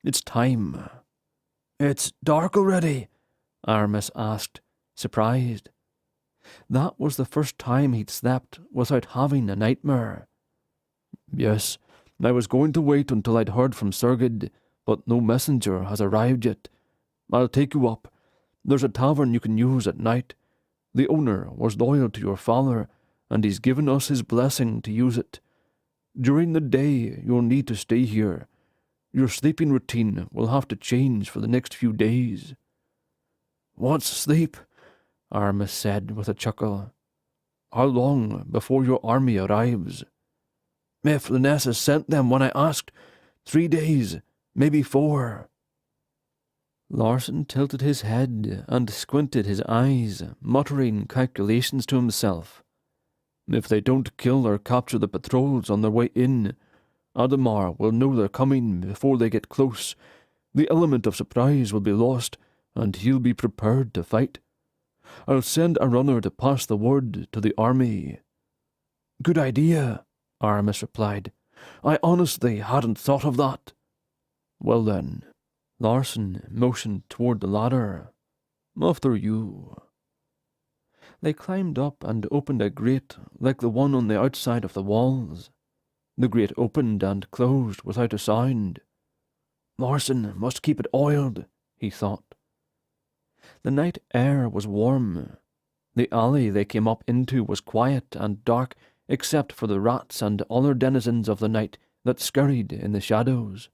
It's time. It's dark already? Aramis asked, surprised. That was the first time he'd slept without having a nightmare. Yes, I was going to wait until I'd heard from Sergid, but no messenger has arrived yet. I'll take you up. There's a tavern you can use at night. The owner was loyal to your father, and he's given us his blessing to use it. During the day, you'll need to stay here. Your sleeping routine will have to change for the next few days. What's sleep? Aramis said with a chuckle. How long before your army arrives? If Linessa sent them when I asked, 3 days, maybe 4. Larsen tilted his head and squinted his eyes, muttering calculations to himself. If they don't kill or capture the patrols on their way in, Audemars will know they're coming before they get close. The element of surprise will be lost, and he'll be prepared to fight. I'll send a runner to pass the word to the army. Good idea, Aramis replied. I honestly hadn't thought of that. Well then, Larsen motioned toward the ladder. After you. They climbed up and opened a grate like the one on the outside of the walls. The grate opened and closed without a sound. Larsen must keep it oiled, he thought. The night air was warm. The alley they came up into was quiet and dark except for the rats and other denizens of the night that scurried in the shadows.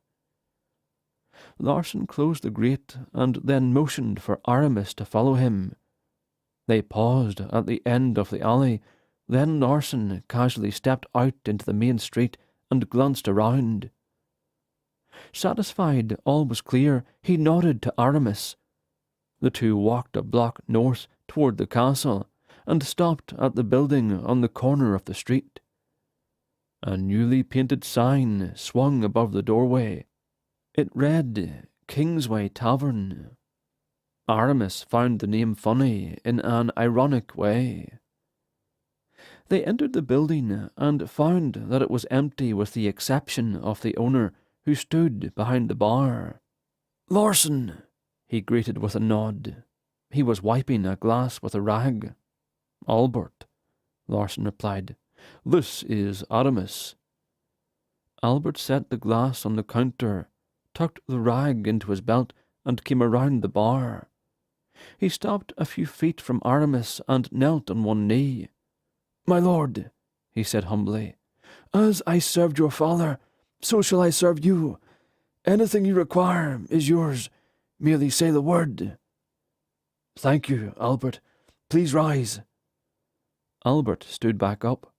Larsen closed the grate and then motioned for Aramis to follow him. They paused at the end of the alley. Then Larsen casually stepped out into the main street and glanced around. Satisfied all was clear, he nodded to Aramis. The two walked a block north toward the castle and stopped at the building on the corner of the street. A newly painted sign swung above the doorway. It read, Kingsway Tavern. Aramis found the name funny in an ironic way. They entered the building and found that it was empty with the exception of the owner, who stood behind the bar. "Larson," he greeted with a nod. He was wiping a glass with a rag. "Albert," Larson replied. "This is Aramis." Albert set the glass on the counter, tucked the rag into his belt, and came around the bar. He stopped a few feet from Aramis and knelt on one knee. "My lord," he said humbly, "as I served your father, so shall I serve you. Anything you require is yours. Merely say the word." "Thank you, Albert. Please rise." Albert stood back up.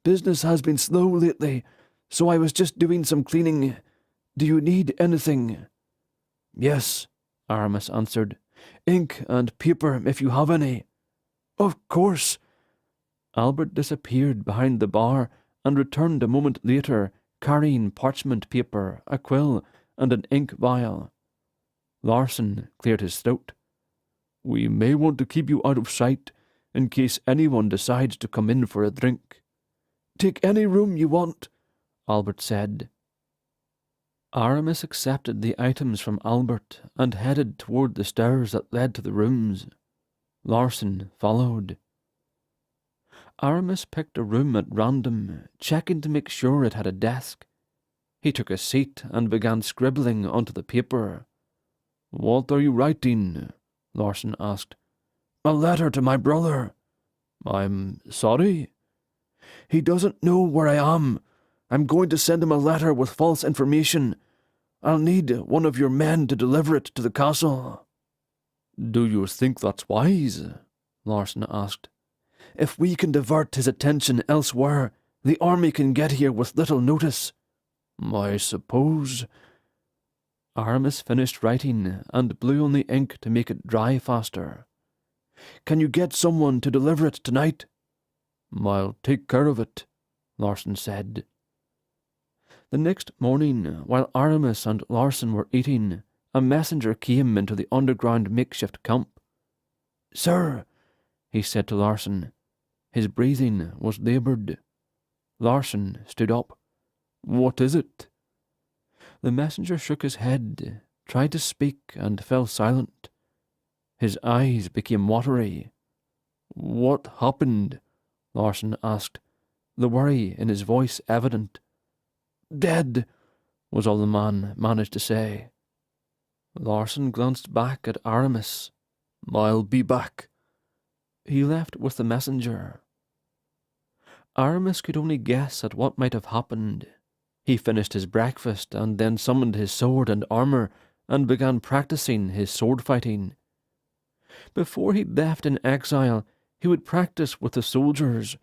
"Business has been slow lately, so I was just doing some cleaning. Do you need anything?" "Yes," Aramis answered. "Ink and paper, if you have any." "Of course." Albert disappeared behind the bar and returned a moment later, carrying parchment paper, a quill, and an ink vial. Larson cleared his throat. "We may want to keep you out of sight, in case anyone decides to come in for a drink." "Take any room you want," Albert said. Aramis accepted the items from Albert and headed toward the stairs that led to the rooms. Larson followed. Aramis picked a room at random, checking to make sure it had a desk. He took a seat and began scribbling onto the paper. "What are you writing?" Larson asked. "A letter to my brother." "I'm sorry?" "He doesn't know where I am. I'm going to send him a letter with false information. I'll need one of your men to deliver it to the castle." "Do you think that's wise?" Larson asked. "If we can divert his attention elsewhere, the army can get here with little notice." "I suppose." Aramis finished writing and blew on the ink to make it dry faster. "Can you get someone to deliver it tonight?" "I'll take care of it," Larson said. The next morning, while Aramis and Larson were eating, a messenger came into the underground makeshift camp. "Sir," he said to Larson. His breathing was laboured. Larson stood up. "What is it?" The messenger shook his head, tried to speak, and fell silent. His eyes became watery. "What happened?" Larson asked, the worry in his voice evident. "Dead," was all the man managed to say. Larson glanced back at Aramis. "I'll be back." He left with the messenger. Aramis could only guess at what might have happened. He finished his breakfast and then summoned his sword and armour and began practicing his sword fighting. Before he left in exile, he would practice with the soldiers.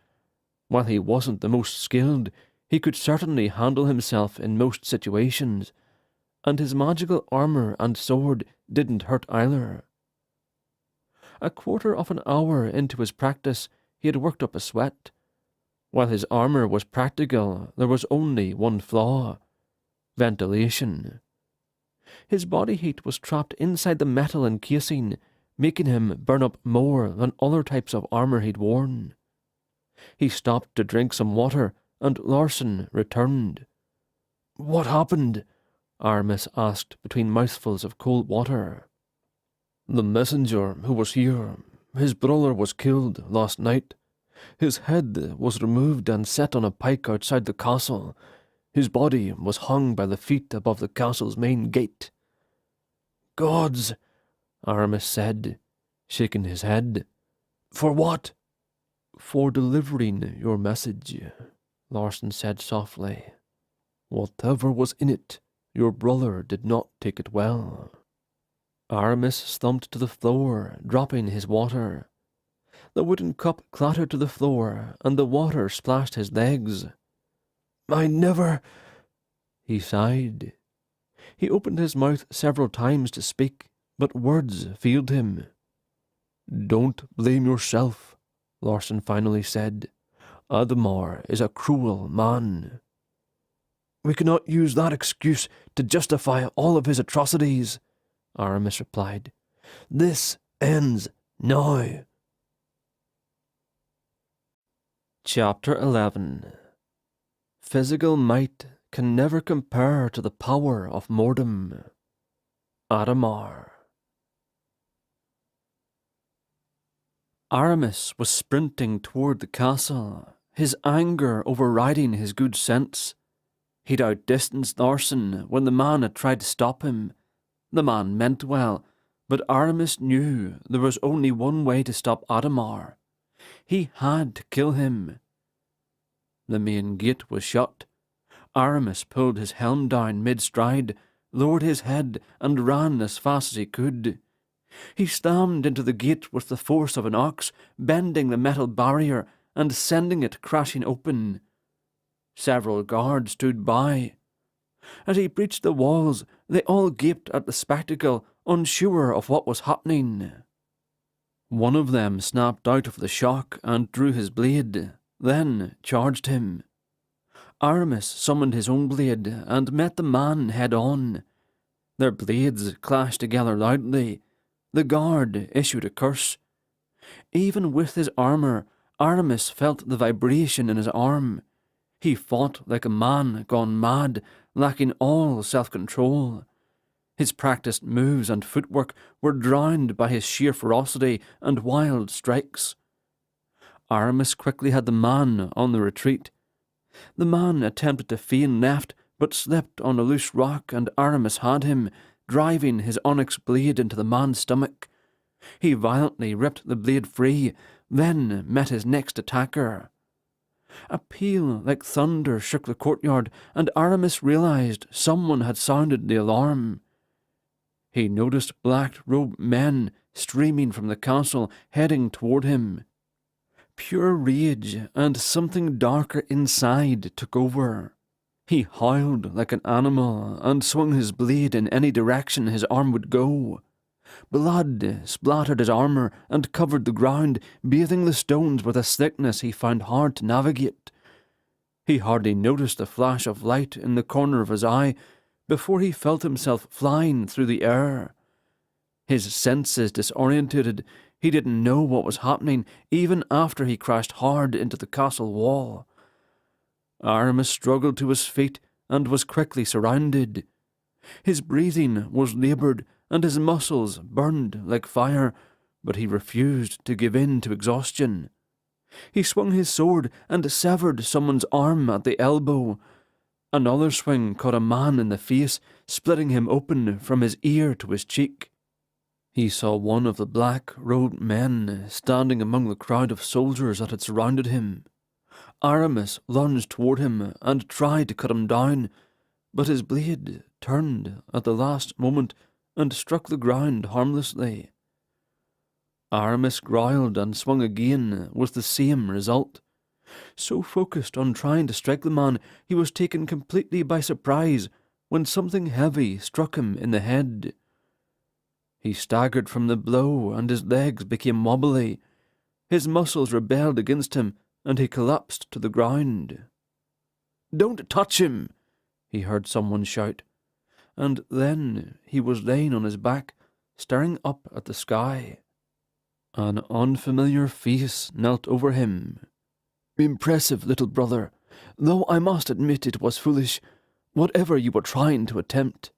While he wasn't the most skilled, he could certainly handle himself in most situations, and his magical armour and sword didn't hurt either. A quarter of an hour into his practice, he had worked up a sweat. While his armour was practical, there was only one flaw: ventilation. His body heat was trapped inside the metal encasing, making him burn up more than other types of armour he'd worn. He stopped to drink some water, and Larson returned. "What happened?" Aramis asked between mouthfuls of cold water. "The messenger who was here, his brother was killed last night. His head was removed and set on a pike outside the castle. His body was hung by the feet above the castle's main gate." "Gods," Aramis said, shaking his head. "For what?" "For delivering your message," Larson said softly. "Whatever was in it, your brother did not take it well." Aramis slumped to the floor, dropping his water. The wooden cup clattered to the floor, and the water splashed his legs. "I never—" he sighed. He opened his mouth several times to speak, but words failed him. "Don't blame yourself," Larson finally said. "Admar is a cruel man." "We cannot use that excuse to justify all of his atrocities," Aramis replied. "This ends now." Chapter 11. Physical might can never compare to the power of mortem. Audiobook. Aramis was sprinting toward the castle, his anger overriding his good sense. He'd outdistanced Thorson when the man had tried to stop him. The man meant well, but Aramis knew there was only one way to stop Audiobook. He had to kill him. The main gate was shut. Aramis pulled his helm down mid-stride, lowered his head, and ran as fast as he could. He slammed into the gate with the force of an ox, bending the metal barrier and sending it crashing open. Several guards stood by. As he breached the walls, they all gaped at the spectacle, unsure of what was happening. One of them snapped out of the shock and drew his blade, then charged him. Aramis summoned his own blade and met the man head-on. Their blades clashed together loudly. The guard issued a curse. Even with his armour, Aramis felt the vibration in his arm. He fought like a man gone mad, lacking all self-control. His practised moves and footwork were drowned by his sheer ferocity and wild strikes. Aramis quickly had the man on the retreat. The man attempted to feign left, but slipped on a loose rock, and Aramis had him, driving his onyx blade into the man's stomach. He violently ripped the blade free, then met his next attacker. A peal like thunder shook the courtyard, and Aramis realized someone had sounded the alarm. He noticed black-robed men streaming from the castle, heading toward him. Pure rage and something darker inside took over. He howled like an animal and swung his blade in any direction his arm would go. Blood splattered his armour and covered the ground, bathing the stones with a slickness he found hard to navigate. He hardly noticed the flash of light in the corner of his eye before he felt himself flying through the air. His senses disorientated, he didn't know what was happening even after he crashed hard into the castle wall. Aramis struggled to his feet and was quickly surrounded. His breathing was laboured and his muscles burned like fire, but he refused to give in to exhaustion. He swung his sword and severed someone's arm at the elbow. Another swing caught a man in the face, splitting him open from his ear to his cheek. He saw one of the black-robed men standing among the crowd of soldiers that had surrounded him. Aramis lunged toward him and tried to cut him down, but his blade turned at the last moment and struck the ground harmlessly. Aramis growled and swung again with the same result. So focused on trying to strike the man, he was taken completely by surprise when something heavy struck him in the head. He staggered from the blow and his legs became wobbly. His muscles rebelled against him and he collapsed to the ground. "Don't touch him!" he heard someone shout. And then he was laying on his back, staring up at the sky. An unfamiliar face knelt over him. "Impressive, little brother, though I must admit it was foolish, whatever you were trying to attempt."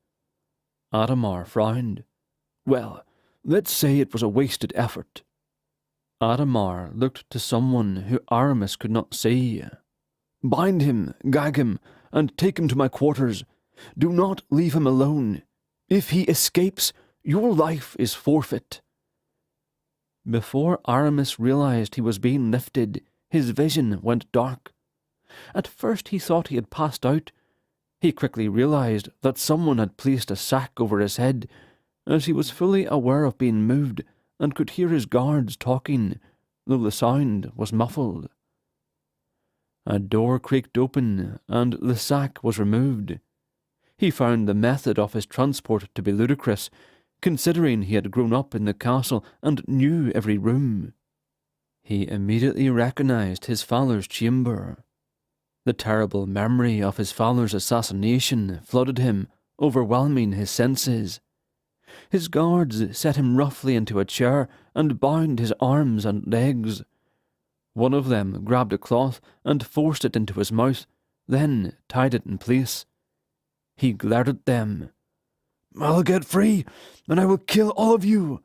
Audiobook frowned. "Well, let's say it was a wasted effort." Audiobook looked to someone who Aramis could not see. "Bind him, gag him, and take him to my quarters. Do not leave him alone. If he escapes, your life is forfeit." Before Aramis realized he was being lifted, his vision went dark. At first he thought he had passed out. He quickly realized that someone had placed a sack over his head, as he was fully aware of being moved and could hear his guards talking, though the sound was muffled. A door creaked open, and the sack was removed. He found the method of his transport to be ludicrous, considering he had grown up in the castle and knew every room. He immediately recognized his father's chamber. The terrible memory of his father's assassination flooded him, overwhelming his senses. His guards set him roughly into a chair and bound his arms and legs. One of them grabbed a cloth and forced it into his mouth, then tied it in place. He glared at them. "I'll get free, and I will kill all of you!"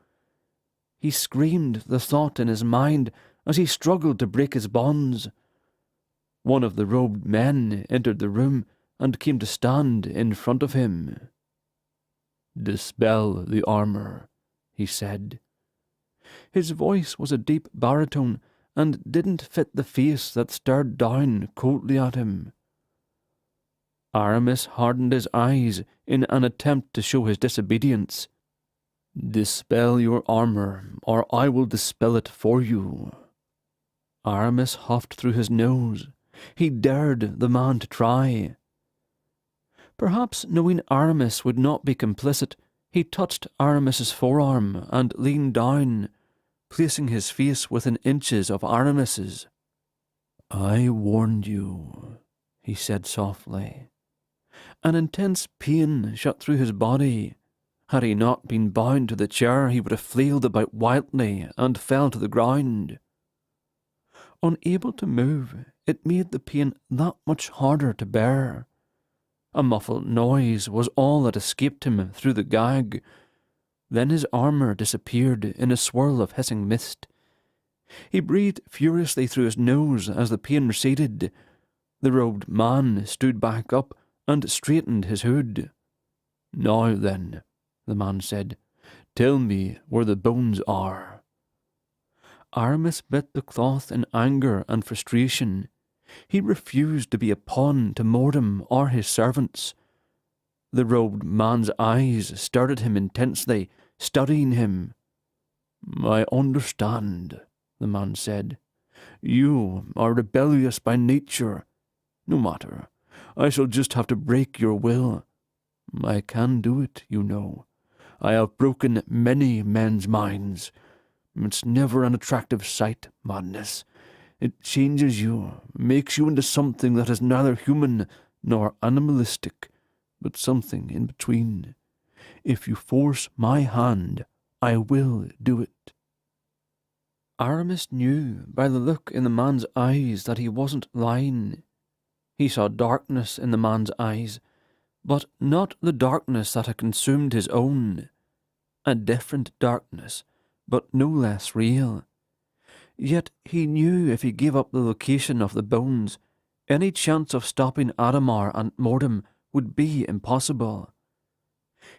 He screamed the thought in his mind as he struggled to break his bonds. One of the robed men entered the room and came to stand in front of him. "Dispel the armor," he said. His voice was a deep baritone and didn't fit the face that stared down coldly at him. Aramis hardened his eyes in an attempt to show his disobedience. "Dispel your armor, or I will dispel it for you." Aramis huffed through his nose. He dared the man to try. Perhaps knowing Aramis would not be complicit, he touched Aramis's forearm and leaned down, placing his face within inches of Aramis's. "I warned you," he said softly. An intense pain shot through his body. Had he not been bound to the chair, he would have flailed about wildly and fell to the ground. Unable to move, it made the pain that much harder to bear. A muffled noise was all that escaped him through the gag. Then his armour disappeared in a swirl of hissing mist. He breathed furiously through his nose as the pain receded. The robed man stood back up and straightened his hood. "Now then," the man said, "tell me where the bones are." Aramis bit the cloth in anger and frustration. He refused to be a pawn to Mordem or his servants. The robed man's eyes stared at him intensely, studying him. "I understand," the man said. "You are rebellious by nature. No matter. I shall just have to break your will. I can do it, you know. I have broken many men's minds. It's never an attractive sight, madness. It changes you, makes you into something that is neither human nor animalistic, but something in between. If you force my hand, I will do it." Aramis knew by the look in the man's eyes that he wasn't lying. He saw darkness in the man's eyes, but not the darkness that had consumed his own. A different darkness, but no less real. Yet he knew if he gave up the location of the bones, any chance of stopping Adhemar and Mordem would be impossible.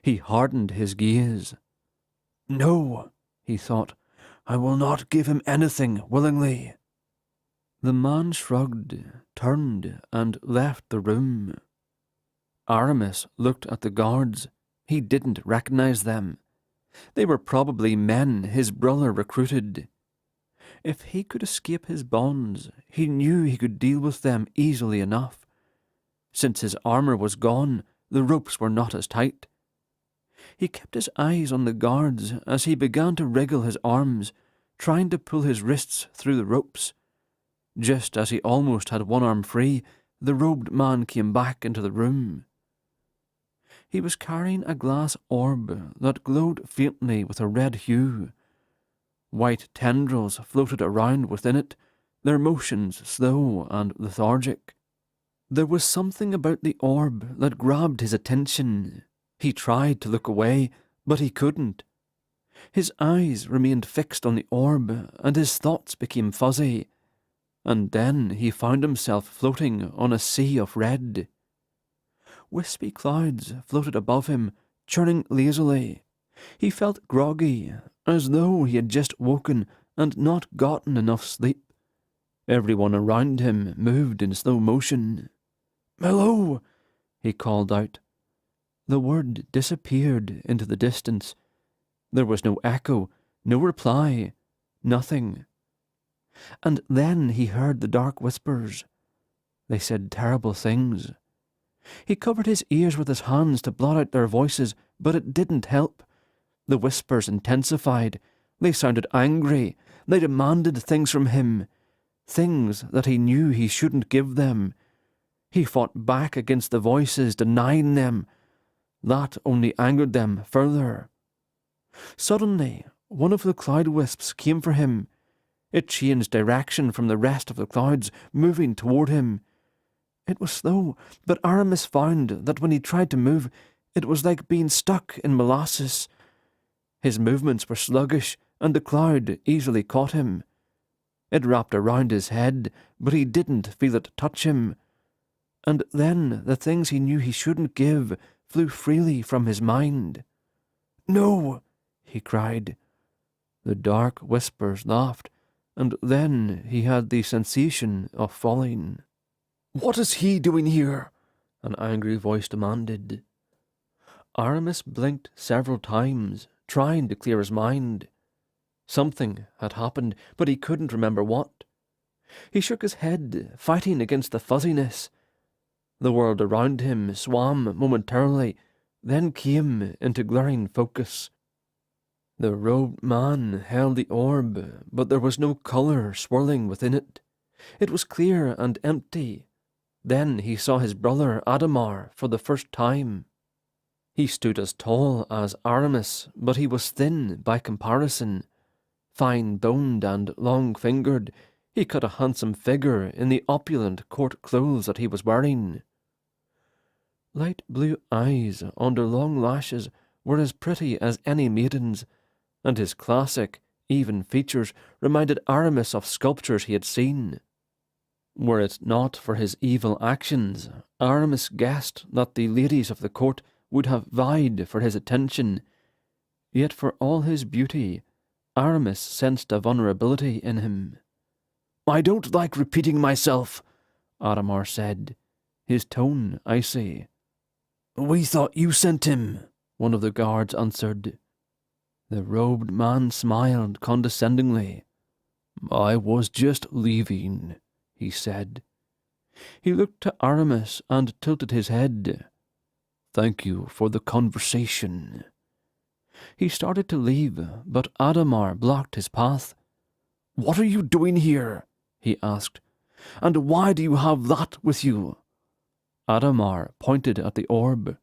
He hardened his gaze. "No," he thought, "I will not give him anything willingly." The man shrugged, turned, and left the room. Aramis looked at the guards. He didn't recognize them. They were probably men his brother recruited. If he could escape his bonds, he knew he could deal with them easily enough. Since his armour was gone, the ropes were not as tight. He kept his eyes on the guards as he began to wriggle his arms, trying to pull his wrists through the ropes. Just as he almost had one arm free, the robed man came back into the room. He was carrying a glass orb that glowed faintly with a red hue. White tendrils floated around within it, their motions slow and lethargic. There was something about the orb that grabbed his attention. He tried to look away, but he couldn't. His eyes remained fixed on the orb, and his thoughts became fuzzy. And then he found himself floating on a sea of red. Wispy clouds floated above him, churning lazily. He felt groggy, as though he had just woken and not gotten enough sleep. Everyone around him moved in slow motion. "Hello!" he called out. The word disappeared into the distance. There was no echo, no reply, nothing. And then he heard the dark whispers. They said terrible things. He covered his ears with his hands to blot out their voices, but it didn't help. The whispers intensified. They sounded angry. They demanded things from him, things that he knew he shouldn't give them. He fought back against the voices, denying them. That only angered them further. Suddenly, one of the cloud wisps came for him. It changed direction from the rest of the clouds, moving toward him. It was slow, but Aramis found that when he tried to move, it was like being stuck in molasses. His movements were sluggish, and the cloud easily caught him. It wrapped around his head, but he didn't feel it touch him. And then the things he knew he shouldn't give flew freely from his mind. "No!" he cried. The dark whispers laughed, and then he had the sensation of falling. "What is he doing here?" an angry voice demanded. Aramis blinked several times, trying to clear his mind. Something had happened, but he couldn't remember what. He shook his head, fighting against the fuzziness. The world around him swam momentarily, then came into glaring focus. The robed man held the orb, but there was no colour swirling within it. It was clear and empty. Then he saw his brother Adhemar for the first time. He stood as tall as Aramis, but he was thin by comparison. Fine-boned and long-fingered, he cut a handsome figure in the opulent court clothes that he was wearing. Light blue eyes under long lashes were as pretty as any maiden's, and his classic, even features reminded Aramis of sculptures he had seen. Were it not for his evil actions, Aramis guessed that the ladies of the court would have vied for his attention. Yet for all his beauty, Aramis sensed a vulnerability in him. "I don't like repeating myself," Adhemar said, his tone icy. "We thought you sent him," one of the guards answered. The robed man smiled condescendingly. "I was just leaving," he said. He looked to Aramis and tilted his head. "Thank you for the conversation." He started to leave, but Adhemar blocked his path. "What are you doing here?" he asked. "And why do you have that with you?" Adhemar pointed at the orb.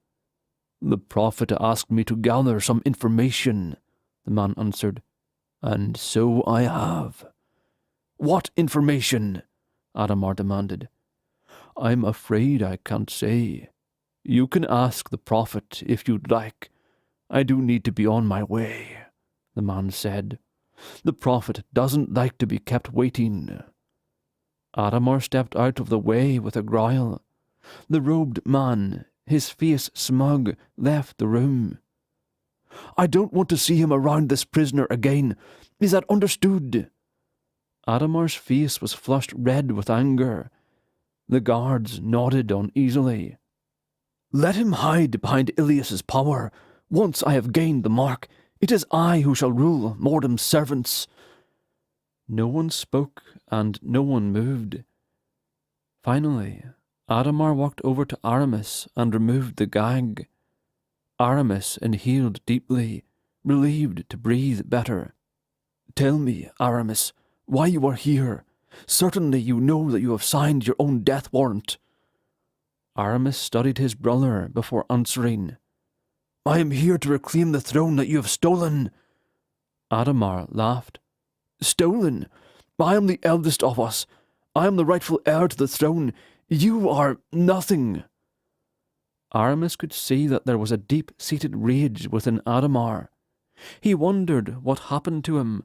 "The prophet asked me to gather some information," the man answered. "And so I have." "What information?" Adhemar demanded. "I'm afraid I can't say. You can ask the prophet if you'd like. I do need to be on my way," the man said. "The prophet doesn't like to be kept waiting." Adhemar stepped out of the way with a growl. The robed man, his face smug, left the room. "I don't want to see him around this prisoner again. Is that understood?" Adhemar's face was flushed red with anger. The guards nodded uneasily. "Let him hide behind Ilias's power. Once I have gained the mark, it is I who shall rule Mordham's servants." No one spoke, and no one moved. Finally, Adhemar walked over to Aramis and removed the gag. Aramis inhaled deeply, relieved to breathe better. "Tell me, Aramis, why you are here. Certainly you know that you have signed your own death warrant." Aramis studied his brother before answering. "I am here to reclaim the throne that you have stolen." Adhemar laughed. "Stolen? I am the eldest of us. I am the rightful heir to the throne. You are nothing." Aramis could see that there was a deep-seated rage within Adhemar. He wondered what happened to him,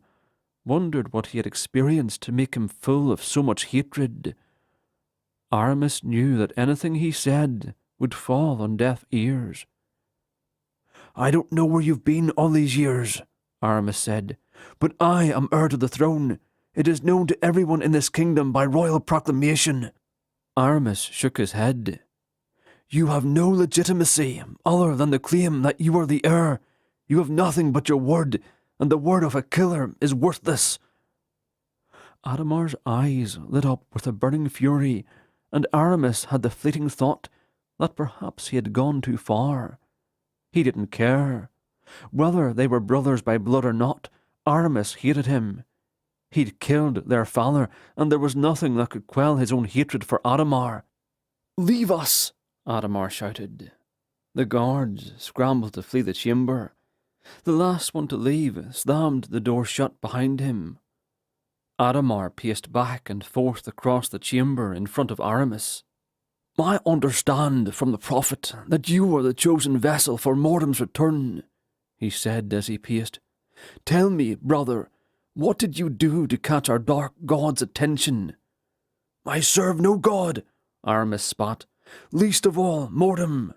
wondered what he had experienced to make him full of so much hatred. Aramis knew that anything he said would fall on deaf ears. "I don't know where you've been all these years," Aramis said, "but I am heir to the throne. It is known to everyone in this kingdom by royal proclamation." Aramis shook his head. "You have no legitimacy other than the claim that you are the heir. You have nothing but your word, and the word of a killer is worthless." Adhemar's eyes lit up with a burning fury, and Aramis had the fleeting thought that perhaps he had gone too far. He didn't care. Whether they were brothers by blood or not, Aramis hated him. He'd killed their father, and there was nothing that could quell his own hatred for Adhemar. "Leave us!" Adhemar shouted. The guards scrambled to flee the chamber. The last one to leave slammed the door shut behind him. Adamar paced back and forth across the chamber in front of Aramis. "I understand from the prophet that you are the chosen vessel for Mordham's return," he said as he paced. "Tell me, brother, what did you do to catch our dark god's attention?" "I serve no god," Aramis spat, "least of all Mordham."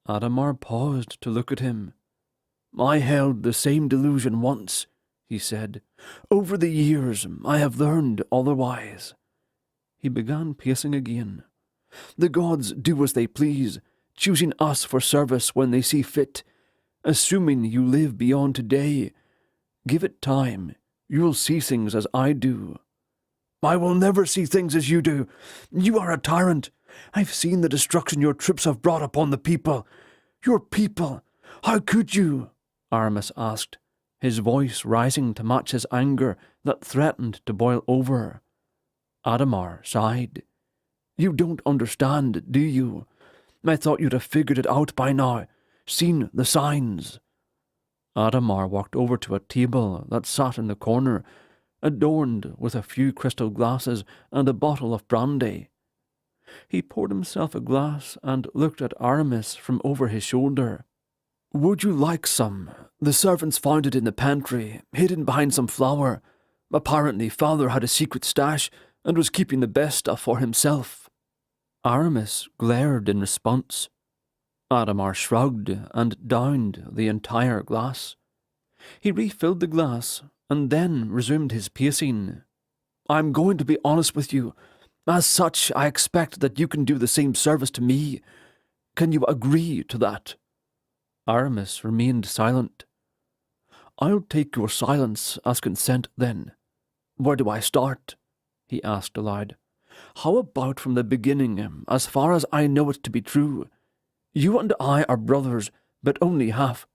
Adamar paused to look at him. "I held the same delusion once," he said. "Over the years I have learned otherwise." He began pacing again. "The gods do as they please, choosing us for service when they see fit. Assuming you live beyond today, give it time, you'll see things as I do." "I will never see things as you do. You are a tyrant. I've seen the destruction your troops have brought upon the people. Your people! How could you?" Aramis asked, his voice rising to match his anger that threatened to boil over. Adamar sighed. "You don't understand, do you? I thought you'd have figured it out by now, seen the signs." Adamar walked over to a table that sat in the corner, adorned with a few crystal glasses and a bottle of brandy. He poured himself a glass and looked at Aramis from over his shoulder. "Would you like some? The servants found it in the pantry, hidden behind some flour. Apparently father had a secret stash and was keeping the best stuff for himself." Aramis glared in response. Adamar shrugged and downed the entire glass. He refilled the glass and then resumed his pacing. "I'm going to be honest with you. As such, I expect that you can do the same service to me. Can you agree to that?" Aramis remained silent. "I'll take your silence as consent, then. Where do I start?" he asked aloud. "How about from the beginning, as far as I know it to be true? You and I are brothers, but only half.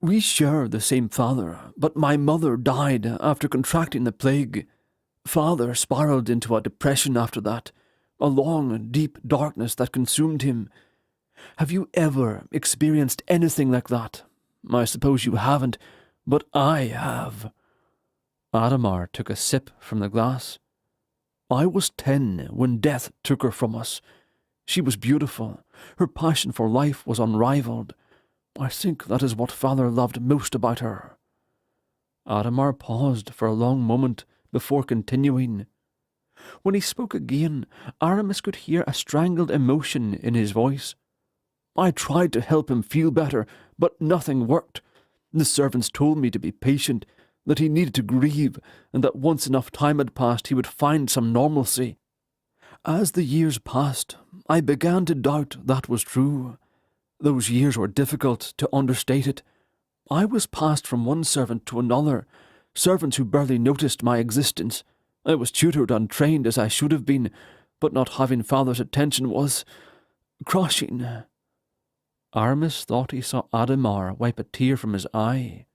We share the same father, but my mother died after contracting the plague. Father spiraled into a depression after that, a long, deep darkness that consumed him. Have you ever experienced anything like that? I suppose you haven't, but I have." Adamar took a sip from the glass. "I was 10 when death took her from us. She was beautiful. Her passion for life was unrivaled. I think that is what father loved most about her." Adamar paused for a long moment before continuing. When he spoke again, Aramis could hear a strangled emotion in his voice. "I tried to help him feel better, but nothing worked. The servants told me to be patient, that he needed to grieve, and that once enough time had passed he would find some normalcy. As the years passed, I began to doubt that was true. Those years were difficult, to understate it. I was passed from one servant to another, servants who barely noticed my existence. I was tutored and trained as I should have been, but not having father's attention was crushing." Aramis thought he saw Adamar wipe a tear from his eye.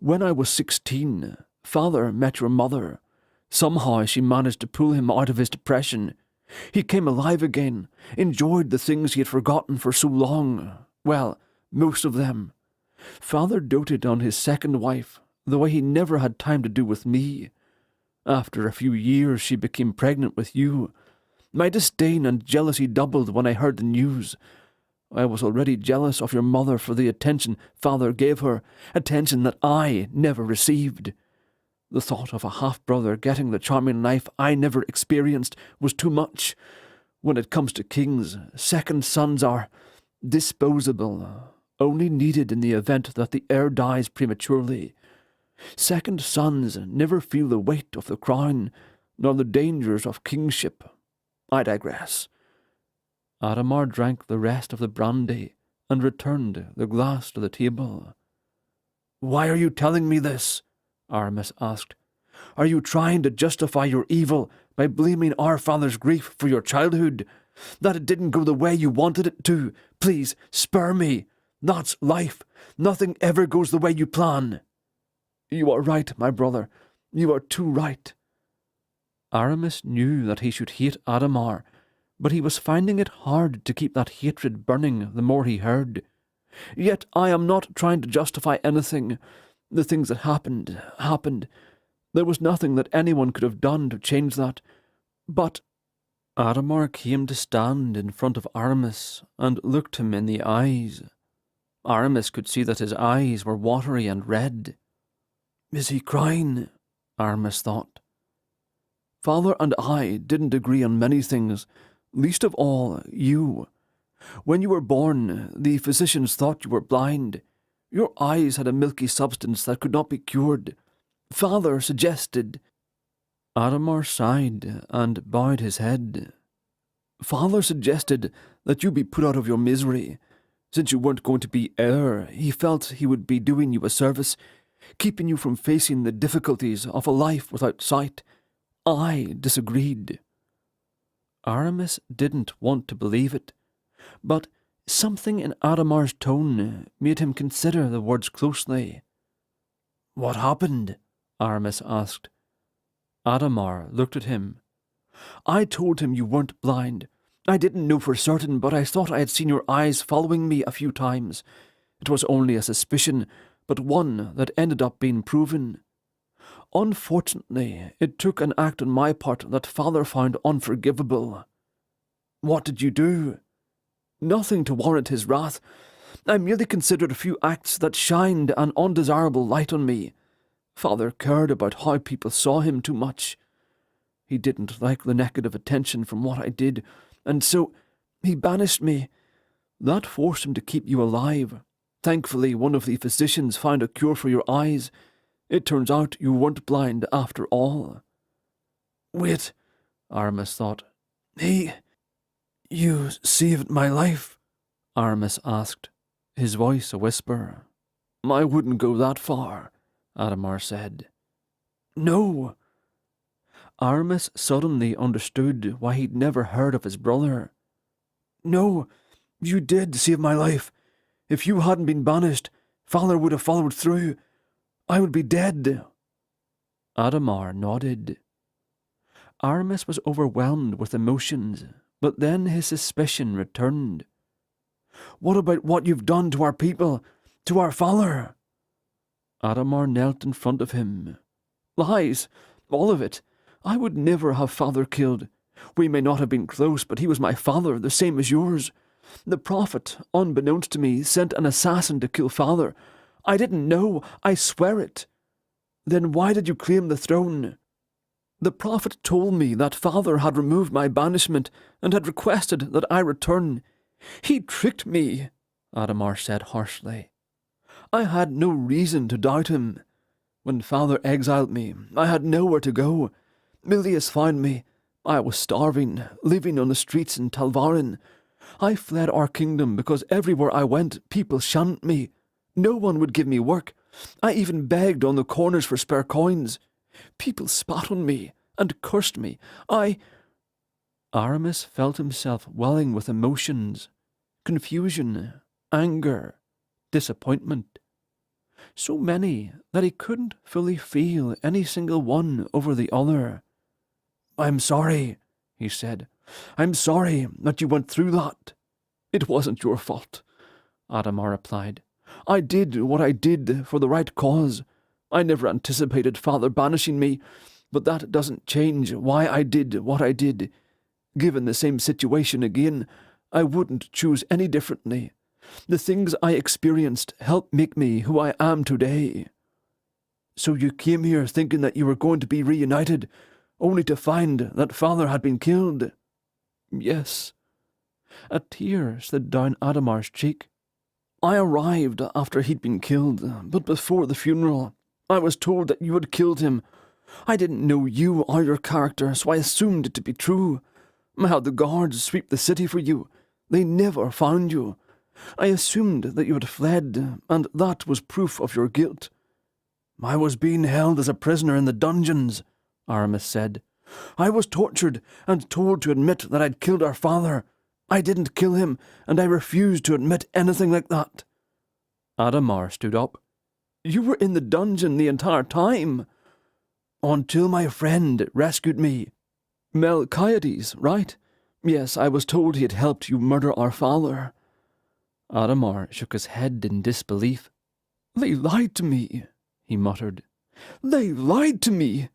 "When I was 16, father met your mother. Somehow she managed to pull him out of his depression. He came alive again, enjoyed the things he had forgotten for so long. Well, most of them. Father doted on his second wife, the way he never had time to do with me. After a few years she became pregnant with you. My disdain and jealousy doubled when I heard the news. I was already jealous of your mother for the attention father gave her, attention that I never received. The thought of a half-brother getting the charming life I never experienced was too much. When it comes to kings, second sons are disposable, only needed in the event that the heir dies prematurely. Second sons never feel the weight of the crown, nor the dangers of kingship. I digress." Adamar drank the rest of the brandy and returned the glass to the table. "Why are you telling me this?" Aramis asked. "Are you trying to justify your evil by blaming our father's grief for your childhood? That it didn't go the way you wanted it to? Please, spare me. That's life. Nothing ever goes the way you plan." "You are right, my brother. You are too right." Aramis knew that he should hate Adamar, but he was finding it hard to keep that hatred burning the more he heard. "Yet I am not trying to justify anything. The things that happened. There was nothing that anyone could have done to change that. But Adamar came to stand in front of Aramis and looked him in the eyes. Aramis could see that his eyes were watery and red. "Is he crying?" Aramis thought. "Father and I didn't agree on many things, least of all you. When you were born, the physicians thought you were blind. Your eyes had a milky substance that could not be cured. Father suggested—" Adamar sighed and bowed his head. "Father suggested that you be put out of your misery. Since you weren't going to be heir, he felt he would be doing you a service, keeping you from facing the difficulties of a life without sight. I disagreed." Aramis didn't want to believe it, but something in Adamar's tone made him consider the words closely. "What happened?" Aramis asked. Adamar looked at him. "I told him you weren't blind. I didn't know for certain, but I thought I had seen your eyes following me a few times. It was only a suspicion, but one that ended up being proven. Unfortunately, it took an act on my part that Father found unforgivable." "What did you do?" "Nothing to warrant his wrath. I merely considered a few acts that shined an undesirable light on me. Father cared about how people saw him too much. He didn't like the negative attention from what I did, and so he banished me. That forced him to keep you alive. Thankfully, one of the physicians found a cure for your eyes. It turns out you weren't blind after all." "Wait," Aramis thought. You saved my life?" Aramis asked, his voice a whisper. "I wouldn't go that far," Adamar said. "No." Aramis suddenly understood why he'd never heard of his brother. "No, you did save my life. If you hadn't been banished, Father would have followed through. I would be dead." Adamar nodded. Aramis was overwhelmed with emotions, but then his suspicion returned. "What about what you've done to our people, to our father?" Adamar knelt in front of him. "Lies, all of it. I would never have Father killed. We may not have been close, but he was my father, the same as yours. The prophet, unbeknownst to me, sent an assassin to kill Father. I didn't know, I swear it." "Then why did you claim the throne?" "The prophet told me that Father had removed my banishment and had requested that I return. He tricked me," Adamar said harshly. "I had no reason to doubt him. When Father exiled me, I had nowhere to go. Milius found me. I was starving, living on the streets in Talvarin. I fled our kingdom because everywhere I went, people shunned me. No one would give me work. I even begged on the corners for spare coins. People spat on me and cursed me. Aramis felt himself welling with emotions, confusion, anger, disappointment. So many that he couldn't fully feel any single one over the other. "I'm sorry," he said. "I'm sorry that you went through that." "It wasn't your fault," Adamar replied. "I did what I did for the right cause. I never anticipated Father banishing me, but that doesn't change why I did what I did. Given the same situation again, I wouldn't choose any differently. The things I experienced helped make me who I am today." "So you came here thinking that you were going to be reunited, only to find that Father had been killed?" "Yes." A tear slid down Adamar's cheek. "I arrived after he'd been killed, but before the funeral, I was told that you had killed him. I didn't know you or your character, so I assumed it to be true. I had the guards sweep the city for you. They never found you. I assumed that you had fled, and that was proof of your guilt." "I was being held as a prisoner in the dungeons," Aramis said. "I was tortured and told to admit that I'd killed our father. I didn't kill him, and I refused to admit anything like that." Adamar stood up. "You were in the dungeon the entire time?" "Until my friend rescued me." "Melchiades, right? Yes, I was told he had helped you murder our father." Adamar shook his head in disbelief. "They lied to me," he muttered. "They lied to me,"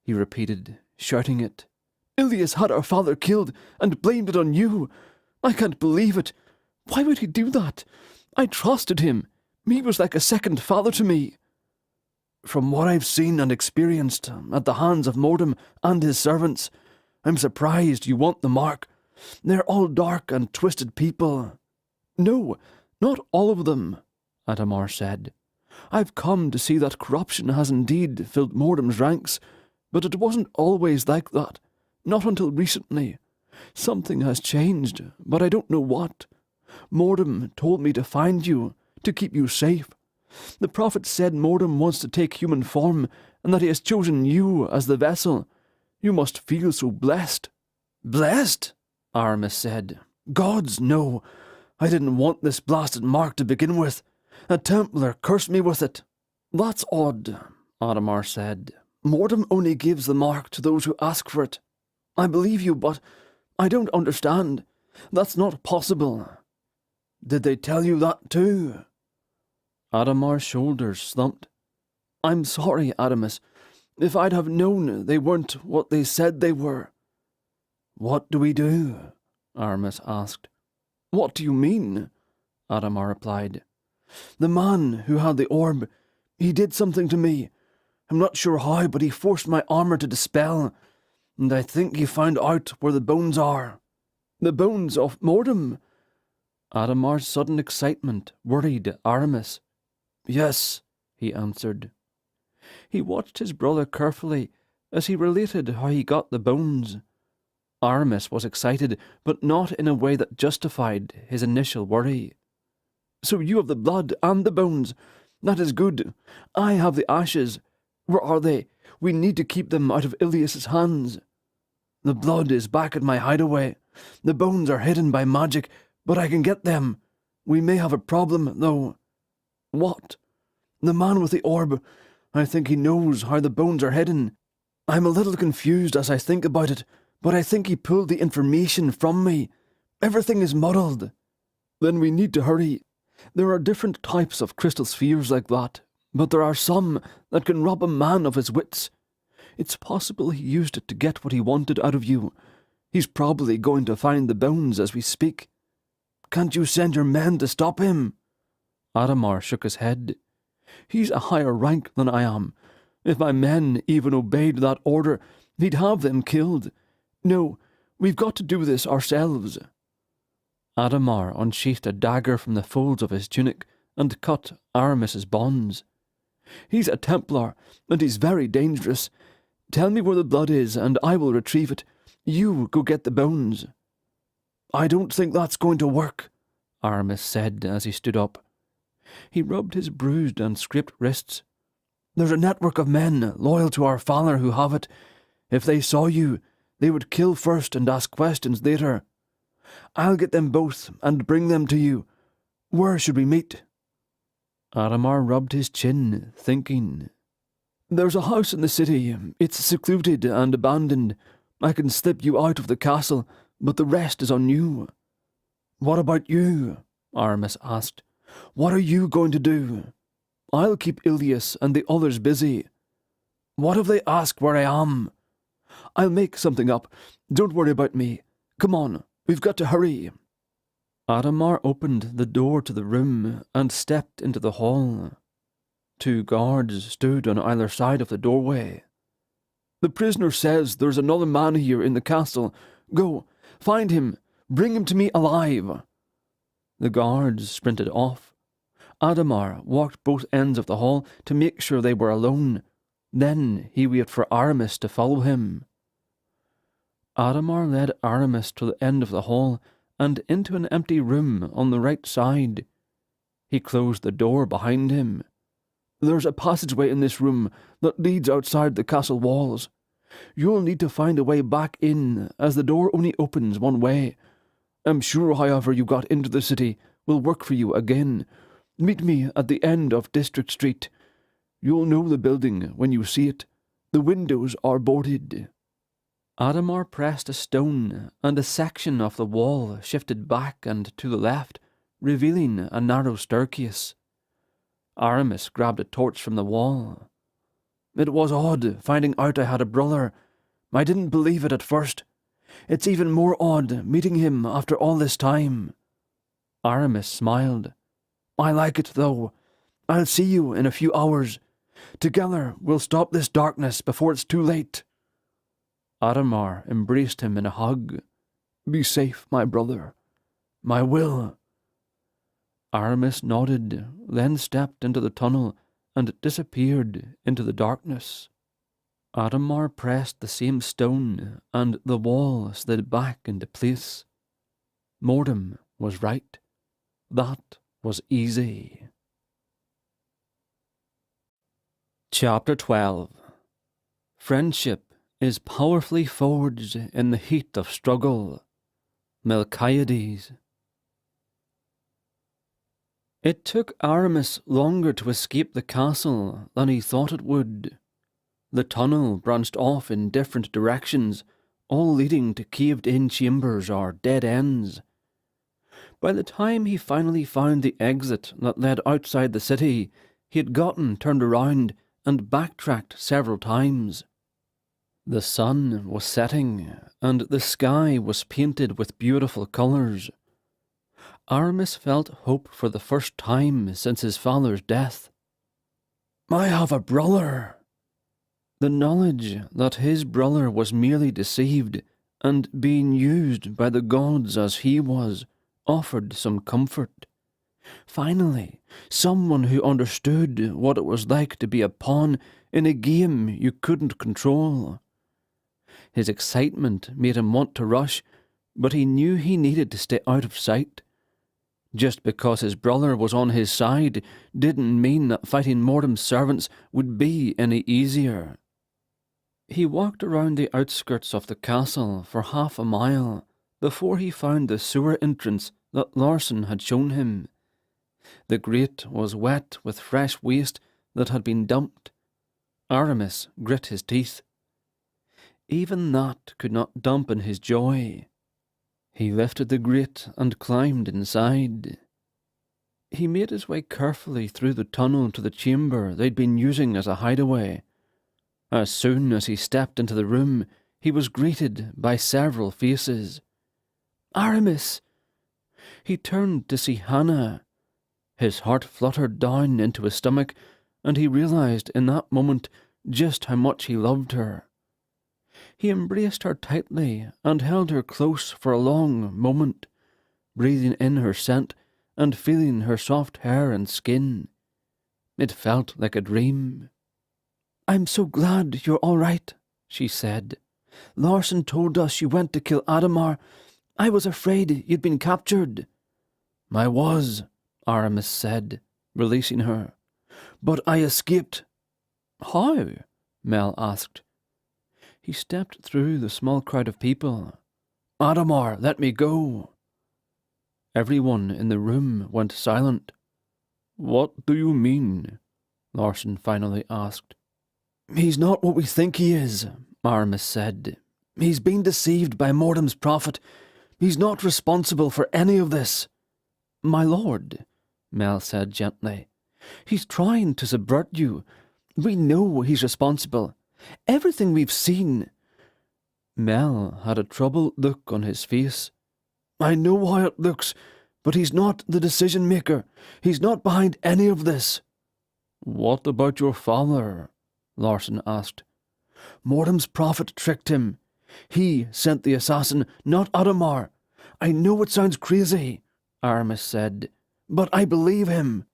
he repeated, shouting it. "Ilias had our father killed and blamed it on you. I can't believe it. Why would he do that? I trusted him. He was like a second father to me." "From what I've seen and experienced at the hands of Mordom and his servants, I'm surprised you want the mark. They're all dark and twisted people." "No, not all of them," Adamar said. "I've come to see that corruption has indeed filled Mordom's ranks, but it wasn't always like that, not until recently. Something has changed, but I don't know what. Mordom told me to find you, to keep you safe. The prophet said Mordom wants to take human form, and that he has chosen you as the vessel. You must feel so blessed." "Blessed?" Aramis said. "Gods, no. I didn't want this blasted mark to begin with. A Templar cursed me with it." "That's odd," Adamar said. "Mordom only gives the mark to those who ask for it. I believe you, but I don't understand. That's not possible." "Did they tell you that too?" Adamar's shoulders slumped. "I'm sorry, Adamus. If I'd have known they weren't what they said they were." "What do we do?" Aramis asked. "What do you mean?" Adamar replied. "The man who had the orb, he did something to me. I'm not sure how, but he forced my armour to dispel, and I think he found out where the bones are." "The bones of Mordom?" Adamar's sudden excitement worried Aramis. "Yes," he answered. He watched his brother carefully as he related how he got the bones. Aramis was excited, but not in a way that justified his initial worry. "So you have the blood and the bones. That is good. I have the ashes. Where are they? We need to keep them out of Ilias's hands." "The blood is back at my hideaway. The bones are hidden by magic, but I can get them. We may have a problem, though." "What?" "The man with the orb. I think he knows how the bones are hidden. I'm a little confused as I think about it, but I think he pulled the information from me. Everything is muddled." "Then we need to hurry. There are different types of crystal spheres like that, but there are some that can rob a man of his wits. It's possible he used it to get what he wanted out of you. He's probably going to find the bones as we speak." "Can't you send your men to stop him?" Adamar shook his head. "He's a higher rank than I am. If my men even obeyed that order, he'd have them killed. No, we've got to do this ourselves." Adamar unsheathed a dagger from the folds of his tunic and cut Aramis's bonds. "He's a Templar, and he's very dangerous. Tell me where the blood is, and I will retrieve it. You go get the bones." "I don't think that's going to work," Aramis said as he stood up. He rubbed his bruised and scraped wrists. "There's a network of men loyal to our father who have it. If they saw you, they would kill first and ask questions later. I'll get them both and bring them to you. Where should we meet?" Adamar rubbed his chin, thinking. "There's a house in the city. It's secluded and abandoned. I can slip you out of the castle, but the rest is on you." "What about you?" Aramis asked. "What are you going to do?" "I'll keep Ilias and the others busy." "What if they ask where I am?" "I'll make something up. Don't worry about me. Come on, we've got to hurry." Adamar opened the door to the room and stepped into the hall. 2 guards stood on either side of the doorway. "The prisoner says there's another man here in the castle. Go, find him. Bring him to me alive." The guards sprinted off. Adamar walked both ends of the hall to make sure they were alone. Then he waited for Aramis to follow him. Adamar led Aramis to the end of the hall and into an empty room on the right side. He closed the door behind him. "There's a passageway in this room that leads outside the castle walls. You'll need to find a way back in, as the door only opens one way. I'm sure however you got into the city will work for you again. Meet me at the end of District Street. You'll know the building when you see it. The windows are boarded." Adamar pressed a stone, and a section of the wall shifted back and to the left, revealing a narrow staircase. Aramis grabbed a torch from the wall. It was odd finding out I had a brother. I didn't believe it at first. It's even more odd meeting him after all this time." Aramis smiled. "I like it, though. I'll see you in a few hours. Together we'll stop this darkness before it's too late." Adhemar embraced him in a hug. "Be safe, my brother." "I will." Aramis nodded, then stepped into the tunnel and disappeared into the darkness. Adhemar pressed the same stone, and the wall slid back into place. Mordum was right. That was easy. Chapter 12. Friendship is powerfully forged in the heat of struggle. Miltiades. It took Aramis longer to escape the castle than he thought it would. The tunnel branched off in different directions, all leading to caved-in chambers or dead ends. By the time he finally found the exit that led outside the city, he had gotten turned around and backtracked several times. The sun was setting, and the sky was painted with beautiful colours. Aramis felt hope for the first time since his father's death. "I have a brother." The knowledge that his brother was merely deceived and being used by the gods as he was offered some comfort. Finally, someone who understood what it was like to be a pawn in a game you couldn't control. His excitement made him want to rush, but he knew he needed to stay out of sight. Just because his brother was on his side didn't mean that fighting Mordum's servants would be any easier. He walked around the outskirts of the castle for half a mile before he found the sewer entrance that Larsen had shown him. The grate was wet with fresh waste that had been dumped. Aramis grit his teeth. Even that could not dampen his joy. He lifted the grate and climbed inside. He made his way carefully through the tunnel to the chamber they'd been using as a hideaway. As soon as he stepped into the room, he was greeted by several faces. "Aramis!" He turned to see Hannah. His heart fluttered down into his stomach, and he realized in that moment just how much he loved her. He embraced her tightly and held her close for a long moment, breathing in her scent and feeling her soft hair and skin. It felt like a dream. "I'm so glad you're all right," she said. "Larsen told us you went to kill Adhemar. I was afraid you'd been captured." "I was," Aramis said, releasing her. "But I escaped." "How?" Mel asked. He stepped through the small crowd of people. "Adhemar, let me go." Everyone in the room went silent. "What do you mean?" Larsen finally asked. "He's not what we think he is," Aramis said. "He's been deceived by Mordum's prophet. He's not responsible for any of this." "My lord," Mel said gently, "he's trying to subvert you. We know he's responsible. Everything we've seen." Mel had a troubled look on his face. "I know how it looks, but he's not the decision-maker. He's not behind any of this." "What about your father?" Larsen asked. "Mordum's prophet tricked him. He sent the assassin, not Adhemar. I know it sounds crazy," Aramis said, "but I believe him."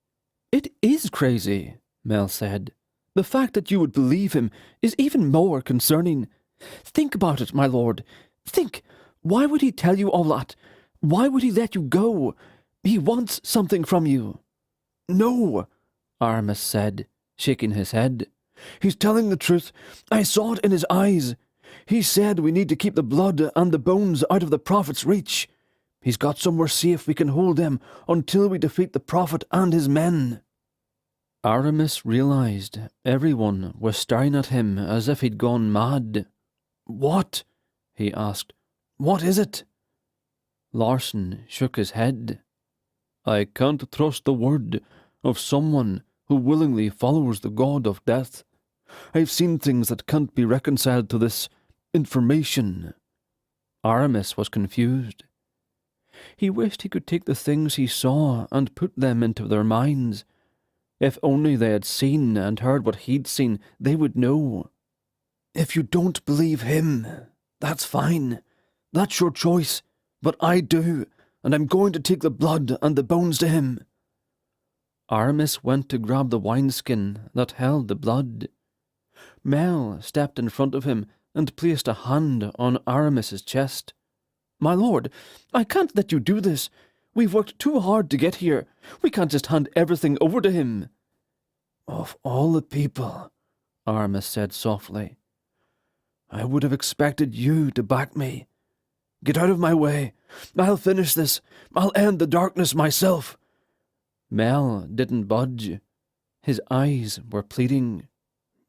"It is crazy," Mel said. "The fact that you would believe him is even more concerning. Think about it, my lord. Think, why would he tell you all that? Why would he let you go? He wants something from you." "No," Aramis said, shaking his head. "He's telling the truth. I saw it in his eyes. He said we need to keep the blood and the bones out of the prophet's reach. He's got somewhere safe we can hold them until we defeat the prophet and his men." Aramis realized everyone was staring at him as if he'd gone mad. "What?" he asked. "What is it?" Larsen shook his head. "I can't trust the word of someone who willingly follows the god of death. I've seen things that can't be reconciled to this information." Aramis was confused. He wished he could take the things he saw and put them into their minds. If only they had seen and heard what he'd seen, they would know. "If you don't believe him, that's fine. That's your choice. But I do, and I'm going to take the blood and the bones to him." Aramis went to grab the wineskin that held the blood. Mel stepped in front of him and placed a hand on Aramis's chest. "My lord, I can't let you do this. We've worked too hard to get here. We can't just hand everything over to him." "Of all the people," Aramis said softly, "I would have expected you to back me. Get out of my way. I'll finish this. I'll end the darkness myself." Mel didn't budge. His eyes were pleading.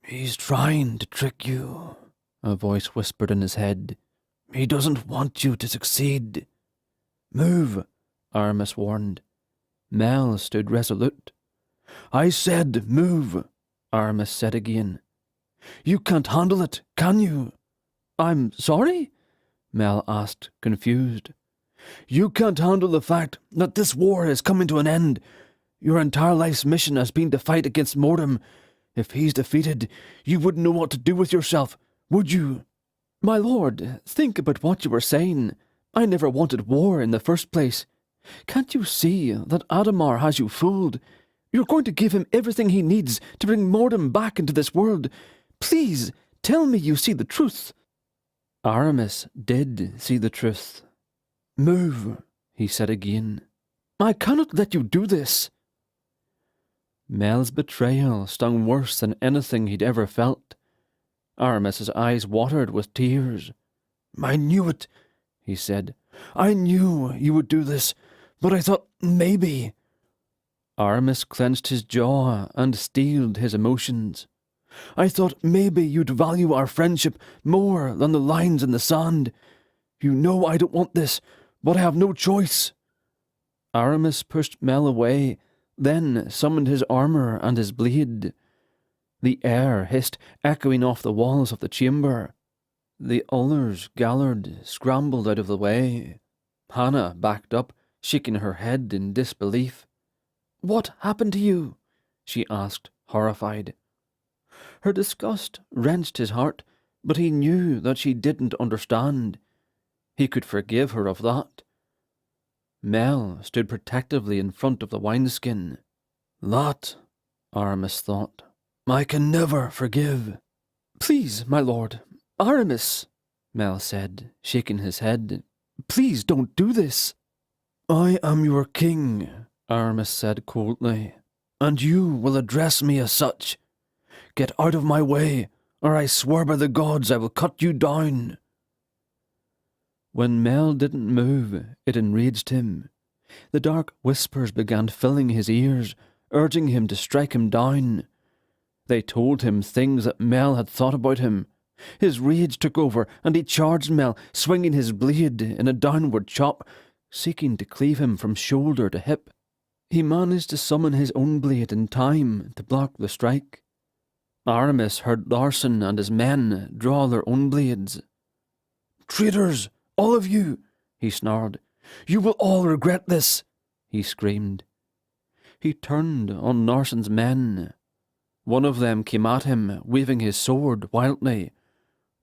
"He's trying to trick you," a voice whispered in his head. "He doesn't want you to succeed." "Move," Aramis warned. Mel stood resolute. "I said move," Aramis said again. "You can't handle it, can you?" "I'm sorry?" Mel asked, confused. "You can't handle the fact that this war is coming to an end. Your entire life's mission has been to fight against Mordom. If he's defeated, you wouldn't know what to do with yourself, would you?" "My lord, think about what you were saying. I never wanted war in the first place. Can't you see that Adamar has you fooled? You're going to give him everything he needs to bring Mordom back into this world. Please, tell me you see the truth." Aramis did see the truth. "Move," he said again. "I cannot let you do this." Mel's betrayal stung worse than anything he'd ever felt. Aramis's eyes watered with tears. "I knew it," he said. "I knew you would do this, but I thought maybe." Aramis clenched his jaw and steeled his emotions. "I thought maybe you'd value our friendship more than the lines in the sand. You know I don't want this, but I have no choice." Aramis pushed Mel away, then summoned his armour and his blade. The air hissed, echoing off the walls of the chamber. The others gathered, scrambled out of the way. Hannah backed up, shaking her head in disbelief. "What happened to you?" she asked, horrified. Her disgust wrenched his heart, but he knew that she didn't understand. He could forgive her of that. Mel stood protectively in front of the wineskin. "That," Aramis thought, "I can never forgive." "Please, my lord, Aramis," Mel said, shaking his head. "Please don't do this." "I am your king," Aramis said coldly, "and you will address me as such. Get out of my way, or I swear by the gods I will cut you down." When Mel didn't move, it enraged him. The dark whispers began filling his ears, urging him to strike him down. They told him things that Mel had thought about him. His rage took over, and he charged Mel, swinging his blade in a downward chop, seeking to cleave him from shoulder to hip. He managed to summon his own blade in time to block the strike. Aramis heard Larson and his men draw their own blades. "Traitors, all of you," he snarled. "You will all regret this," he screamed. He turned on Larson's men. One of them came at him, waving his sword wildly.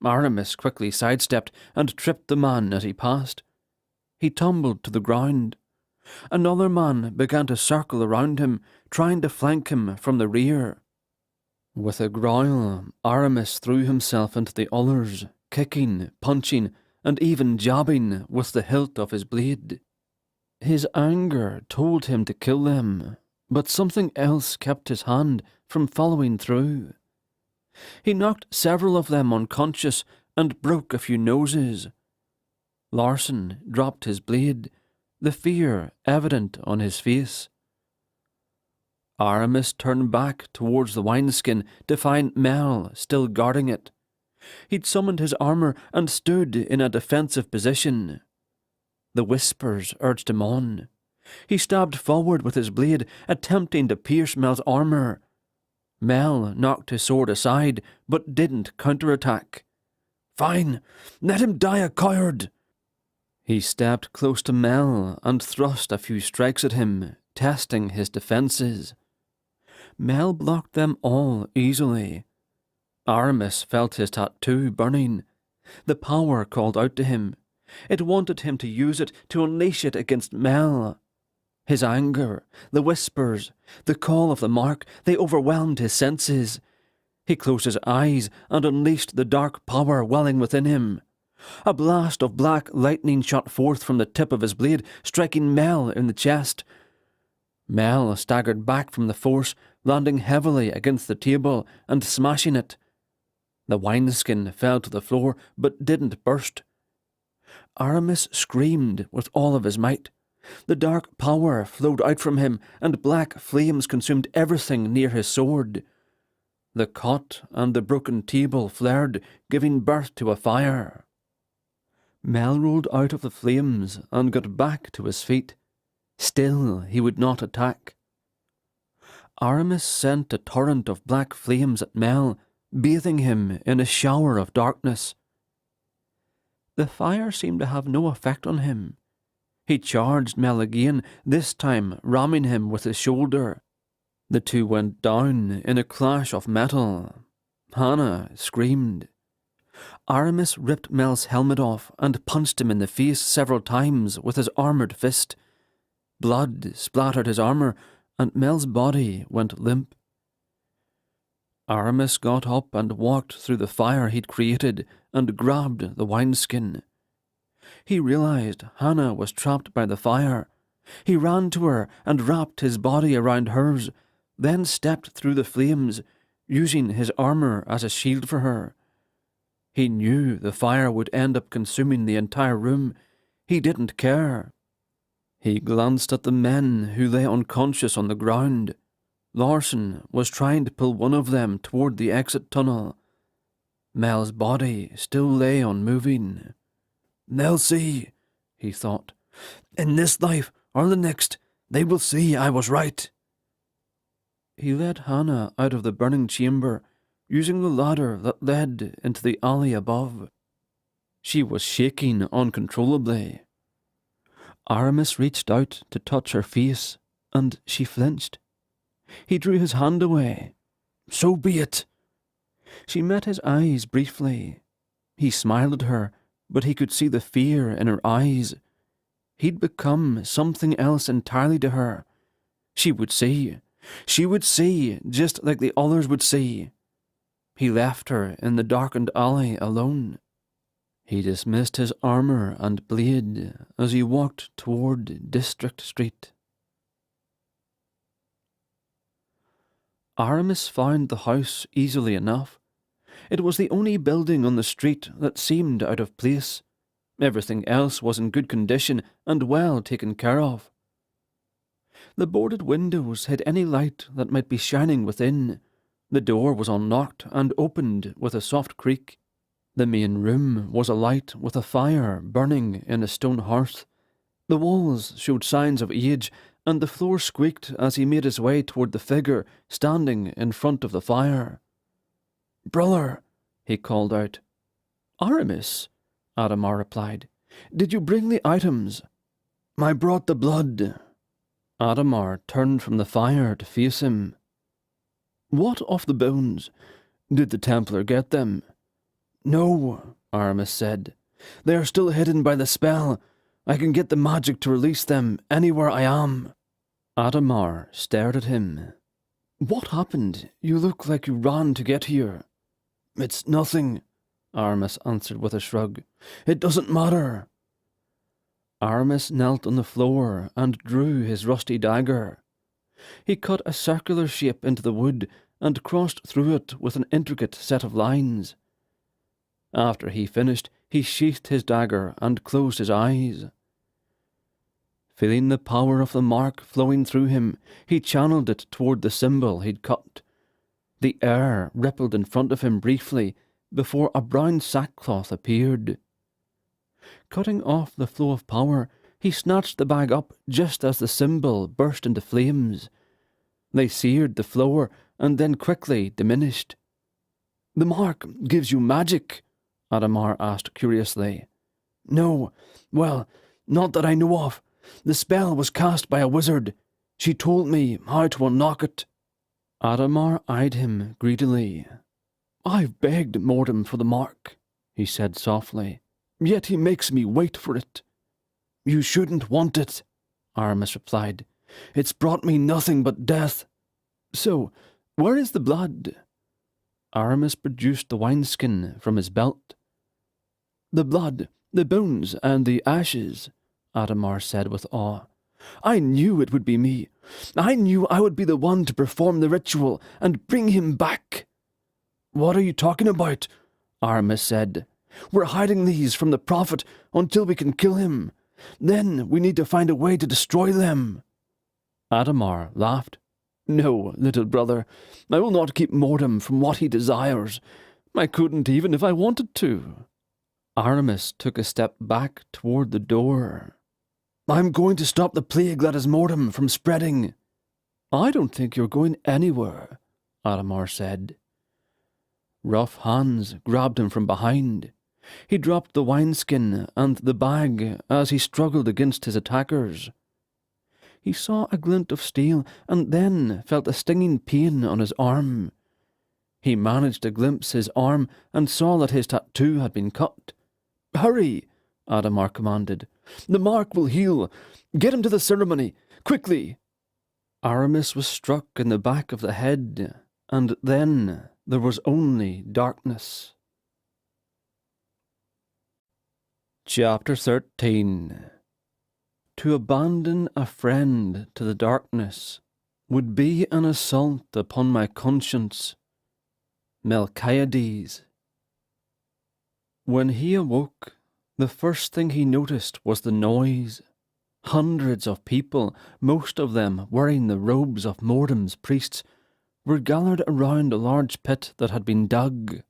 Aramis quickly sidestepped and tripped the man as he passed. He tumbled to the ground. Another man began to circle around him, trying to flank him from the rear. With a growl, Aramis threw himself into the others, kicking, punching, and even jabbing with the hilt of his blade. His anger told him to kill them, but something else kept his hand from following through. He knocked several of them unconscious and broke a few noses. Larson dropped his blade, the fear evident on his face. Aramis turned back towards the wineskin to find Mel still guarding it. He'd summoned his armour and stood in a defensive position. The whispers urged him on. He stabbed forward with his blade, attempting to pierce Mel's armour. Mel knocked his sword aside, but didn't counterattack. "Fine, let him die a coward!" He stepped close to Mel and thrust a few strikes at him, testing his defences. Mel blocked them all easily. Aramis felt his tattoo burning. The power called out to him. It wanted him to use it, to unleash it against Mel. His anger, the whispers, the call of the mark, they overwhelmed his senses. He closed his eyes and unleashed the dark power welling within him. A blast of black lightning shot forth from the tip of his blade, striking Mel in the chest. Mel staggered back from the force, landing heavily against the table and smashing it. The wineskin fell to the floor, but didn't burst. Aramis screamed with all of his might. The dark power flowed out from him, and black flames consumed everything near his sword. The cot and the broken table flared, giving birth to a fire. Mel rolled out of the flames and got back to his feet. Still he would not attack. Aramis sent a torrent of black flames at Mel, bathing him in a shower of darkness. The fire seemed to have no effect on him. He charged Mel again, this time ramming him with his shoulder. The two went down in a clash of metal. Hannah screamed. Aramis ripped Mel's helmet off and punched him in the face several times with his armoured fist. Blood splattered his armour, and Mel's body went limp. Aramis got up and walked through the fire he'd created and grabbed the wineskin. He realized Hannah was trapped by the fire. He ran to her and wrapped his body around hers, then stepped through the flames, using his armour as a shield for her. He knew the fire would end up consuming the entire room. He didn't care. He glanced at the men who lay unconscious on the ground. Larson was trying to pull one of them toward the exit tunnel. Mel's body still lay unmoving. "They'll see," he thought. "In this life or the next, they will see I was right." He led Hannah out of the burning chamber, using the ladder that led into the alley above. She was shaking uncontrollably. Aramis reached out to touch her face, and she flinched. He drew his hand away. "So be it." She met his eyes briefly. He smiled at her, but he could see the fear in her eyes. He'd become something else entirely to her. She would see. She would see, just like the others would see. He left her in the darkened alley alone. He dismissed his armour and blade as he walked toward District Street. Aramis found the house easily enough. It was the only building on the street that seemed out of place. Everything else was in good condition and well taken care of. The boarded windows hid any light that might be shining within. The door was unlocked and opened with a soft creak. The main room was alight with a fire burning in a stone hearth. The walls showed signs of age, and the floor squeaked as he made his way toward the figure standing in front of the fire. "Brother," he called out. "Aramis," Adamar replied. "Did you bring the items?" "I brought the blood." Adamar turned from the fire to face him. "What of the bones? Did the Templar get them?" "No," Aramis said. "They are still hidden by the spell. I can get the magic to release them anywhere I am." Adamar stared at him. "What happened? You look like you ran to get here." "It's nothing," Aramis answered with a shrug. "It doesn't matter." Aramis knelt on the floor and drew his rusty dagger. He cut a circular shape into the wood and crossed through it with an intricate set of lines. After he finished, he sheathed his dagger and closed his eyes. Feeling the power of the mark flowing through him, he channeled it toward the symbol he'd cut. The air rippled in front of him briefly before a brown sackcloth appeared. Cutting off the flow of power, he snatched the bag up just as the symbol burst into flames. They seared the floor and then quickly diminished. "The mark gives you magic?" Adamar asked curiously. "No. Well, not that I know of. The spell was cast by a wizard. She told me how to unlock it." Adamar eyed him greedily. "I've begged Mordem for the mark," he said softly, "yet he makes me wait for it." "You shouldn't want it," Aramis replied. "It's brought me nothing but death. So, where is the blood?" Aramis produced the wineskin from his belt. "The blood, the bones, and the ashes," Adamar said with awe. "I knew it would be me. I knew I would be the one to perform the ritual and bring him back." "What are you talking about?" Aramis said. "We're hiding these from the Prophet until we can kill him. Then we need to find a way to destroy them." Adamar laughed. "No, little brother, I will not keep Mordem from what he desires. I couldn't even if I wanted to." Aramis took a step back toward the door. "I'm going to stop the plague that is Mordem from spreading." "I don't think you're going anywhere," Adamar said. Rough hands grabbed him from behind. He dropped the wineskin and the bag as he struggled against his attackers. He saw a glint of steel and then felt a stinging pain on his arm. He managed to glimpse his arm and saw that his tattoo had been cut. "Hurry," Adamar commanded. "The mark will heal. Get him to the ceremony, quickly." Aramis was struck in the back of the head, and then there was only darkness. Chapter 13. To abandon a friend to the darkness would be an assault upon my conscience. Melchiades. When he awoke, the first thing he noticed was the noise. Hundreds of people, most of them wearing the robes of Mordem's priests, were gathered around a large pit that had been dug.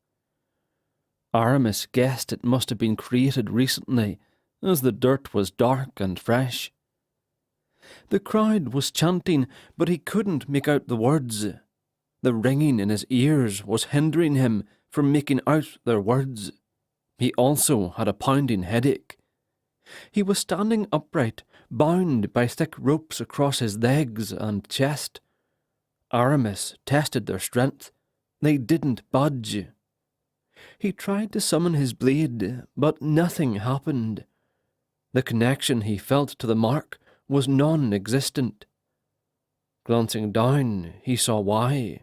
Aramis guessed it must have been created recently, as the dirt was dark and fresh. The crowd was chanting, but he couldn't make out the words. The ringing in his ears was hindering him from making out their words. He also had a pounding headache. He was standing upright, bound by thick ropes across his legs and chest. Aramis tested their strength. They didn't budge. He tried to summon his blade, but nothing happened. The connection he felt to the mark was non-existent. Glancing down, he saw why.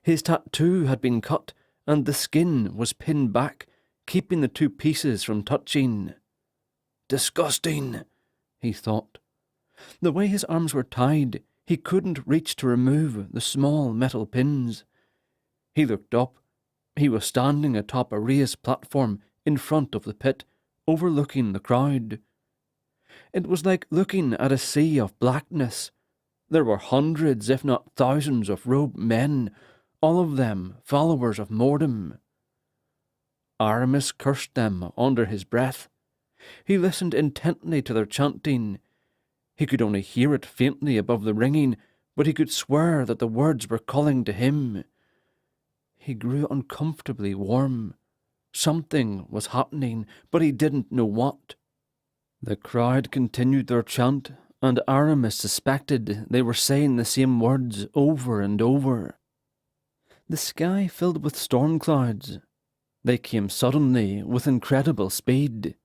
His tattoo had been cut, and the skin was pinned back, keeping the two pieces from touching. "Disgusting," he thought. The way his arms were tied, he couldn't reach to remove the small metal pins. He looked up. He was standing atop a raised platform in front of the pit, overlooking the crowd. It was like looking at a sea of blackness. There were hundreds, if not thousands, of robed men, all of them followers of Mordem. Aramis cursed them under his breath. He listened intently to their chanting. He could only hear it faintly above the ringing, but he could swear that the words were calling to him. He grew uncomfortably warm. Something was happening, but he didn't know what. The crowd continued their chant, and Aramis suspected they were saying the same words over and over. The sky filled with storm clouds. They came suddenly with incredible speed,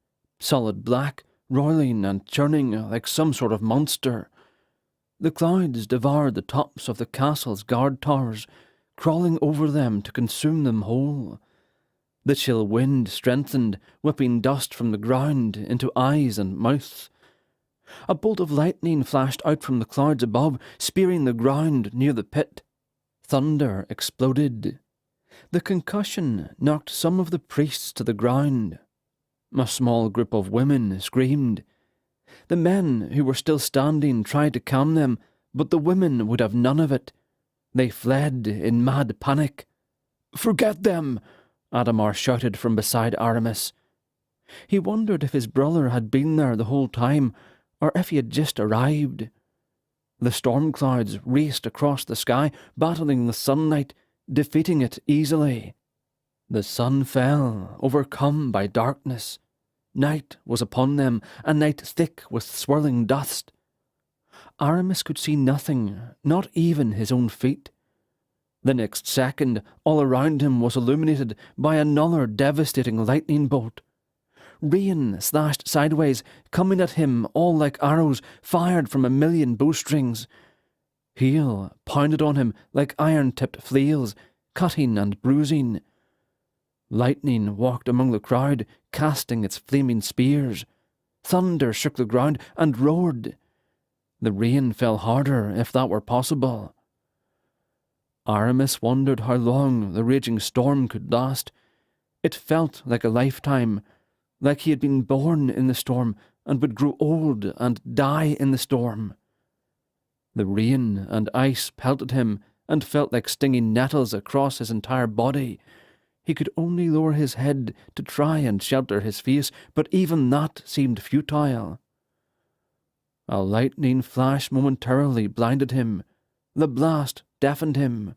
solid black, roiling and churning like some sort of monster. The clouds devoured the tops of the castle's guard towers, crawling over them to consume them whole. The chill wind strengthened, whipping dust from the ground into eyes and mouths. A bolt of lightning flashed out from the clouds above, spearing the ground near the pit. Thunder exploded. The concussion knocked some of the priests to the ground. A small group of women screamed. The men who were still standing tried to calm them, but the women would have none of it. They fled in mad panic. "Forget them!" Adamar shouted from beside Aramis. He wondered if his brother had been there the whole time, or if he had just arrived. The storm clouds raced across the sky, battling the sunlight, defeating it easily. The sun fell, overcome by darkness. Night was upon them, a night thick with swirling dust. Aramis could see nothing, not even his own feet. The next second, all around him was illuminated by another devastating lightning bolt. Rain slashed sideways, coming at him all like arrows fired from a million bowstrings. Hail pounded on him like iron-tipped flails, cutting and bruising. Lightning walked among the crowd, casting its flaming spears. Thunder shook the ground and roared. The rain fell harder, if that were possible. Aramis wondered how long the raging storm could last. It felt like a lifetime, like he had been born in the storm and would grow old and die in the storm. The rain and ice pelted him and felt like stinging nettles across his entire body. He could only lower his head to try and shelter his face, but even that seemed futile. A lightning flash momentarily blinded him. The blast deafened him.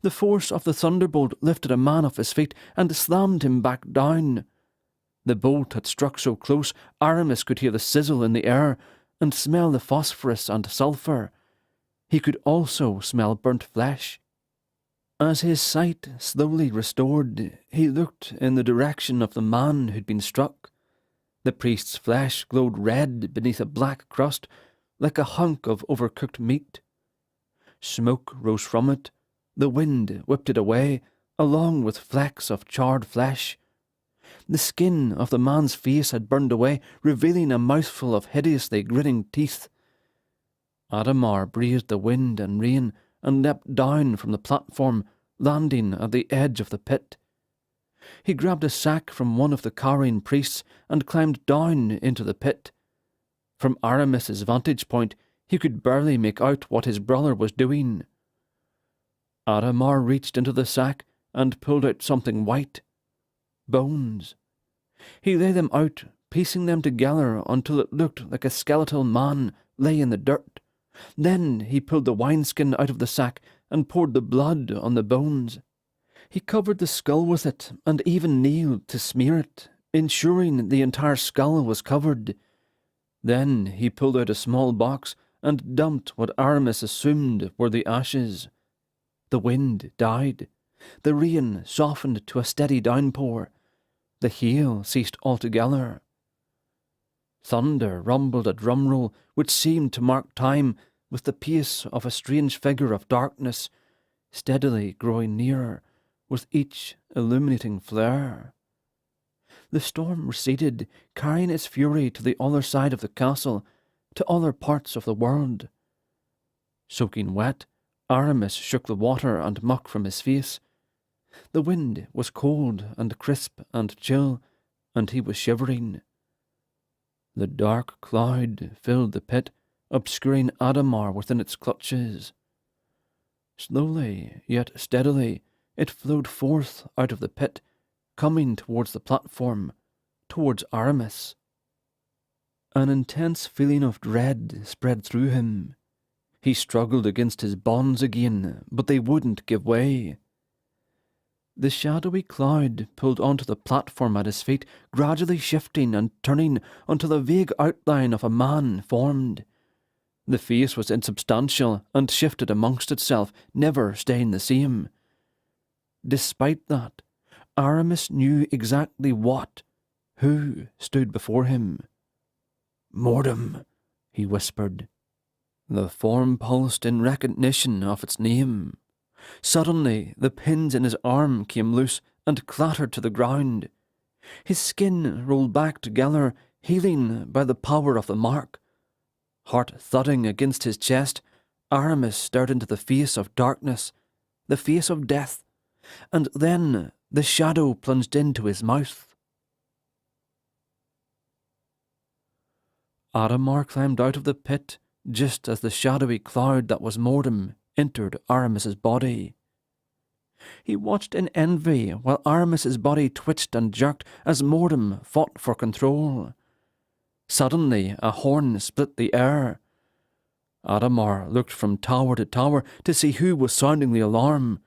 The force of the thunderbolt lifted a man off his feet and slammed him back down. The bolt had struck so close, Aramis could hear the sizzle in the air and smell the phosphorus and sulphur. He could also smell burnt flesh. As his sight slowly restored, he looked in the direction of the man who'd been struck. The priest's flesh glowed red beneath a black crust, like a hunk of overcooked meat. Smoke rose from it. The wind whipped it away, along with flecks of charred flesh. The skin of the man's face had burned away, revealing a mouthful of hideously grinning teeth. Adhemar braved the wind and rain and leapt down from the platform, landing at the edge of the pit. He grabbed a sack from one of the cowering priests and climbed down into the pit. From Aramis's vantage point, he could barely make out what his brother was doing. Adhemar reached into the sack and pulled out something white. Bones. He lay them out, piecing them together until it looked like a skeletal man lay in the dirt. Then he pulled the wineskin out of the sack and poured the blood on the bones. He covered the skull with it and even kneeled to smear it, ensuring the entire skull was covered. Then he pulled out a small box and dumped what Aramis assumed were the ashes. The wind died. The rain softened to a steady downpour. The hail ceased altogether. Thunder rumbled a drumroll which seemed to mark time with the pace of a strange figure of darkness, steadily growing nearer with each illuminating flare. The storm receded, carrying its fury to the other side of the castle, to other parts of the world. Soaking wet, Aramis shook the water and muck from his face. The wind was cold and crisp and chill, and he was shivering. The dark cloud filled the pit, obscuring Adhemar within its clutches. Slowly, yet steadily, it flowed forth out of the pit, coming towards the platform, towards Aramis. An intense feeling of dread spread through him. He struggled against his bonds again, but they wouldn't give way. The shadowy cloud pulled onto the platform at his feet, gradually shifting and turning until a vague outline of a man formed. The face was insubstantial and shifted amongst itself, never staying the same. Despite that, Aramis knew exactly who stood before him. "Mordum," he whispered. The form pulsed in recognition of its name. Suddenly, the pins in his arm came loose and clattered to the ground. His skin rolled back together, healing by the power of the mark. Heart thudding against his chest, Aramis stared into the face of darkness, the face of death, and then the shadow plunged into his mouth. Adhemar climbed out of the pit just as the shadowy cloud that was Mordum entered Aramis's body. He watched in envy while Aramis's body twitched and jerked as Mordum fought for control. Suddenly, a horn split the air. Adamar looked from tower to tower to see who was sounding the alarm.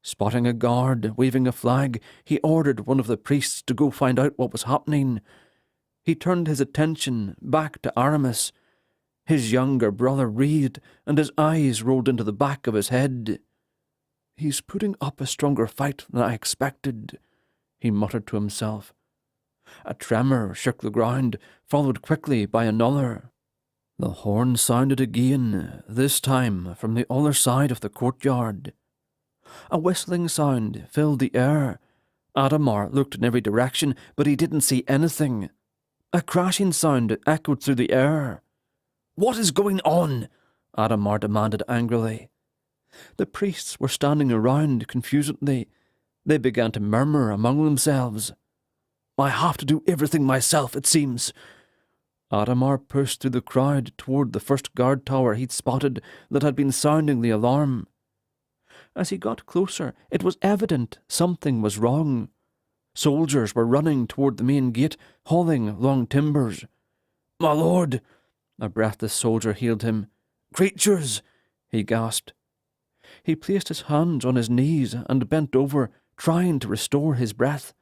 Spotting a guard waving a flag, he ordered one of the priests to go find out what was happening. He turned his attention back to Aramis. His younger brother writhed, and his eyes rolled into the back of his head. "He's putting up a stronger fight than I expected," he muttered to himself. A tremor shook the ground, followed quickly by another. The horn sounded again, this time from the other side of the courtyard. A whistling sound filled the air. Adamar looked in every direction, but he didn't see anything. A crashing sound echoed through the air. "What is going on?" Adamar demanded angrily. The priests were standing around confusedly. They began to murmur among themselves. "I have to do everything myself, it seems." Adamar pushed through the crowd toward the first guard tower he'd spotted that had been sounding the alarm. As he got closer, it was evident something was wrong. Soldiers were running toward the main gate, hauling long timbers. "My lord!" A breathless soldier hailed him. "Creatures!" he gasped. He placed his hands on his knees and bent over, trying to restore his breath.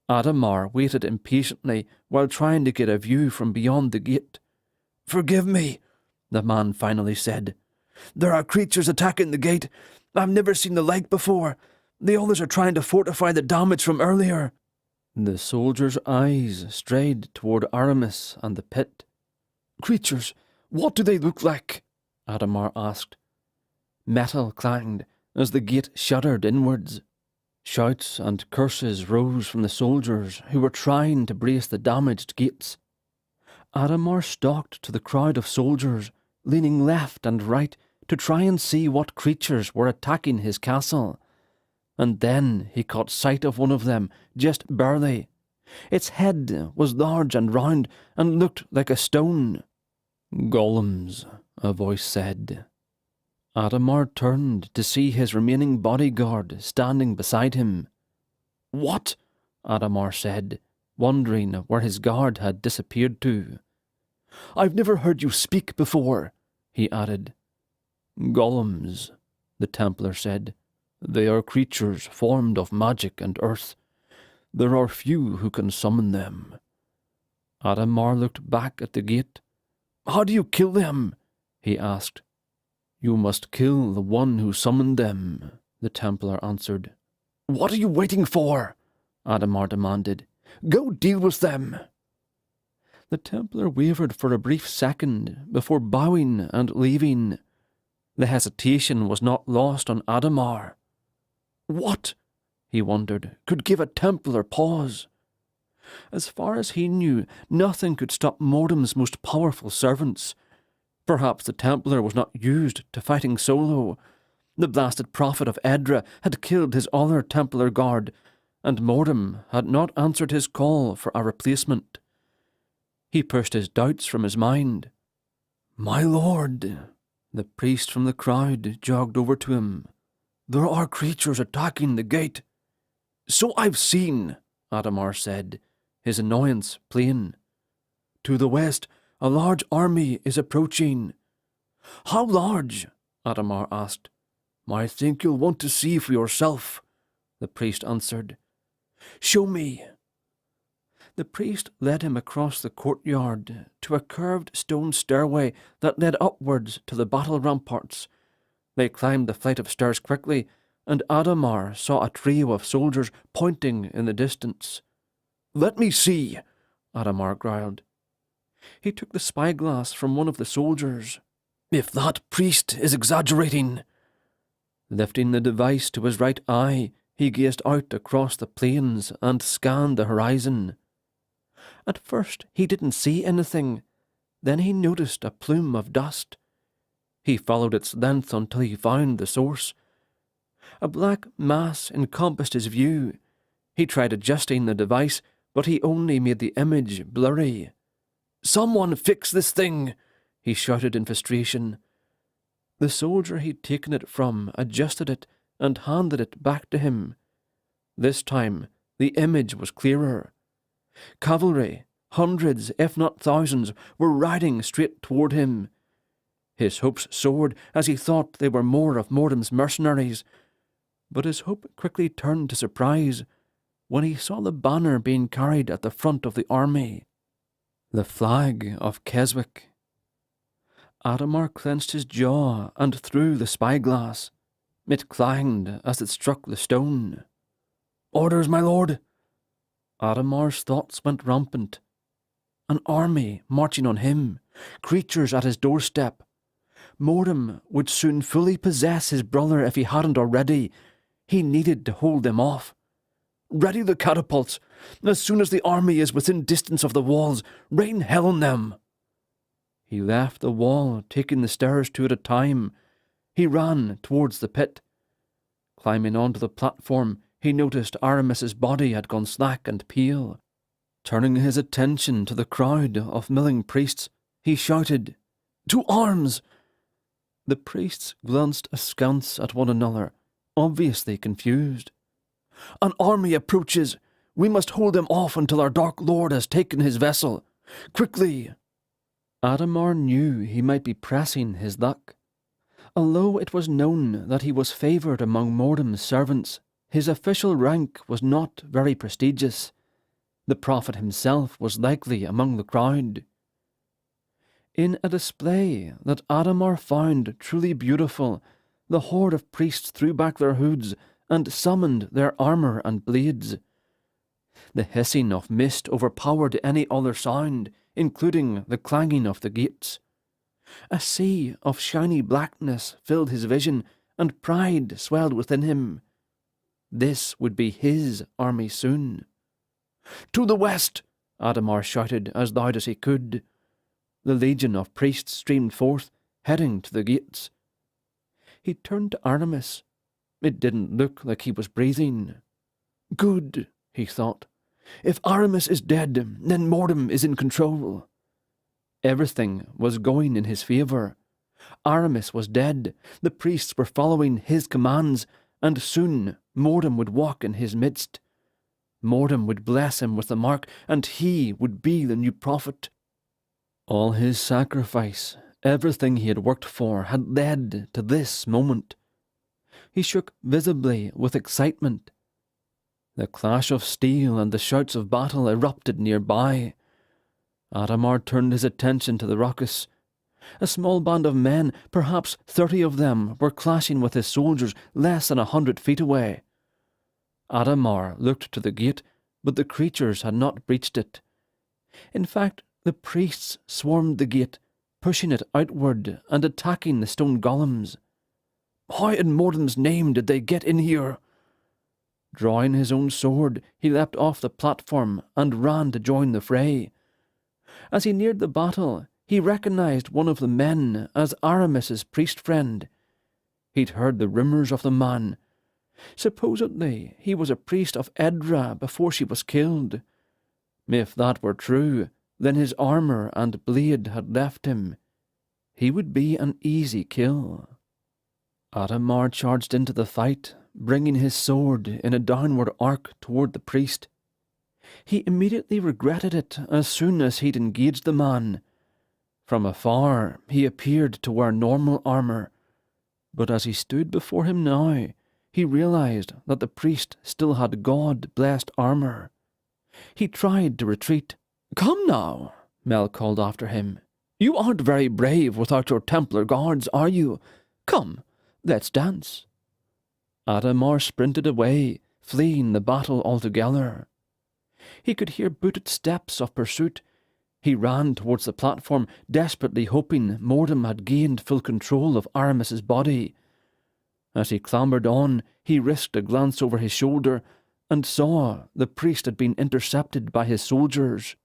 Adamar waited impatiently while trying to get a view from beyond the gate. "Forgive me," the man finally said. "There are creatures attacking the gate. I've never seen the like before. The others are trying to fortify the damage from earlier." The soldier's eyes strayed toward Aramis and the pit. "Creatures, what do they look like?" Adamar asked. Metal clanged as the gate shuddered inwards. Shouts and curses rose from the soldiers who were trying to brace the damaged gates. Adamar stalked to the crowd of soldiers, leaning left and right to try and see what creatures were attacking his castle. And then he caught sight of one of them, just barely. Its head was large and round and looked like a stone. "Golems," a voice said. Adamar turned to see his remaining bodyguard standing beside him. "What?" Adamar said, wondering where his guard had disappeared to. "I've never heard you speak before," he added. "Golems," the Templar said. "They are creatures formed of magic and earth. There are few who can summon them." Adamar looked back at the gate. "How do you kill them?" he asked. "You must kill the one who summoned them," the Templar answered. "What are you waiting for?" Adamar demanded. "Go deal with them." The Templar wavered for a brief second before bowing and leaving. The hesitation was not lost on Adamar. What, he wondered, could give a Templar pause? As far as he knew, nothing could stop Mordham's most powerful servants. Perhaps the Templar was not used to fighting solo. The blasted prophet of Edra had killed his other Templar guard, and Mordham had not answered his call for a replacement. He pushed his doubts from his mind. "My lord," the priest from the crowd jogged over to him. "There are creatures attacking the gate." "So I've seen," Adamar said, his annoyance plain. "To the west, a large army is approaching." "How large?" Adamar asked. "I think you'll want to see for yourself," the priest answered. "Show me." The priest led him across the courtyard to a curved stone stairway that led upwards to the battle ramparts. They climbed the flight of stairs quickly, and Adamar saw a trio of soldiers pointing in the distance. "Let me see," Adamar growled. He took the spyglass from one of the soldiers. "If that priest is exaggerating." Lifting the device to his right eye, he gazed out across the plains and scanned the horizon. At first he didn't see anything. Then he noticed a plume of dust. He followed its length until he found the source. A black mass encompassed his view. He tried adjusting the device, but he only made the image blurry. "Someone fix this thing!" he shouted in frustration. The soldier he'd taken it from adjusted it and handed it back to him. This time, the image was clearer. Cavalry, hundreds if not thousands, were riding straight toward him. His hopes soared as he thought they were more of Mordham's mercenaries, but his hope quickly turned to surprise when he saw the banner being carried at the front of the army, the flag of Keswick. Adamar clenched his jaw and threw the spyglass. It clanged as it struck the stone. "Orders, my lord!" Adamar's thoughts went rampant. An army marching on him, creatures at his doorstep. Mordham would soon fully possess his brother if he hadn't already. He needed to hold them off. "Ready the catapults! As soon as the army is within distance of the walls, rain hell on them!" He left the wall, taking the stairs two at a time. He ran towards the pit. Climbing onto the platform, he noticed Aramis's body had gone slack and pale. Turning his attention to the crowd of milling priests, he shouted, "To arms!" The priests glanced askance at one another, obviously confused. "An army approaches! We must hold them off until our Dark Lord has taken his vessel! Quickly!" Adamar knew he might be pressing his luck. Although it was known that he was favoured among Mordham's servants, his official rank was not very prestigious. The prophet himself was likely among the crowd. In a display that Adamar found truly beautiful, the horde of priests threw back their hoods and summoned their armour and blades. The hissing of mist overpowered any other sound, including the clanging of the gates. A sea of shiny blackness filled his vision, and pride swelled within him. This would be his army soon. "To the west!" Adamar shouted as loud as he could. The legion of priests streamed forth, heading to the gates. He turned to Aramis. It didn't look like he was breathing. "Good," he thought. "If Aramis is dead, then Mordham is in control." Everything was going in his favour. Aramis was dead, the priests were following his commands, and soon Mordham would walk in his midst. Mordham would bless him with the mark, and he would be the new prophet. All his sacrifice, everything he had worked for, had led to this moment. He shook visibly with excitement. The clash of steel and the shouts of battle erupted nearby. Adamar turned his attention to the ruckus. A small band of men, perhaps 30 of them, were clashing with his soldiers less than 100 feet away. Adamar looked to the gate, but the creatures had not breached it. In fact, the priests swarmed the gate, pushing it outward and attacking the stone golems. How in Mordham's name did they get in here? Drawing his own sword, he leapt off the platform and ran to join the fray. As he neared the battle, he recognized one of the men as Aramis's priest friend. He'd heard the rumours of the man. Supposedly, he was a priest of Edra before she was killed. If that were true, then his armour and blade had left him. He would be an easy kill. Adamar charged into the fight, bringing his sword in a downward arc toward the priest. He immediately regretted it as soon as he'd engaged the man. From afar, he appeared to wear normal armour, but as he stood before him now, he realized that the priest still had God-blessed armour. He tried to retreat. "Come now," Mel called after him. "You aren't very brave without your Templar guards, are you? Come, let's dance." Adamar sprinted away, fleeing the battle altogether. He could hear booted steps of pursuit. He ran towards the platform, desperately hoping Mordham had gained full control of Aramis's body. As he clambered on, he risked a glance over his shoulder and saw the priest had been intercepted by his soldiers.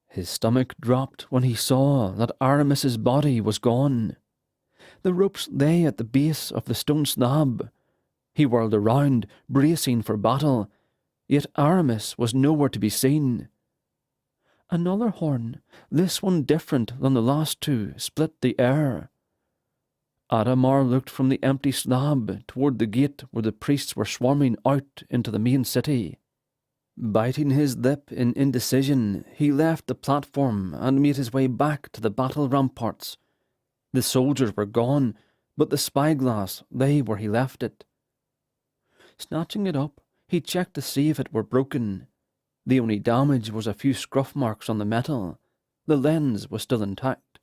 His stomach dropped when he saw that Aramis's body was gone. The ropes lay at the base of the stone slab. He whirled around, bracing for battle, yet Aramis was nowhere to be seen. Another horn, this one different than the last two, split the air. Adamar looked from the empty slab toward the gate where the priests were swarming out into the main city. Biting his lip in indecision, he left the platform and made his way back to the battle ramparts. The soldiers were gone, but the spyglass lay where he left it. Snatching it up, he checked to see if it were broken. The only damage was a few scruff marks on the metal. The lens was still intact.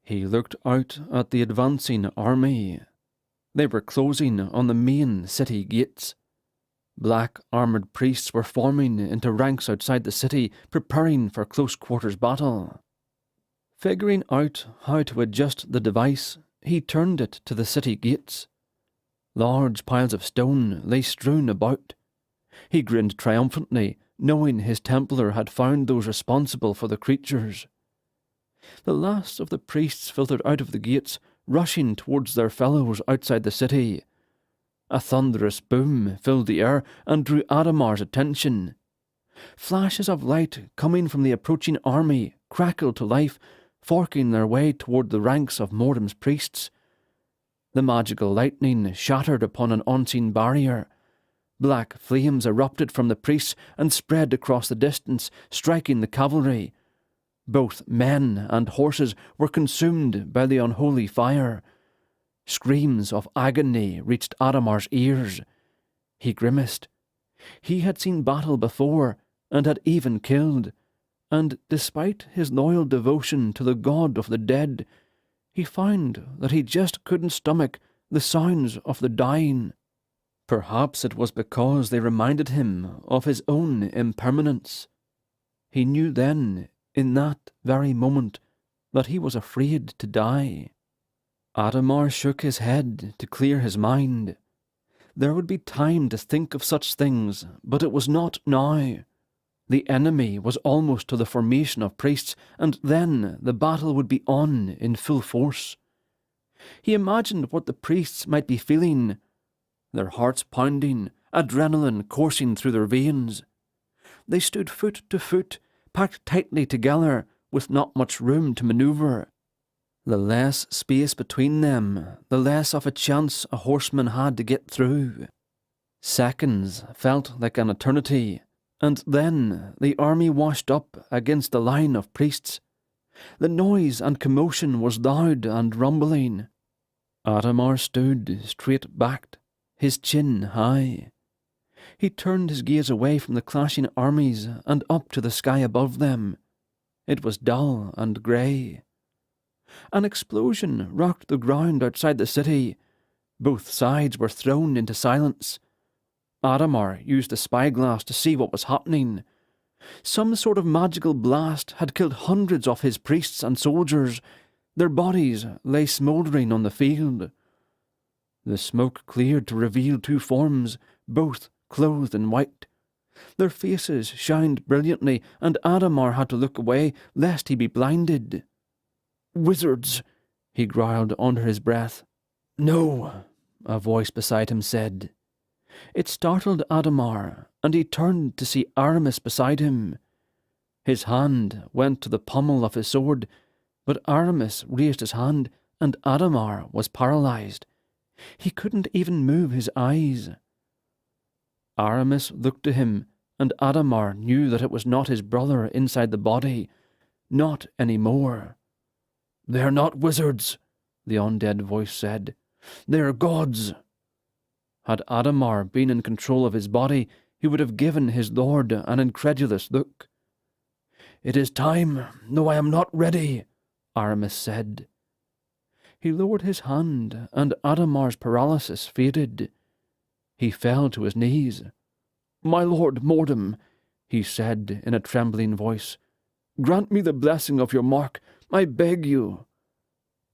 He looked out at the advancing army. They were closing on the main city gates. Black armoured priests were forming into ranks outside the city, preparing for close-quarters battle. Figuring out how to adjust the device, he turned it to the city gates. Large piles of stone lay strewn about. He grinned triumphantly, knowing his Templar had found those responsible for the creatures. The last of the priests filtered out of the gates, rushing towards their fellows outside the city. A thunderous boom filled the air and drew Adamar's attention. Flashes of light coming from the approaching army crackled to life, forking their way toward the ranks of Mordham's priests. The magical lightning shattered upon an unseen barrier. Black flames erupted from the priests and spread across the distance, striking the cavalry. Both men and horses were consumed by the unholy fire. Screams of agony reached Adamar's ears. He grimaced. He had seen battle before, and had even killed, and despite his loyal devotion to the god of the dead, he found that he just couldn't stomach the sounds of the dying. Perhaps it was because they reminded him of his own impermanence. He knew then, in that very moment, that he was afraid to die. Adamar shook his head to clear his mind. There would be time to think of such things, but it was not now. The enemy was almost to the formation of priests, and then the battle would be on in full force. He imagined what the priests might be feeling, their hearts pounding, adrenaline coursing through their veins. They stood foot to foot, packed tightly together, with not much room to manoeuvre. The less space between them, the less of a chance a horseman had to get through. Seconds felt like an eternity, and then the army washed up against a line of priests. The noise and commotion was loud and rumbling. Adamar stood straight-backed, his chin high. He turned his gaze away from the clashing armies and up to the sky above them. It was dull and grey. An explosion rocked the ground outside the city. Both sides were thrown into silence. Adamar used the spyglass to see what was happening. Some sort of magical blast had killed hundreds of his priests and soldiers. Their bodies lay smouldering on the field. The smoke cleared to reveal two forms, both clothed in white. Their faces shined brilliantly, and Adamar had to look away lest he be blinded. "Wizards," he growled under his breath. "No," a voice beside him said. It startled Adamar, and he turned to see Aramis beside him. His hand went to the pommel of his sword, but Aramis raised his hand, and Adamar was paralysed. He couldn't even move his eyes. Aramis looked to him, and Adamar knew that it was not his brother inside the body. Not any more. "They are not wizards," the undead voice said. "They are gods." Had Adamar been in control of his body, he would have given his lord an incredulous look. "It is time, though I am not ready," Aramis said. He lowered his hand, and Adamar's paralysis faded. He fell to his knees. "My lord Mordham," he said in a trembling voice, "grant me the blessing of your mark, I beg you."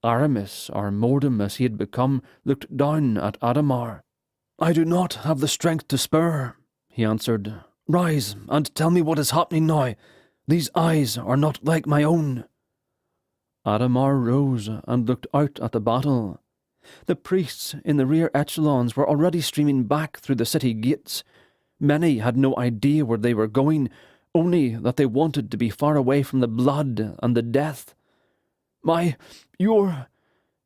Aramis, or Mordham as he had become, looked down at Adamar. "I do not have the strength to spur," he answered. "Rise, and tell me what is happening now. These eyes are not like my own." Adamar rose and looked out at the battle. The priests in the rear echelons were already streaming back through the city gates. Many had no idea where they were going, only that they wanted to be far away from the blood and the death. You're...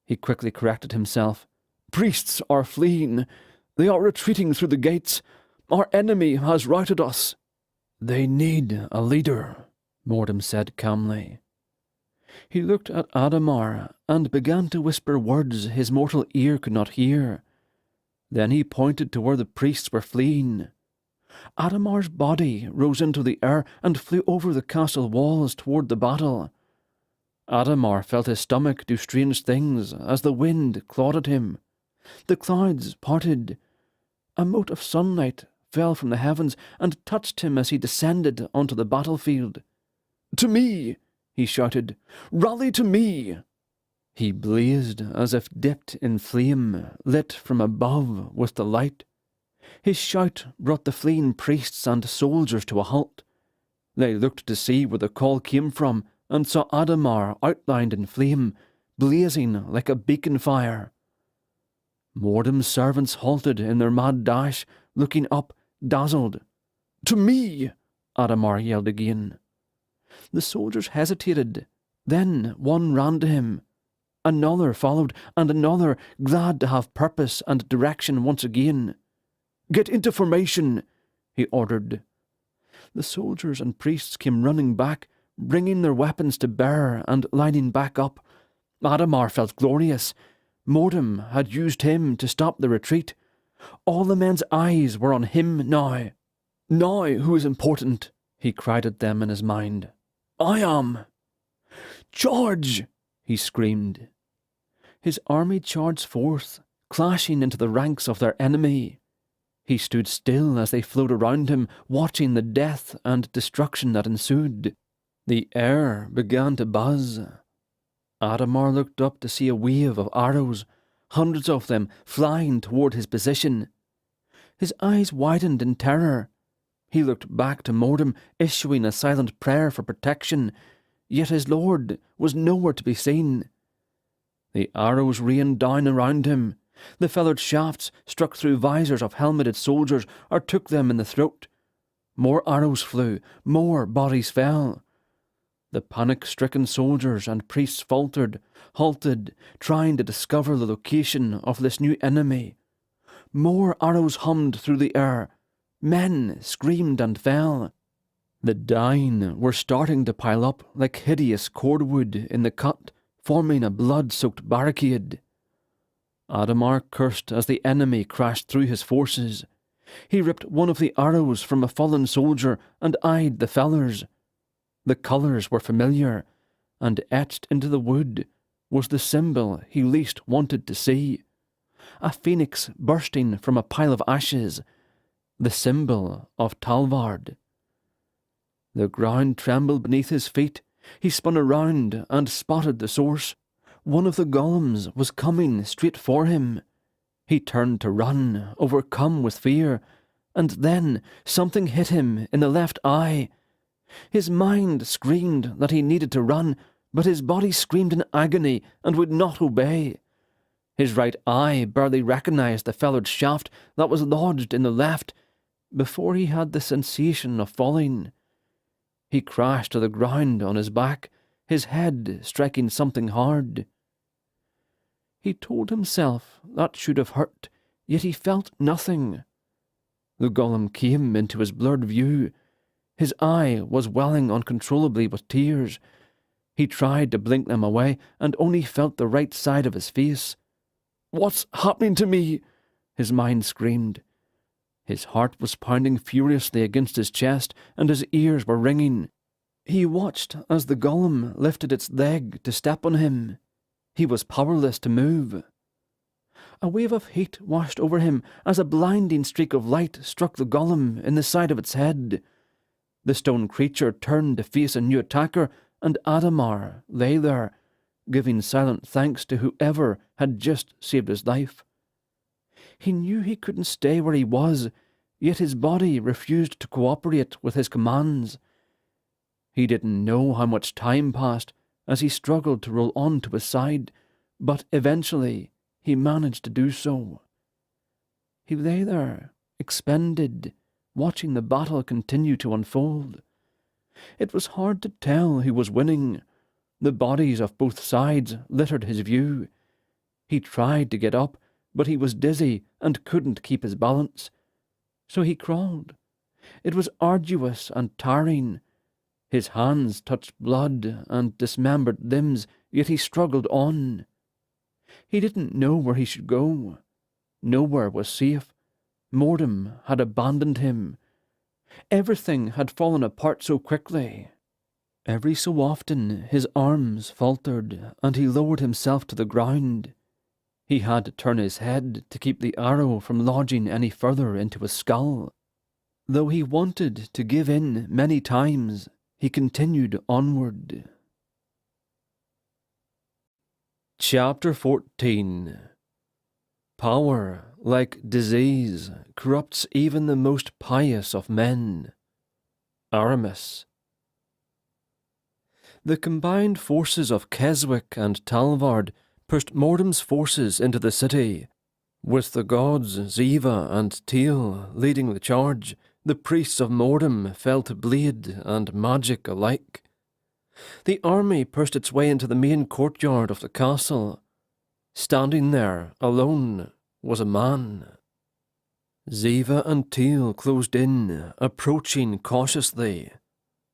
He quickly corrected himself. "Priests are fleeing. They are retreating through the gates. Our enemy has routed us." "They need a leader," Mordham said calmly. He looked at Adamar and began to whisper words his mortal ear could not hear. Then he pointed to where the priests were fleeing. Adamar's body rose into the air and flew over the castle walls toward the battle. Adamar felt his stomach do strange things as the wind clawed at him. The clouds parted. A mote of sunlight fell from the heavens and touched him as he descended onto the battlefield. "To me!" he shouted. "Rally to me!" He blazed as if dipped in flame, lit from above with the light. His shout brought the fleeing priests and soldiers to a halt. They looked to see where the call came from and saw Adamar outlined in flame, blazing like a beacon fire. Mordim's servants halted in their mad dash, looking up, dazzled. "To me!" Adamar yelled again. The soldiers hesitated. Then one ran to him. Another followed, and another, glad to have purpose and direction once again. "Get into formation," he ordered. The soldiers and priests came running back, bringing their weapons to bear and lining back up. Adamar felt glorious. Mordim had used him to stop the retreat. All the men's eyes were on him now. "Now who is important?" he cried at them in his mind. "I am!" "Charge!" he screamed. His army charged forth, clashing into the ranks of their enemy. He stood still as they flowed around him, watching the death and destruction that ensued. The air began to buzz. Adamar looked up to see a wave of arrows, hundreds of them flying toward his position. His eyes widened in terror. He looked back to Mordim, issuing a silent prayer for protection, yet his lord was nowhere to be seen. The arrows rained down around him. The feathered shafts struck through visors of helmeted soldiers or took them in the throat. More arrows flew, more bodies fell. The panic-stricken soldiers and priests faltered, halted, trying to discover the location of this new enemy. More arrows hummed through the air. Men screamed and fell. The dying were starting to pile up like hideous cordwood in the cut, forming a blood-soaked barricade. Adamar cursed as the enemy crashed through his forces. He ripped one of the arrows from a fallen soldier and eyed the fellers. The colours were familiar, and etched into the wood was the symbol he least wanted to see. A phoenix bursting from a pile of ashes, the symbol of Talvard. The ground trembled beneath his feet. He spun around and spotted the source. One of the golems was coming straight for him. He turned to run, overcome with fear, and then something hit him in the left eye. His mind screamed that he needed to run, but his body screamed in agony and would not obey. His right eye barely recognized the feathered shaft that was lodged in the left before he had the sensation of falling. He crashed to the ground on his back, his head striking something hard. He told himself that should have hurt, yet he felt nothing. The golem came into his blurred view. His eye was welling uncontrollably with tears. He tried to blink them away and only felt the right side of his face. "What's happening to me?" his mind screamed. His heart was pounding furiously against his chest and his ears were ringing. He watched as the golem lifted its leg to step on him. He was powerless to move. A wave of heat washed over him as a blinding streak of light struck the golem in the side of its head. The stone creature turned to face a new attacker, and Adamar lay there, giving silent thanks to whoever had just saved his life. He knew he couldn't stay where he was, yet his body refused to cooperate with his commands. He didn't know how much time passed as he struggled to roll on to his side, but eventually he managed to do so. He lay there, expended, watching the battle continue to unfold. It was hard to tell who was winning. The bodies of both sides littered his view. He tried to get up, but he was dizzy and couldn't keep his balance. So he crawled. It was arduous and tiring. His hands touched blood and dismembered limbs, yet he struggled on. He didn't know where he should go. Nowhere was safe. Mordom had abandoned him. Everything had fallen apart so quickly. Every so often his arms faltered, and he lowered himself to the ground. He had to turn his head to keep the arrow from lodging any further into his skull. Though he wanted to give in many times, he continued onward. Chapter 14. Power, like disease, corrupts even the most pious of men. Aramis. The combined forces of Keswick and Talvard pushed Mordom's forces into the city. With the gods Ziva and Teal leading the charge, the priests of Mordom fell to blade and magic alike. The army pushed its way into the main courtyard of the castle. Standing there, alone, was a man. Ziva and Teal closed in, approaching cautiously.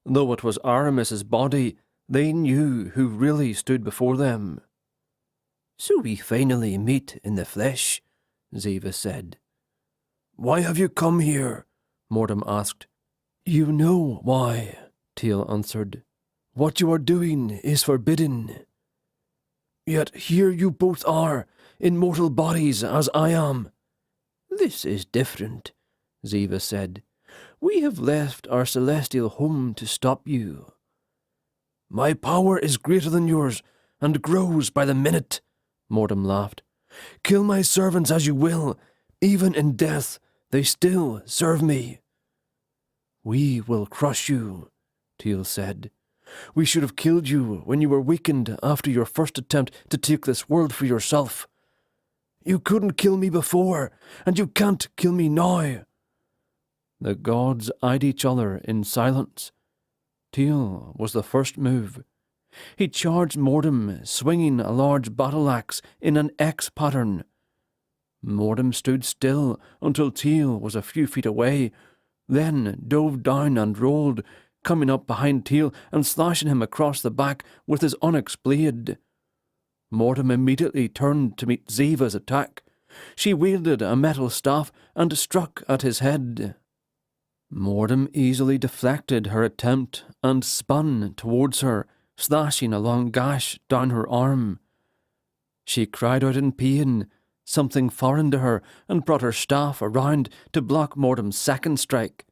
Though it was Aramis's body, they knew who really stood before them. "So we finally meet in the flesh," Ziva said. "Why have you come here?" Mordom asked. "You know why," Teal answered. "What you are doing is forbidden. Yet here you both are, in mortal bodies as I am." "This is different," Ziva said. "We have left our celestial home to stop you." "My power is greater than yours, and grows by the minute," Mordom laughed. "Kill my servants as you will, even in death, they still serve me." "We will crush you," Teal said. "We should have killed you when you were weakened after your first attempt to take this world for yourself. You couldn't kill me before, and you can't kill me now." The gods eyed each other in silence. Teal was the first move. He charged Mordom, swinging a large battle-axe in an X pattern. Mordom stood still until Teal was a few feet away, then dove down and rolled, coming up behind Teal and slashing him across the back with his onyx blade. Mordom immediately turned to meet Ziva's attack. She wielded a metal staff and struck at his head. Mordom easily deflected her attempt and spun towards her, slashing a long gash down her arm. She cried out in pain, something foreign to her, and brought her staff around to block Mordom's second strike.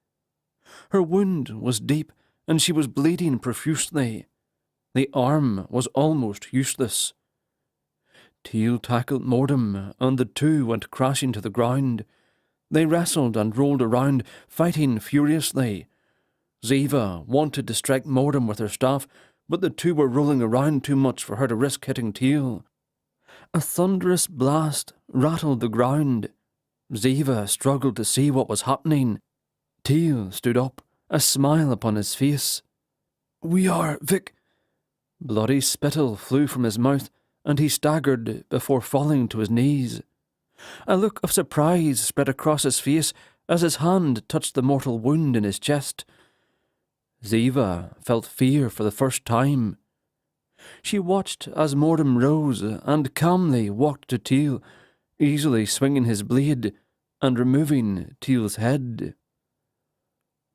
Her wound was deep, and she was bleeding profusely. The arm was almost useless. Teal tackled Mordom, and the two went crashing to the ground. They wrestled and rolled around, fighting furiously. Ziva wanted to strike Mordom with her staff, but the two were rolling around too much for her to risk hitting Teal. A thunderous blast rattled the ground. Ziva struggled to see what was happening. Teal stood up, a smile upon his face. "We are Vic." Bloody spittle flew from his mouth, and he staggered before falling to his knees. A look of surprise spread across his face as his hand touched the mortal wound in his chest. Ziva felt fear for the first time. She watched as Mordom rose and calmly walked to Teal, easily swinging his blade and removing Teal's head.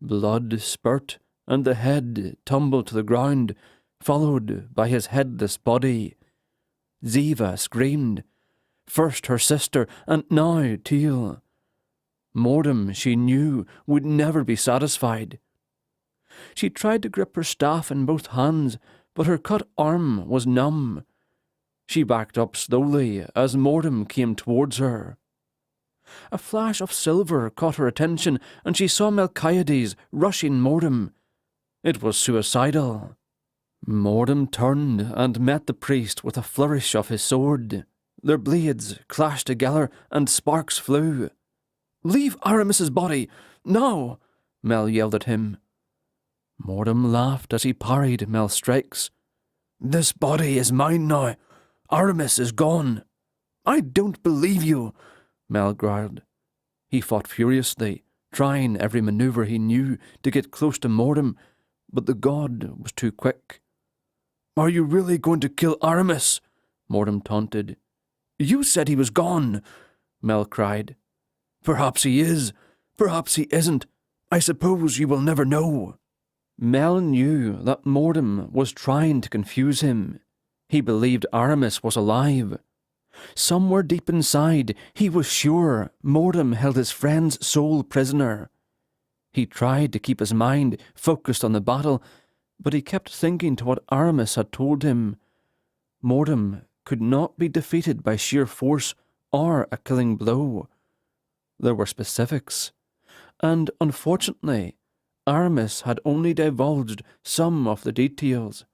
Blood spurt, and the head tumbled to the ground, followed by his headless body. Ziva screamed. First her sister, and now Teal. Mordom, she knew, would never be satisfied. She tried to grip her staff in both hands, but her cut arm was numb. She backed up slowly as Mordom came towards her. A flash of silver caught her attention, and she saw Melchiades rushing Mordom. It was suicidal. Mordom turned and met the priest with a flourish of his sword. Their blades clashed together, and sparks flew. "Leave Aramis's body, now!" Mel yelled at him. Mordom laughed as he parried Mel's strikes. "This body is mine now. Aramis is gone." "I don't believe you," Mel growled. He fought furiously, trying every maneuver he knew to get close to Mordom, but the god was too quick. "Are you really going to kill Aramis?" Mortem taunted. "You said he was gone," Mel cried. "Perhaps he is. Perhaps he isn't. I suppose you will never know." Mel knew that Mortem was trying to confuse him. He believed Aramis was alive. Somewhere deep inside, he was sure Mortem held his friend's soul prisoner. He tried to keep his mind focused on the battle, but he kept thinking to what Aramis had told him. Mortem could not be defeated by sheer force or a killing blow. There were specifics, and unfortunately, Aramis had only divulged some of the details.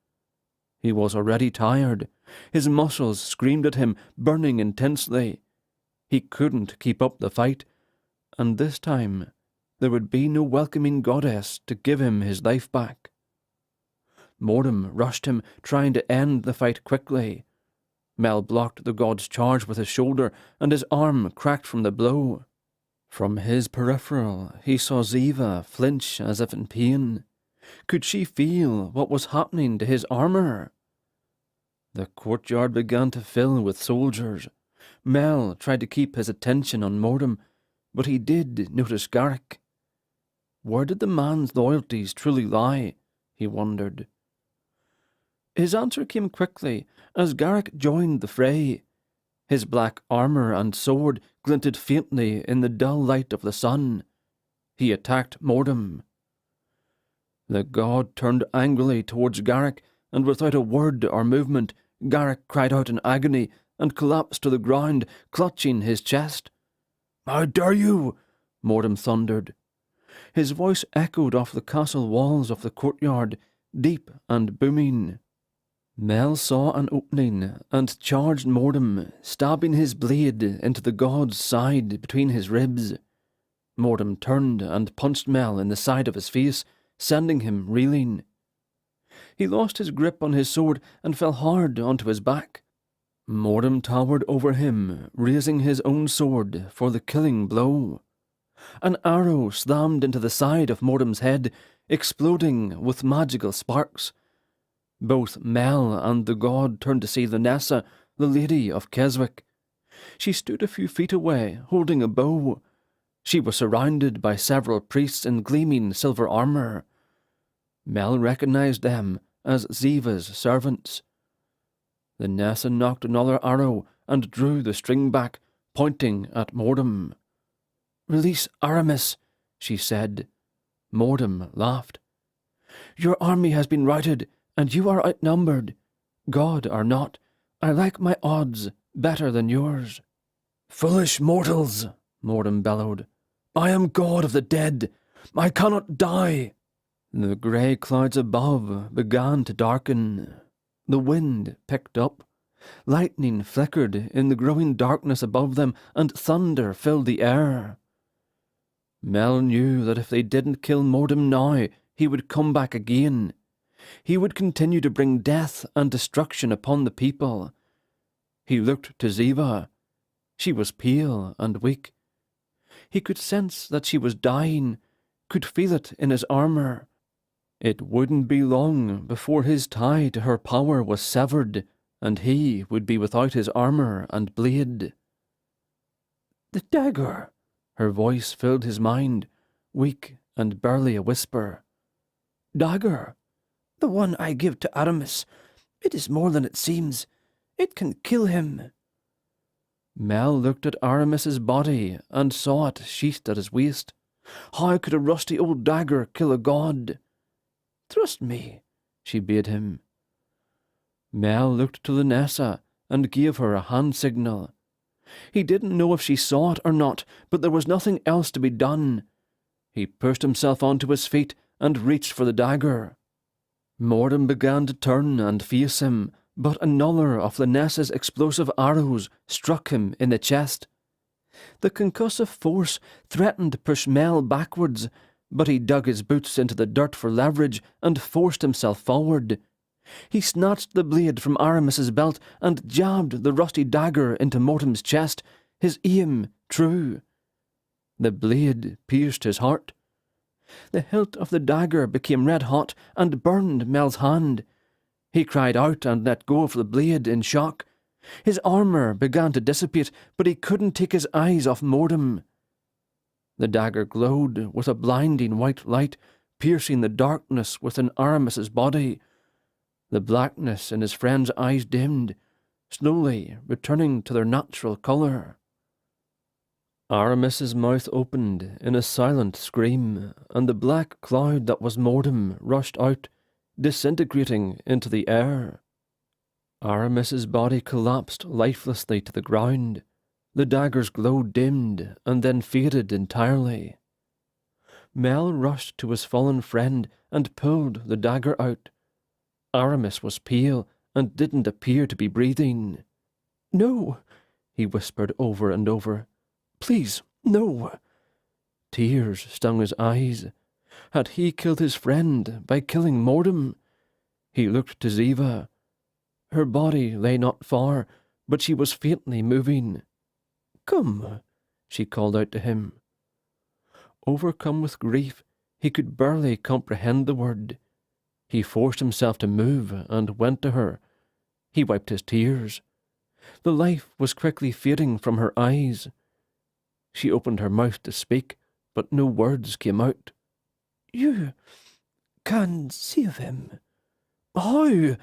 He was already tired. His muscles screamed at him, burning intensely. He couldn't keep up the fight, and this time there would be no welcoming goddess to give him his life back. Mortem rushed him, trying to end the fight quickly. Mel blocked the god's charge with his shoulder, and his arm cracked from the blow. From his peripheral, he saw Ziva flinch as if in pain. Could she feel what was happening to his armour? The courtyard began to fill with soldiers. Mel tried to keep his attention on Mortem, but he did notice Garrick. Where did the man's loyalties truly lie? He wondered. His answer came quickly as Garrick joined the fray. His black armour and sword glinted faintly in the dull light of the sun. He attacked Mortem. The god turned angrily towards Garrick, and without a word or movement, Garrick cried out in agony and collapsed to the ground, clutching his chest. "How dare you!" Mortem thundered. His voice echoed off the castle walls of the courtyard, deep and booming. Mel saw an opening and charged Mortem, stabbing his blade into the god's side between his ribs. Mortem turned and punched Mel in the side of his face, sending him reeling. He lost his grip on his sword and fell hard onto his back. Mortem towered over him, raising his own sword for the killing blow. An arrow slammed into the side of Mortem's head, exploding with magical sparks. Both Mel and the god turned to see Lunessa, the Lady of Keswick. She stood a few feet away, holding a bow. She was surrounded by several priests in gleaming silver armour. Mel recognized them as Ziva's servants. Lunessa knocked another arrow and drew the string back, pointing at Mortem. "Release Aramis," she said. Mortem laughed. "Your army has been routed, and you are outnumbered. God or not, I like my odds better than yours." "Foolish mortals," Mortem bellowed. "I am god of the dead. I cannot die." The grey clouds above began to darken. The wind picked up. Lightning flickered in the growing darkness above them, and thunder filled the air. Mel knew that if they didn't kill Mortem now, he would come back again. He would continue to bring death and destruction upon the people. He looked to Ziva. She was pale and weak. He could sense that she was dying, could feel it in his armour. It wouldn't be long before his tie to her power was severed, and he would be without his armour and blade. "The dagger," her voice filled his mind, weak and barely a whisper. "Dagger? The one I give to Aramis. It is more than it seems. It can kill him." Mel looked at Aramis's body and saw it sheathed at his waist. How could a rusty old dagger kill a god? "Trust me," she bade him. Mel looked to Lunessa and gave her a hand signal. He didn't know if she saw it or not, but there was nothing else to be done. He pushed himself onto his feet and reached for the dagger. Mortem began to turn and face him, but another of Lunessa's explosive arrows struck him in the chest. The concussive force threatened to push Mel backwards, but he dug his boots into the dirt for leverage and forced himself forward. He snatched the blade from Aramis's belt and jabbed the rusty dagger into Mortem's chest, his aim true. The blade pierced his heart. The hilt of the dagger became red hot and burned Mel's hand. He cried out and let go of the blade in shock. His armour began to dissipate, but he couldn't take his eyes off Mordom. The dagger glowed with a blinding white light, piercing the darkness within Aramis's body. The blackness in his friend's eyes dimmed, slowly returning to their natural colour. Aramis's mouth opened in a silent scream, and the black cloud that was Mordom rushed out, disintegrating into the air. Aramis's body collapsed lifelessly to the ground. The dagger's glow dimmed and then faded entirely. Mel rushed to his fallen friend and pulled the dagger out. Aramis was pale and didn't appear to be breathing. "No," he whispered over and over. "Please, no." Tears stung his eyes. Had he killed his friend by killing Mordom? He looked to Ziva. Her body lay not far, but she was faintly moving. "Come," she called out to him. Overcome with grief, he could barely comprehend the word. He forced himself to move and went to her. He wiped his tears. The life was quickly fading from her eyes. She opened her mouth to speak, but no words came out. "You can save him." "How?"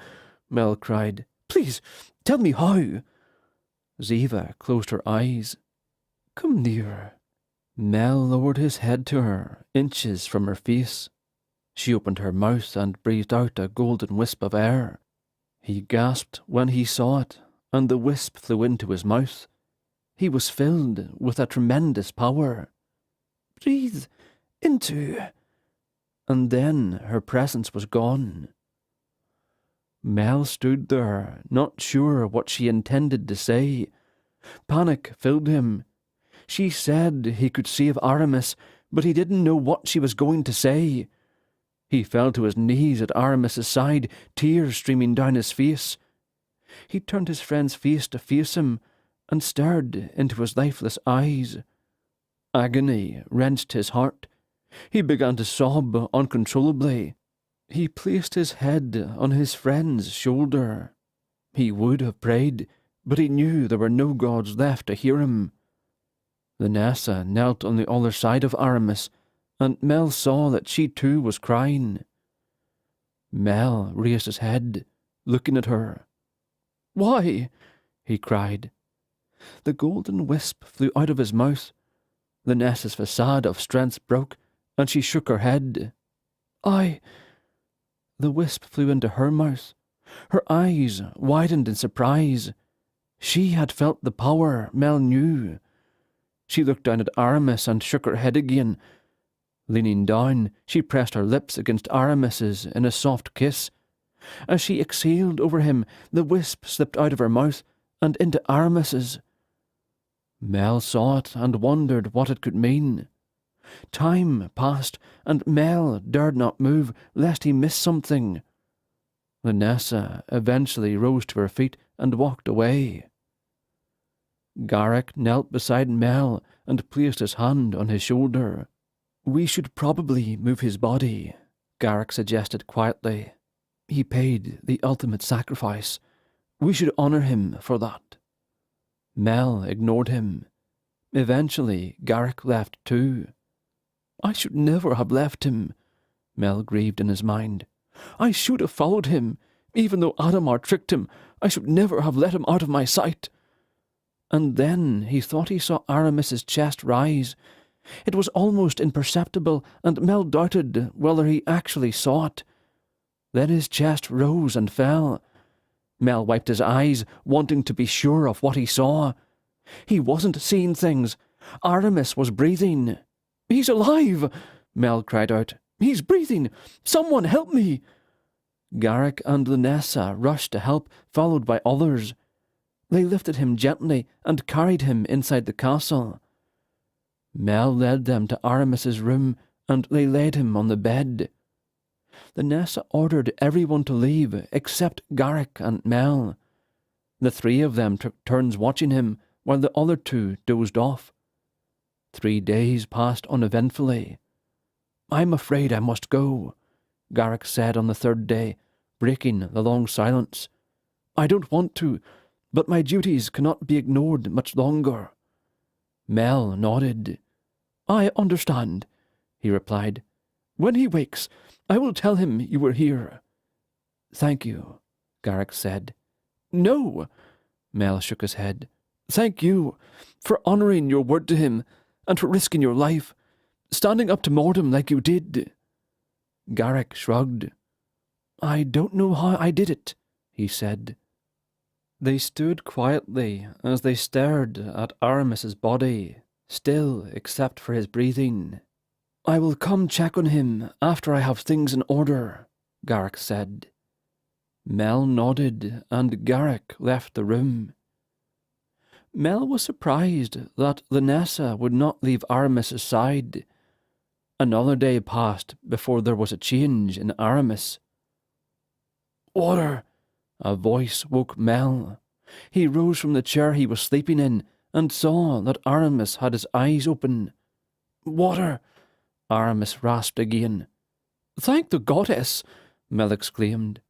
Mel cried. "Please, tell me how." Ziva closed her eyes. "Come near." Mel lowered his head to her, inches from her face. She opened her mouth and breathed out a golden wisp of air. He gasped when he saw it, and the wisp flew into his mouth. He was filled with a tremendous power. "Breathe into..." And then her presence was gone. Mel stood there, not sure what she intended to say. Panic filled him. She said he could save Aramis, but he didn't know what she was going to say. He fell to his knees at Aramis's side, tears streaming down his face. He turned his friend's face to face him and stared into his lifeless eyes. Agony wrenched his heart. He began to sob uncontrollably. He placed his head on his friend's shoulder. He would have prayed, but he knew there were no gods left to hear him. Vanessa knelt on the other side of Aramis, and Mel saw that she too was crying. Mel raised his head, looking at her. "Why?" he cried. The golden wisp flew out of his mouth. Vanessa's facade of strength broke, and she shook her head. The wisp flew into her mouth. Her eyes widened in surprise. She had felt the power Mel knew. She looked down at Aramis and shook her head again. Leaning down, she pressed her lips against Aramis's in a soft kiss. As she exhaled over him, the wisp slipped out of her mouth and into Aramis's. Mel saw it and wondered what it could mean. Time passed, and Mel dared not move lest he miss something. Vanessa eventually rose to her feet and walked away. Garrick knelt beside Mel and placed his hand on his shoulder. "We should probably move his body," Garrick suggested quietly. "He paid the ultimate sacrifice. We should honour him for that." Mel ignored him. Eventually, Garrick left too. "I should never have left him," Mel grieved in his mind. "I should have followed him. Even though Adamar tricked him, I should never have let him out of my sight." And then he thought he saw Aramis's chest rise. It was almost imperceptible, and Mel doubted whether he actually saw it. Then his chest rose and fell. Mel wiped his eyes, wanting to be sure of what he saw. He wasn't seeing things. Aramis was breathing. "He's alive!" Mel cried out. "He's breathing! Someone help me!" Garrick and Vanessa rushed to help, followed by others. They lifted him gently and carried him inside the castle. Mel led them to Aramis's room, and they laid him on the bed. Vanessa ordered everyone to leave except Garrick and Mel. The three of them took turns watching him, while the other two dozed off. 3 days passed uneventfully. I'm afraid I must go, Garrick said on the third day, breaking the long silence. I don't want to, but my duties cannot be ignored much longer. Mel nodded. I understand, he replied. When he wakes, I will tell him you were here. Thank you, Garrick said. No, Mel shook his head. Thank you for honouring your word to him and for risking your life, standing up to Mordom like you did. Garrick shrugged. I don't know how I did it, he said. They stood quietly as they stared at Aramis's body, still except for his breathing. I will come check on him after I have things in order, Garrick said. Mel nodded, and Garrick left the room. Mel was surprised that the Nessa would not leave Aramis's side. Another day passed before there was a change in Aramis. Water! A voice woke Mel. He rose from the chair he was sleeping in and saw that Aramis had his eyes open. Water! Aramis rasped again. Thank the goddess! Mel exclaimed.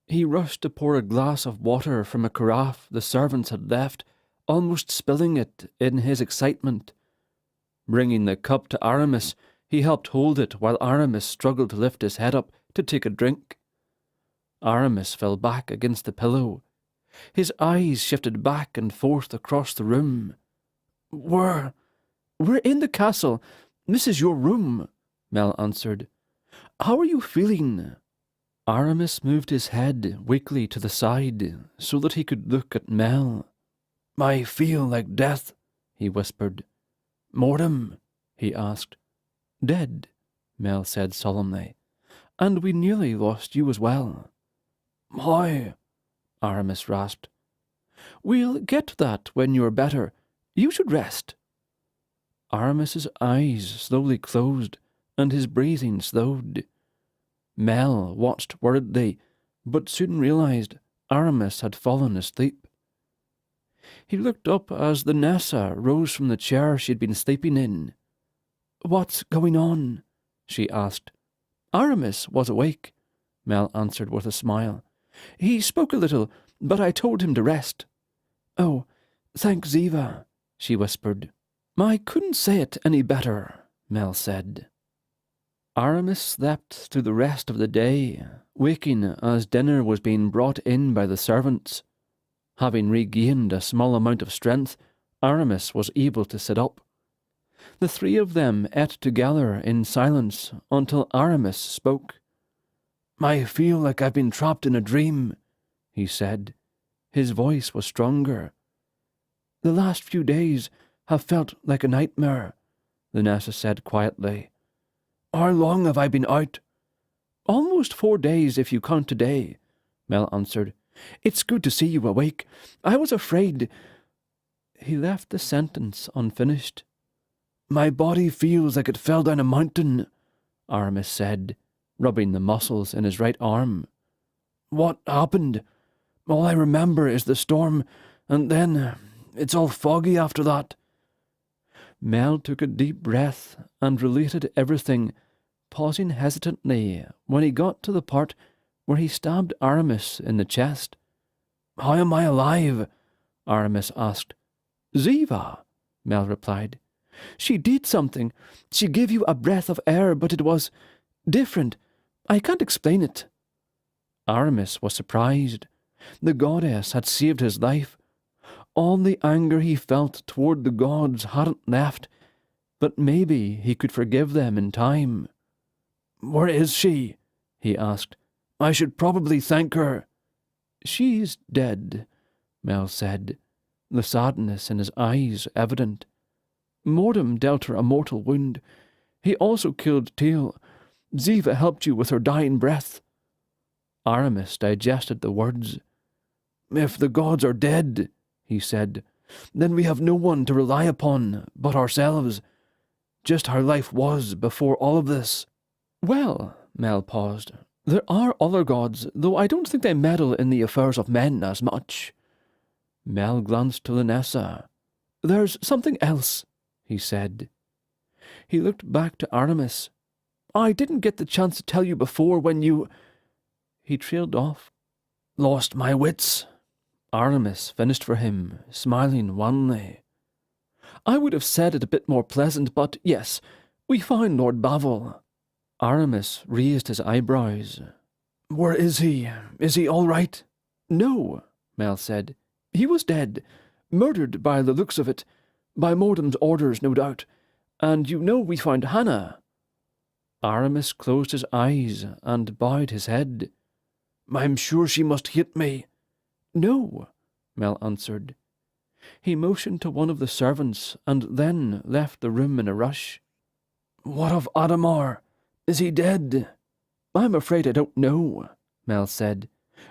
He rushed to pour a glass of water from a carafe the servants had left, almost spilling it in his excitement. Bringing the cup to Aramis, he helped hold it while Aramis struggled to lift his head up to take a drink. Aramis fell back against the pillow. His eyes shifted back and forth across the room. We're in the castle. This is your room, Mel answered. How are you feeling? Aramis moved his head weakly to the side so that he could look at Mel. I feel like death, he whispered. Mordom? He asked. Dead, Mel said solemnly. And we nearly lost you as well. How? Aramis rasped. We'll get to that when you're better. You should rest. Aramis's eyes slowly closed, and his breathing slowed. Mel watched worriedly, but soon realized Aramis had fallen asleep. He looked up as the Nessa rose from the chair she'd been sleeping in. What's going on? She asked. Aramis was awake, Mel answered with a smile. He spoke a little, but I told him to rest. Oh, thank Ziva, she whispered. I couldn't say it any better, Mel said. Aramis slept through the rest of the day, waking as dinner was being brought in by the servants. Having regained a small amount of strength, Aramis was able to sit up. The three of them ate together in silence until Aramis spoke. I feel like I've been trapped in a dream, he said. His voice was stronger. The last few days have felt like a nightmare, the Nessa said quietly. How long have I been out? Almost 4 days if you count today, Mel answered. It's good to see you awake. I was afraid. He left the sentence unfinished. My body feels like it fell down a mountain, Aramis said, rubbing the muscles in his right arm. What happened? All I remember is the storm, and then it's all foggy after that. Mel took a deep breath and related everything, pausing hesitantly when he got to the part where he stabbed Aramis in the chest. How am I alive? Aramis asked. Ziva, Mel replied. She did something. She gave you a breath of air, but it was different. I can't explain it. Aramis was surprised. The goddess had saved his life. All the anger he felt toward the gods hadn't left, but maybe he could forgive them in time. Where is she? He asked. I should probably thank her. She's dead, Mel said, the sadness in his eyes evident. Mordom dealt her a mortal wound. He also killed Teal. Ziva helped you with her dying breath. Aramis digested the words. If the gods are dead, he said, then we have no one to rely upon but ourselves. Just how life was before all of this. Well, Mel paused, there are other gods, though I don't think they meddle in the affairs of men as much. Mel glanced to Linessa. There's something else, he said. He looked back to Aramis. I didn't get the chance to tell you before when you—" He trailed off. "Lost my wits," Aramis finished for him, smiling wanly. "I would have said it a bit more pleasant, but yes, we found Lord Bavil." Aramis raised his eyebrows. "Where is he? Is he all right?" "No," Mel said. "He was dead. Murdered by the looks of it. By Mordham's orders, no doubt. And you know we found Hannah." Aramis closed his eyes and bowed his head. "I'm sure she must hate me." "No," Mel answered. He motioned to one of the servants and then left the room in a rush. "What of Adamar? Is he dead?" "I'm afraid I don't know," Mel said.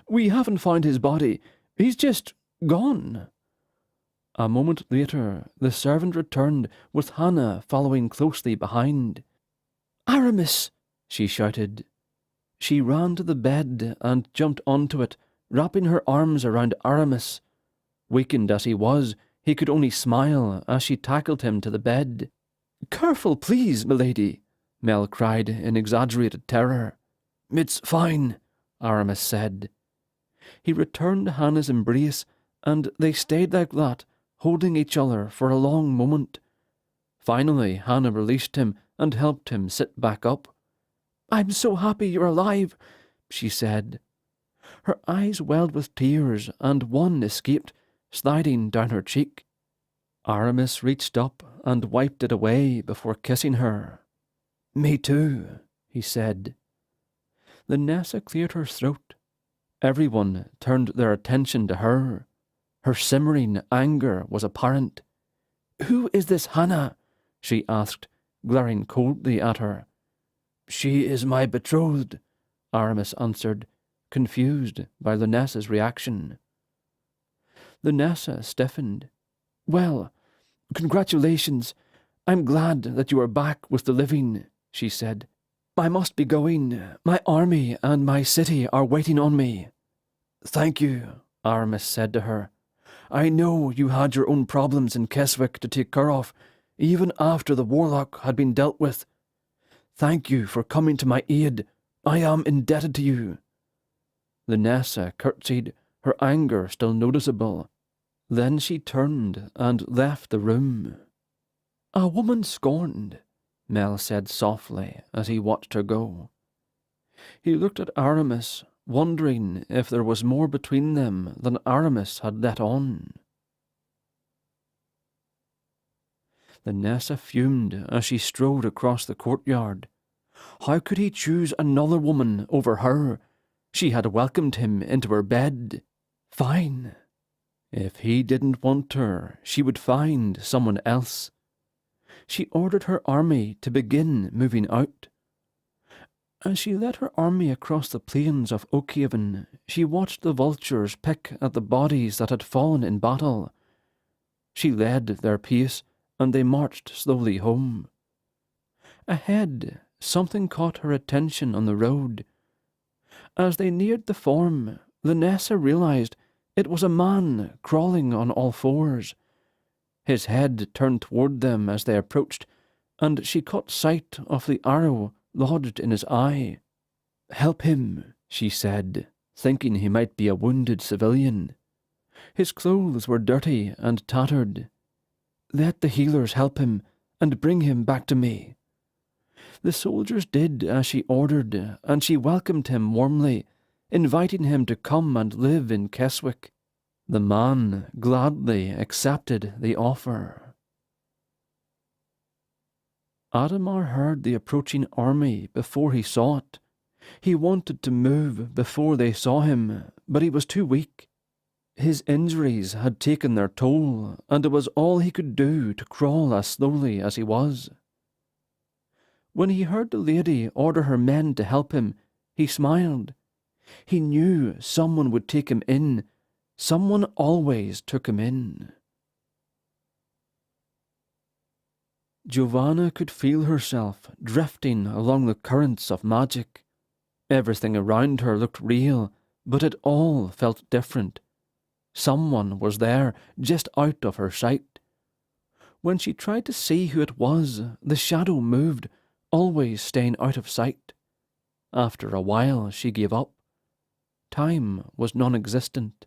"We haven't found his body. He's just gone." A moment later, the servant returned with Hannah following closely behind. "Aramis!" she shouted. She ran to the bed and jumped onto it, wrapping her arms around Aramis. Weakened as he was, he could only smile as she tackled him to the bed. "Careful, please, milady," Mel cried in exaggerated terror. "It's fine," Aramis said. He returned Hannah's embrace, and they stayed like that, holding each other for a long moment. Finally, Hannah released him and helped him sit back up. "I'm so happy you're alive," she said. Her eyes welled with tears, and one escaped, sliding down her cheek. Aramis reached up and wiped it away before kissing her. "Me too," he said. The Nessa cleared her throat. Everyone turned their attention to her. Her simmering anger was apparent. "Who is this Hannah?" she asked, glaring coldly at her. "She is my betrothed," Aramis answered, confused by Lunessa's reaction. Lunessa stiffened. "Well, congratulations. I'm glad that you are back with the living," she said. "I must be going. My army and my city are waiting on me." "Thank you," Aramis said to her. "I know you had your own problems in Keswick to take care of, even after the warlock had been dealt with. Thank you for coming to my aid. I am indebted to you." Lunessa curtsied, her anger still noticeable. Then she turned and left the room. "A woman scorned," Mel said softly as he watched her go. He looked at Aramis, wondering if there was more between them than Aramis had let on. Lunessa fumed as she strode across the courtyard. How could he choose another woman over her? She had welcomed him into her bed. Fine. If he didn't want her, she would find someone else. She ordered her army to begin moving out. As she led her army across the plains of Oakhaven, she watched the vultures pick at the bodies that had fallen in battle. She led their pace, and they marched slowly home. Ahead, something caught her attention on the road. As they neared the farm, Lunessa realized it was a man crawling on all fours. His head turned toward them as they approached, and she caught sight of the arrow lodged in his eye. "Help him," she said, thinking he might be a wounded civilian. His clothes were dirty and tattered. "Let the healers help him and bring him back to me." The soldiers did as she ordered, and she welcomed him warmly, inviting him to come and live in Keswick. The man gladly accepted the offer. Adamar heard the approaching army before he saw it. He wanted to move before they saw him, but he was too weak. His injuries had taken their toll, and it was all he could do to crawl as slowly as he was. When he heard the lady order her men to help him, he smiled. He knew someone would take him in. Someone always took him in. Giovanna could feel herself drifting along the currents of magic. Everything around her looked real, but it all felt different. Someone was there, just out of her sight. When she tried to see who it was, the shadow moved, always staying out of sight. After a while she gave up. Time was non-existent.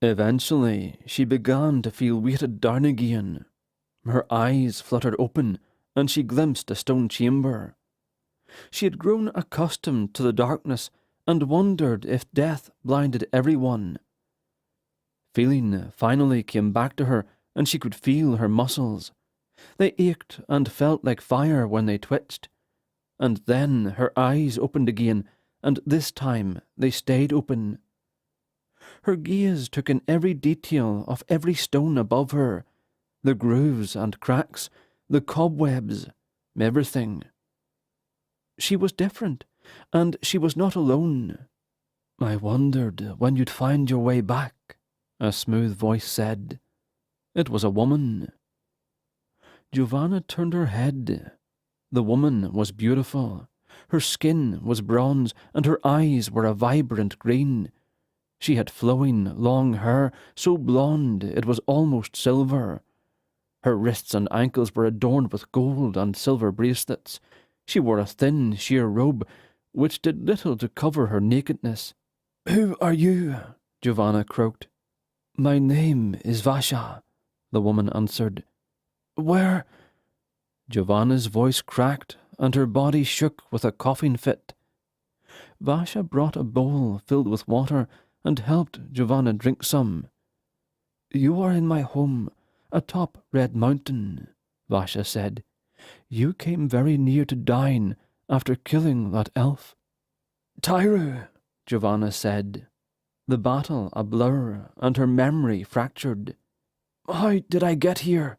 Eventually she began to feel weighted down again. Her eyes fluttered open, and she glimpsed a stone chamber. She had grown accustomed to the darkness and wondered if death blinded everyone. Feeling finally came back to her, and she could feel her muscles. They ached and felt like fire when they twitched. And then her eyes opened again, and this time they stayed open. Her gaze took in every detail of every stone above her, the grooves and cracks, the cobwebs, everything. She was different, and she was not alone. "I wondered when you'd find your way back," a smooth voice said. It was a woman. Giovanna turned her head. The woman was beautiful. Her skin was bronze, and her eyes were a vibrant green. She had flowing, long hair, so blonde it was almost silver. Her wrists and ankles were adorned with gold and silver bracelets. She wore a thin, sheer robe, which did little to cover her nakedness. "Who are you?" Giovanna croaked. "My name is Vasha," the woman answered. "Where—" Giovanna's voice cracked, and her body shook with a coughing fit. Vasha brought a bowl filled with water and helped Giovanna drink some. "You are in my home, atop Red Mountain," Vasha said. "You came very near to dying after killing that elf." "Tyru," Giovanna said, the battle a blur and her memory fractured. "How did I get here?"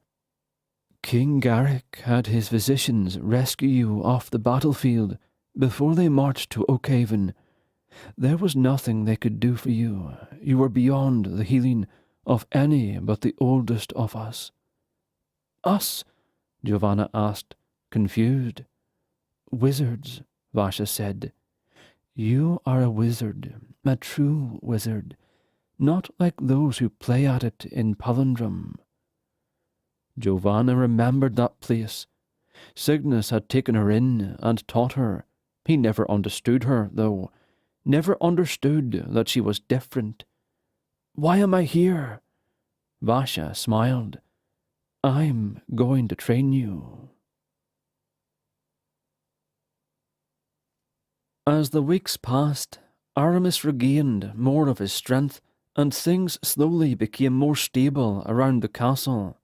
"King Garrick had his physicians rescue you off the battlefield before they marched to Oakhaven. There was nothing they could do for you. You were beyond the healing of any but the oldest of us." "Us?" Giovanna asked, confused. "Wizards," Vasha said. "You are a wizard, a true wizard, not like those who play at it in palindrome." Giovanna remembered that place. Cygnus had taken her in and taught her. He never understood her, though. Never understood that she was different. "Why am I here?" Vasha smiled. "I'm going to train you." As the weeks passed, Aramis regained more of his strength, and things slowly became more stable around the castle.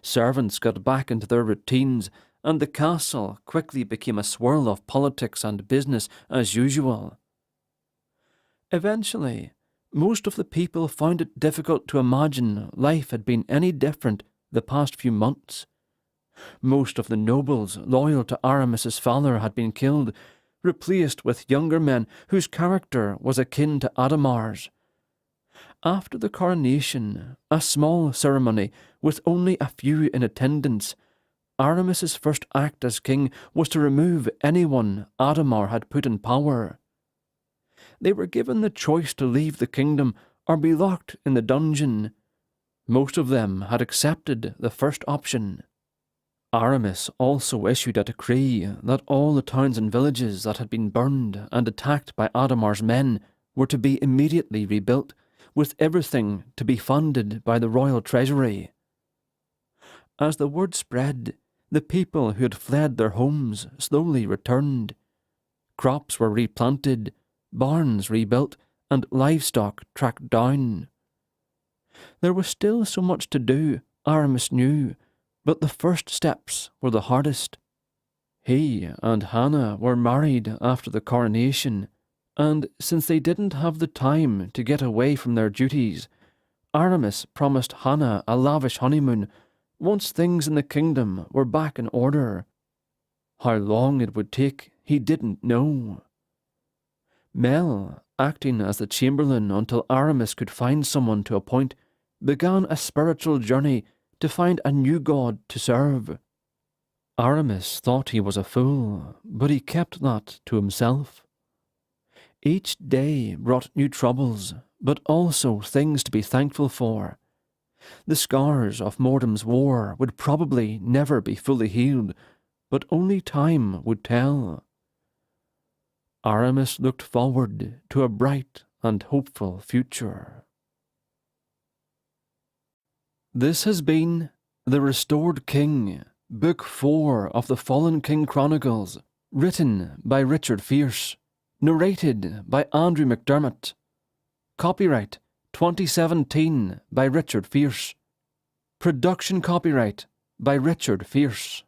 Servants got back into their routines, and the castle quickly became a swirl of politics and business as usual. Eventually, most of the people found it difficult to imagine life had been any different the past few months. Most of the nobles loyal to Aramis's father had been killed, replaced with younger men whose character was akin to Adamar's. After the coronation, a small ceremony with only a few in attendance, Aramis's first act as king was to remove anyone Adamar had put in power. They were given the choice to leave the kingdom or be locked in the dungeon. Most of them had accepted the first option. Aramis also issued a decree that all the towns and villages that had been burned and attacked by Adamar's men were to be immediately rebuilt, with everything to be funded by the royal treasury. As the word spread, the people who had fled their homes slowly returned. Crops were replanted, barns rebuilt, and livestock tracked down. There was still so much to do, Aramis knew, but the first steps were the hardest. He and Hannah were married after the coronation, and since they didn't have the time to get away from their duties, Aramis promised Hannah a lavish honeymoon once things in the kingdom were back in order. How long it would take, he didn't know. Mel, acting as the chamberlain until Aramis could find someone to appoint, began a spiritual journey to find a new god to serve. Aramis thought he was a fool, but he kept that to himself. Each day brought new troubles, but also things to be thankful for. The scars of Mordham's war would probably never be fully healed, but only time would tell. Aramis looked forward to a bright and hopeful future. This has been The Restored King, Book 4 of the Fallen King Chronicles, written by Richard Fierce, narrated by Andrew McDermott. Copyright 2017 by Richard Fierce. Production copyright by Richard Fierce.